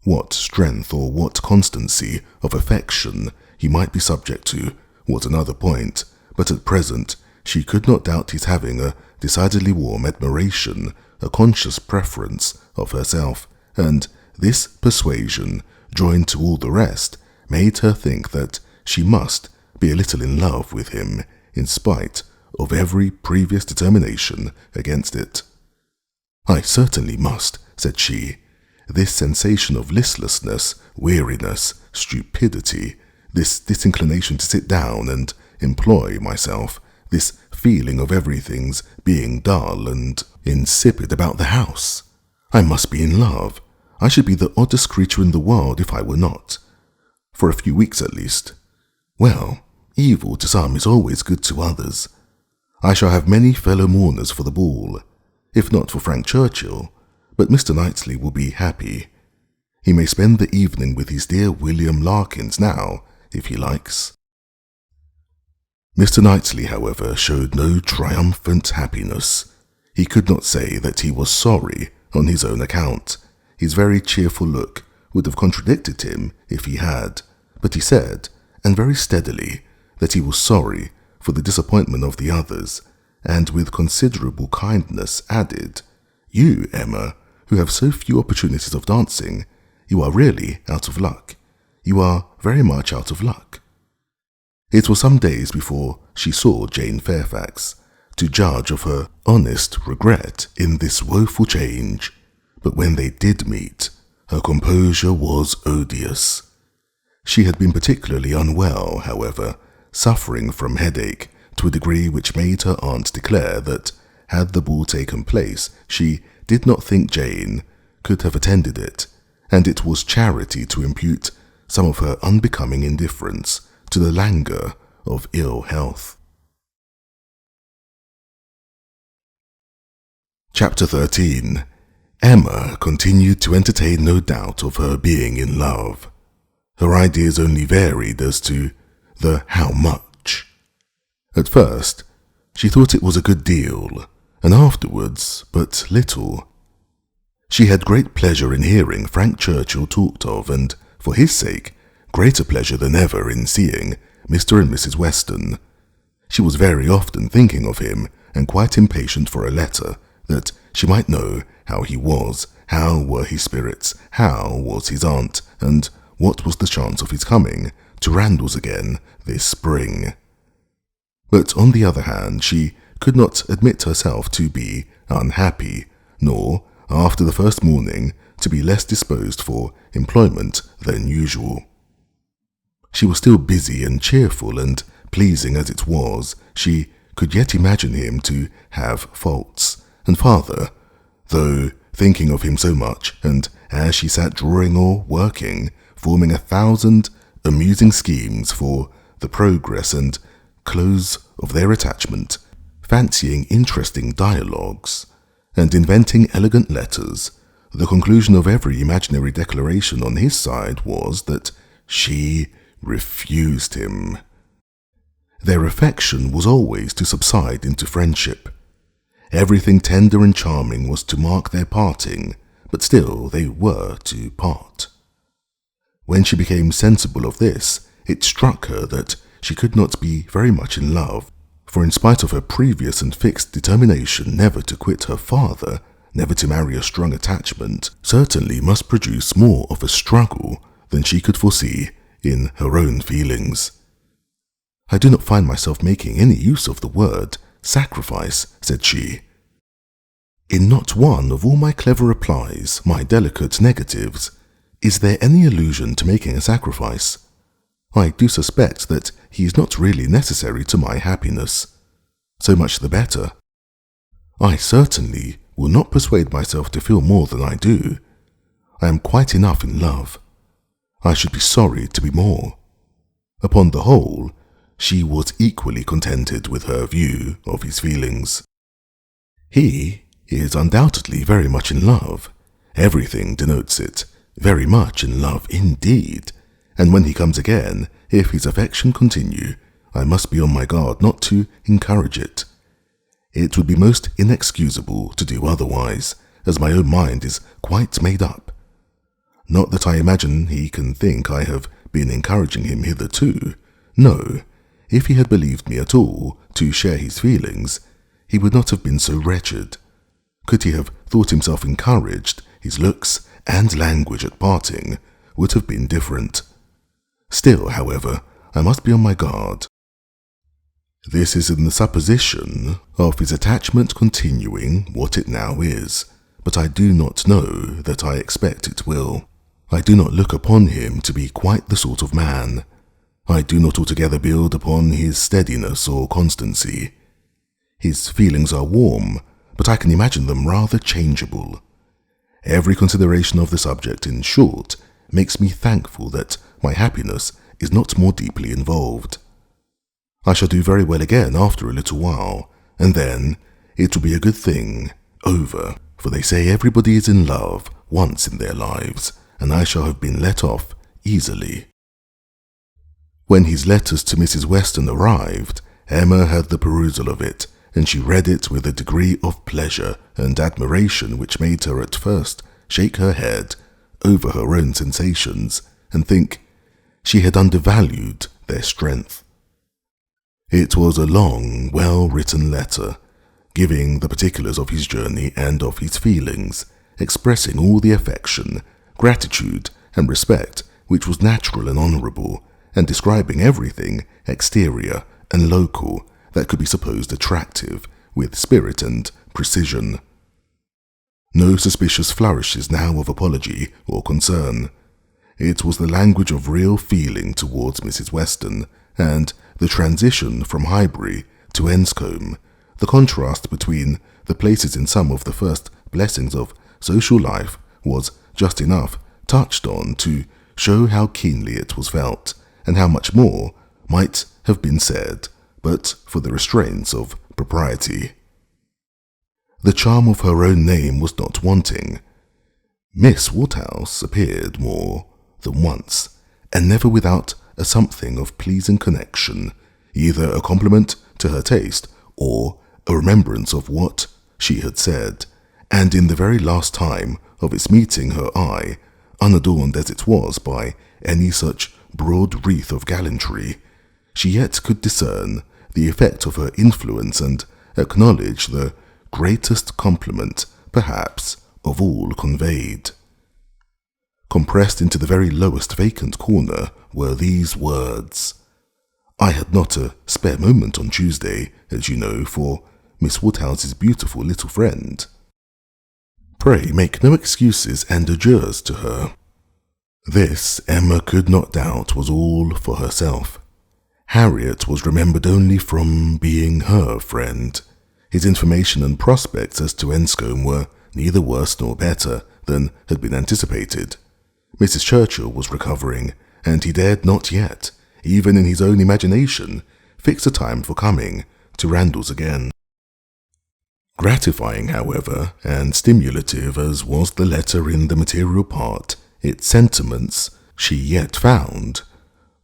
What strength or what constancy of affection he might be subject to was another point, but at present she could not doubt his having a decidedly warm admiration, a conscious preference of herself, and this persuasion, joined to all the rest, made her think that she must be a little in love with him, in spite of every previous determination against it. "I certainly must," said she. "This sensation of listlessness, weariness, stupidity, this disinclination to sit down and employ myself, this feeling of everything's being dull and insipid about the house. I must be in love. I should be the oddest creature in the world if I were not. For a few weeks at least. Well, evil to some is always good to others. I shall have many fellow mourners for the ball, if not for Frank Churchill, but Mr. Knightley will be happy. He may spend the evening with his dear William Larkins now, if he likes." Mr. Knightley, however, showed no triumphant happiness. He could not say that he was sorry on his own account. His very cheerful look would have contradicted him if he had, but he said, and very steadily, that he was sorry for the disappointment of the others, and with considerable kindness added, "You, Emma, who have so few opportunities of dancing, you are really out of luck. You are very much out of luck." It was some days before she saw Jane Fairfax, to judge of her honest regret in this woeful change, but when they did meet, her composure was odious. She had been particularly unwell, however, suffering from headache to a degree which made her aunt declare that, had the ball taken place, she did not think Jane could have attended it, and it was charity to impute some of her unbecoming indifference to the languor of ill health. Chapter 13. Emma continued to entertain no doubt of her being in love. Her ideas only varied as to the how much. At first, she thought it was a good deal, and afterwards but little. She had great pleasure in hearing Frank Churchill talked of, and, for his sake, greater pleasure than ever in seeing Mr. and Mrs. Weston. She was very often thinking of him, and quite impatient for a letter, that she might know how he was, how were his spirits, how was his aunt, and what was the chance of his coming to Randalls again this spring. But on the other hand, she could not admit herself to be unhappy, nor, after the first morning, to be less disposed for employment than usual. She was still busy and cheerful, and pleasing as it was, she could yet imagine him to have faults, and farther, though thinking of him so much, and as she sat drawing or working, forming 1,000 amusing schemes for the progress and close of their attachment, fancying interesting dialogues, and inventing elegant letters, the conclusion of every imaginary declaration on his side was that she refused him. Their affection was always to subside into friendship. Everything tender and charming was to mark their parting, but still they were to part. When she became sensible of this, it struck her that she could not be very much in love, for in spite of her previous and fixed determination never to quit her father, never to marry a strong attachment, certainly must produce more of a struggle than she could foresee in her own feelings. "I do not find myself making any use of the word sacrifice," said she. "In not one of all my clever replies, my delicate negatives, is there any allusion to making a sacrifice. I do suspect that he is not really necessary to my happiness. So much the better. I certainly will not persuade myself to feel more than I do. I am quite enough in love. I should be sorry to be more." Upon the whole, she was equally contented with her view of his feelings. He is undoubtedly very much in love. Everything denotes it. Very much in love indeed, and when he comes again, if his affection continue, I must be on my guard not to encourage it. It would be most inexcusable to do otherwise, as my own mind is quite made up. Not that I imagine he can think I have been encouraging him hitherto. No, if he had believed me at all to share his feelings, he would not have been so wretched. Could he have thought himself encouraged, his looks and language at parting would have been different. Still, however, I must be on my guard. This is in the supposition of his attachment continuing what it now is, but I do not know that I expect it will. I do not look upon him to be quite the sort of man. I do not altogether build upon his steadiness or constancy. His feelings are warm, but I can imagine them rather changeable. Every consideration of the subject, in short, makes me thankful that my happiness is not more deeply involved. I shall do very well again after a little while, and then it will be a good thing over, for they say everybody is in love once in their lives, and I shall have been let off easily. When his letters to Mrs. Weston arrived, Emma had the perusal of it, and she read it with a degree of pleasure and admiration which made her at first shake her head over her own sensations and think she had undervalued their strength. It was a long, well-written letter, giving the particulars of his journey and of his feelings, expressing all the affection, gratitude, and respect which was natural and honourable, and describing everything exterior and local that could be supposed attractive, with spirit and precision. No suspicious flourishes now of apology or concern. It was the language of real feeling towards Mrs. Weston, and the transition from Highbury to Enscombe, the contrast between the places in some of the first blessings of social life was just enough touched on to show how keenly it was felt, and how much more might have been said, but for the restraints of propriety. The charm of her own name was not wanting. Miss Woodhouse appeared more than once, and never without a something of pleasing connection, either a compliment to her taste or a remembrance of what she had said, and in the very last time of its meeting her eye, unadorned as it was by any such broad wreath of gallantry, she yet could discern the effect of her influence and acknowledge the greatest compliment, perhaps, of all conveyed. Compressed into the very lowest vacant corner were these words: I had not a spare moment on Tuesday, as you know, for Miss Woodhouse's beautiful little friend. Pray make no excuses and adieus to her. This, Emma could not doubt, was all for herself. Harriet was remembered only from being her friend. His information and prospects as to Enscombe were neither worse nor better than had been anticipated. Mrs. Churchill was recovering, and he dared not yet, even in his own imagination, fix a time for coming to Randalls again. Gratifying, however, and stimulative as was the letter in the material part, its sentiments she yet found,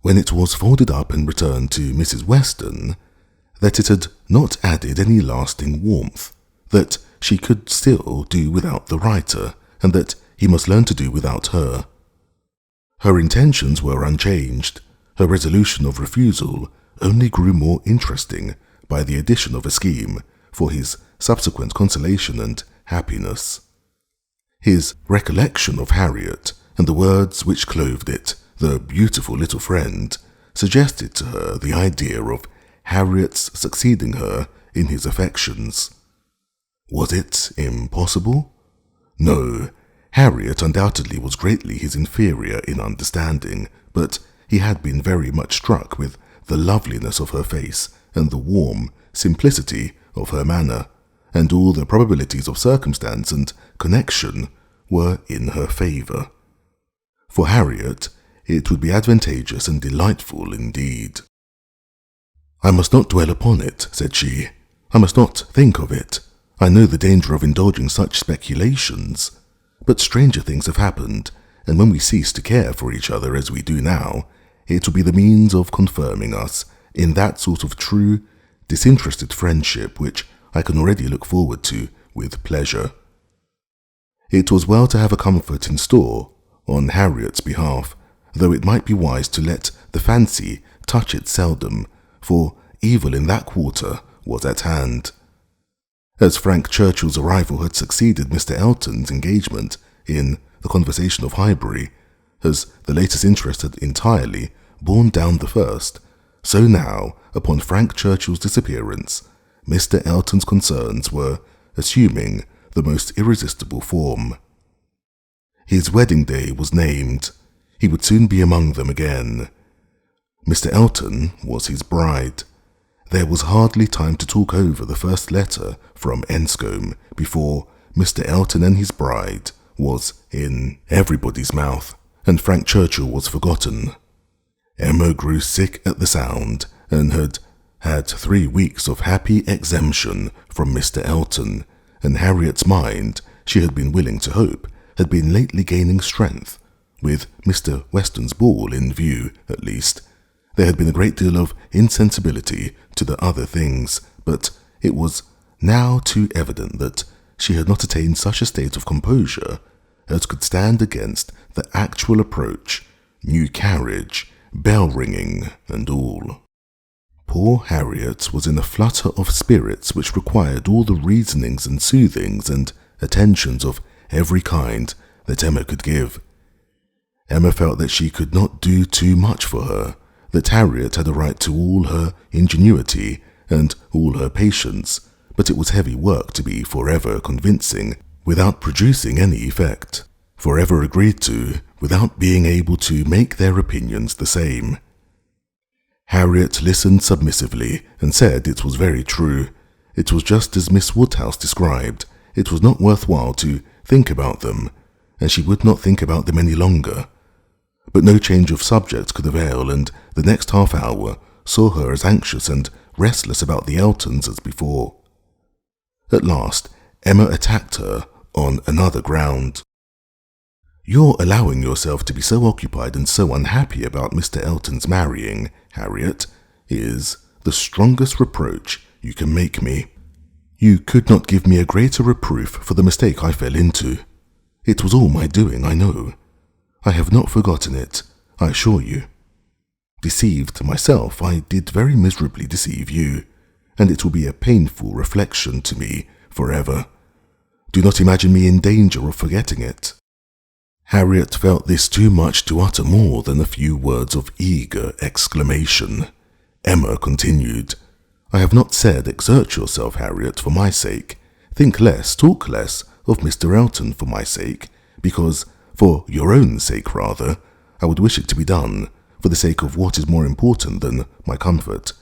when it was folded up and returned to Mrs. Weston, that it had not added any lasting warmth, that she could still do without the writer, and that he must learn to do without her. Her intentions were unchanged. Her resolution of refusal only grew more interesting by the addition of a scheme for his subsequent consolation and happiness. His recollection of Harriet and the words which clothed it, the beautiful little friend, suggested to her the idea of Harriet's succeeding her in his affections. Was it impossible? No, Harriet undoubtedly was greatly his inferior in understanding, but he had been very much struck with the loveliness of her face and the warm simplicity of her manner, and all the probabilities of circumstance and connection were in her favour. For Harriet, it would be advantageous and delightful indeed. I must not dwell upon it, said she. I must not think of it. I know the danger of indulging such speculations. But stranger things have happened, and when we cease to care for each other as we do now, it will be the means of confirming us in that sort of true, disinterested friendship which I can already look forward to with pleasure. It was well to have a comfort in store on Harriet's behalf, though it might be wise to let the fancy touch it seldom, for evil in that quarter was at hand. As Frank Churchill's arrival had succeeded Mr. Elton's engagement in The Conversation of Highbury, as the latest interest had entirely borne down the first, so now, upon Frank Churchill's disappearance, Mr. Elton's concerns were assuming the most irresistible form. His wedding day was named. He would soon be among them again. Mr. Elton was his bride. There was hardly time to talk over the first letter from Enscombe before Mr. Elton and his bride was in everybody's mouth, and Frank Churchill was forgotten. Emma grew sick at the sound, and had had 3 weeks of happy exemption from Mr. Elton, and Harriet's mind, she had been willing to hope, had been lately gaining strength. With Mr. Weston's ball in view, at least, there had been a great deal of insensibility to the other things, but it was now too evident that she had not attained such a state of composure as could stand against the actual approach, new carriage, bell-ringing, and all. Poor Harriet was in a flutter of spirits which required all the reasonings and soothings and attentions of every kind that Emma could give. Emma felt that she could not do too much for her, that Harriet had a right to all her ingenuity and all her patience, but it was heavy work to be forever convincing without producing any effect, forever agreed to without being able to make their opinions the same. Harriet listened submissively and said it was very true. It was just as Miss Woodhouse described. It was not worthwhile to think about them, and she would not think about them any longer. But no change of subject could avail, and the next half-hour saw her as anxious and restless about the Eltons as before. At last, Emma attacked her on another ground. "Your allowing yourself to be so occupied and so unhappy about Mr. Elton's marrying, Harriet, is the strongest reproach you can make me. You could not give me a greater reproof for the mistake I fell into. It was all my doing, I know. I have not forgotten it, I assure you. Deceived myself, I did very miserably deceive you, and it will be a painful reflection to me forever. Do not imagine me in danger of forgetting it." Harriet felt this too much to utter more than a few words of eager exclamation. Emma continued, "I have not said exert yourself, Harriet, for my sake. Think less, talk less of Mr. Elton for my sake, because, for your own sake rather, I would wish it to be done, for the sake of what is more important than my comfort,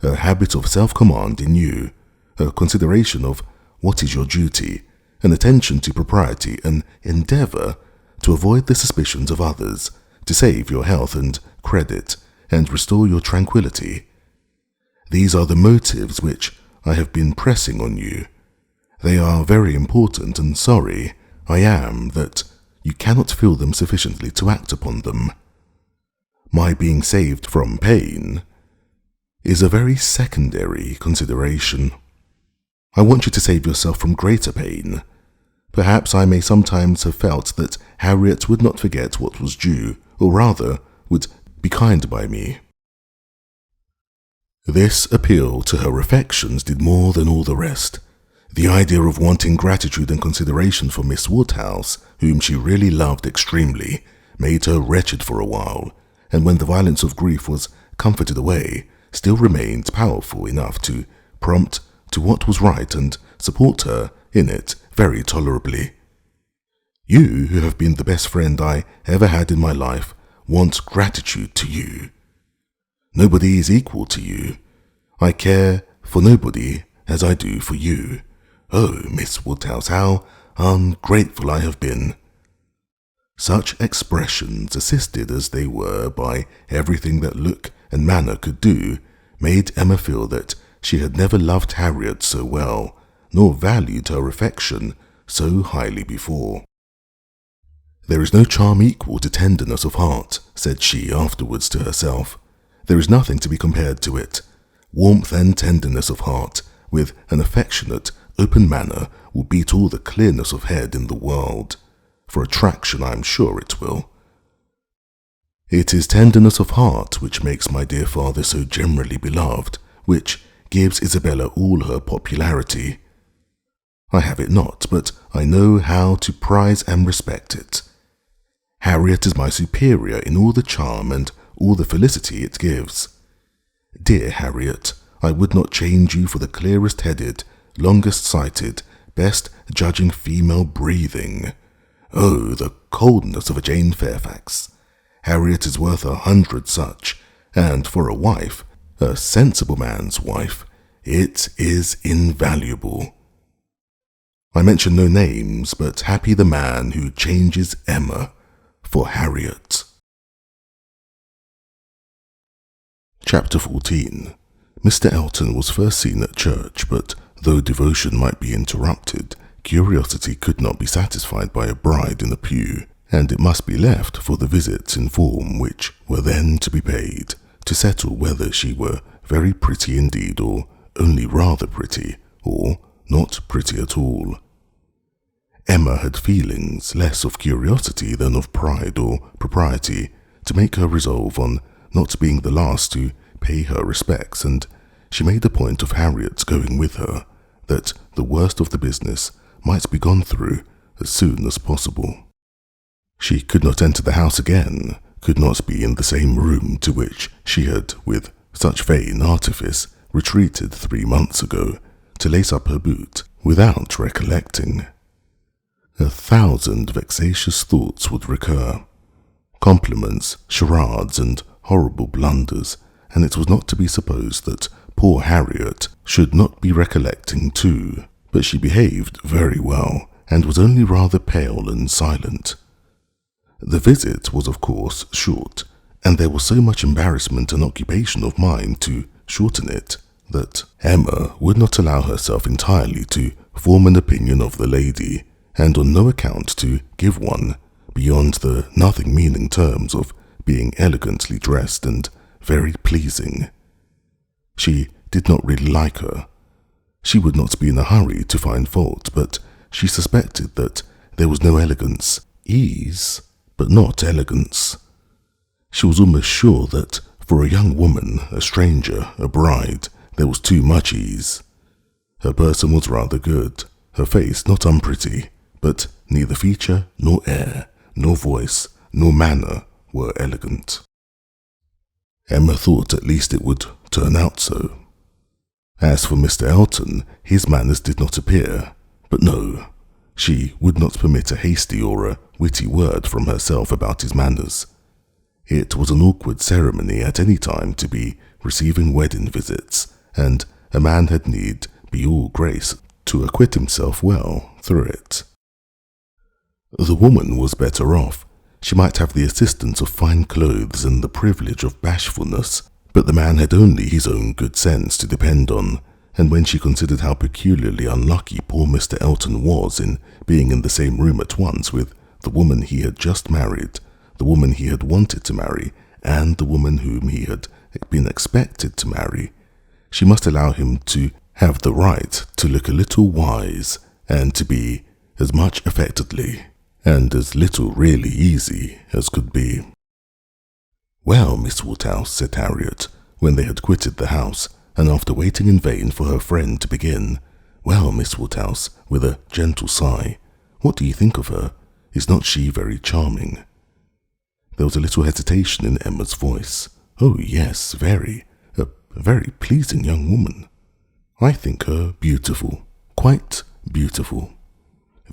a habit of self-command in you, a consideration of what is your duty, an attention to propriety, an endeavour to avoid the suspicions of others, to save your health and credit, and restore your tranquillity. These are the motives which I have been pressing on you. They are very important, and sorry I am that you cannot feel them sufficiently to act upon them. My being saved from pain is a very secondary consideration. I want you to save yourself from greater pain. Perhaps I may sometimes have felt that Harriet would not forget what was due, or rather, would be kind by me." This appeal to her affections did more than all the rest. The idea of wanting gratitude and consideration for Miss Woodhouse, whom she really loved extremely, made her wretched for a while, and when the violence of grief was comforted away, still remained powerful enough to prompt to what was right and support her in it very tolerably. "You, who have been the best friend I ever had in my life, want gratitude to you. Nobody is equal to you. I care for nobody as I do for you. Oh, Miss Woodhouse, how ungrateful I have been." Such expressions, assisted as they were by everything that look and manner could do, made Emma feel that she had never loved Harriet so well, nor valued her affection so highly before. "There is no charm equal to tenderness of heart," said she afterwards to herself. "There is nothing to be compared to it. Warmth and tenderness of heart, with an affectionate, open manner, will beat all the clearness of head in the world. For attraction, I am sure it will. It is tenderness of heart which makes my dear father so generally beloved, which gives Isabella all her popularity. I have it not, but I know how to prize and respect it. Harriet is my superior in all the charm and all the felicity it gives. Dear Harriet, I would not change you for the clearest-headed, longest-sighted, best-judging female breathing. Oh, the coldness of a Jane Fairfax! Harriet is worth 100 such, and for a wife, a sensible man's wife, it is invaluable. I mention no names, but happy the man who changes Emma for Harriet." Chapter 14. Mr. Elton was first seen at church, but though devotion might be interrupted, curiosity could not be satisfied by a bride in a pew, and it must be left for the visits in form which were then to be paid, to settle whether she were very pretty indeed, or only rather pretty, or not pretty at all. Emma had feelings less of curiosity than of pride or propriety to make her resolve on not being the last to pay her respects, and she made a point of Harriet's going with her, that the worst of the business might be gone through as soon as possible. She could not enter the house again, could not be in the same room to which she had, with such vain artifice, retreated 3 months ago, to lace up her boot, without recollecting. 1,000 vexatious thoughts would recur, compliments, charades, and horrible blunders, and it was not to be supposed that poor Harriet should not be recollecting too, but she behaved very well, and was only rather pale and silent. The visit was of course short, and there was so much embarrassment and occupation of mind to shorten it, that Emma would not allow herself entirely to form an opinion of the lady, and on no account to give one, beyond the nothing-meaning terms of being elegantly dressed and very pleasing. She did not really like her. She would not be in a hurry to find fault, but she suspected that there was no elegance, ease, but not elegance. She was almost sure that for a young woman, a stranger, a bride, there was too much ease. Her person was rather good, her face not unpretty, but neither feature, nor air, nor voice, nor manner were elegant. Emma thought at least it would turn out so. As for Mr. Elton, his manners did not appear, but no, she would not permit a hasty or a witty word from herself about his manners. It was an awkward ceremony at any time to be receiving wedding visits, and a man had need be all grace to acquit himself well through it. The woman was better off. She might have the assistance of fine clothes and the privilege of bashfulness, but the man had only his own good sense to depend on, and when she considered how peculiarly unlucky poor Mr. Elton was in being in the same room at once with the woman he had just married, the woman he had wanted to marry, and the woman whom he had been expected to marry, she must allow him to have the right to look a little wise, and to be as much affectedly, and as little really easy as could be. "Well, Miss Woodhouse," said Harriet, when they had quitted the house, and after waiting in vain for her friend to begin, "Well, Miss Woodhouse," with a gentle sigh, "what do you think of her? Is not she very charming?" There was a little hesitation in Emma's voice. "Oh, yes, very. A very pleasing young woman. I think her beautiful, quite beautiful.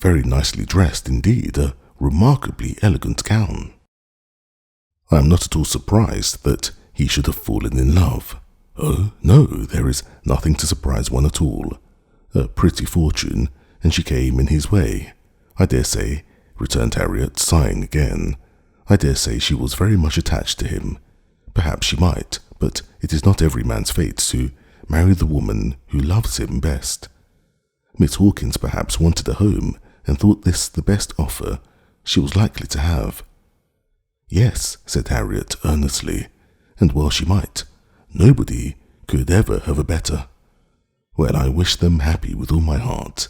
Very nicely dressed indeed, a remarkably elegant gown. I am not at all surprised that he should have fallen in love. Oh, no, there is nothing to surprise one at all. A pretty fortune, and she came in his way. I dare say," returned Harriet, sighing again, "I dare say she was very much attached to him. Perhaps she might, but it is not every man's fate to marry the woman who loves him best. Miss Hawkins perhaps wanted a home, and thought this the best offer. she was likely to have. Yes, said Harriet earnestly, and well she might. Nobody could ever have a better. Well, I wish them happy with all my heart.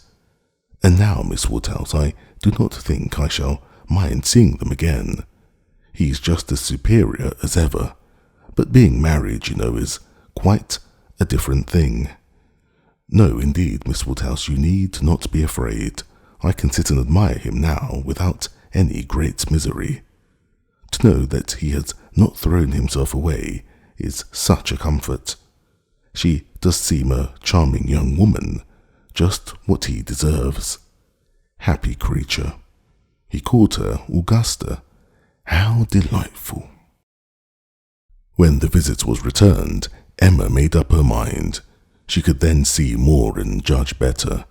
And now, Miss Woodhouse, I do not think I shall mind seeing them again. He's just as superior as ever, but being married, you know, is quite a different thing. No, indeed, Miss Woodhouse, you need not be afraid. I can sit and admire him now without any great misery. To know that he has not thrown himself away is such a comfort. She does seem a charming young woman, just what he deserves. Happy creature. He called her Augusta. How delightful. When the visit was returned, Emma made up her mind. She could then see more and judge better.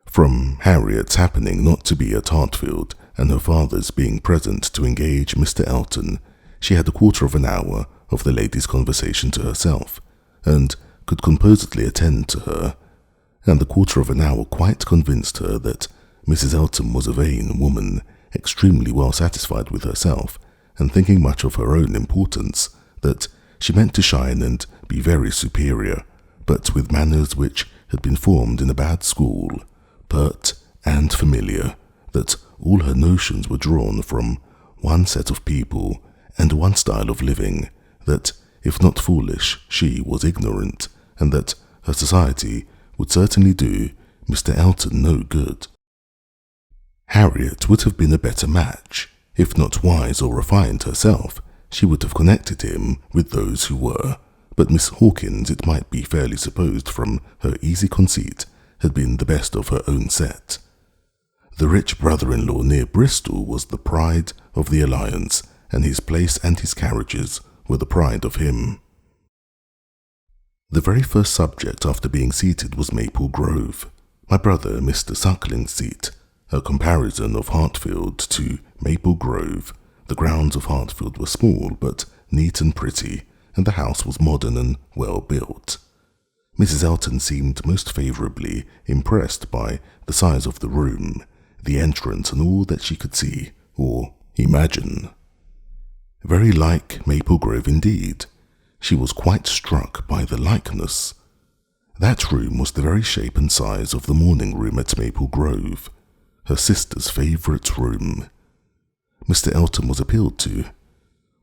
From Harriet's happening not to be at Hartfield and her father's being present to engage Mr. Elton, she had a quarter of an hour of the lady's conversation to herself, and could composedly attend to her, and the quarter of an hour quite convinced her that Mrs. Elton was a vain woman, extremely well satisfied with herself, and thinking much of her own importance, that she meant to shine and be very superior, but with manners which had been formed in a bad school, pert and familiar, that all her notions were drawn from one set of people and one style of living, that, if not foolish, she was ignorant, and that her society would certainly do Mr. Elton no good. Harriet would have been a better match. If not wise or refined herself, she would have connected him with those who were, but Miss Hawkins, it might be fairly supposed from her easy conceit, had been the best of her own set. The rich brother-in-law near Bristol was the pride of the alliance, and his place and his carriages were the pride of him. The very first subject after being seated was Maple Grove, my brother Mr. Suckling's seat, a comparison of Hartfield to Maple Grove. The grounds of Hartfield were small but neat and pretty, and the house was modern and well built. Mrs. Elton seemed most favourably impressed by the size of the room, the entrance, and all that she could see or imagine. Very like Maple Grove indeed. She was quite struck by the likeness. That room was the very shape and size of the morning room at Maple Grove, her sister's favourite room. Mr. Elton was appealed to.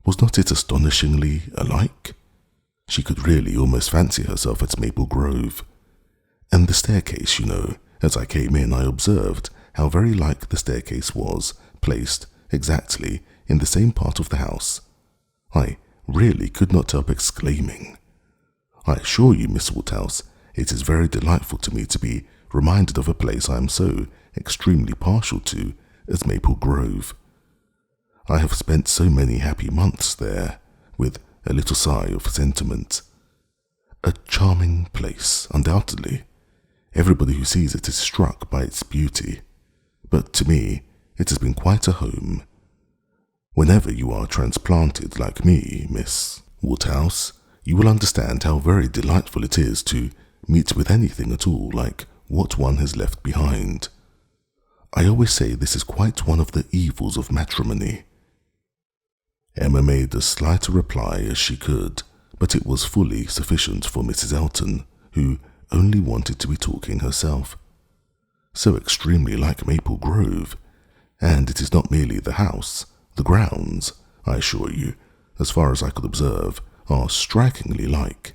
Was not it astonishingly alike? She could really almost fancy herself at Maple Grove. And the staircase, you know, as I came in I observed how very like the staircase was, placed exactly in the same part of the house. I really could not help exclaiming. I assure you, Miss Woodhouse, it is very delightful to me to be reminded of a place I am so extremely partial to as Maple Grove. I have spent so many happy months there, with a little sigh of sentiment. A charming place, undoubtedly. Everybody who sees it is struck by its beauty, but to me it has been quite a home. Whenever you are transplanted like me, Miss Woodhouse, you will understand how very delightful it is to meet with anything at all like what one has left behind. I always say this is quite one of the evils of matrimony. Emma made as slight a reply as she could, but it was fully sufficient for Mrs. Elton, who only wanted to be talking herself. So extremely like Maple Grove, and it is not merely the house, the grounds, I assure you, as far as I could observe, are strikingly like.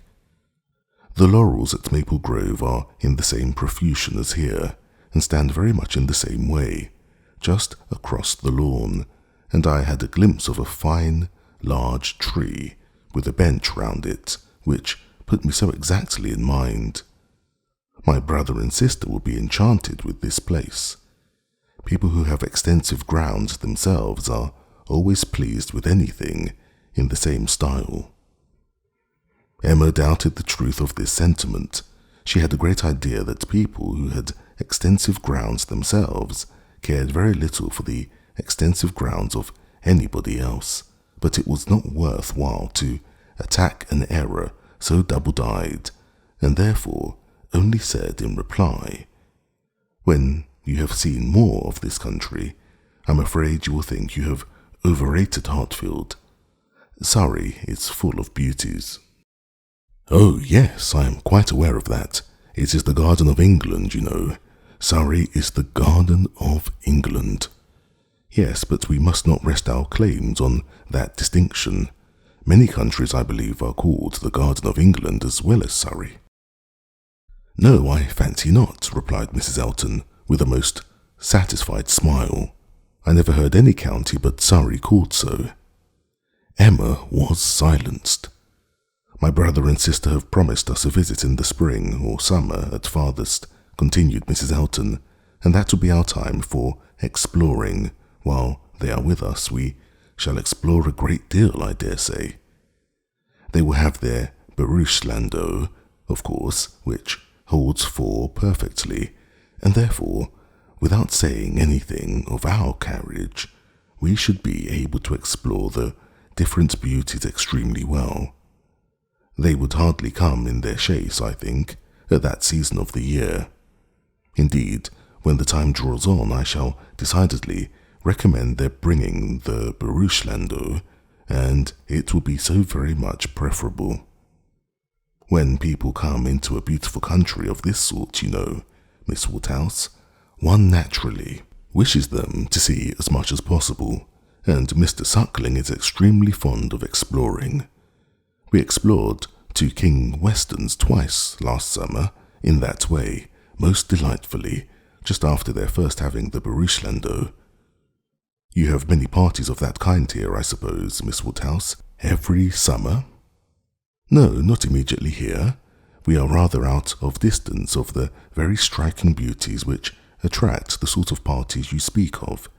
The laurels at Maple Grove are in the same profusion as here, and stand very much in the same way, just across the lawn, and I had a glimpse of a fine, large tree with a bench round it, which put me so exactly in mind. My brother and sister will be enchanted with this place. People who have extensive grounds themselves are always pleased with anything in the same style. Emma doubted the truth of this sentiment. She had a great idea that people who had extensive grounds themselves cared very little for the extensive grounds of anybody else, but it was not worth while to attack an error so double-dyed, and therefore only said in reply, "When you have seen more of this country, I'm afraid you will think you have overrated Hartfield. Surrey is full of beauties. Oh, yes, I am quite aware of that. It is the Garden of England, you know. Surrey is the Garden of England. Yes, but we must not rest our claims on that distinction. Many countries, I believe, are called the Garden of England as well as Surrey. No, I fancy not, replied Mrs. Elton, with a most satisfied smile. I never heard any county but Surrey called so. Emma was silenced. My brother and sister have promised us a visit in the spring or summer at farthest, continued Mrs. Elton, and that will be our time for exploring. While they are with us, we shall explore a great deal, I dare say. They will have their barouche landau, of course, which holds four perfectly, and therefore, without saying anything of our carriage, we should be able to explore the different beauties extremely well. They would hardly come in their chaise, I think, at that season of the year. Indeed, when the time draws on, I shall decidedly recommend their bringing the barouche landau, and it will be so very much preferable. When people come into a beautiful country of this sort, you know, Miss Woodhouse, one naturally wishes them to see as much as possible, and Mr. Suckling is extremely fond of exploring. We explored to King Weston's twice last summer in that way, most delightfully, just after their first having the barouche landau. You have many parties of that kind here, I suppose, Miss Woodhouse, every summer? No, not immediately here. We are rather out of distance of the very striking beauties which attract the sort of parties you speak of,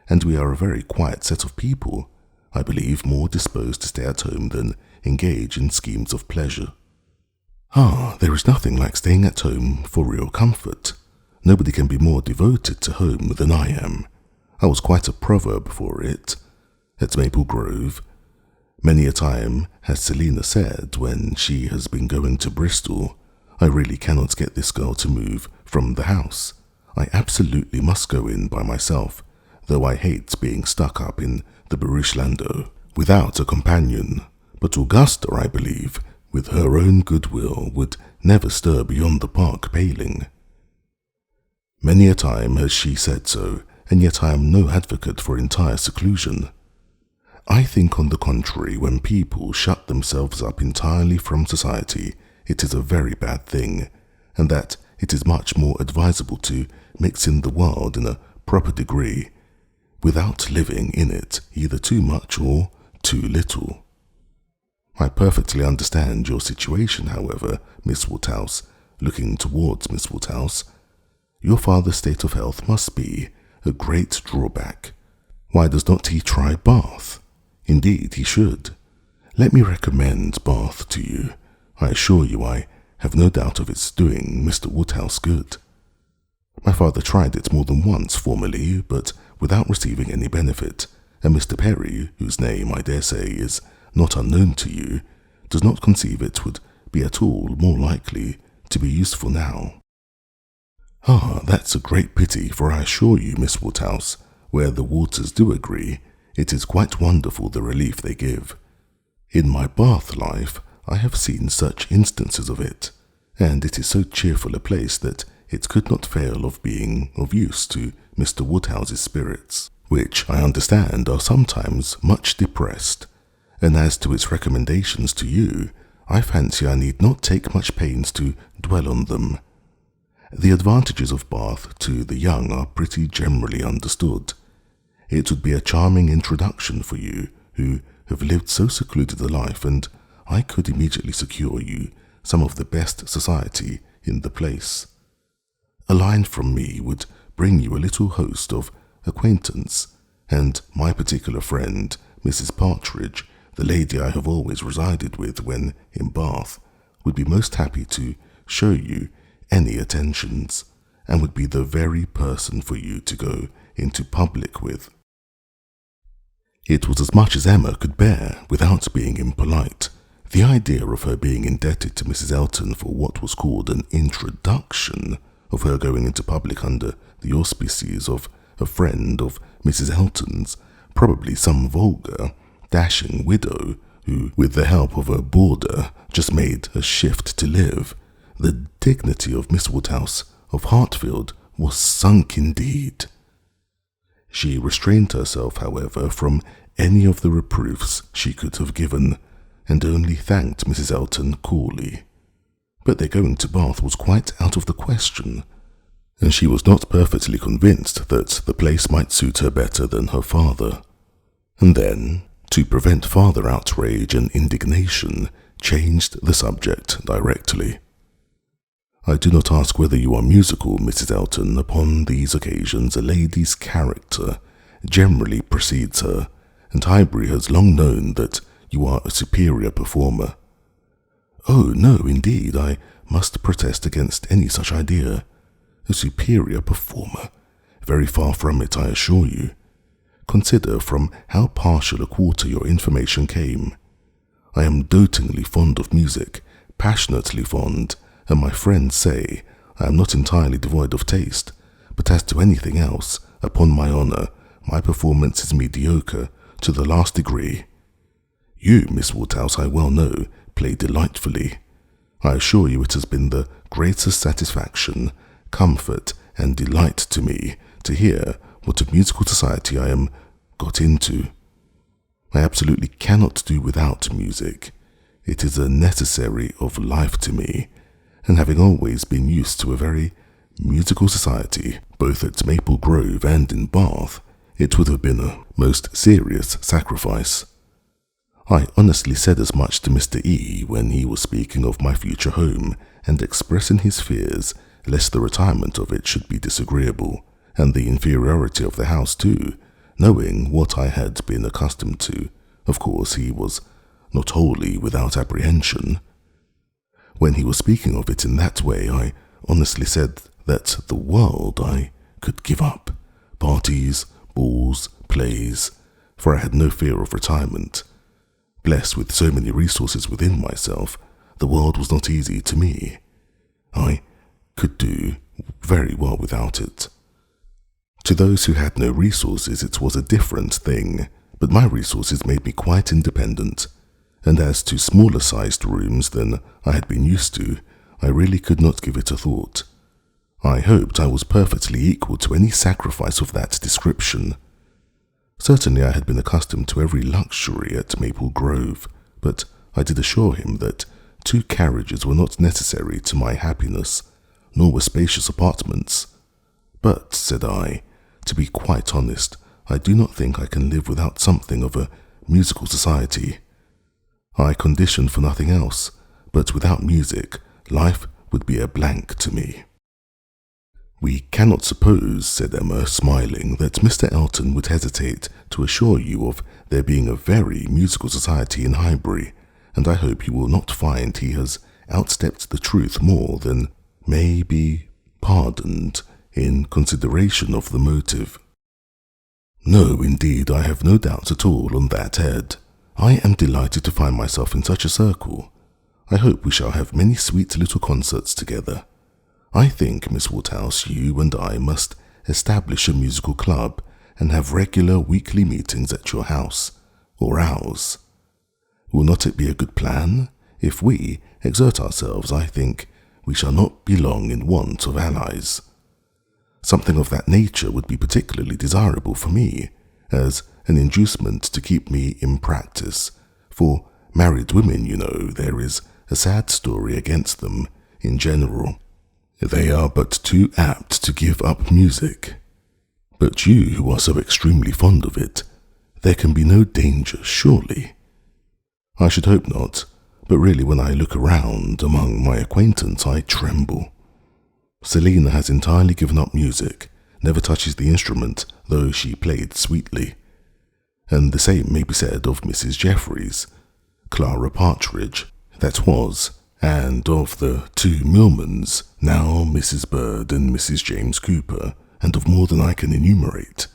and we are a very quiet set of people, I believe more disposed to stay at home than engage in schemes of pleasure. Ah, there is nothing like staying at home for real comfort. Nobody can be more devoted to home than I am. I was quite a proverb for it. At Maple Grove, many a time has Selina said when she has been going to Bristol, I really cannot get this girl to move from the house. I absolutely must go in by myself, though I hate being stuck up in the barouche landau without a companion. But Augusta, I believe, with her own goodwill, would never stir beyond the park paling. Many a time has she said so, and yet I am no advocate for entire seclusion. I think, on the contrary, when people shut themselves up entirely from society, it is a very bad thing, and that it is much more advisable to mix in the world in a proper degree, without living in it either too much or too little. I perfectly understand your situation, however, Miss Woodhouse, looking towards Miss Woodhouse. Your father's state of health must be a great drawback. Why does not he try Bath? Indeed, he should. Let me recommend Bath to you. I assure you I have no doubt of its doing Mr. Woodhouse good. My father tried it more than once formerly, but without receiving any benefit, and Mr. Perry, whose name I dare say is not unknown to you, does not conceive it would be at all more likely to be useful now. Ah, that's a great pity, for I assure you, Miss Woodhouse, where the waters do agree, it is quite wonderful the relief they give. In my Bath life, I have seen such instances of it, and it is so cheerful a place that it could not fail of being of use to Mr. Woodhouse's spirits, which I understand are sometimes much depressed, and as to its recommendations to you, I fancy I need not take much pains to dwell on them. The advantages of Bath to the young are pretty generally understood. It would be a charming introduction for you, who have lived so secluded a life, and I could immediately secure you some of the best society in the place. A line from me would bring you a little host of acquaintance, and my particular friend, Mrs. Partridge, the lady I have always resided with when in Bath, would be most happy to show you any attentions, and would be the very person for you to go into public with. It was as much as Emma could bear without being impolite. The idea of her being indebted to Mrs. Elton for what was called an introduction, of her going into public under the auspices of a friend of Mrs. Elton's, probably some vulgar, dashing widow who, with the help of a boarder, just made a shift to live. The dignity of Miss Woodhouse of Hartfield was sunk indeed. She restrained herself, however, from any of the reproofs she could have given, and only thanked Mrs. Elton coolly. But their going to Bath was quite out of the question, and she was not perfectly convinced that the place might suit her better than her father. And then, to prevent farther outrage and indignation, changed the subject directly. I do not ask whether you are musical, Mrs. Elton. Upon these occasions a lady's character generally precedes her, and Highbury has long known that you are a superior performer. Oh, no, indeed, I must protest against any such idea. A superior performer? Very far from it, I assure you. Consider from how partial a quarter your information came. I am dotingly fond of music, passionately fond, and my friends say I am not entirely devoid of taste, but as to anything else, upon my honour, my performance is mediocre to the last degree. You, Miss Woodhouse, I well know, play delightfully. I assure you it has been the greatest satisfaction, comfort, and delight to me to hear what a musical society I am got into. I absolutely cannot do without music. It is a necessary of life to me, and having always been used to a very musical society, both at Maple Grove and in Bath, it would have been a most serious sacrifice. I honestly said as much to Mr. E. when he was speaking of my future home, and expressing his fears lest the retirement of it should be disagreeable, and the inferiority of the house too, knowing what I had been accustomed to. Of course, he was not wholly without apprehension. When he was speaking of it in that way, I honestly said that the world I could give up, parties, balls, plays, for I had no fear of retirement. Blessed with so many resources within myself, the world was not easy to me. I could do very well without it. To those who had no resources it was a different thing, but my resources made me quite independent, and as to smaller-sized rooms than I had been used to, I really could not give it a thought. I hoped I was perfectly equal to any sacrifice of that description. Certainly I had been accustomed to every luxury at Maple Grove, but I did assure him that 2 carriages were not necessary to my happiness, nor were spacious apartments. But, said I, to be quite honest, I do not think I can live without something of a musical society. I conditioned for nothing else, but without music, life would be a blank to me. We cannot suppose, said Emma, smiling, that Mr. Elton would hesitate to assure you of there being a very musical society in Highbury, and I hope you will not find he has outstepped the truth more than may be pardoned in consideration of the motive. No, indeed, I have no doubts at all on that head. I am delighted to find myself in such a circle. I hope we shall have many sweet little concerts together. I think, Miss Woodhouse, you and I must establish a musical club and have regular weekly meetings at your house, or ours. Will not it be a good plan? If we exert ourselves, I think we shall not be long in want of allies. Something of that nature would be particularly desirable for me, as an inducement to keep me in practice. For married women, you know, there is a sad story against them in general. They are but too apt to give up music. But you, who are so extremely fond of it, there can be no danger, surely. I should hope not, but really when I look around among my acquaintance I tremble. Selina has entirely given up music, never touches the instrument, though she played sweetly. And the same may be said of Mrs. Jeffreys, Clara Partridge, that was, and of the 2 Millmans, now Mrs. Bird and Mrs. James Cooper, and of more than I can enumerate.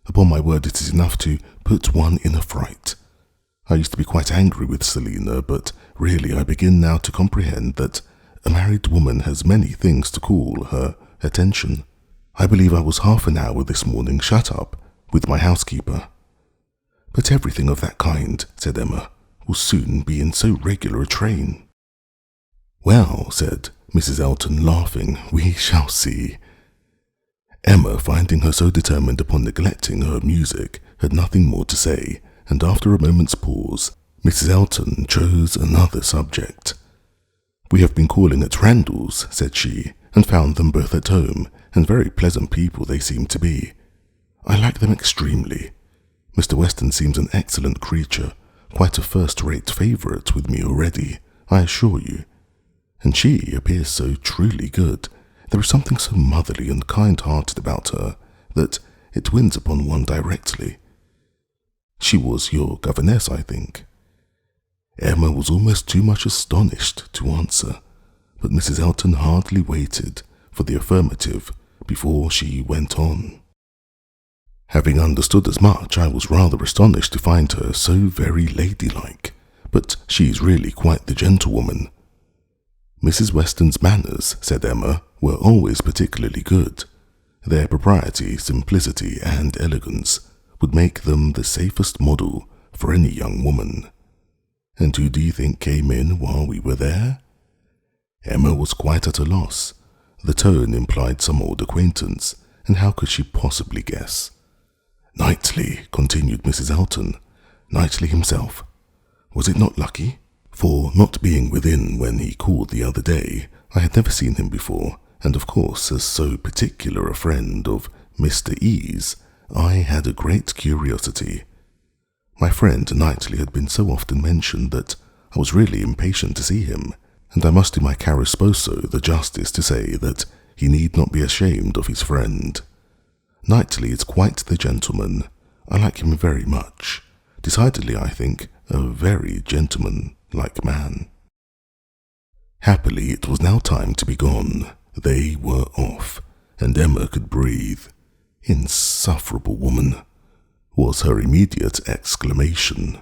Upon my word, it is enough to put one in a fright. I used to be quite angry with Selina, but really I begin now to comprehend that a married woman has many things to call her attention. I believe I was half an hour this morning shut up with my housekeeper. But everything of that kind, said Emma, will soon be in so regular a train. Well, said Mrs. Elton, laughing, we shall see. Emma, finding her so determined upon neglecting her music, had nothing more to say, and after a moment's pause, Mrs. Elton chose another subject. We have been calling at Randalls, said she, and found them both at home, and very pleasant people they seem to be. I like them extremely. Mr. Weston seems an excellent creature, quite a first-rate favourite with me already, I assure you. And she appears so truly good. There is something so motherly and kind-hearted about her that it wins upon one directly. She was your governess, I think. Emma was almost too much astonished to answer, but Mrs. Elton hardly waited for the affirmative before she went on. Having understood as much, I was rather astonished to find her so very ladylike, but she's really quite the gentlewoman. Mrs. Weston's manners, said Emma, were always particularly good. Their propriety, simplicity, and elegance would make them the safest model for any young woman. And who do you think came in while we were there? Emma was quite at a loss. The tone implied some old acquaintance, and how could she possibly guess? Knightley, continued Mrs. Elton. Knightley himself. Was it not lucky? For, not being within when he called the other day, I had never seen him before, and of course, as so particular a friend of Mr. E.'s, I had a great curiosity. My friend Knightley had been so often mentioned that I was really impatient to see him, and I must do my caro sposo the justice to say that he need not be ashamed of his friend. Knightley is quite the gentleman. I like him very much. Decidedly, I think, a very gentleman-like man. Happily, it was now time to be gone. They were off, and Emma could breathe. Insufferable woman, was her immediate exclamation.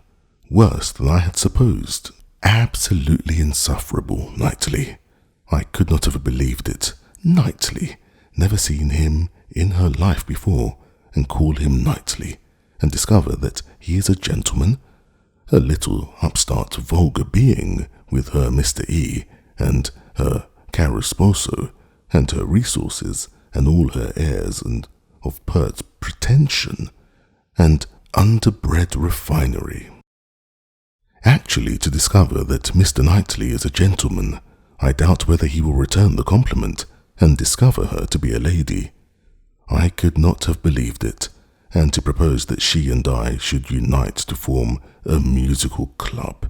Worse than I had supposed. Absolutely insufferable, Knightley. I could not have believed it. Knightley. Never seen him in her life before, and call him Knightley, and discover that he is a gentleman, a little upstart vulgar being with her Mr. E, and her caro sposo, and her resources, and all her airs and of pert pretension, and underbred refinery. Actually, to discover that Mr. Knightley is a gentleman, I doubt whether he will return the compliment, and discover her to be a lady. I could not have believed it, and to propose that she and I should unite to form a musical club.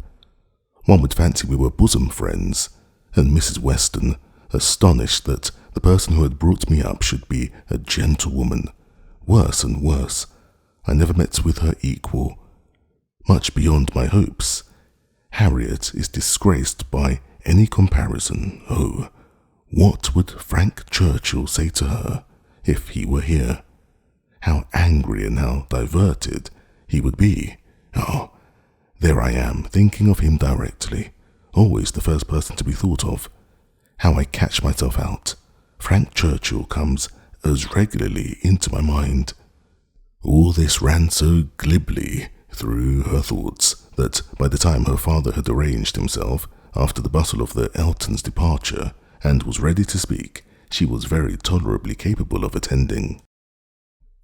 One would fancy we were bosom friends, and Mrs. Weston, astonished that the person who had brought me up should be a gentlewoman. Worse and worse, I never met with her equal. Much beyond my hopes. Harriet is disgraced by any comparison. Oh, what would Frank Churchill say to her if he were here? How angry and how diverted he would be. Oh, there I am, thinking of him directly, always the first person to be thought of. How I catch myself out. Frank Churchill comes as regularly into my mind. All this ran so glibly through her thoughts that by the time her father had arranged himself after the bustle of the Eltons' departure and was ready to speak, she was very tolerably capable of attending.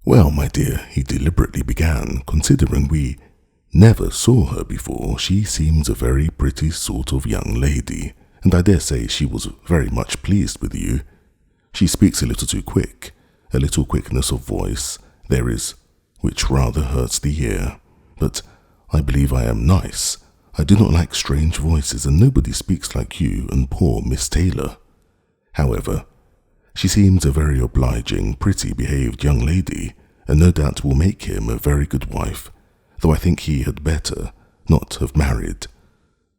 Well, my dear, he deliberately began, considering we never saw her before, she seems a very pretty sort of young lady, and I dare say she was very much pleased with you. She speaks a little too quick, a little quickness of voice there is, which rather hurts the ear. But I believe I am nice. I do not like strange voices, and nobody speaks like you and poor Miss Taylor. However, she seems a very obliging, pretty-behaved young lady, and no doubt will make him a very good wife, though I think he had better not have married.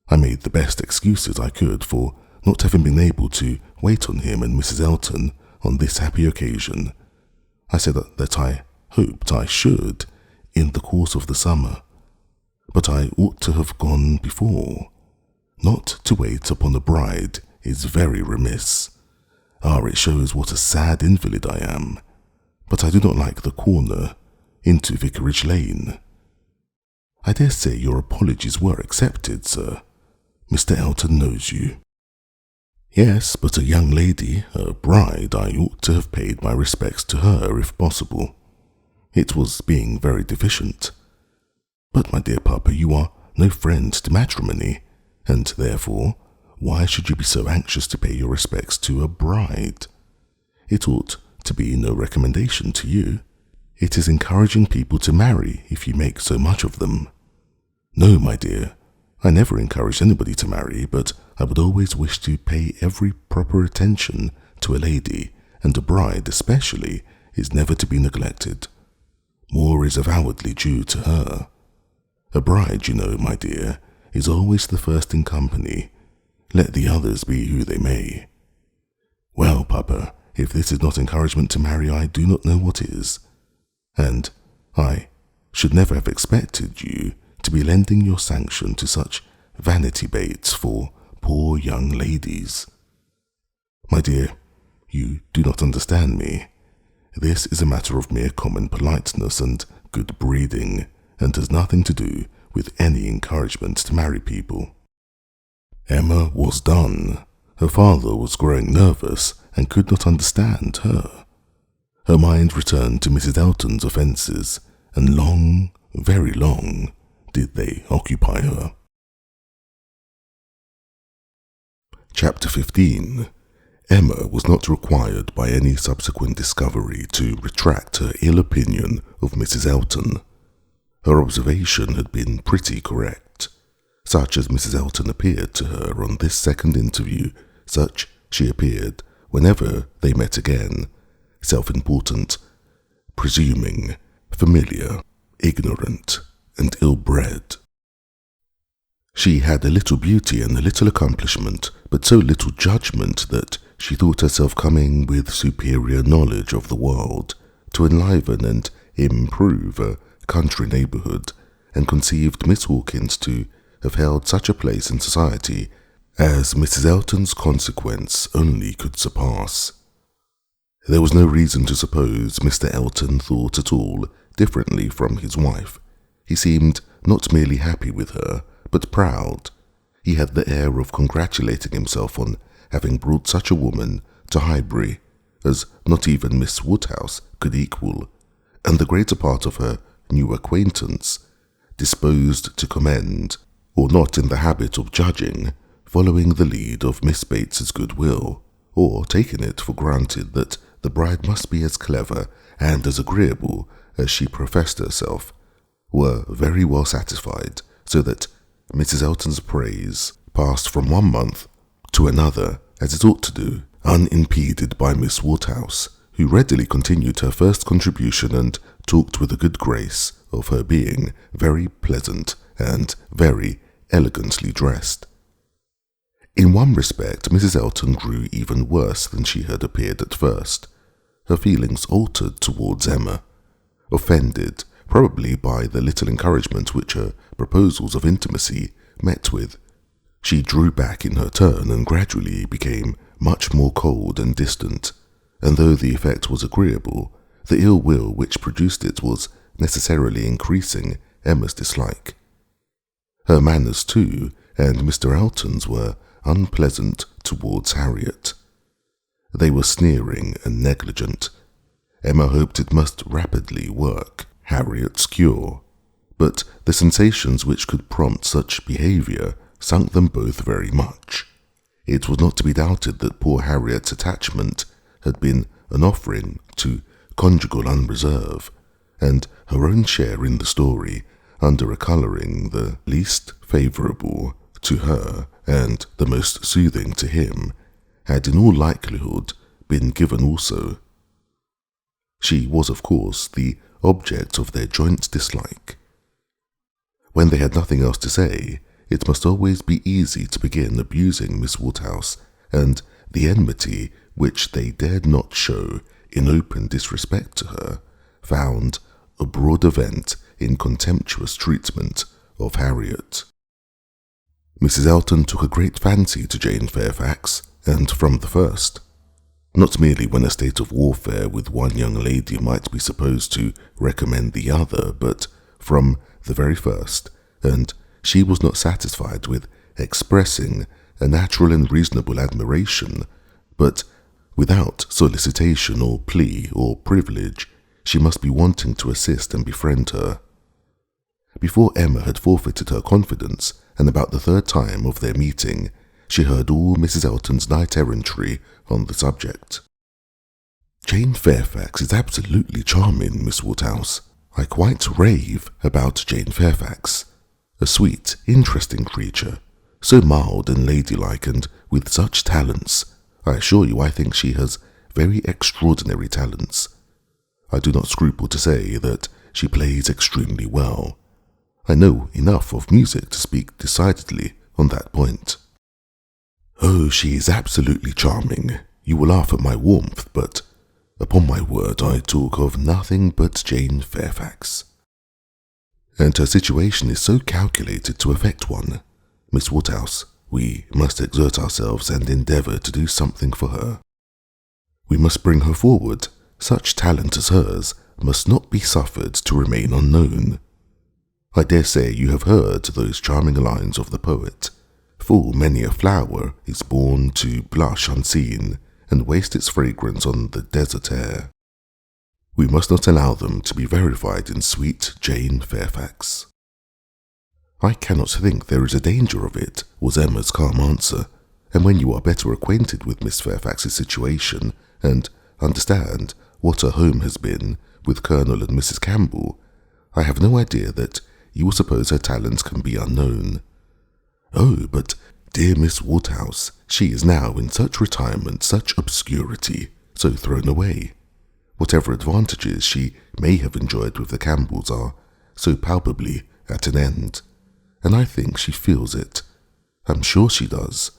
I made the best excuses I could for not having been able to wait on him and Mrs. Elton on this happy occasion. I said that I hoped I should in the course of the summer, but I ought to have gone before. Not to wait upon a bride is very remiss. Ah, it shows what a sad invalid I am. but I do not like the corner into Vicarage Lane." "I dare say your apologies were accepted, sir. Mr. Elton knows you." "Yes, but a young lady, a bride, I ought to have paid my respects to her if possible. It was being very deficient. But, my dear papa, you are no friend to matrimony, and therefore, why should you be so anxious to pay your respects to a bride? It ought to be no recommendation to you. It is encouraging people to marry if you make so much of them." "No, my dear, I never encouraged anybody to marry, but I would always wish to pay every proper attention to a lady, and a bride especially is never to be neglected. More is avowedly due to her. A bride, you know, my dear, is always the first in company, let the others be who they may." "Well, papa, if this is not encouragement to marry, I do not know what is. And I should never have expected you to be lending your sanction to such vanity baits for poor young ladies." "My dear, you do not understand me. This is a matter of mere common politeness and good breeding, and has nothing to do with any encouragement to marry people." Emma was done. Her father was growing nervous and could not understand her. Her mind returned to Mrs. Elton's offences, and long, very long, did they occupy her. Chapter 15. Emma was not required by any subsequent discovery to retract her ill opinion of Mrs. Elton. Her observation had been pretty correct. Such as Mrs. Elton appeared to her on this second interview, such she appeared whenever they met again, self-important, presuming, familiar, ignorant, and ill-bred. She had a little beauty and a little accomplishment, but so little judgment that she thought herself coming with superior knowledge of the world to enliven and improve a country neighbourhood, and conceived Miss Hawkins to have held such a place in society as Mrs. Elton's consequence only could surpass. There was no reason to suppose Mr. Elton thought at all differently from his wife. He seemed not merely happy with her, but proud. He had the air of congratulating himself on having brought such a woman to Highbury as not even Miss Woodhouse could equal, and the greater part of her new acquaintance, disposed to commend, or not in the habit of judging, following the lead of Miss Bates's goodwill, or taking it for granted that the bride must be as clever and as agreeable as she professed herself, were very well satisfied, so that Mrs. Elton's praise passed from one month to another, as it ought to do, unimpeded by Miss Woodhouse, who readily continued her first contribution and talked with a good grace of her being very pleasant and very elegantly dressed. In one respect, Mrs. Elton grew even worse than she had appeared at first. Her feelings altered towards Emma, offended probably by the little encouragement which her proposals of intimacy met with. She drew back in her turn and gradually became much more cold and distant, and though the effect was agreeable, the ill will which produced it was necessarily increasing Emma's dislike. Her manners, too, and Mr. Elton's were unpleasant towards Harriet. They were sneering and negligent. Emma hoped it must rapidly work Harriet's cure, but the sensations which could prompt such behaviour sunk them both very much. It was not to be doubted that poor Harriet's attachment had been an offering to conjugal unreserve, and her own share in the story, under a colouring the least favourable to her and the most soothing to him, had in all likelihood been given also. She was, of course, the object of their joint dislike. When they had nothing else to say, it must always be easy to begin abusing Miss Woodhouse, and the enmity which they dared not show in open disrespect to her found a broader vent in contemptuous treatment of Harriet. Mrs. Elton took a great fancy to Jane Fairfax, and from the first. not merely when a state of warfare with one young lady might be supposed to recommend the other, but from the very first, and she was not satisfied with expressing a natural and reasonable admiration, but without solicitation or plea or privilege, she must be wanting to assist and befriend her. Before Emma had forfeited her confidence, and about the third time of their meeting, she heard all Mrs. Elton's knight-errantry on the subject. "Jane Fairfax is absolutely charming, Miss Woodhouse. I quite rave about Jane Fairfax. A sweet, interesting creature, so mild and ladylike and with such talents. I assure you I think she has very extraordinary talents. I do not scruple to say that she plays extremely well. I know enough of music to speak decidedly on that point." "Oh, she is absolutely charming. You will laugh at my warmth, but upon my word I talk of nothing but Jane Fairfax. And her situation is so calculated to affect one. Miss Woodhouse, we must exert ourselves and endeavour to do something for her. We must bring her forward. Such talent as hers must not be suffered to remain unknown. I dare say you have heard those charming lines of the poet. Full many a flower is born to blush unseen and waste its fragrance on the desert air. We must not allow them to be verified in sweet Jane Fairfax." "I cannot think there is a danger of it," was Emma's calm answer, "and when you are better acquainted with Miss Fairfax's situation and understand what her home has been with Colonel and Mrs. Campbell, I have no idea that you will suppose her talents can be unknown." "Oh, but dear Miss Woodhouse, she is now in such retirement, such obscurity, so thrown away. Whatever advantages she may have enjoyed with the Campbells are so palpably at an end, and I think she feels it. I'm sure she does.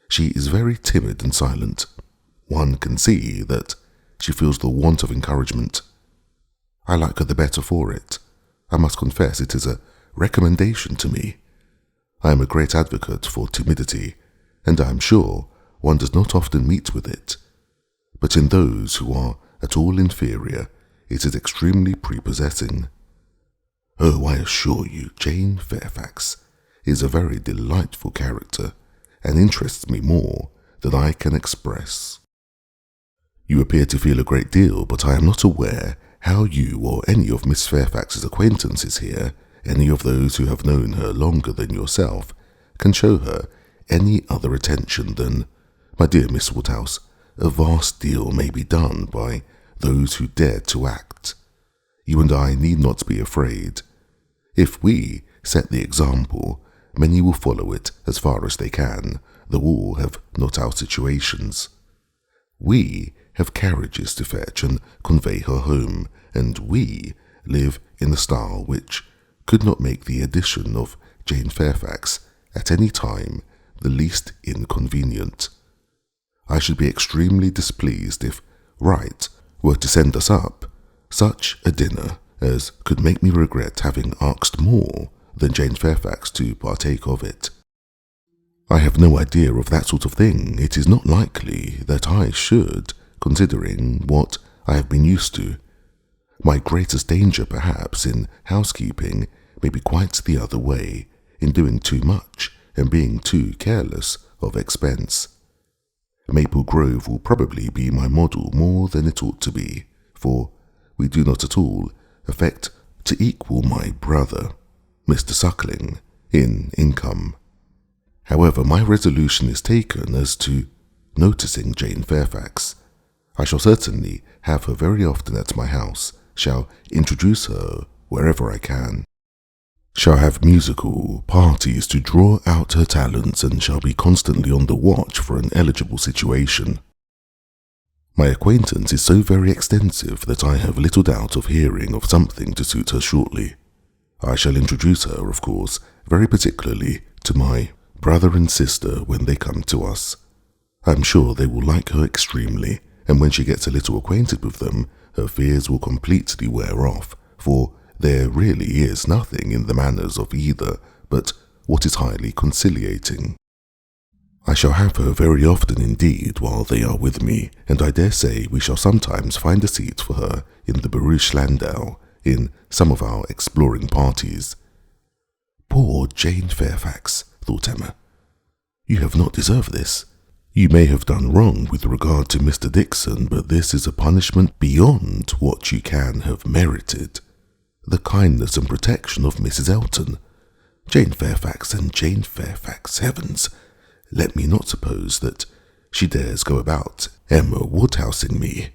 She is very timid and silent. One can see that she feels the want of encouragement. I like her the better for it. I must confess it is a recommendation to me. I am a great advocate for timidity, and I am sure one does not often meet with it. But in those who are at all inferior, it is extremely prepossessing. Oh, I assure you, Jane Fairfax is a very delightful character, and interests me more than I can express." "You appear to feel a great deal, but I am not aware how you or any of Miss Fairfax's acquaintances here, any of those who have known her longer than yourself, can show her any other attention than, my dear Miss Woodhouse, a vast deal may be done by those who dare to act. You and I need not be afraid. If we set the example, many will follow it as far as they can, though all have not our situations. We have carriages to fetch and convey her home, and we live in a style which could not make the addition of Jane Fairfax at any time the least inconvenient. I should be extremely displeased if Wright were to send us up such a dinner as could make me regret having asked more than Jane Fairfax to partake of it. I have no idea of that sort of thing. It is not likely that I should, considering what I have been used to. My greatest danger, perhaps, in housekeeping may be quite the other way, in doing too much and being too careless of expense. Maple Grove will probably be my model more than it ought to be, for we do not at all affect to equal my brother, Mr. Suckling, in income. However, my resolution is taken as to noticing Jane Fairfax. I shall certainly have her very often at my house, shall introduce her wherever I can, shall have musical parties to draw out her talents, and shall be constantly on the watch for an eligible situation. My acquaintance is so very extensive that I have little doubt of hearing of something to suit her shortly. I shall introduce her, of course, very particularly to my brother and sister when they come to us. I am sure they will like her extremely, and when she gets a little acquainted with them, her fears will completely wear off, for there really is nothing in the manners of either but what is highly conciliating. I shall have her very often indeed while they are with me, and I dare say we shall sometimes find a seat for her in the barouche landau in some of our exploring parties." "Poor Jane Fairfax," thought Emma. "You have not deserved this. You may have done wrong with regard to Mr. Dixon, but this is a punishment beyond what you can have merited. The kindness and protection of Mrs. Elton. Jane Fairfax and Jane Fairfax, heavens! Let me not suppose that she dares go about Emma Woodhousing me.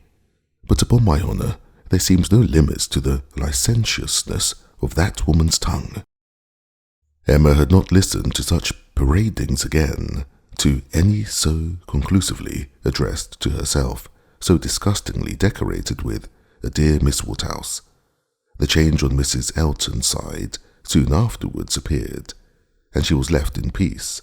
But upon my honour, there seems no limits to the licentiousness of that woman's tongue." Emma had not listened to such paradings again, to any so conclusively addressed to herself, so disgustingly decorated with a dear Miss Woodhouse. The change on Mrs. Elton's side soon afterwards appeared, and she was left in peace,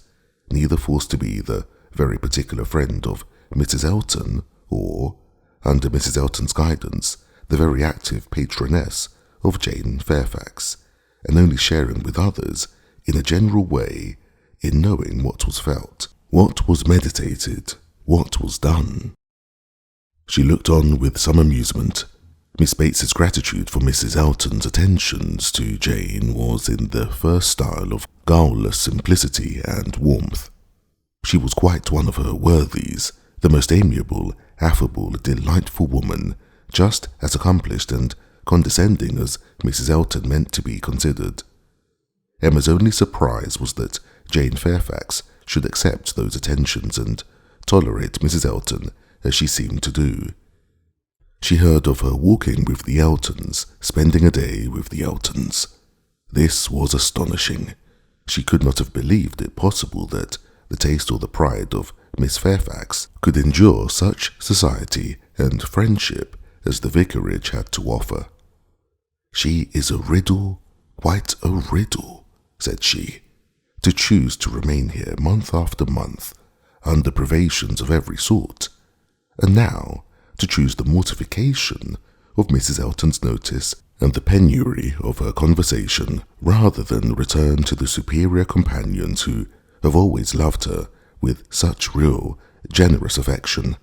neither forced to be the very particular friend of Mrs. Elton, or, under Mrs. Elton's guidance, the very active patroness of Jane Fairfax, and only sharing with others, in a general way, in knowing what was felt, what was meditated, what was done. She looked on with some amusement. Miss Bates's gratitude for Mrs. Elton's attentions to Jane was in the first style of guileless simplicity and warmth. She was quite one of her worthies, the most amiable, affable, delightful woman, just as accomplished and condescending as Mrs. Elton meant to be considered. Emma's only surprise was that Jane Fairfax should accept those attentions and tolerate Mrs. Elton as she seemed to do. She heard of her walking with the Eltons, spending a day with the Eltons. This was astonishing. She could not have believed it possible that the taste or the pride of Miss Fairfax could endure such society and friendship as the vicarage had to offer. "She is a riddle, quite a riddle," said she, "to choose to remain here month after month, under privations of every sort, and now to choose the mortification of Mrs. Elton's notice and the penury of her conversation, rather than return to the superior companions who have always loved her with such real, generous affection."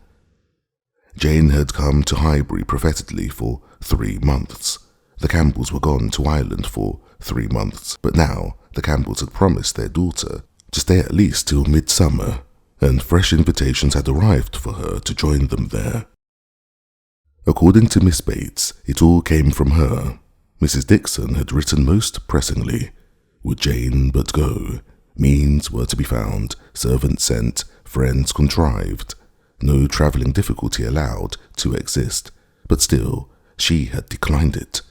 Jane had come to Highbury professedly for 3 months. The Campbells were gone to Ireland for 3 months, but now the Campbells had promised their daughter to stay at least till midsummer, and fresh invitations had arrived for her to join them there. According to Miss Bates, it all came from her. Mrs. Dixon had written most pressingly. Would Jane but go, means were to be found, servants sent, friends contrived, no travelling difficulty allowed to exist, but still she had declined it.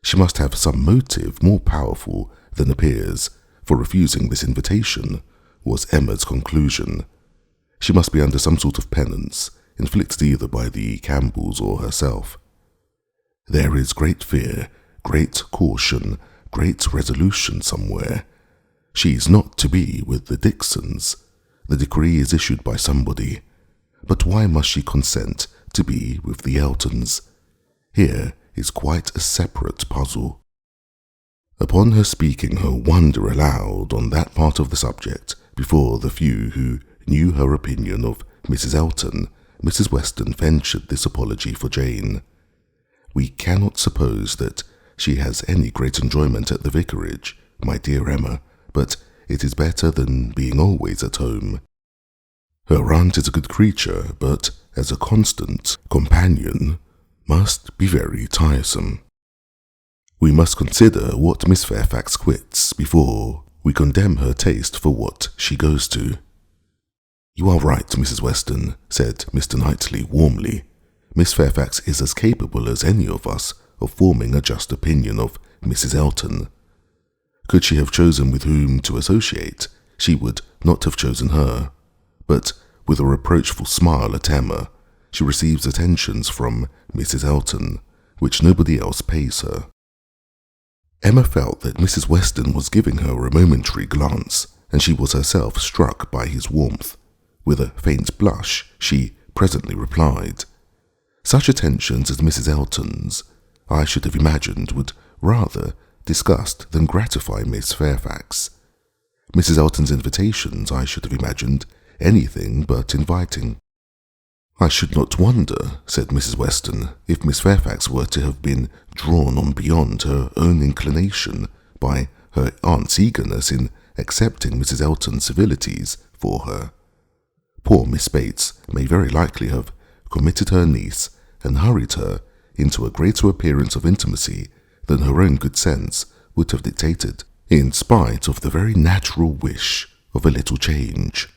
She must have some motive more powerful than appears for refusing this invitation, was Emma's conclusion. She must be under some sort of penance, inflicted either by the Campbells or herself. There is great fear, great caution, great resolution somewhere. She is not to be with the Dixons. The decree is issued by somebody. But why must she consent to be with the Eltons? Here is quite a separate puzzle. Upon her speaking her wonder aloud on that part of the subject before the few who knew her opinion of Mrs. Elton, Mrs. Weston ventured this apology for Jane. "We cannot suppose that she has any great enjoyment at the vicarage, my dear Emma, but it is better than being always at home. Her aunt is a good creature, but as a constant companion must be very tiresome. We must consider what Miss Fairfax quits before we condemn her taste for what she goes to." "You are right, Mrs. Weston," said Mr. Knightley warmly. "Miss Fairfax is as capable as any of us of forming a just opinion of Mrs. Elton. Could she have chosen with whom to associate, she would not have chosen her. But with a reproachful smile at Emma, she receives attentions from Mrs. Elton, which nobody else pays her." Emma felt that Mrs. Weston was giving her a momentary glance, and she was herself struck by his warmth. With a faint blush, she presently replied, "Such attentions as Mrs. Elton's, I should have imagined, would rather disgust than gratify Miss Fairfax. Mrs. Elton's invitations, I should have imagined, anything but inviting. "I should not wonder," said Mrs. Weston, "if Miss Fairfax were to have been drawn on beyond her own inclination by her aunt's eagerness in accepting Mrs. Elton's civilities for her. Poor Miss Bates may very likely have committed her niece and hurried her into a greater appearance of intimacy than her own good sense would have dictated, in spite of the very natural wish of a little change."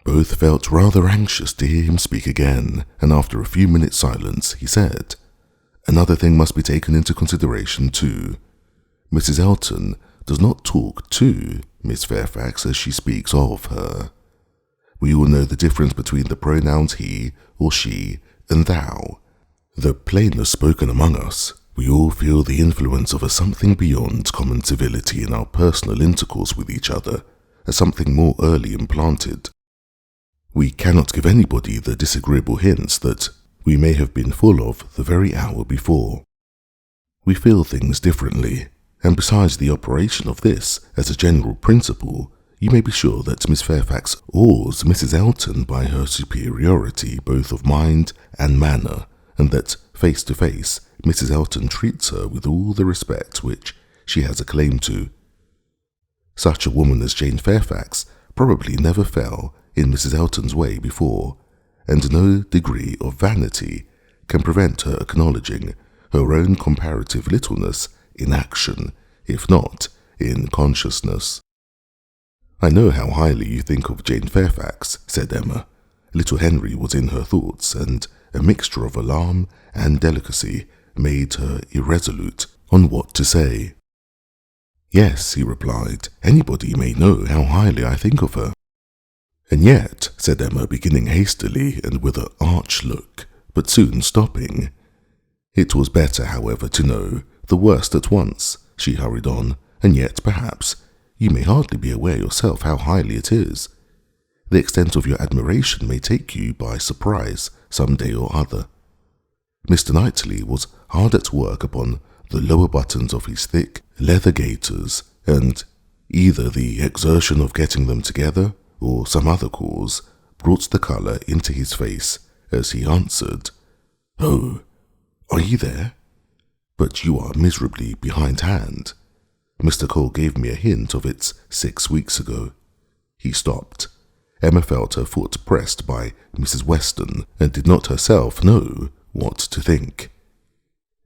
Both felt rather anxious to hear him speak again, and after a few minutes' silence, he said, "Another thing must be taken into consideration too. Mrs. Elton does not talk to Miss Fairfax as she speaks of her. We all know the difference between the pronouns he or she and thou. Though plainly spoken among us, we all feel the influence of a something beyond common civility in our personal intercourse with each other, as something more early implanted. We cannot give anybody the disagreeable hints that we may have been full of the very hour before. We feel things differently, and besides the operation of this as a general principle, you may be sure that Miss Fairfax awes Mrs. Elton by her superiority both of mind and manner, and that face to face Mrs. Elton treats her with all the respect which she has a claim to. Such a woman as Jane Fairfax probably never fell in Mrs. Elton's way before, and no degree of vanity can prevent her acknowledging her own comparative littleness in action, if not in consciousness. "I know how highly you think of Jane Fairfax," said Emma. Little Henry was in her thoughts, and a mixture of alarm and delicacy made her irresolute on what to say. "Yes," he replied, "anybody may know how highly I think of her." "And yet," said Emma, beginning hastily and with an arch look, but soon stopping. "It was better, however, to know the worst at once," she hurried on, "and yet, perhaps, you may hardly be aware yourself how highly it is. The extent of your admiration may take you by surprise some day or other." Mr. Knightley was hard at work upon the lower buttons of his thick leather gaiters, and either the exertion of getting them together or some other cause brought the colour into his face as he answered, "Oh, are you there? But you are miserably behindhand. Mr. Cole gave me a hint of it 6 weeks ago." He stopped. Emma felt her foot pressed by Mrs. Weston, and did not herself know what to think.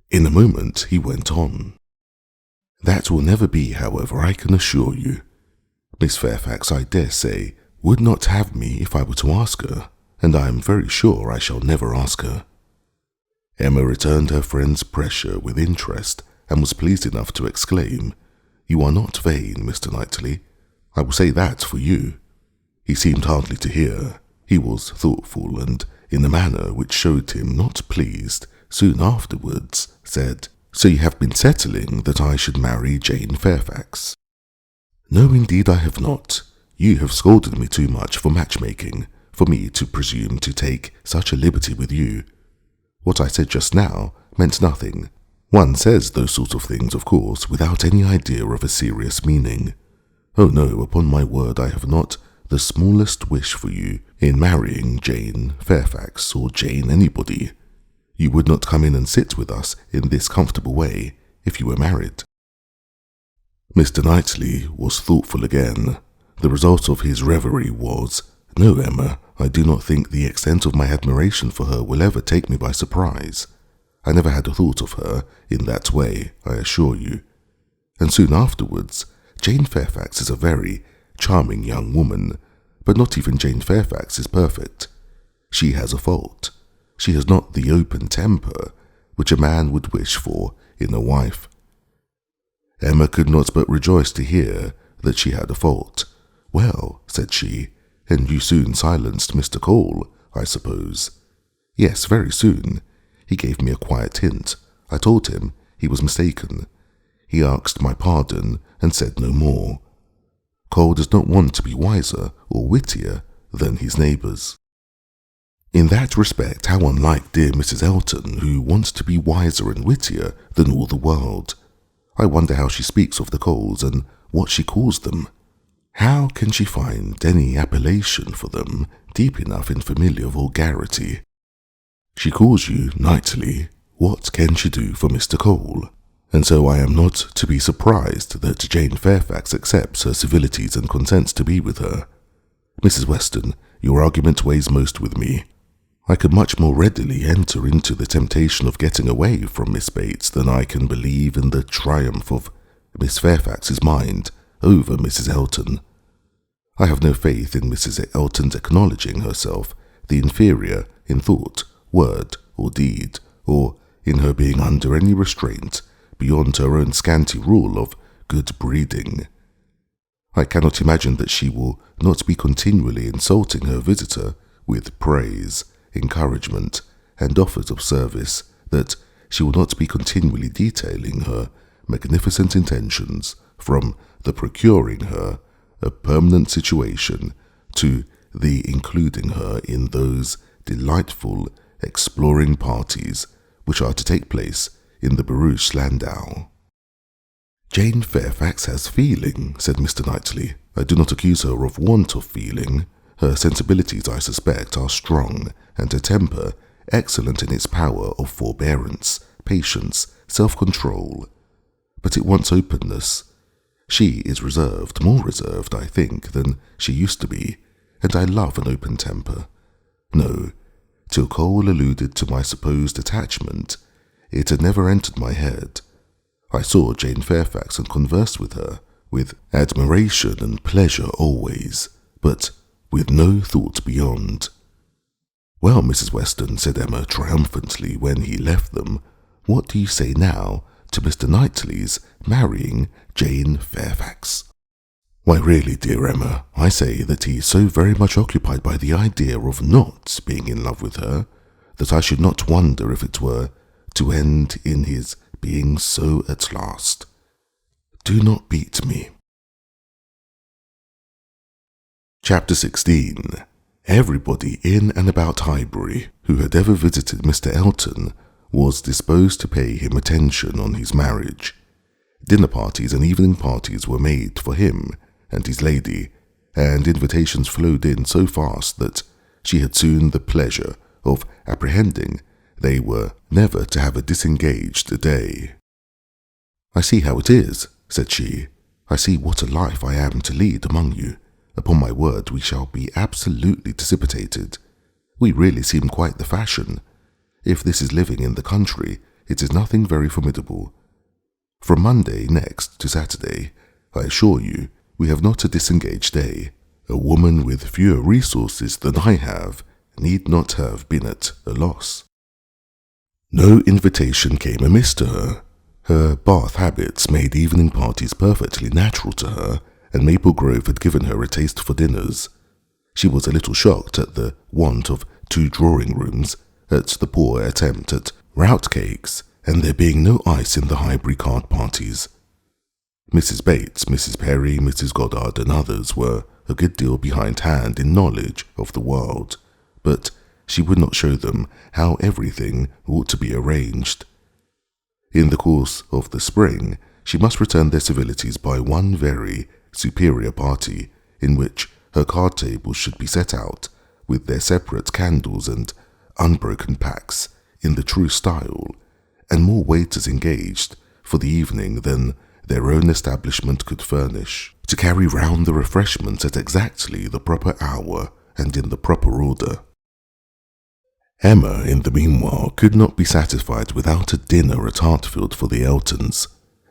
In a moment he went on. "That will never be, however, I can assure you. Miss Fairfax, I dare say, would not have me if I were to ask her, and I am very sure I shall never ask her." Emma returned her friend's pressure with interest, and was pleased enough to exclaim, "You are not vain, Mr. Knightley. I will say that for you." He seemed hardly to hear. He was thoughtful, and in a manner which showed him not pleased, soon afterwards said, "So you have been settling that I should marry Jane Fairfax?" "No, indeed I have not. You have scolded me too much for matchmaking, for me to presume to take such a liberty with you. What I said just now meant nothing. One says those sort of things, of course, without any idea of a serious meaning. Oh no, upon my word, I have not the smallest wish for you in marrying Jane Fairfax or Jane anybody. You would not come in and sit with us in this comfortable way if you were married." Mr. Knightley was thoughtful again. The result of his reverie was, "No, Emma, I do not think the extent of my admiration for her will ever take me by surprise. I never had a thought of her in that way, I assure you. And soon afterwards, Jane Fairfax is a very charming young woman, but not even Jane Fairfax is perfect. She has a fault. She has not the open temper which a man would wish for in a wife." Emma could not but rejoice to hear that she had a fault. "Well," said she, "and you soon silenced Mr. Cole, I suppose?" "Yes, very soon. He gave me a quiet hint. I told him he was mistaken. He asked my pardon and said no more. Cole does not want to be wiser or wittier than his neighbours." In that respect, how unlike dear Mrs. Elton, who wants to be wiser and wittier than all the world. I wonder how she speaks of the Coles and what she calls them. How can she find any appellation for them deep enough in familiar vulgarity? She calls you Knightley. What can she do for Mr. Cole? And so I am not to be surprised that Jane Fairfax accepts her civilities and consents to be with her. Mrs. Weston, your argument weighs most with me. I could much more readily enter into the temptation of getting away from Miss Bates than I can believe in the triumph of Miss Fairfax's mind over Mrs. Elton. I have no faith in Mrs. Elton's acknowledging herself the inferior in thought, word, or deed, or in her being under any restraint beyond her own scanty rule of good breeding. I cannot imagine that she will not be continually insulting her visitor with praise, encouragement, and offers of service, that she will not be continually detailing her magnificent intentions, from the procuring her a permanent situation to the including her in those delightful exploring parties which are to take place in the barouche landau. Jane Fairfax has feeling, said Mr. Knightley. I do not accuse her of want of feeling. Her sensibilities, I suspect, are strong, and her temper excellent in its power of forbearance, patience, self-control. But it wants openness. She is reserved, more reserved, I think, than she used to be, and I love an open temper. No, till Cole alluded to my supposed attachment, it had never entered my head. I saw Jane Fairfax and conversed with her, with admiration and pleasure always, but with no thought beyond. Well, Mrs. Weston, said Emma triumphantly when he left them, what do you say now to Mr. Knightley's marrying Jane Fairfax? Why really, dear Emma, I say that he is so very much occupied by the idea of not being in love with her, that I should not wonder if it were to end in his being so at last. Do not beat me. Chapter 16. Everybody in and about Highbury who had ever visited Mr. Elton was disposed to pay him attention on his marriage. Dinner parties and evening parties were made for him and his lady, and invitations flowed in so fast that she had soon the pleasure of apprehending they were never to have a disengaged day. I see how it is, said she. I see what a life I am to lead among you. Upon my word, we shall be absolutely dissipated. We really seem quite the fashion. If this is living in the country, it is nothing very formidable. From Monday next to Saturday, I assure you, we have not a disengaged day. A woman with fewer resources than I have need not have been at a loss. No invitation came amiss to her. Her Bath habits made evening parties perfectly natural to her, and Maple Grove had given her a taste for dinners. She was a little shocked at the want of 2 drawing-rooms, at the poor attempt at rout cakes, and there being no ice in the Highbury card parties. Mrs. Bates, Mrs. Perry, Mrs. Goddard, and others were a good deal behindhand in knowledge of the world, but she would not show them how everything ought to be arranged. In the course of the spring, she must return their civilities by one very superior party, in which her card tables should be set out, with their separate candles and unbroken packs, in the true style, and more waiters engaged for the evening than their own establishment could furnish, to carry round the refreshments at exactly the proper hour and in the proper order. Emma, in the meanwhile, could not be satisfied without a dinner at Hartfield for the Eltons.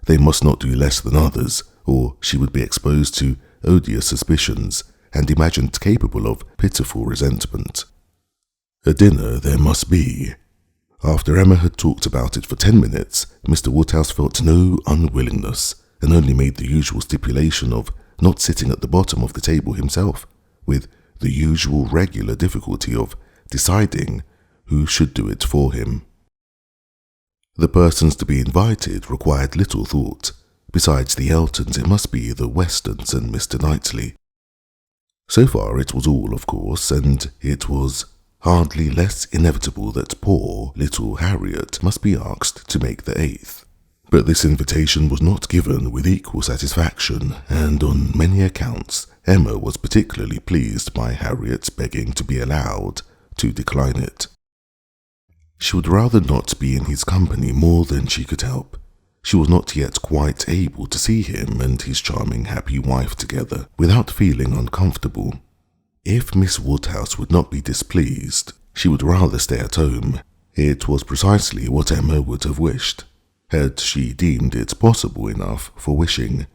They must not do less than others, or she would be exposed to odious suspicions and imagined capable of pitiful resentment. A dinner there must be. After Emma had talked about it for 10 minutes, Mr. Woodhouse felt no unwillingness, and only made the usual stipulation of not sitting at the bottom of the table himself, with the usual regular difficulty of deciding who should do it for him. The persons to be invited required little thought. Besides the Eltons, it must be the Westons and Mr. Knightley. So far it was all, of course, and it was hardly less inevitable that poor little Harriet must be asked to make the 8th. But this invitation was not given with equal satisfaction, and on many accounts Emma was particularly pleased by Harriet's begging to be allowed to decline it. She would rather not be in his company more than she could help. She was not yet quite able to see him and his charming, happy wife together without feeling uncomfortable. If Miss Woodhouse would not be displeased, she would rather stay at home. It was precisely what Emma would have wished, had she deemed it possible enough for wishing.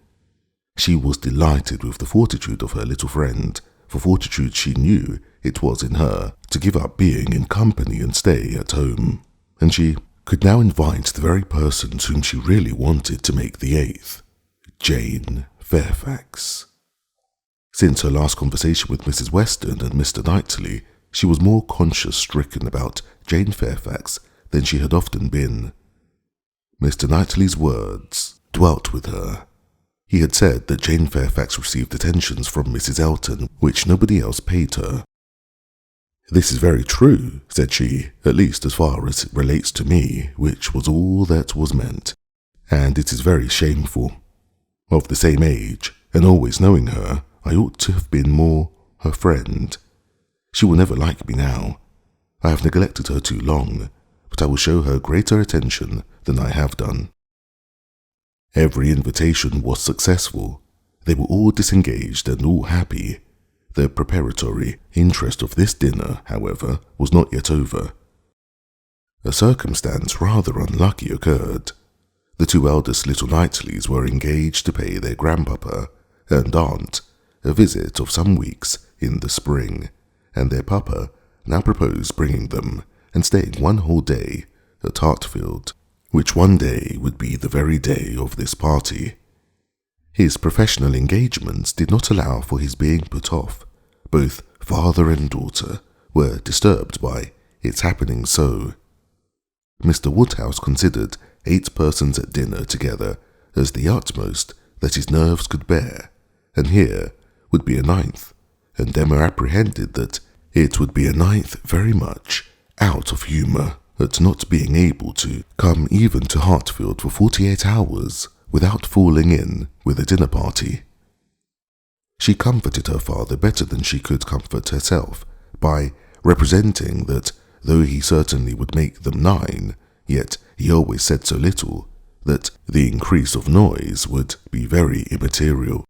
She was delighted with the fortitude of her little friend, for fortitude she knew it was in her to give up being in company and stay at home, and she could now invite the very persons whom she really wanted to make the 8th, Jane Fairfax. Since her last conversation with Mrs. Weston and Mr. Knightley, she was more conscience-stricken about Jane Fairfax than she had often been. Mr. Knightley's words dwelt with her. He had said that Jane Fairfax received attentions from Mrs. Elton which nobody else paid her. "This is very true," said she, "at least as far as it relates to me, which was all that was meant, and it is very shameful. Of the same age, and always knowing her, I ought to have been more her friend. She will never like me now. I have neglected her too long, but I will show her greater attention than I have done." Every invitation was successful. They were all disengaged and all happy. The preparatory interest of this dinner, however, was not yet over. A circumstance rather unlucky occurred. The 2 eldest little Knightleys were engaged to pay their grandpapa and aunt a visit of some weeks in the spring, and their papa now proposed bringing them and staying 1 whole day at Hartfield, which one day would be the very day of this party. His professional engagements did not allow for his being put off. Both father and daughter were disturbed by its happening so. Mr. Woodhouse considered 8 persons at dinner together as the utmost that his nerves could bear, and here would be a 9th, and Emma apprehended that it would be a 9th very much out of humour at not being able to come even to Hartfield for 48 hours without falling in with a dinner party. She comforted her father better than she could comfort herself by representing that though he certainly would make them 9, yet he always said so little that the increase of noise would be very immaterial.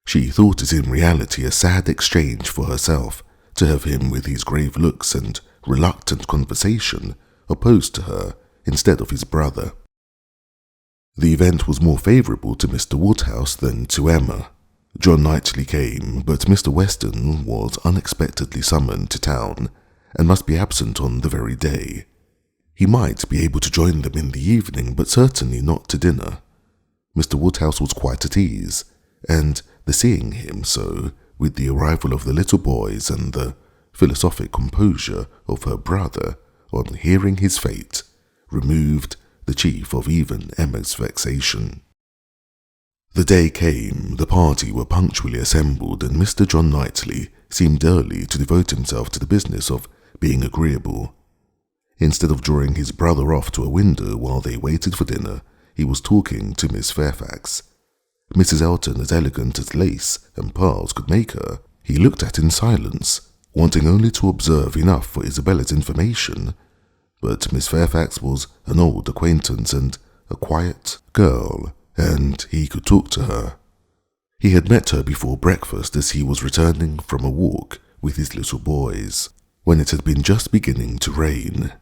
She thought it in reality a sad exchange for herself to have him with his grave looks and reluctant conversation opposed to her instead of his brother. The event was more favourable to Mr. Woodhouse than to Emma. John Knightley came, but Mr. Weston was unexpectedly summoned to town and must be absent on the very day. He might be able to join them in the evening, but certainly not to dinner. Mr. Woodhouse was quite at ease, and the seeing him so, with the arrival of the little boys and the philosophic composure of her brother on hearing his fate, removed the chief of even Emma's vexation. The day came, the party were punctually assembled, and Mr. John Knightley seemed early to devote himself to the business of being agreeable. Instead of drawing his brother off to a window while they waited for dinner, he was talking to Miss Fairfax. Mrs. Elton, as elegant as lace and pearls could make her, he looked at in silence, wanting only to observe enough for Isabella's information. But Miss Fairfax was an old acquaintance and a quiet girl, and he could talk to her. He had met her before breakfast as he was returning from a walk with his little boys, when it had been just beginning to rain.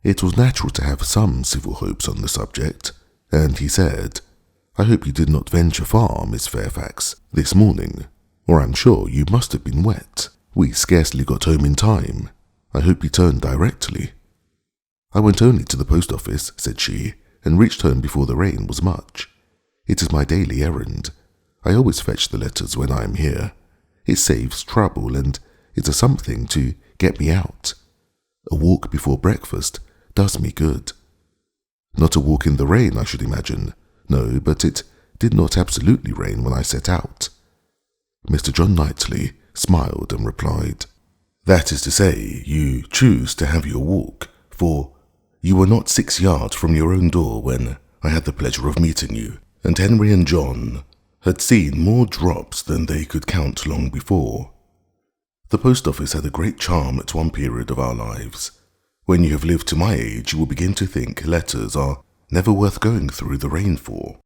It was natural to have some civil hopes on the subject, and he said, "I hope you did not venture far, Miss Fairfax, this morning, or I'm sure you must have been wet. We scarcely got home in time. I hope you turned directly." "I went only to the post office," said she, "and reached home before the rain was much. It is my daily errand. I always fetch the letters when I am here. It saves trouble, and it's a something to get me out. A walk before breakfast does me good. Not a walk in the rain, I should imagine. No, but it did not absolutely rain when I set out." Mr. John Knightley smiled and replied, "That is to say, you choose to have your walk, for you were not 6 yards from your own door when I had the pleasure of meeting you, and Henry and John had seen more drops than they could count long before. The post office had a great charm at one period of our lives. When you have lived to my age, you will begin to think letters are never worth going through the rain for.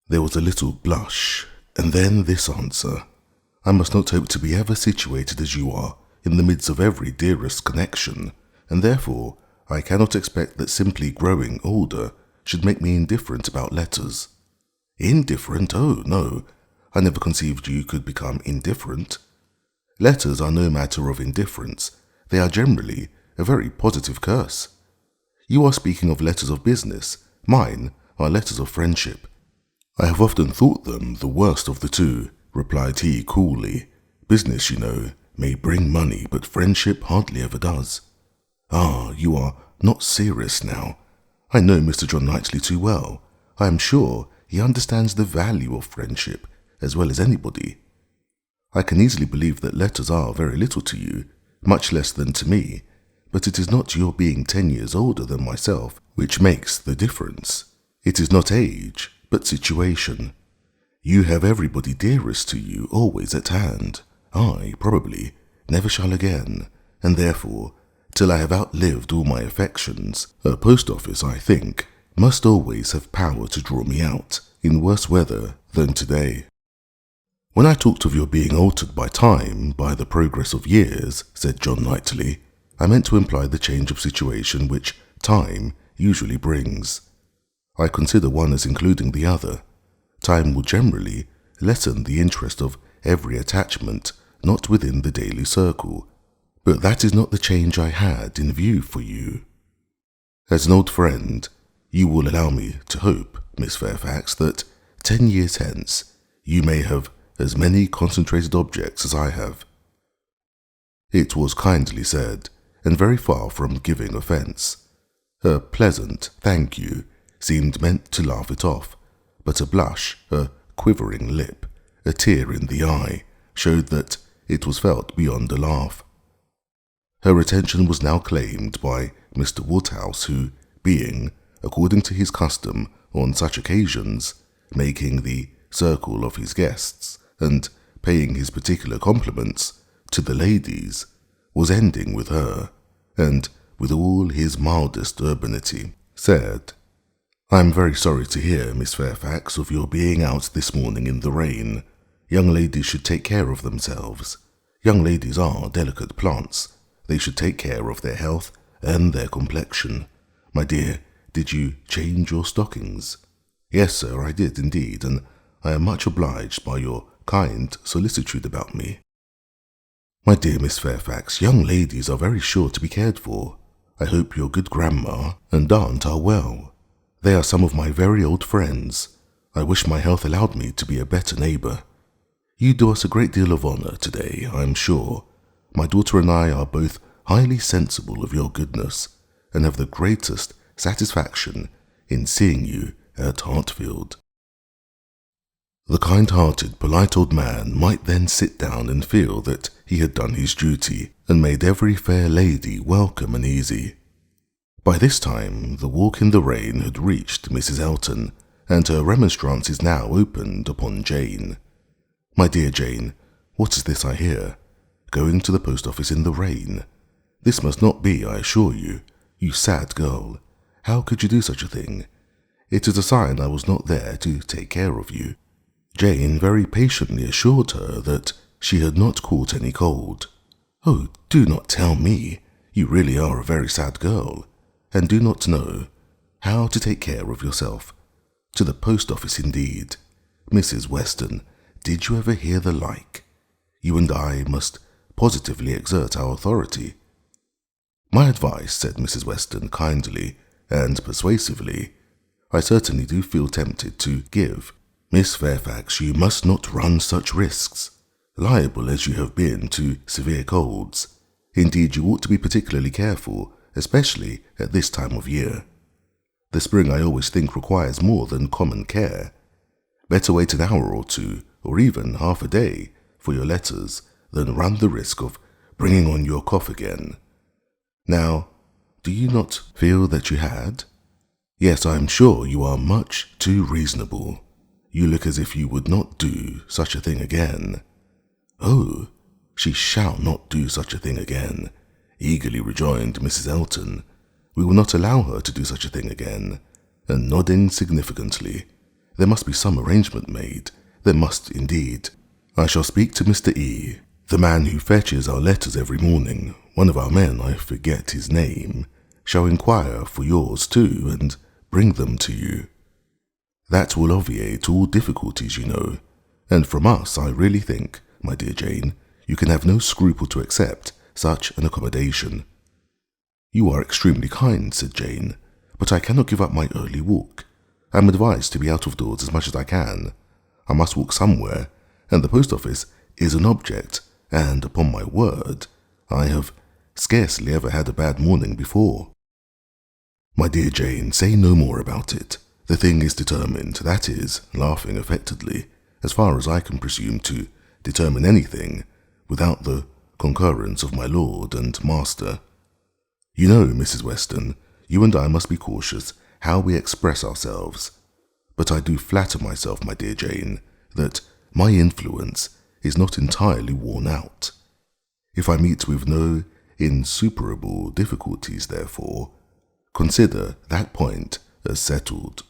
There was a little blush, and then this answer. I must not hope to be ever situated as you are in the midst of every dearest connection, and therefore I cannot expect that simply growing older should make me indifferent about letters. Indifferent? Oh, no. I never conceived you could become indifferent. Letters are no matter of indifference. They are generally a very positive curse. You are speaking of letters of business. Mine are letters of friendship. I have often thought them the worst of the two, replied he coolly. Business, you know, may bring money, but friendship hardly ever does. Ah, you are not serious now. I know Mr. John Knightley too well. I am sure he understands the value of friendship as well as anybody. I can easily believe that letters are very little to you, much less than to me, but it is not your being 10 years older than myself which makes the difference. It is not age, but situation. You have everybody dearest to you always at hand. I, probably, never shall again, and therefore, till I have outlived all my affections, a post office, I think, must always have power to draw me out, in worse weather than today. When I talked of your being altered by time, by the progress of years, said John Knightley, I meant to imply the change of situation which time usually brings. I consider one as including the other. Time will generally lessen the interest of every attachment not within the daily circle, but that is not the change I had in view for you. As an old friend, you will allow me to hope, Miss Fairfax, that 10 years hence you may have as many concentrated objects as I have. It was kindly said, and very far from giving offence. A pleasant thank you seemed meant to laugh it off, but a blush, a quivering lip, a tear in the eye, showed that it was felt beyond a laugh. Her attention was now claimed by Mr. Woodhouse, who, being, according to his custom on such occasions, making the circle of his guests, and paying his particular compliments to the ladies, was ending with her, and, with all his mildest urbanity, said, I am very sorry to hear, Miss Fairfax, of your being out this morning in the rain. Young ladies should take care of themselves. Young ladies are delicate plants. They should take care of their health and their complexion. My dear, did you change your stockings? Yes, sir, I did indeed, and I am much obliged by your kind solicitude about me. My dear Miss Fairfax, young ladies are very sure to be cared for. I hope your good grandma and aunt are well. They are some of my very old friends. I wish my health allowed me to be a better neighbour. You do us a great deal of honour today, I am sure. My daughter and I are both highly sensible of your goodness, and have the greatest satisfaction in seeing you at Hartfield. The kind-hearted, polite old man might then sit down and feel that he had done his duty, and made every fair lady welcome and easy. By this time, the walk in the rain had reached Mrs. Elton, and her remonstrances now opened upon Jane. My dear Jane, what is this I hear? Going to the post office in the rain? This must not be, I assure you. You sad girl. How could you do such a thing? It is a sign I was not there to take care of you. Jane very patiently assured her that she had not caught any cold. Oh, do not tell me. You really are a very sad girl, and do not know how to take care of yourself. To the post office indeed. Mrs. Weston, did you ever hear the like? You and I must positively exert our authority. My advice, said Mrs. Weston kindly and persuasively, I certainly do feel tempted to give. Miss Fairfax, you must not run such risks, liable as you have been to severe colds. Indeed, you ought to be particularly careful, especially at this time of year. The spring, I always think, requires more than common care. Better wait an hour or two, or even half a day, for your letters, than run the risk of bringing on your cough again. Now, do you not feel that you had? Yes, I am sure you are much too reasonable. You look as if you would not do such a thing again." "Oh, she shall not do such a thing again," eagerly rejoined Mrs. Elton. "We will not allow her to do such a thing again." And nodding significantly, "There must be some arrangement made. There must indeed. I shall speak to Mr. E., the man who fetches our letters every morning. One of our men, I forget his name, shall inquire for yours too, and bring them to you. That will obviate all difficulties, you know. And from us, I really think, my dear Jane, you can have no scruple to accept such an accommodation." "You are extremely kind," said Jane, "but I cannot give up my early walk. I am advised to be out of doors as much as I can. I must walk somewhere, and the post office is an object, and upon my word, I have scarcely ever had a bad morning before." "My dear Jane, say no more about it. The thing is determined, that is," laughing affectedly, "as far as I can presume to determine anything without the concurrence of my lord and master. You know, Mrs. Weston, you and I must be cautious how we express ourselves. But I do flatter myself, my dear Jane, that my influence is not entirely worn out. If I meet with no insuperable difficulties, therefore, consider that point as settled."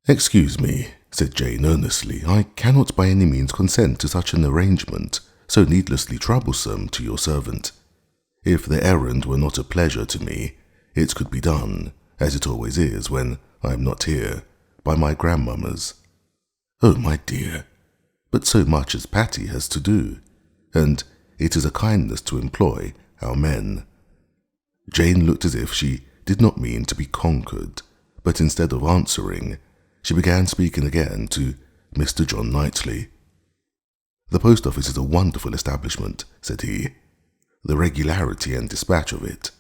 "Excuse me," said Jane earnestly, "I cannot by any means consent to such an arrangement, so needlessly troublesome to your servant. If the errand were not a pleasure to me, it could be done, as it always is when I am not here, by my grandmammas." "Oh, my dear, but so much as Patty has to do, and it is a kindness to employ our men." Jane looked as if she did not mean to be conquered, but instead of answering, she began speaking again to Mr. John Knightley. "The post office is a wonderful establishment," said he. "The regularity and dispatch of it.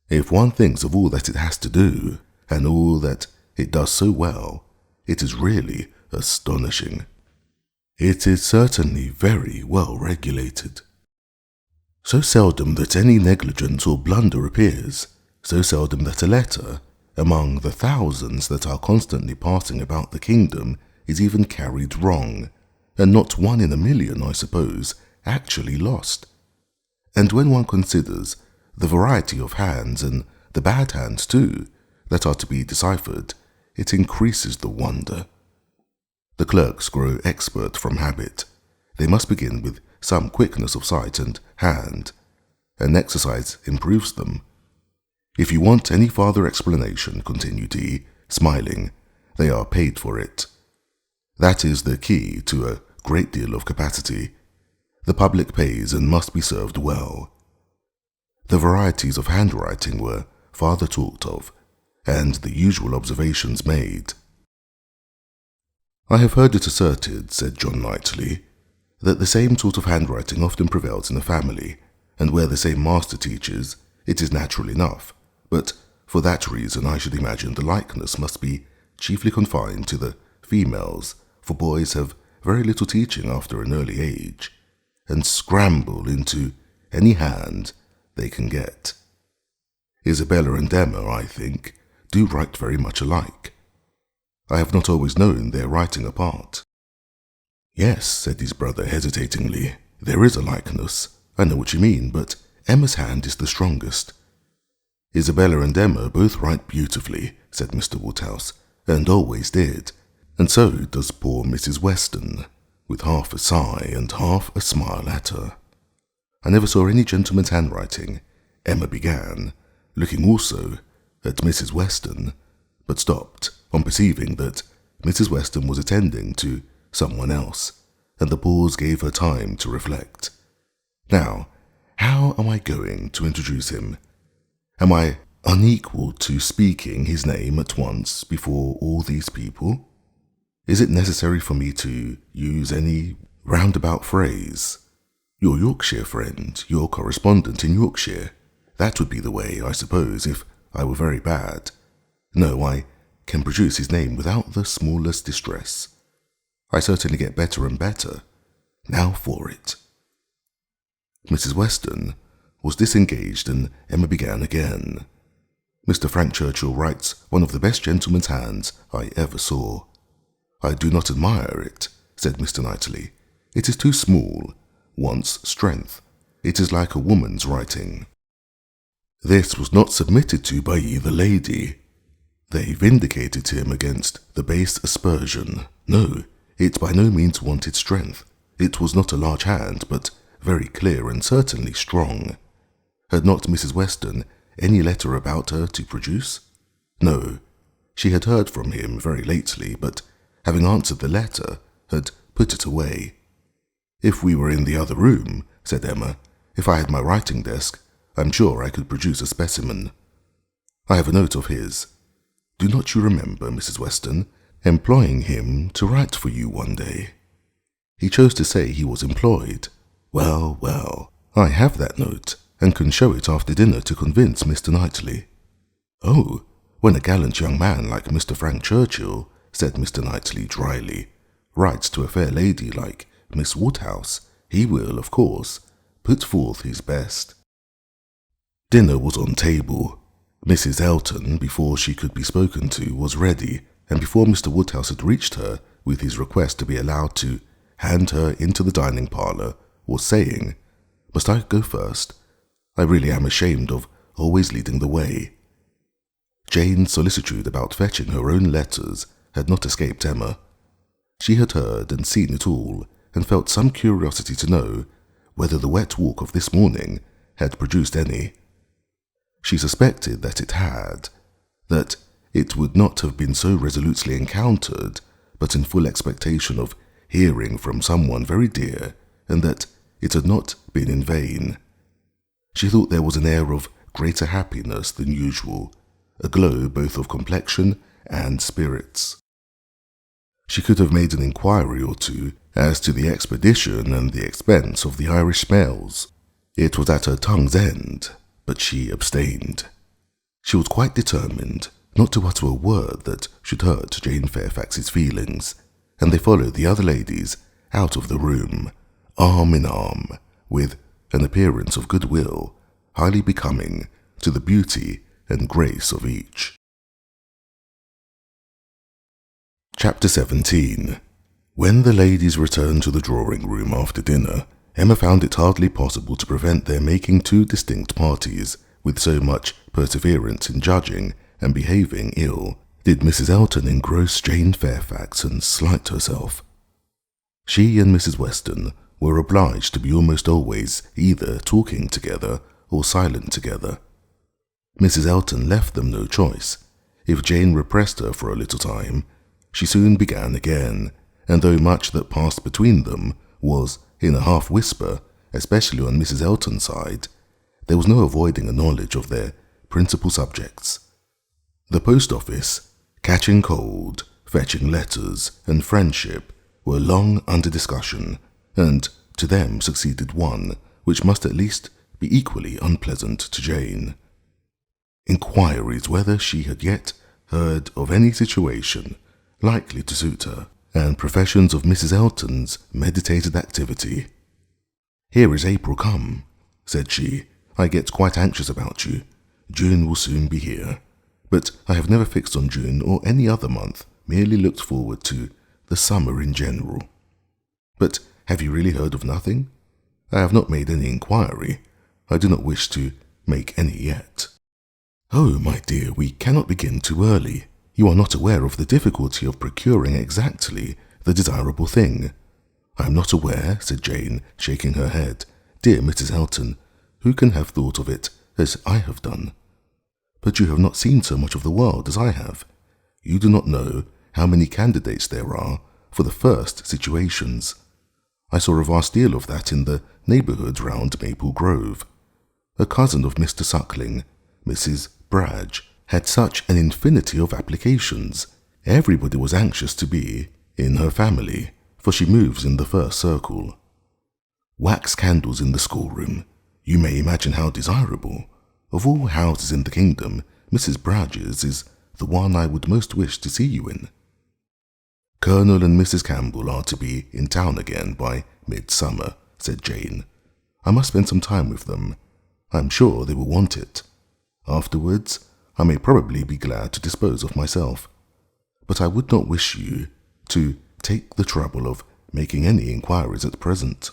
If one thinks of all that it has to do, and all that it does so well, it is really astonishing. It is certainly very well regulated. So seldom that any negligence or blunder appears, so seldom that a letter, among the thousands that are constantly passing about the kingdom, is even carried wrong, and not one in a million, I suppose, actually lost. And when one considers the variety of hands, and the bad hands too, that are to be deciphered, it increases the wonder. The clerks grow expert from habit. They must begin with some quickness of sight and hand, and exercise improves them. If you want any farther explanation," continued he, smiling, "they are paid for it. That is the key to a great deal of capacity. The public pays and must be served well." The varieties of handwriting were farther talked of, and the usual observations made. "I have heard it asserted," said John Knightley, "that the same sort of handwriting often prevails in a family, and where the same master teaches, it is natural enough, but for that reason I should imagine the likeness must be chiefly confined to the females, for boys have very little teaching after an early age, and scramble into any hand they can get. Isabella and Emma, I think, do write very much alike. I have not always known their writing apart." "Yes," said his brother hesitatingly, "there is a likeness. I know what you mean, but Emma's hand is the strongest." "Isabella and Emma both write beautifully," said Mr. Woodhouse, "and always did, and so does poor Mrs. Weston," with half a sigh and half a smile at her. "I never saw any gentleman's handwriting," Emma began, looking also at Mrs. Weston, but stopped on perceiving that Mrs. Weston was attending to someone else, and the pause gave her time to reflect. "Now, how am I going to introduce him? Am I unequal to speaking his name at once before all these people? Is it necessary for me to use any roundabout phrase? Your Yorkshire friend, your correspondent in Yorkshire, that would be the way, I suppose, if I were very bad. No, I can produce his name without the smallest distress. I certainly get better and better. Now for it." Mrs. Weston was disengaged, and Emma began again. "Mr. Frank Churchill writes one of the best gentleman's hands I ever saw. "I do not admire it," said Mr. Knightley. "It is too small, wants strength. It is like a woman's writing." This was not submitted to by either lady. They vindicated him against the base aspersion. No, it by no means wanted strength. It was not a large hand, but very clear and certainly strong. Had not Mrs. Weston any letter about her to produce? No, she had heard from him very lately, but having answered the letter, had put it away. "If we were in the other room," said Emma, "if I had my writing desk, I'm sure I could produce a specimen. I have a note of his. Do not you remember, Mrs. Weston, employing him to write for you one day? He chose to say he was employed. Well, well, I have that note, and can show it after dinner to convince Mr. Knightley." "Oh, when a gallant young man like Mr. Frank Churchill," said Mr. Knightley dryly, "writes to a fair lady like Miss Woodhouse, he will, of course, put forth his best." Dinner was on table. Mrs. Elton, before she could be spoken to, was ready, and before Mr. Woodhouse had reached her with his request to be allowed to hand her into the dining parlour, was saying, "Must I go first? I really am ashamed of always leading the way." Jane's solicitude about fetching her own letters had not escaped Emma. She had heard and seen it all, and felt some curiosity to know whether the wet walk of this morning had produced any. She suspected that it had, that it would not have been so resolutely encountered, but in full expectation of hearing from someone very dear, and that it had not been in vain. She thought there was an air of greater happiness than usual, a glow both of complexion and spirits. She could have made an inquiry or two as to the expedition and the expense of the Irish mails. It was at her tongue's end, but she abstained. She was quite determined not to utter a word that should hurt Jane Fairfax's feelings, and they followed the other ladies out of the room, arm in arm, with an appearance of goodwill highly becoming to the beauty and grace of each. Chapter 17. When the ladies returned to the drawing-room after dinner, Emma found it hardly possible to prevent their making two distinct parties, with so much perseverance in judging and behaving ill did Mrs. Elton engross Jane Fairfax and slight herself. She and Mrs. Weston were obliged to be almost always either talking together or silent together. Mrs. Elton left them no choice. If Jane repressed her for a little time, she soon began again, and though much that passed between them was in a half-whisper, especially on Mrs. Elton's side, there was no avoiding a knowledge of their principal subjects. The post office, catching cold, fetching letters, and friendship were long under discussion, and to them succeeded one which must at least be equally unpleasant to Jane. Inquiries whether she had yet heard of any situation likely to suit her, and professions of Mrs. Elton's meditated activity. "Here is April come," said she. "I get quite anxious about you. June will soon be here. But I have never fixed on June or any other month, merely looked forward to the summer in general." "But have you really heard of nothing?" "I have not made any inquiry. I do not wish to make any yet." "Oh, my dear, we cannot begin too early. You are not aware of the difficulty of procuring exactly the desirable thing." "I am not aware," said Jane, shaking her head. "Dear Mrs. Elton, who can have thought of it as I have done? But you have not seen so much of the world as I have. You do not know how many candidates there are for the first situations. I saw a vast deal of that in the neighbourhood round Maple Grove. A cousin of Mr. Suckling, Mrs. Bragge, had such an infinity of applications. Everybody was anxious to be in her family, for she moves in the first circle. Wax candles in the schoolroom. You may imagine how desirable. Of all houses in the kingdom, Mrs. Bragge's is the one I would most wish to see you in. Colonel and Mrs. Campbell are to be in town again by midsummer," said Jane. "I must spend some time with them. I am sure they will want it. Afterwards, I may probably be glad to dispose of myself. But I would not wish you to take the trouble of making any inquiries at present.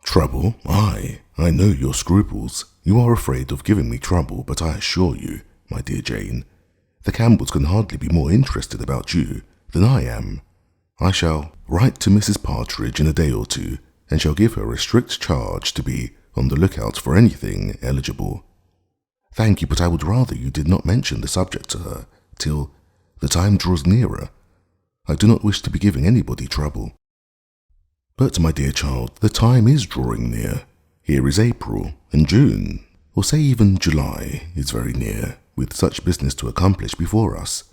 Trouble? Aye, I know your scruples. You are afraid of giving me trouble, but I assure you, my dear Jane, the Campbells can hardly be more interested about you than I am. I shall write to Mrs. Partridge in a day or two, and shall give her a strict charge to be on the lookout for anything eligible. Thank you, but I would rather you did not mention the subject to her till the time draws nearer. I do not wish to be giving anybody trouble. But, my dear child, the time is drawing near. Here is April, and June, or say even July, is very near, with such business to accomplish before us.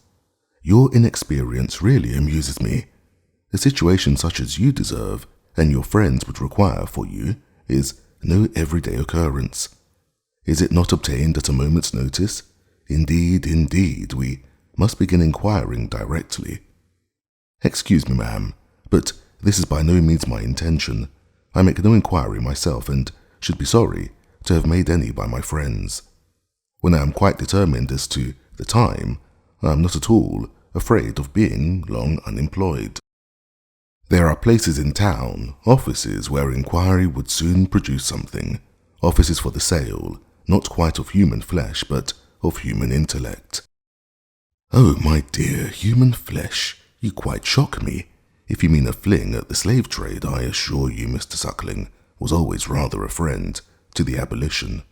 Your inexperience really amuses me. A situation such as you deserve, and your friends would require for you, is no everyday occurrence. Is it not obtained at a moment's notice? Indeed, indeed, we must begin inquiring directly. Excuse me, ma'am, but this is by no means my intention. I make no inquiry myself, and should be sorry to have made any by my friends. When I am quite determined as to the time, I am not at all afraid of being long unemployed. There are places in town, offices where inquiry would soon produce something, offices for the sale, not quite of human flesh, but of human intellect. Oh, my dear, human flesh, you quite shock me. If you mean a fling at the slave trade, I assure you Mr. Suckling was always rather a friend to the abolition.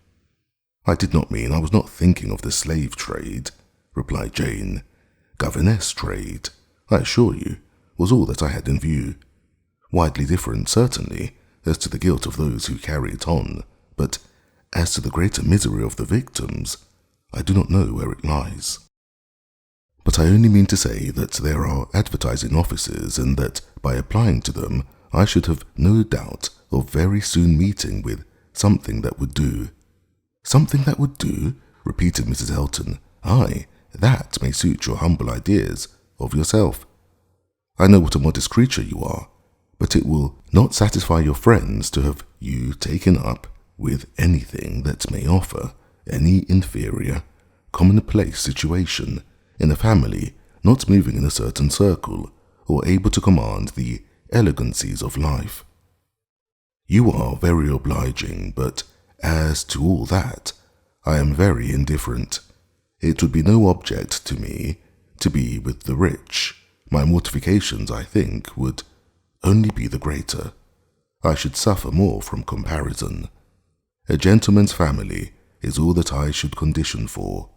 I was not thinking of the slave trade, replied Jane. Governess trade, I assure you, was all that I had in view. Widely different, certainly, as to the guilt of those who carry it on, but as to the greater misery of the victims, I do not know where it lies. But I only mean to say that there are advertising offices, and that by applying to them I should have no doubt of very soon meeting with something that would do. Something that would do? Repeated Mrs. Elton. Aye, that may suit your humble ideas of yourself. I know what a modest creature you are, but it will not satisfy your friends to have you taken up with anything that may offer any inferior, commonplace situation in a family not moving in a certain circle or able to command the elegancies of life. You are very obliging, but as to all that, I am very indifferent. It would be no object to me to be with the rich. My mortifications, I think, would only be the greater. I should suffer more from comparison. A gentleman's family is all that I should condition for.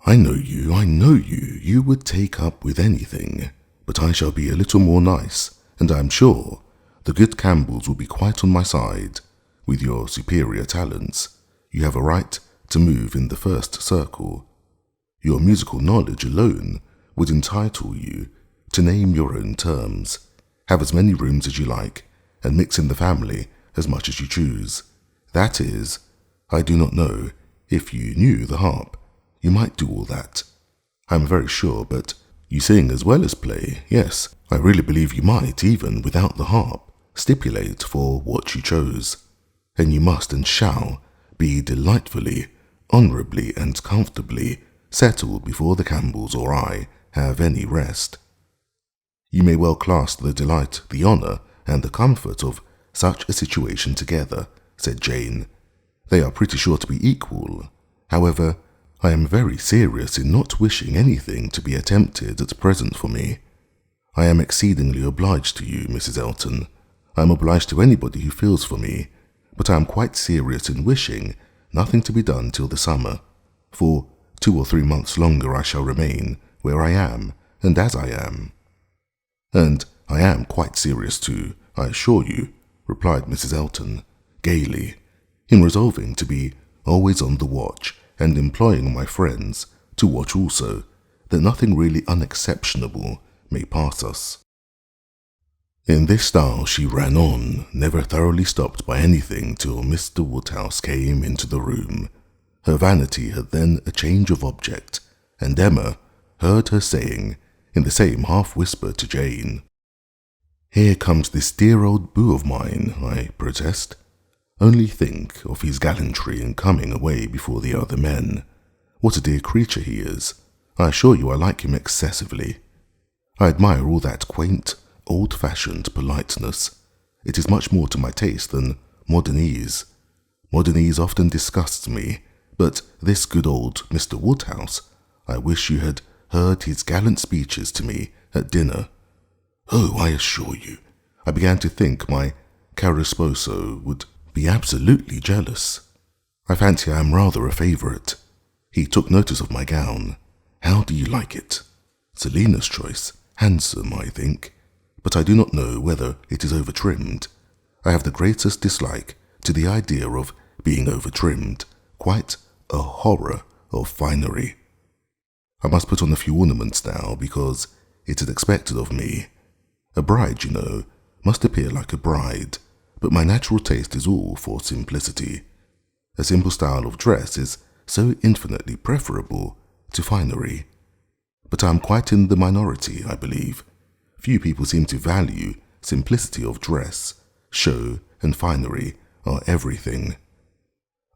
I know you, you would take up with anything, but I shall be a little more nice, and I am sure the good Campbells will be quite on my side. With your superior talents, you have a right to move in the first circle. Your musical knowledge alone would entitle you to name your own terms, have as many rooms as you like, and mix in the family as much as you choose. That is, I do not know, if you knew the harp, you might do all that. I am very sure, but you sing as well as play. Yes, I really believe you might, even without the harp, stipulate for what you chose. And you must and shall be delightfully, honourably and comfortably settled before the Campbells or I have any rest. You may well class the delight, the honour, and the comfort of such a situation together, said Jane. They are pretty sure to be equal. However, I am very serious in not wishing anything to be attempted at present for me. I am exceedingly obliged to you, Mrs. Elton. I am obliged to anybody who feels for me, but I am quite serious in wishing nothing to be done till the summer. For 2 or 3 months longer I shall remain where I am, and as I am. And I am quite serious too, I assure you, replied Mrs. Elton, gaily, in resolving to be always on the watch, and employing my friends to watch also, that nothing really unexceptionable may pass us. In this style she ran on, never thoroughly stopped by anything till Mr. Woodhouse came into the room. Her vanity had then a change of object, and Emma heard her saying, in the same half-whisper to Jane, "Here comes this dear old beau of mine, I protest. Only think of his gallantry in coming away before the other men. What a dear creature he is. I assure you I like him excessively. I admire all that quaint, old-fashioned politeness. It is much more to my taste than modernese. Modernese often disgusts me, but this good old Mr. Woodhouse, I wish you had heard his gallant speeches to me at dinner. Oh, I assure you, I began to think my caro sposo would be absolutely jealous. I fancy I am rather a favourite. He took notice of my gown. How do you like it? Selina's choice. Handsome, I think, but I do not know whether it is over-trimmed. I have the greatest dislike to the idea of being over-trimmed, quite a horror of finery. I must put on a few ornaments now because it is expected of me. A bride, you know, must appear like a bride, but my natural taste is all for simplicity. A simple style of dress is so infinitely preferable to finery. But I am quite in the minority, I believe. Few people seem to value simplicity of dress. Show and finery are everything.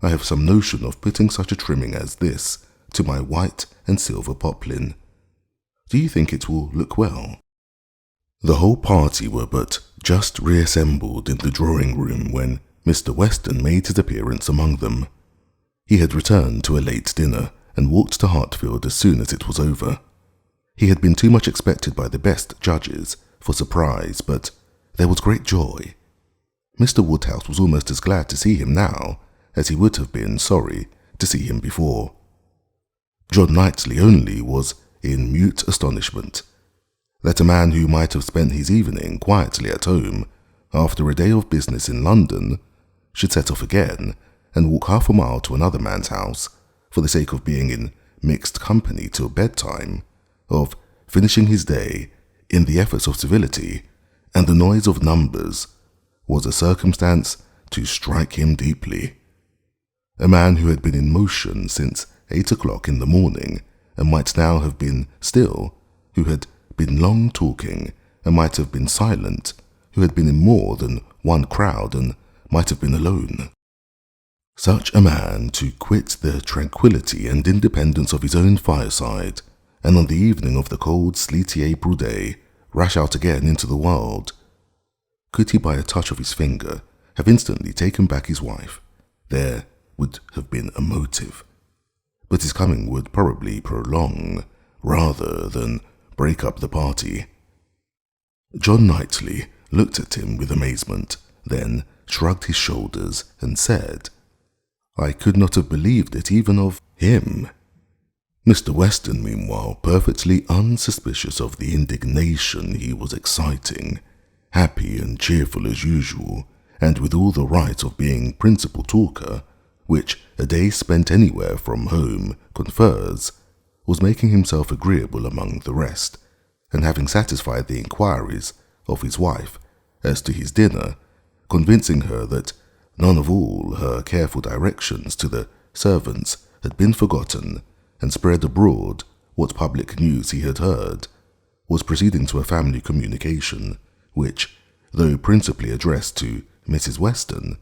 I have some notion of putting such a trimming as this to my white and silver poplin. Do you think it will look well? The whole party were but just reassembled in the drawing-room when Mr. Weston made his appearance among them. He had returned to a late dinner and walked to Hartfield as soon as it was over. He had been too much expected by the best judges for surprise, but there was great joy. Mr. Woodhouse was almost as glad to see him now as he would have been sorry to see him before. John Knightley only was in mute astonishment that a man who might have spent his evening quietly at home after a day of business in London should set off again and walk half a mile to another man's house for the sake of being in mixed company till bedtime, of finishing his day in the efforts of civility and the noise of numbers, was a circumstance to strike him deeply. A man who had been in motion since 8 o'clock in the morning and might now have been still, who had been long talking and might have been silent, who had been in more than one crowd and might have been alone. Such a man to quit the tranquillity and independence of his own fireside, and on the evening of the cold, sleety April day, rush out again into the world. Could he by a touch of his finger have instantly taken back his wife, there would have been a motive. But his coming would probably prolong, rather than break up the party. John Knightley looked at him with amazement, then shrugged his shoulders and said, "I could not have believed it even of him." Mr. Weston, meanwhile, perfectly unsuspicious of the indignation he was exciting, happy and cheerful as usual, and with all the right of being principal talker, which a day spent anywhere from home confers, was making himself agreeable among the rest, and having satisfied the inquiries of his wife as to his dinner, convincing her that none of all her careful directions to the servants had been forgotten, and spread abroad what public news he had heard, was proceeding to a family communication, which, though principally addressed to Mrs. Weston,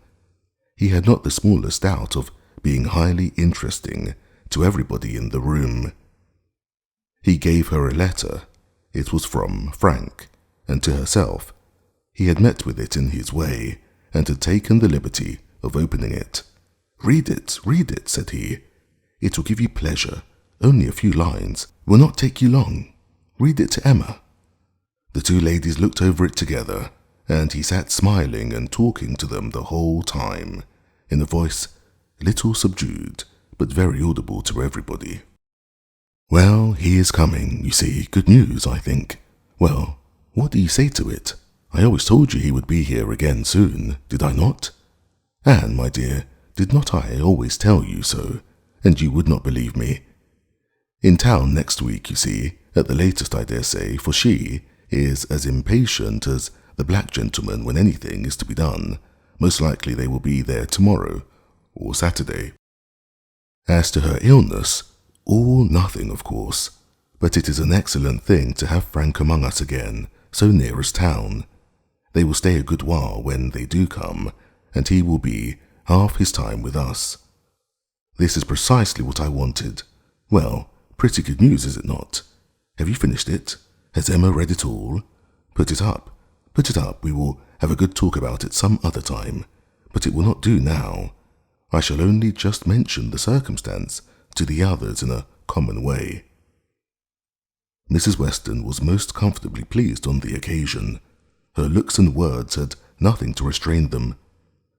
he had not the smallest doubt of being highly interesting to everybody in the room. He gave her a letter. It was from Frank, and to herself. He had met with it in his way, and had taken the liberty of opening it. read it," said he. "It will give you pleasure. Only a few lines. Will not take you long. Read it to Emma." The two ladies looked over it together, and he sat smiling and talking to them the whole time, in a voice little subdued, but very audible to everybody. "Well, he is coming, you see. Good news, I think. Well, what do you say to it? I always told you he would be here again soon, did I not? Anne, my dear, did not I always tell you so? And you would not believe me. In town next week, you see, at the latest, I dare say, for she is as impatient as the black gentleman when anything is to be done. Most likely they will be there tomorrow, or Saturday. As to her illness, all nothing, of course, but it is an excellent thing to have Frank among us again, so near as town. They will stay a good while when they do come, and he will be half his time with us. This is precisely what I wanted. Well, pretty good news, is it not? Have you finished it? Has Emma read it all? Put it up. Put it up. We will have a good talk about it some other time. But it will not do now. I shall only just mention the circumstance to the others in a common way. Mrs. Weston was most comfortably pleased on the occasion. Her looks and words had nothing to restrain them.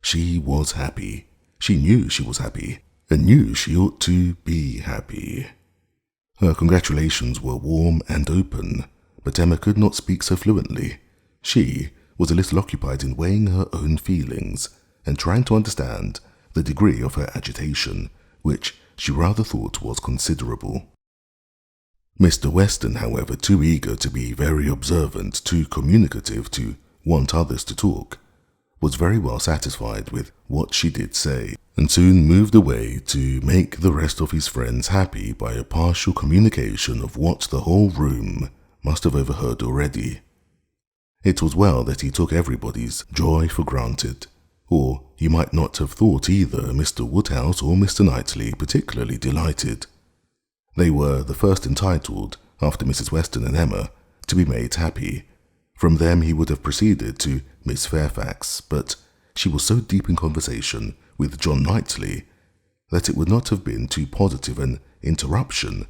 She was happy. She knew she was happy, and knew she ought to be happy. Her congratulations were warm and open, but Emma could not speak so fluently. She was a little occupied in weighing her own feelings and trying to understand the degree of her agitation, which she rather thought was considerable. Mr. Weston, however, too eager to be very observant, too communicative to want others to talk, was very well satisfied with what she did say, and soon moved away to make the rest of his friends happy by a partial communication of what the whole room must have overheard already. It was well that he took everybody's joy for granted, or he might not have thought either Mr. Woodhouse or Mr. Knightley particularly delighted. They were the first entitled, after Mrs. Weston and Emma, to be made happy. From them he would have proceeded to Miss Fairfax, but she was so deep in conversation with John Knightley that it would not have been too positive an interruption,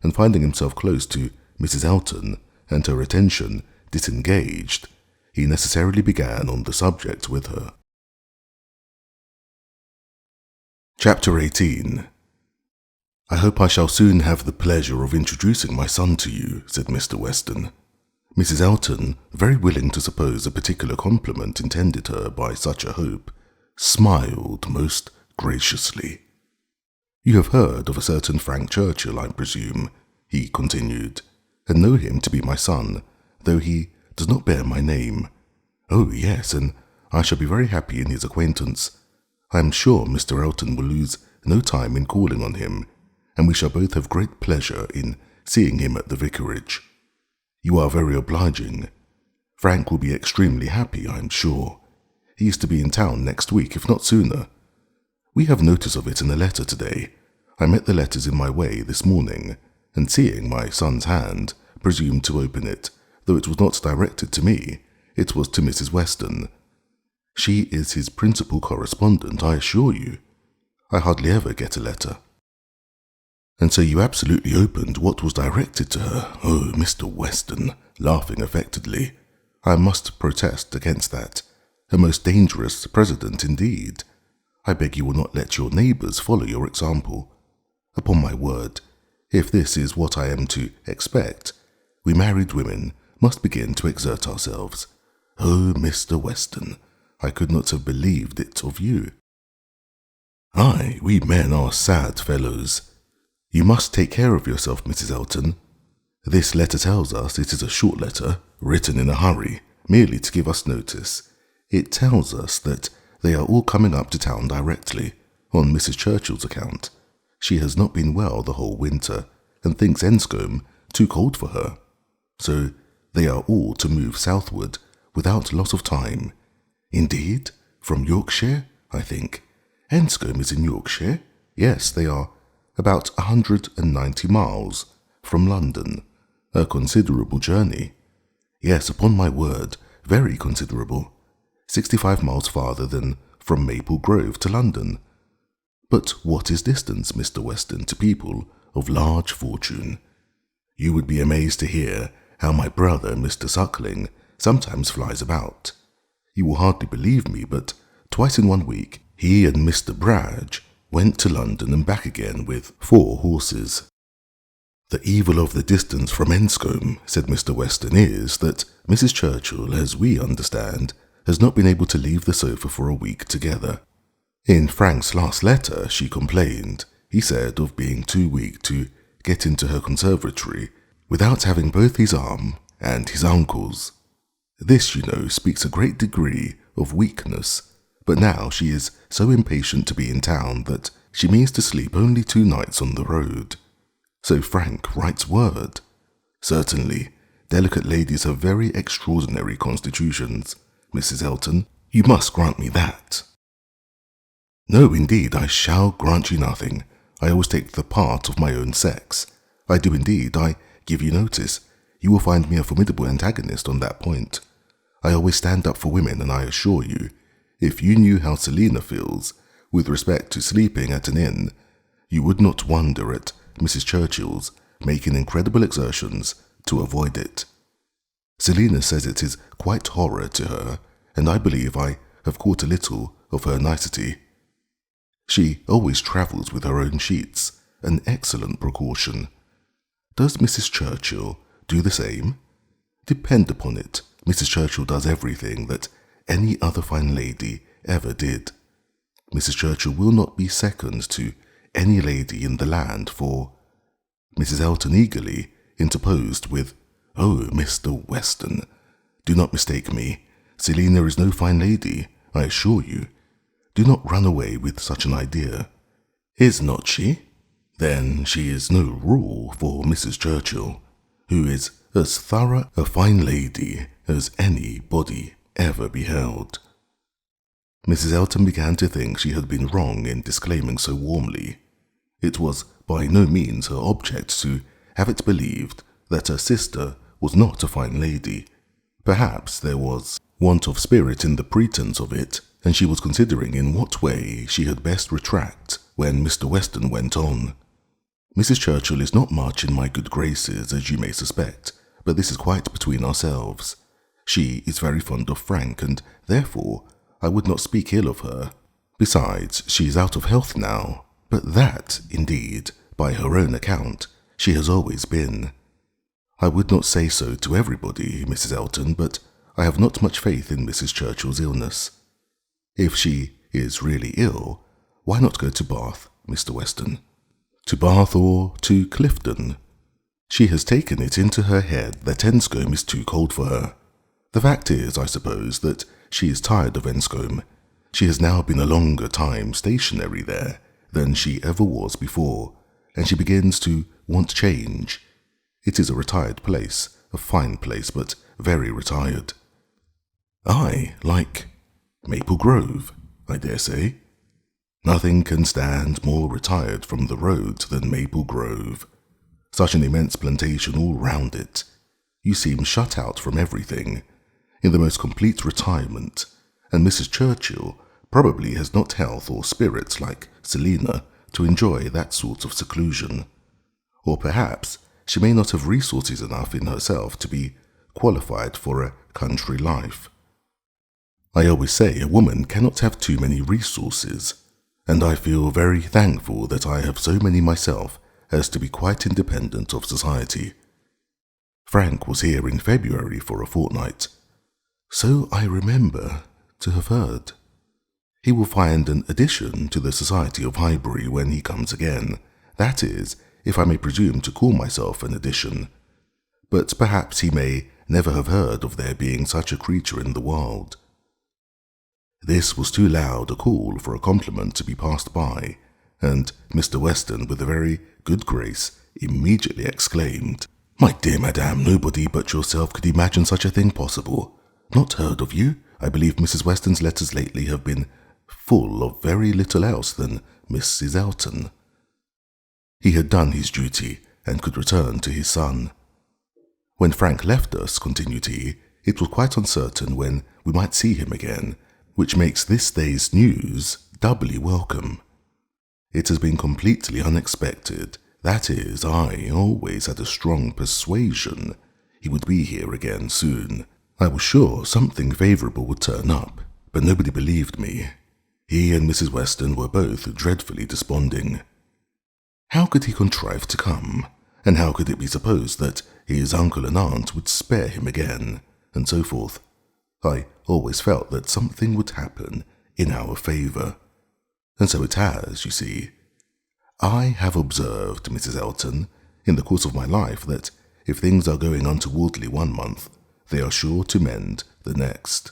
and finding himself close to Mrs. Elton and her attention disengaged, he necessarily began on the subject with her. Chapter 18. I hope I shall soon have the pleasure of introducing my son to you, said Mr. Weston. Mrs. Elton, very willing to suppose a particular compliment intended her by such a hope, smiled most graciously. You have heard of a certain Frank Churchill, I presume, he continued, and know him to be my son, though he does not bear my name. Oh, yes, and I shall be very happy in his acquaintance. I am sure Mr. Elton will lose no time in calling on him, and we shall both have great pleasure in seeing him at the vicarage. You are very obliging. Frank will be extremely happy, I am sure. He is to be in town next week, if not sooner. We have notice of it in a letter today. I met the letters in my way this morning, and seeing my son's hand, presumed to open it, though it was not directed to me. It was to Mrs. Weston. She is his principal correspondent, I assure you. I hardly ever get a letter. And so you absolutely opened what was directed to her. Oh, Mr. Weston, laughing affectedly. I must protest against that. A most dangerous precedent indeed. I beg you will not let your neighbours follow your example. Upon my word, if this is what I am to expect, we married women must begin to exert ourselves. Oh, Mr. Weston, I could not have believed it of you. Aye, we men are sad fellows. You must take care of yourself, Mrs. Elton. This letter tells us it is a short letter, written in a hurry, merely to give us notice. It tells us that they are all coming up to town directly, on Mrs. Churchill's account. She has not been well the whole winter, and thinks Enscombe too cold for her. So they are all to move southward, without loss of time. Indeed, from Yorkshire, I think. Enscombe is in Yorkshire? Yes, they are about 190 miles from London. A considerable journey. Yes, upon my word, very considerable. 65 miles farther than from Maple Grove to London. But what is distance, Mr. Weston, to people of large fortune? You would be amazed to hear how my brother, Mr. Suckling, sometimes flies about. You will hardly believe me, but twice in 1 week he and Mr. Bragge went to London and back again with 4 horses. The evil of the distance from Enscombe, said Mr. Weston, is that Mrs. Churchill, as we understand, has not been able to leave the sofa for a week together. In Frank's last letter she complained, he said, of being too weak to get into her conservatory without having both his arm and his uncle's. This, you know, speaks a great degree of weakness, but now she is so impatient to be in town that she means to sleep only 2 nights on the road. So Frank writes word. Certainly, delicate ladies have very extraordinary constitutions, Mrs. Elton. You must grant me that. No, indeed, I shall grant you nothing. I always take the part of my own sex. I do indeed, I give you notice. you will find me a formidable antagonist on that point. I always stand up for women, and I assure you, if you knew how Selina feels with respect to sleeping at an inn, you would not wonder at Mrs. Churchill's making incredible exertions to avoid it. Selina says it is quite horror to her, and I believe I have caught a little of her nicety. She always travels with her own sheets, an excellent precaution. Does Mrs. Churchill do the same? Depend upon it, Mrs. Churchill does everything that any other fine lady ever did. Mrs. Churchill will not be second to any lady in the land, for Mrs. Elton eagerly interposed with, "Oh, Mr. Weston, do not mistake me. Selina is no fine lady, I assure you. Do not run away with such an idea." "Is not she? Then she is no rule for Mrs. Churchill, who is as thorough a fine lady as anybody ever beheld." Mrs. Elton began to think she had been wrong in disclaiming so warmly. It was by no means her object to have it believed that her sister was not a fine lady. Perhaps there was want of spirit in the pretense of it, and she was considering in what way she had best retract when Mr. Weston went on. "Mrs. Churchill is not much in my good graces, as you may suspect, but this is quite between ourselves. She is very fond of Frank, and therefore I would not speak ill of her. Besides, she is out of health now, but that, indeed, by her own account, she has always been. I would not say so to everybody, Mrs. Elton, but I have not much faith in Mrs. Churchill's illness. If she is really ill, why not go to Bath, Mr. Weston? To Bath or to Clifton? She has taken it into her head that Enscombe is too cold for her. The fact is, I suppose, that she is tired of Enscombe. She has now been a longer time stationary there than she ever was before, and she begins to want change. It is a retired place, a fine place, but very retired. I like Maple Grove, I dare say. Nothing can stand more retired from the road than Maple Grove. Such an immense plantation all round it. You seem shut out from everything, in the most complete retirement, and Mrs. Churchill probably has not health or spirits like Selina to enjoy that sort of seclusion. Or perhaps she may not have resources enough in herself to be qualified for a country life. I always say a woman cannot have too many resources, and I feel very thankful that I have so many myself as to be quite independent of society. Frank was here in February for a fortnight. So I remember to have heard. He will find an addition to the society of Highbury when he comes again. That is, if I may presume to call myself an addition. But perhaps he may never have heard of there being such a creature in the world. This was too loud a call for a compliment to be passed by, and Mr. Weston, with a very good grace, immediately exclaimed, "My dear madame, nobody but yourself could imagine such a thing possible. Not heard of you? I believe Mrs. Weston's letters lately have been full of very little else than Mrs. Elton." He had done his duty, and could return to his son. "When Frank left us," continued he, "it was quite uncertain when we might see him again, which makes this day's news doubly welcome. It has been completely unexpected. That is, I always had a strong persuasion he would be here again soon. I was sure something favourable would turn up, but nobody believed me. He and Mrs. Weston were both dreadfully desponding. How could he contrive to come, and how could it be supposed that his uncle and aunt would spare him again, and so forth? I always felt that something would happen in our favour, and so it has, you see. I have observed, Mrs. Elton, in the course of my life, that if things are going untowardly one month, they are sure to mend the next."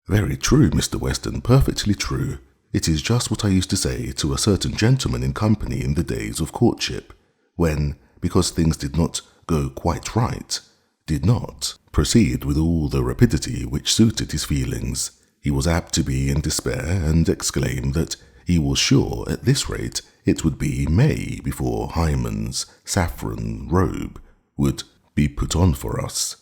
"Very true, Mr. Weston, perfectly true. It is just what I used to say to a certain gentleman in company in the days of courtship, when, because things did not go quite right, did not proceed with all the rapidity which suited his feelings, he was apt to be in despair and exclaim that he was sure at this rate it would be May before Hymen's saffron robe would be put on for us.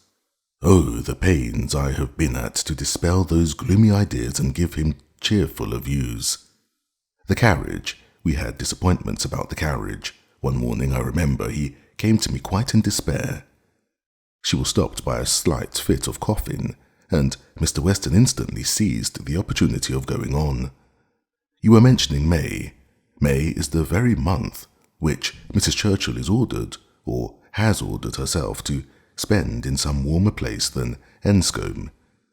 Oh, the pains I have been at to dispel those gloomy ideas and give him cheerfuller views. The carriage, we had disappointments about the carriage. One morning, I remember, he came to me quite in despair. She was stopped by a slight fit of coughing, and Mr. Weston instantly seized the opportunity of going on. You were mentioning May. May is the very month which Mrs. Churchill is ordered, or has ordered herself, to spend in some warmer place than Enscombe.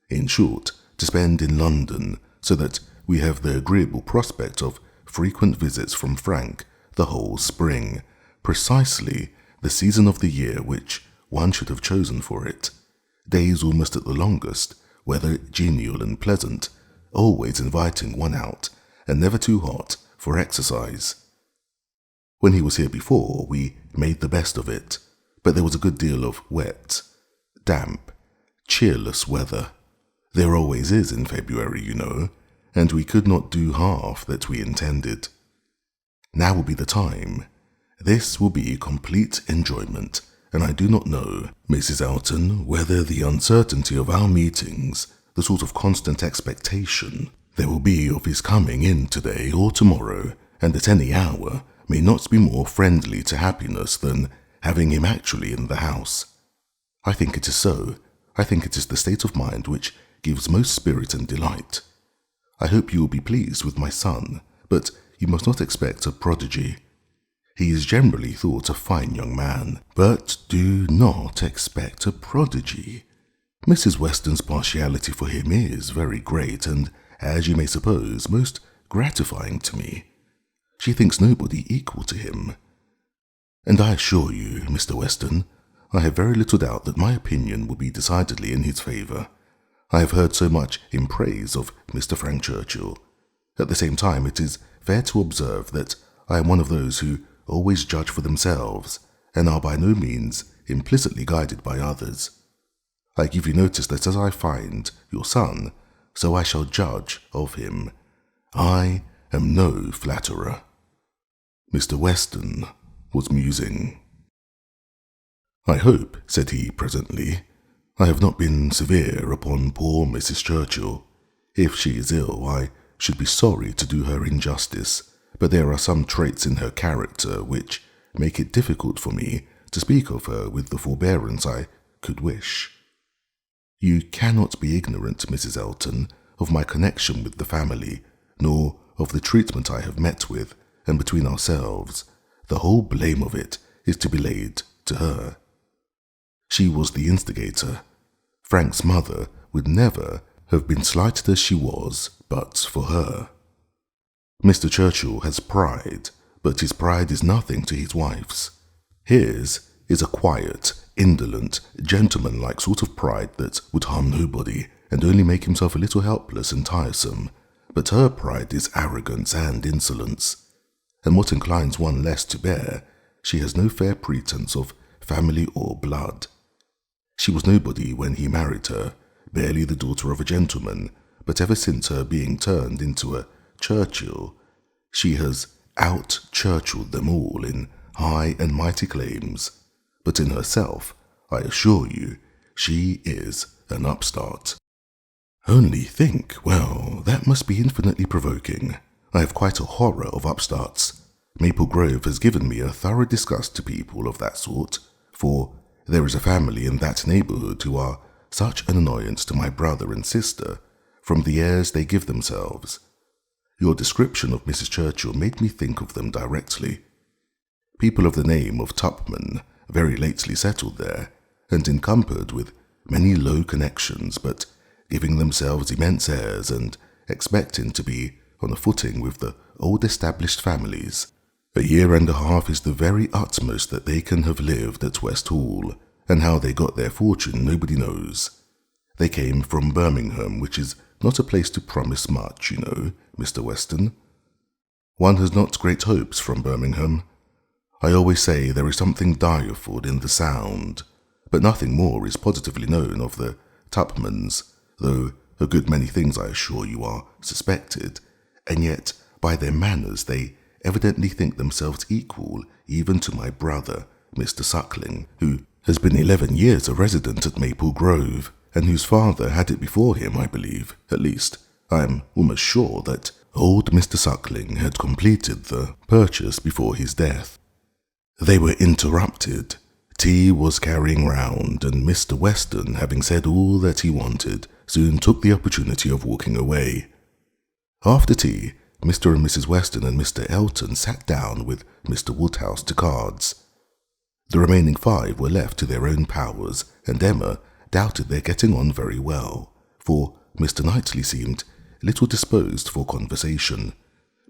In short, to spend in London, so that we have the agreeable prospect of frequent visits from Frank the whole spring, precisely the season of the year which one should have chosen for it. Days almost at the longest, weather genial and pleasant, always inviting one out, and never too hot for exercise. When he was here before, we made the best of it, but there was a good deal of wet, damp, cheerless weather. There always is in February, you know, and we could not do half that we intended. Now will be the time. This will be complete enjoyment, and I do not know, Mrs. Elton, whether the uncertainty of our meetings, the sort of constant expectation there will be of his coming in today or tomorrow, and at any hour, may not be more friendly to happiness than having him actually in the house. I think it is so. I think it is the state of mind which gives most spirit and delight. I hope you will be pleased with my son, but you must not expect a prodigy. He is generally thought a fine young man, but do not expect a prodigy. Mrs. Weston's partiality for him is very great, and, as you may suppose, most gratifying to me. She thinks nobody equal to him. And I assure you, Mr. Weston, I have very little doubt that my opinion will be decidedly in his favour. I have heard so much in praise of Mr. Frank Churchill. At the same time, it is fair to observe that I am one of those who always judge for themselves, and are by no means implicitly guided by others. I give you notice that as I find your son, so I shall judge of him. I am no flatterer. Mr. Weston was musing. I hope, said he presently, I have not been severe upon poor Mrs. Churchill. If she is ill, I should be sorry to do her injustice, but there are some traits in her character which make it difficult for me to speak of her with the forbearance I could wish. You cannot be ignorant, Mrs. Elton, of my connection with the family, nor of the treatment I have met with, and between ourselves, the whole blame of it is to be laid to her. She was the instigator. Frank's mother would never have been slighted as she was but for her. Mr. Churchill has pride, but his pride is nothing to his wife's. His is a quiet, indolent, gentleman-like sort of pride that would harm nobody and only make himself a little helpless and tiresome. But her pride is arrogance and insolence, and what inclines one less to bear, she has no fair pretence of family or blood. She was nobody when he married her, barely the daughter of a gentleman, but ever since her being turned into a Churchill, she has out-Churchilled them all in high and mighty claims. But in herself, I assure you, she is an upstart. Only think, well, that must be infinitely provoking. I have quite a horror of upstarts. Maple Grove has given me a thorough disgust to people of that sort, for there is a family in that neighbourhood who are such an annoyance to my brother and sister, from the airs they give themselves. Your description of Mrs. Churchill made me think of them directly. People of the name of Tupman, very lately settled there, and encumbered with many low connections, but giving themselves immense airs and expecting to be on a footing with the old established families. A year and a half is the very utmost that they can have lived at West Hall, and how they got their fortune nobody knows. They came from Birmingham, which is not a place to promise much, you know, Mr. Weston. One has not great hopes from Birmingham. I always say there is something direful in the sound, but nothing more is positively known of the Tupmans, though a good many things, I assure you, are suspected, and yet by their manners they evidently think themselves equal even to my brother, Mr. Suckling, who has been 11 years a resident at Maple Grove, and whose father had it before him, I believe. At least, I am almost sure that old Mr. Suckling had completed the purchase before his death. They were interrupted. Tea was carrying round, and Mr. Weston, having said all that he wanted, soon took the opportunity of walking away. After tea, Mr. and Mrs. Weston and Mr. Elton sat down with Mr. Woodhouse to cards. The remaining 5 were left to their own powers, and Emma doubted their getting on very well, for Mr. Knightley seemed little disposed for conversation.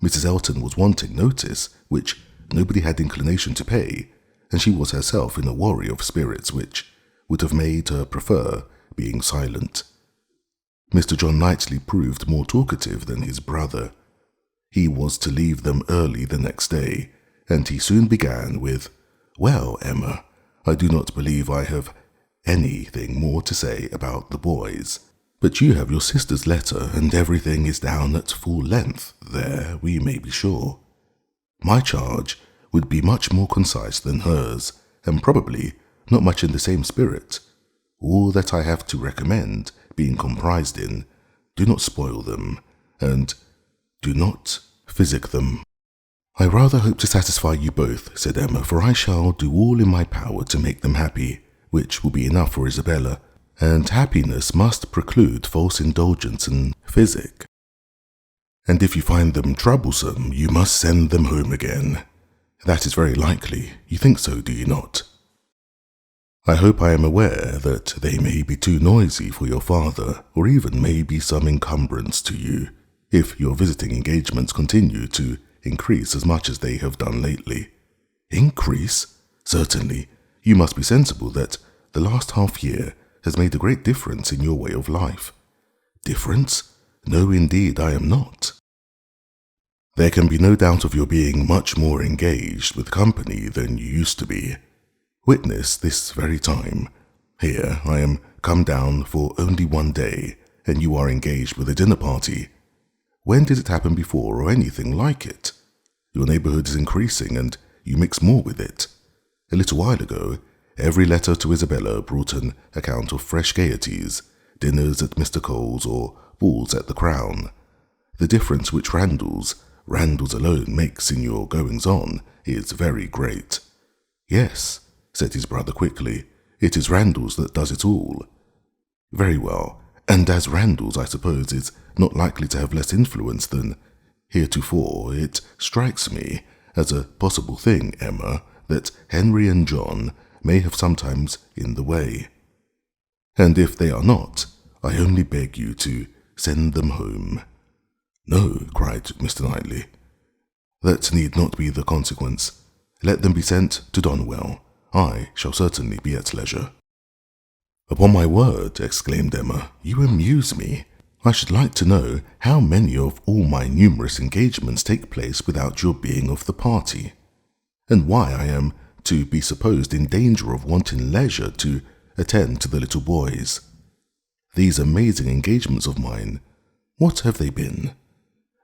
Mrs. Elton was wanting notice, which nobody had inclination to pay, and she was herself in a worry of spirits which would have made her prefer being silent. Mr. John Knightley proved more talkative than his brother. He was to leave them early the next day, and he soon began with, "Well, Emma, I do not believe I have anything more to say about the boys, but you have your sister's letter, and everything is down at full length there, we may be sure. My charge would be much more concise than hers, and probably not much in the same spirit. All that I have to recommend being comprised in, do not spoil them, and do not physic them." "I rather hope to satisfy you both," said Emma, "for I shall do all in my power to make them happy, which will be enough for Isabella, and happiness must preclude false indulgence and physic. And if you find them troublesome, you must send them home again. That is very likely. You think so, do you not? I hope I am aware that they may be too noisy for your father, or even may be some encumbrance to you, if your visiting engagements continue to increase as much as they have done lately." "Increase? Certainly. You must be sensible that the last half-year has made a great difference in your way of life." "Difference? No, indeed, I am not." "There can be no doubt of your being much more engaged with company than you used to be. Witness this very time. Here I am come down for only 1 day, and you are engaged with a dinner party. When did it happen before, or anything like it? Your neighbourhood is increasing, and you mix more with it. A little while ago, every letter to Isabella brought an account of fresh gaieties, dinners at Mr. Cole's, or balls at the Crown. The difference which Randalls alone makes in your goings-on is very great." "Yes," said his brother quickly, "it is Randalls that does it all." "Very well, and as Randalls, I suppose, is not likely to have less influence than heretofore, it strikes me as a possible thing, Emma, that Henry and John may have sometimes in the way. And if they are not, I only beg you to send them home." "No," cried Mr. Knightley. "That need not be the consequence. Let them be sent to Donwell. I shall certainly be at leisure." "Upon my word," exclaimed Emma, "you amuse me. I should like to know how many of all my numerous engagements take place without your being of the party, and why I am to be supposed in danger of wanting leisure to attend to the little boys. These amazing engagements of mine, what have they been?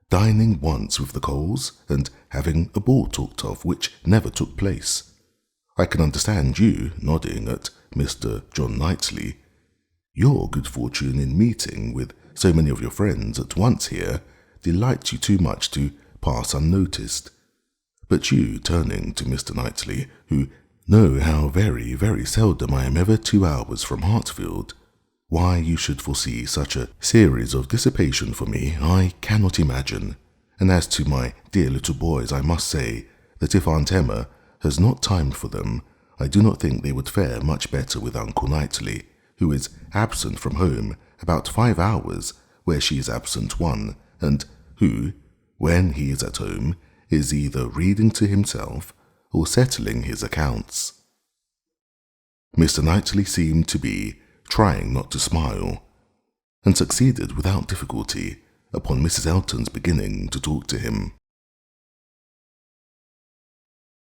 Dining once with the Coles, and having a ball talked of which never took place. I can understand you nodding at Mr. John Knightley. Your good fortune in meeting with so many of your friends at once here delights you too much to pass unnoticed. But you, turning to Mr. Knightley, who know how very, very seldom I am ever 2 hours from Hartfield, why you should foresee such a series of dissipation for me, I cannot imagine. And as to my dear little boys, I must say that if Aunt Emma has not time for them, I do not think they would fare much better with Uncle Knightley, who is absent from home about 5 hours, where she is absent 1, and who, when he is at home, is either reading to himself or settling his accounts." Mr. Knightley seemed to be trying not to smile, and succeeded without difficulty upon Mrs. Elton's beginning to talk to him.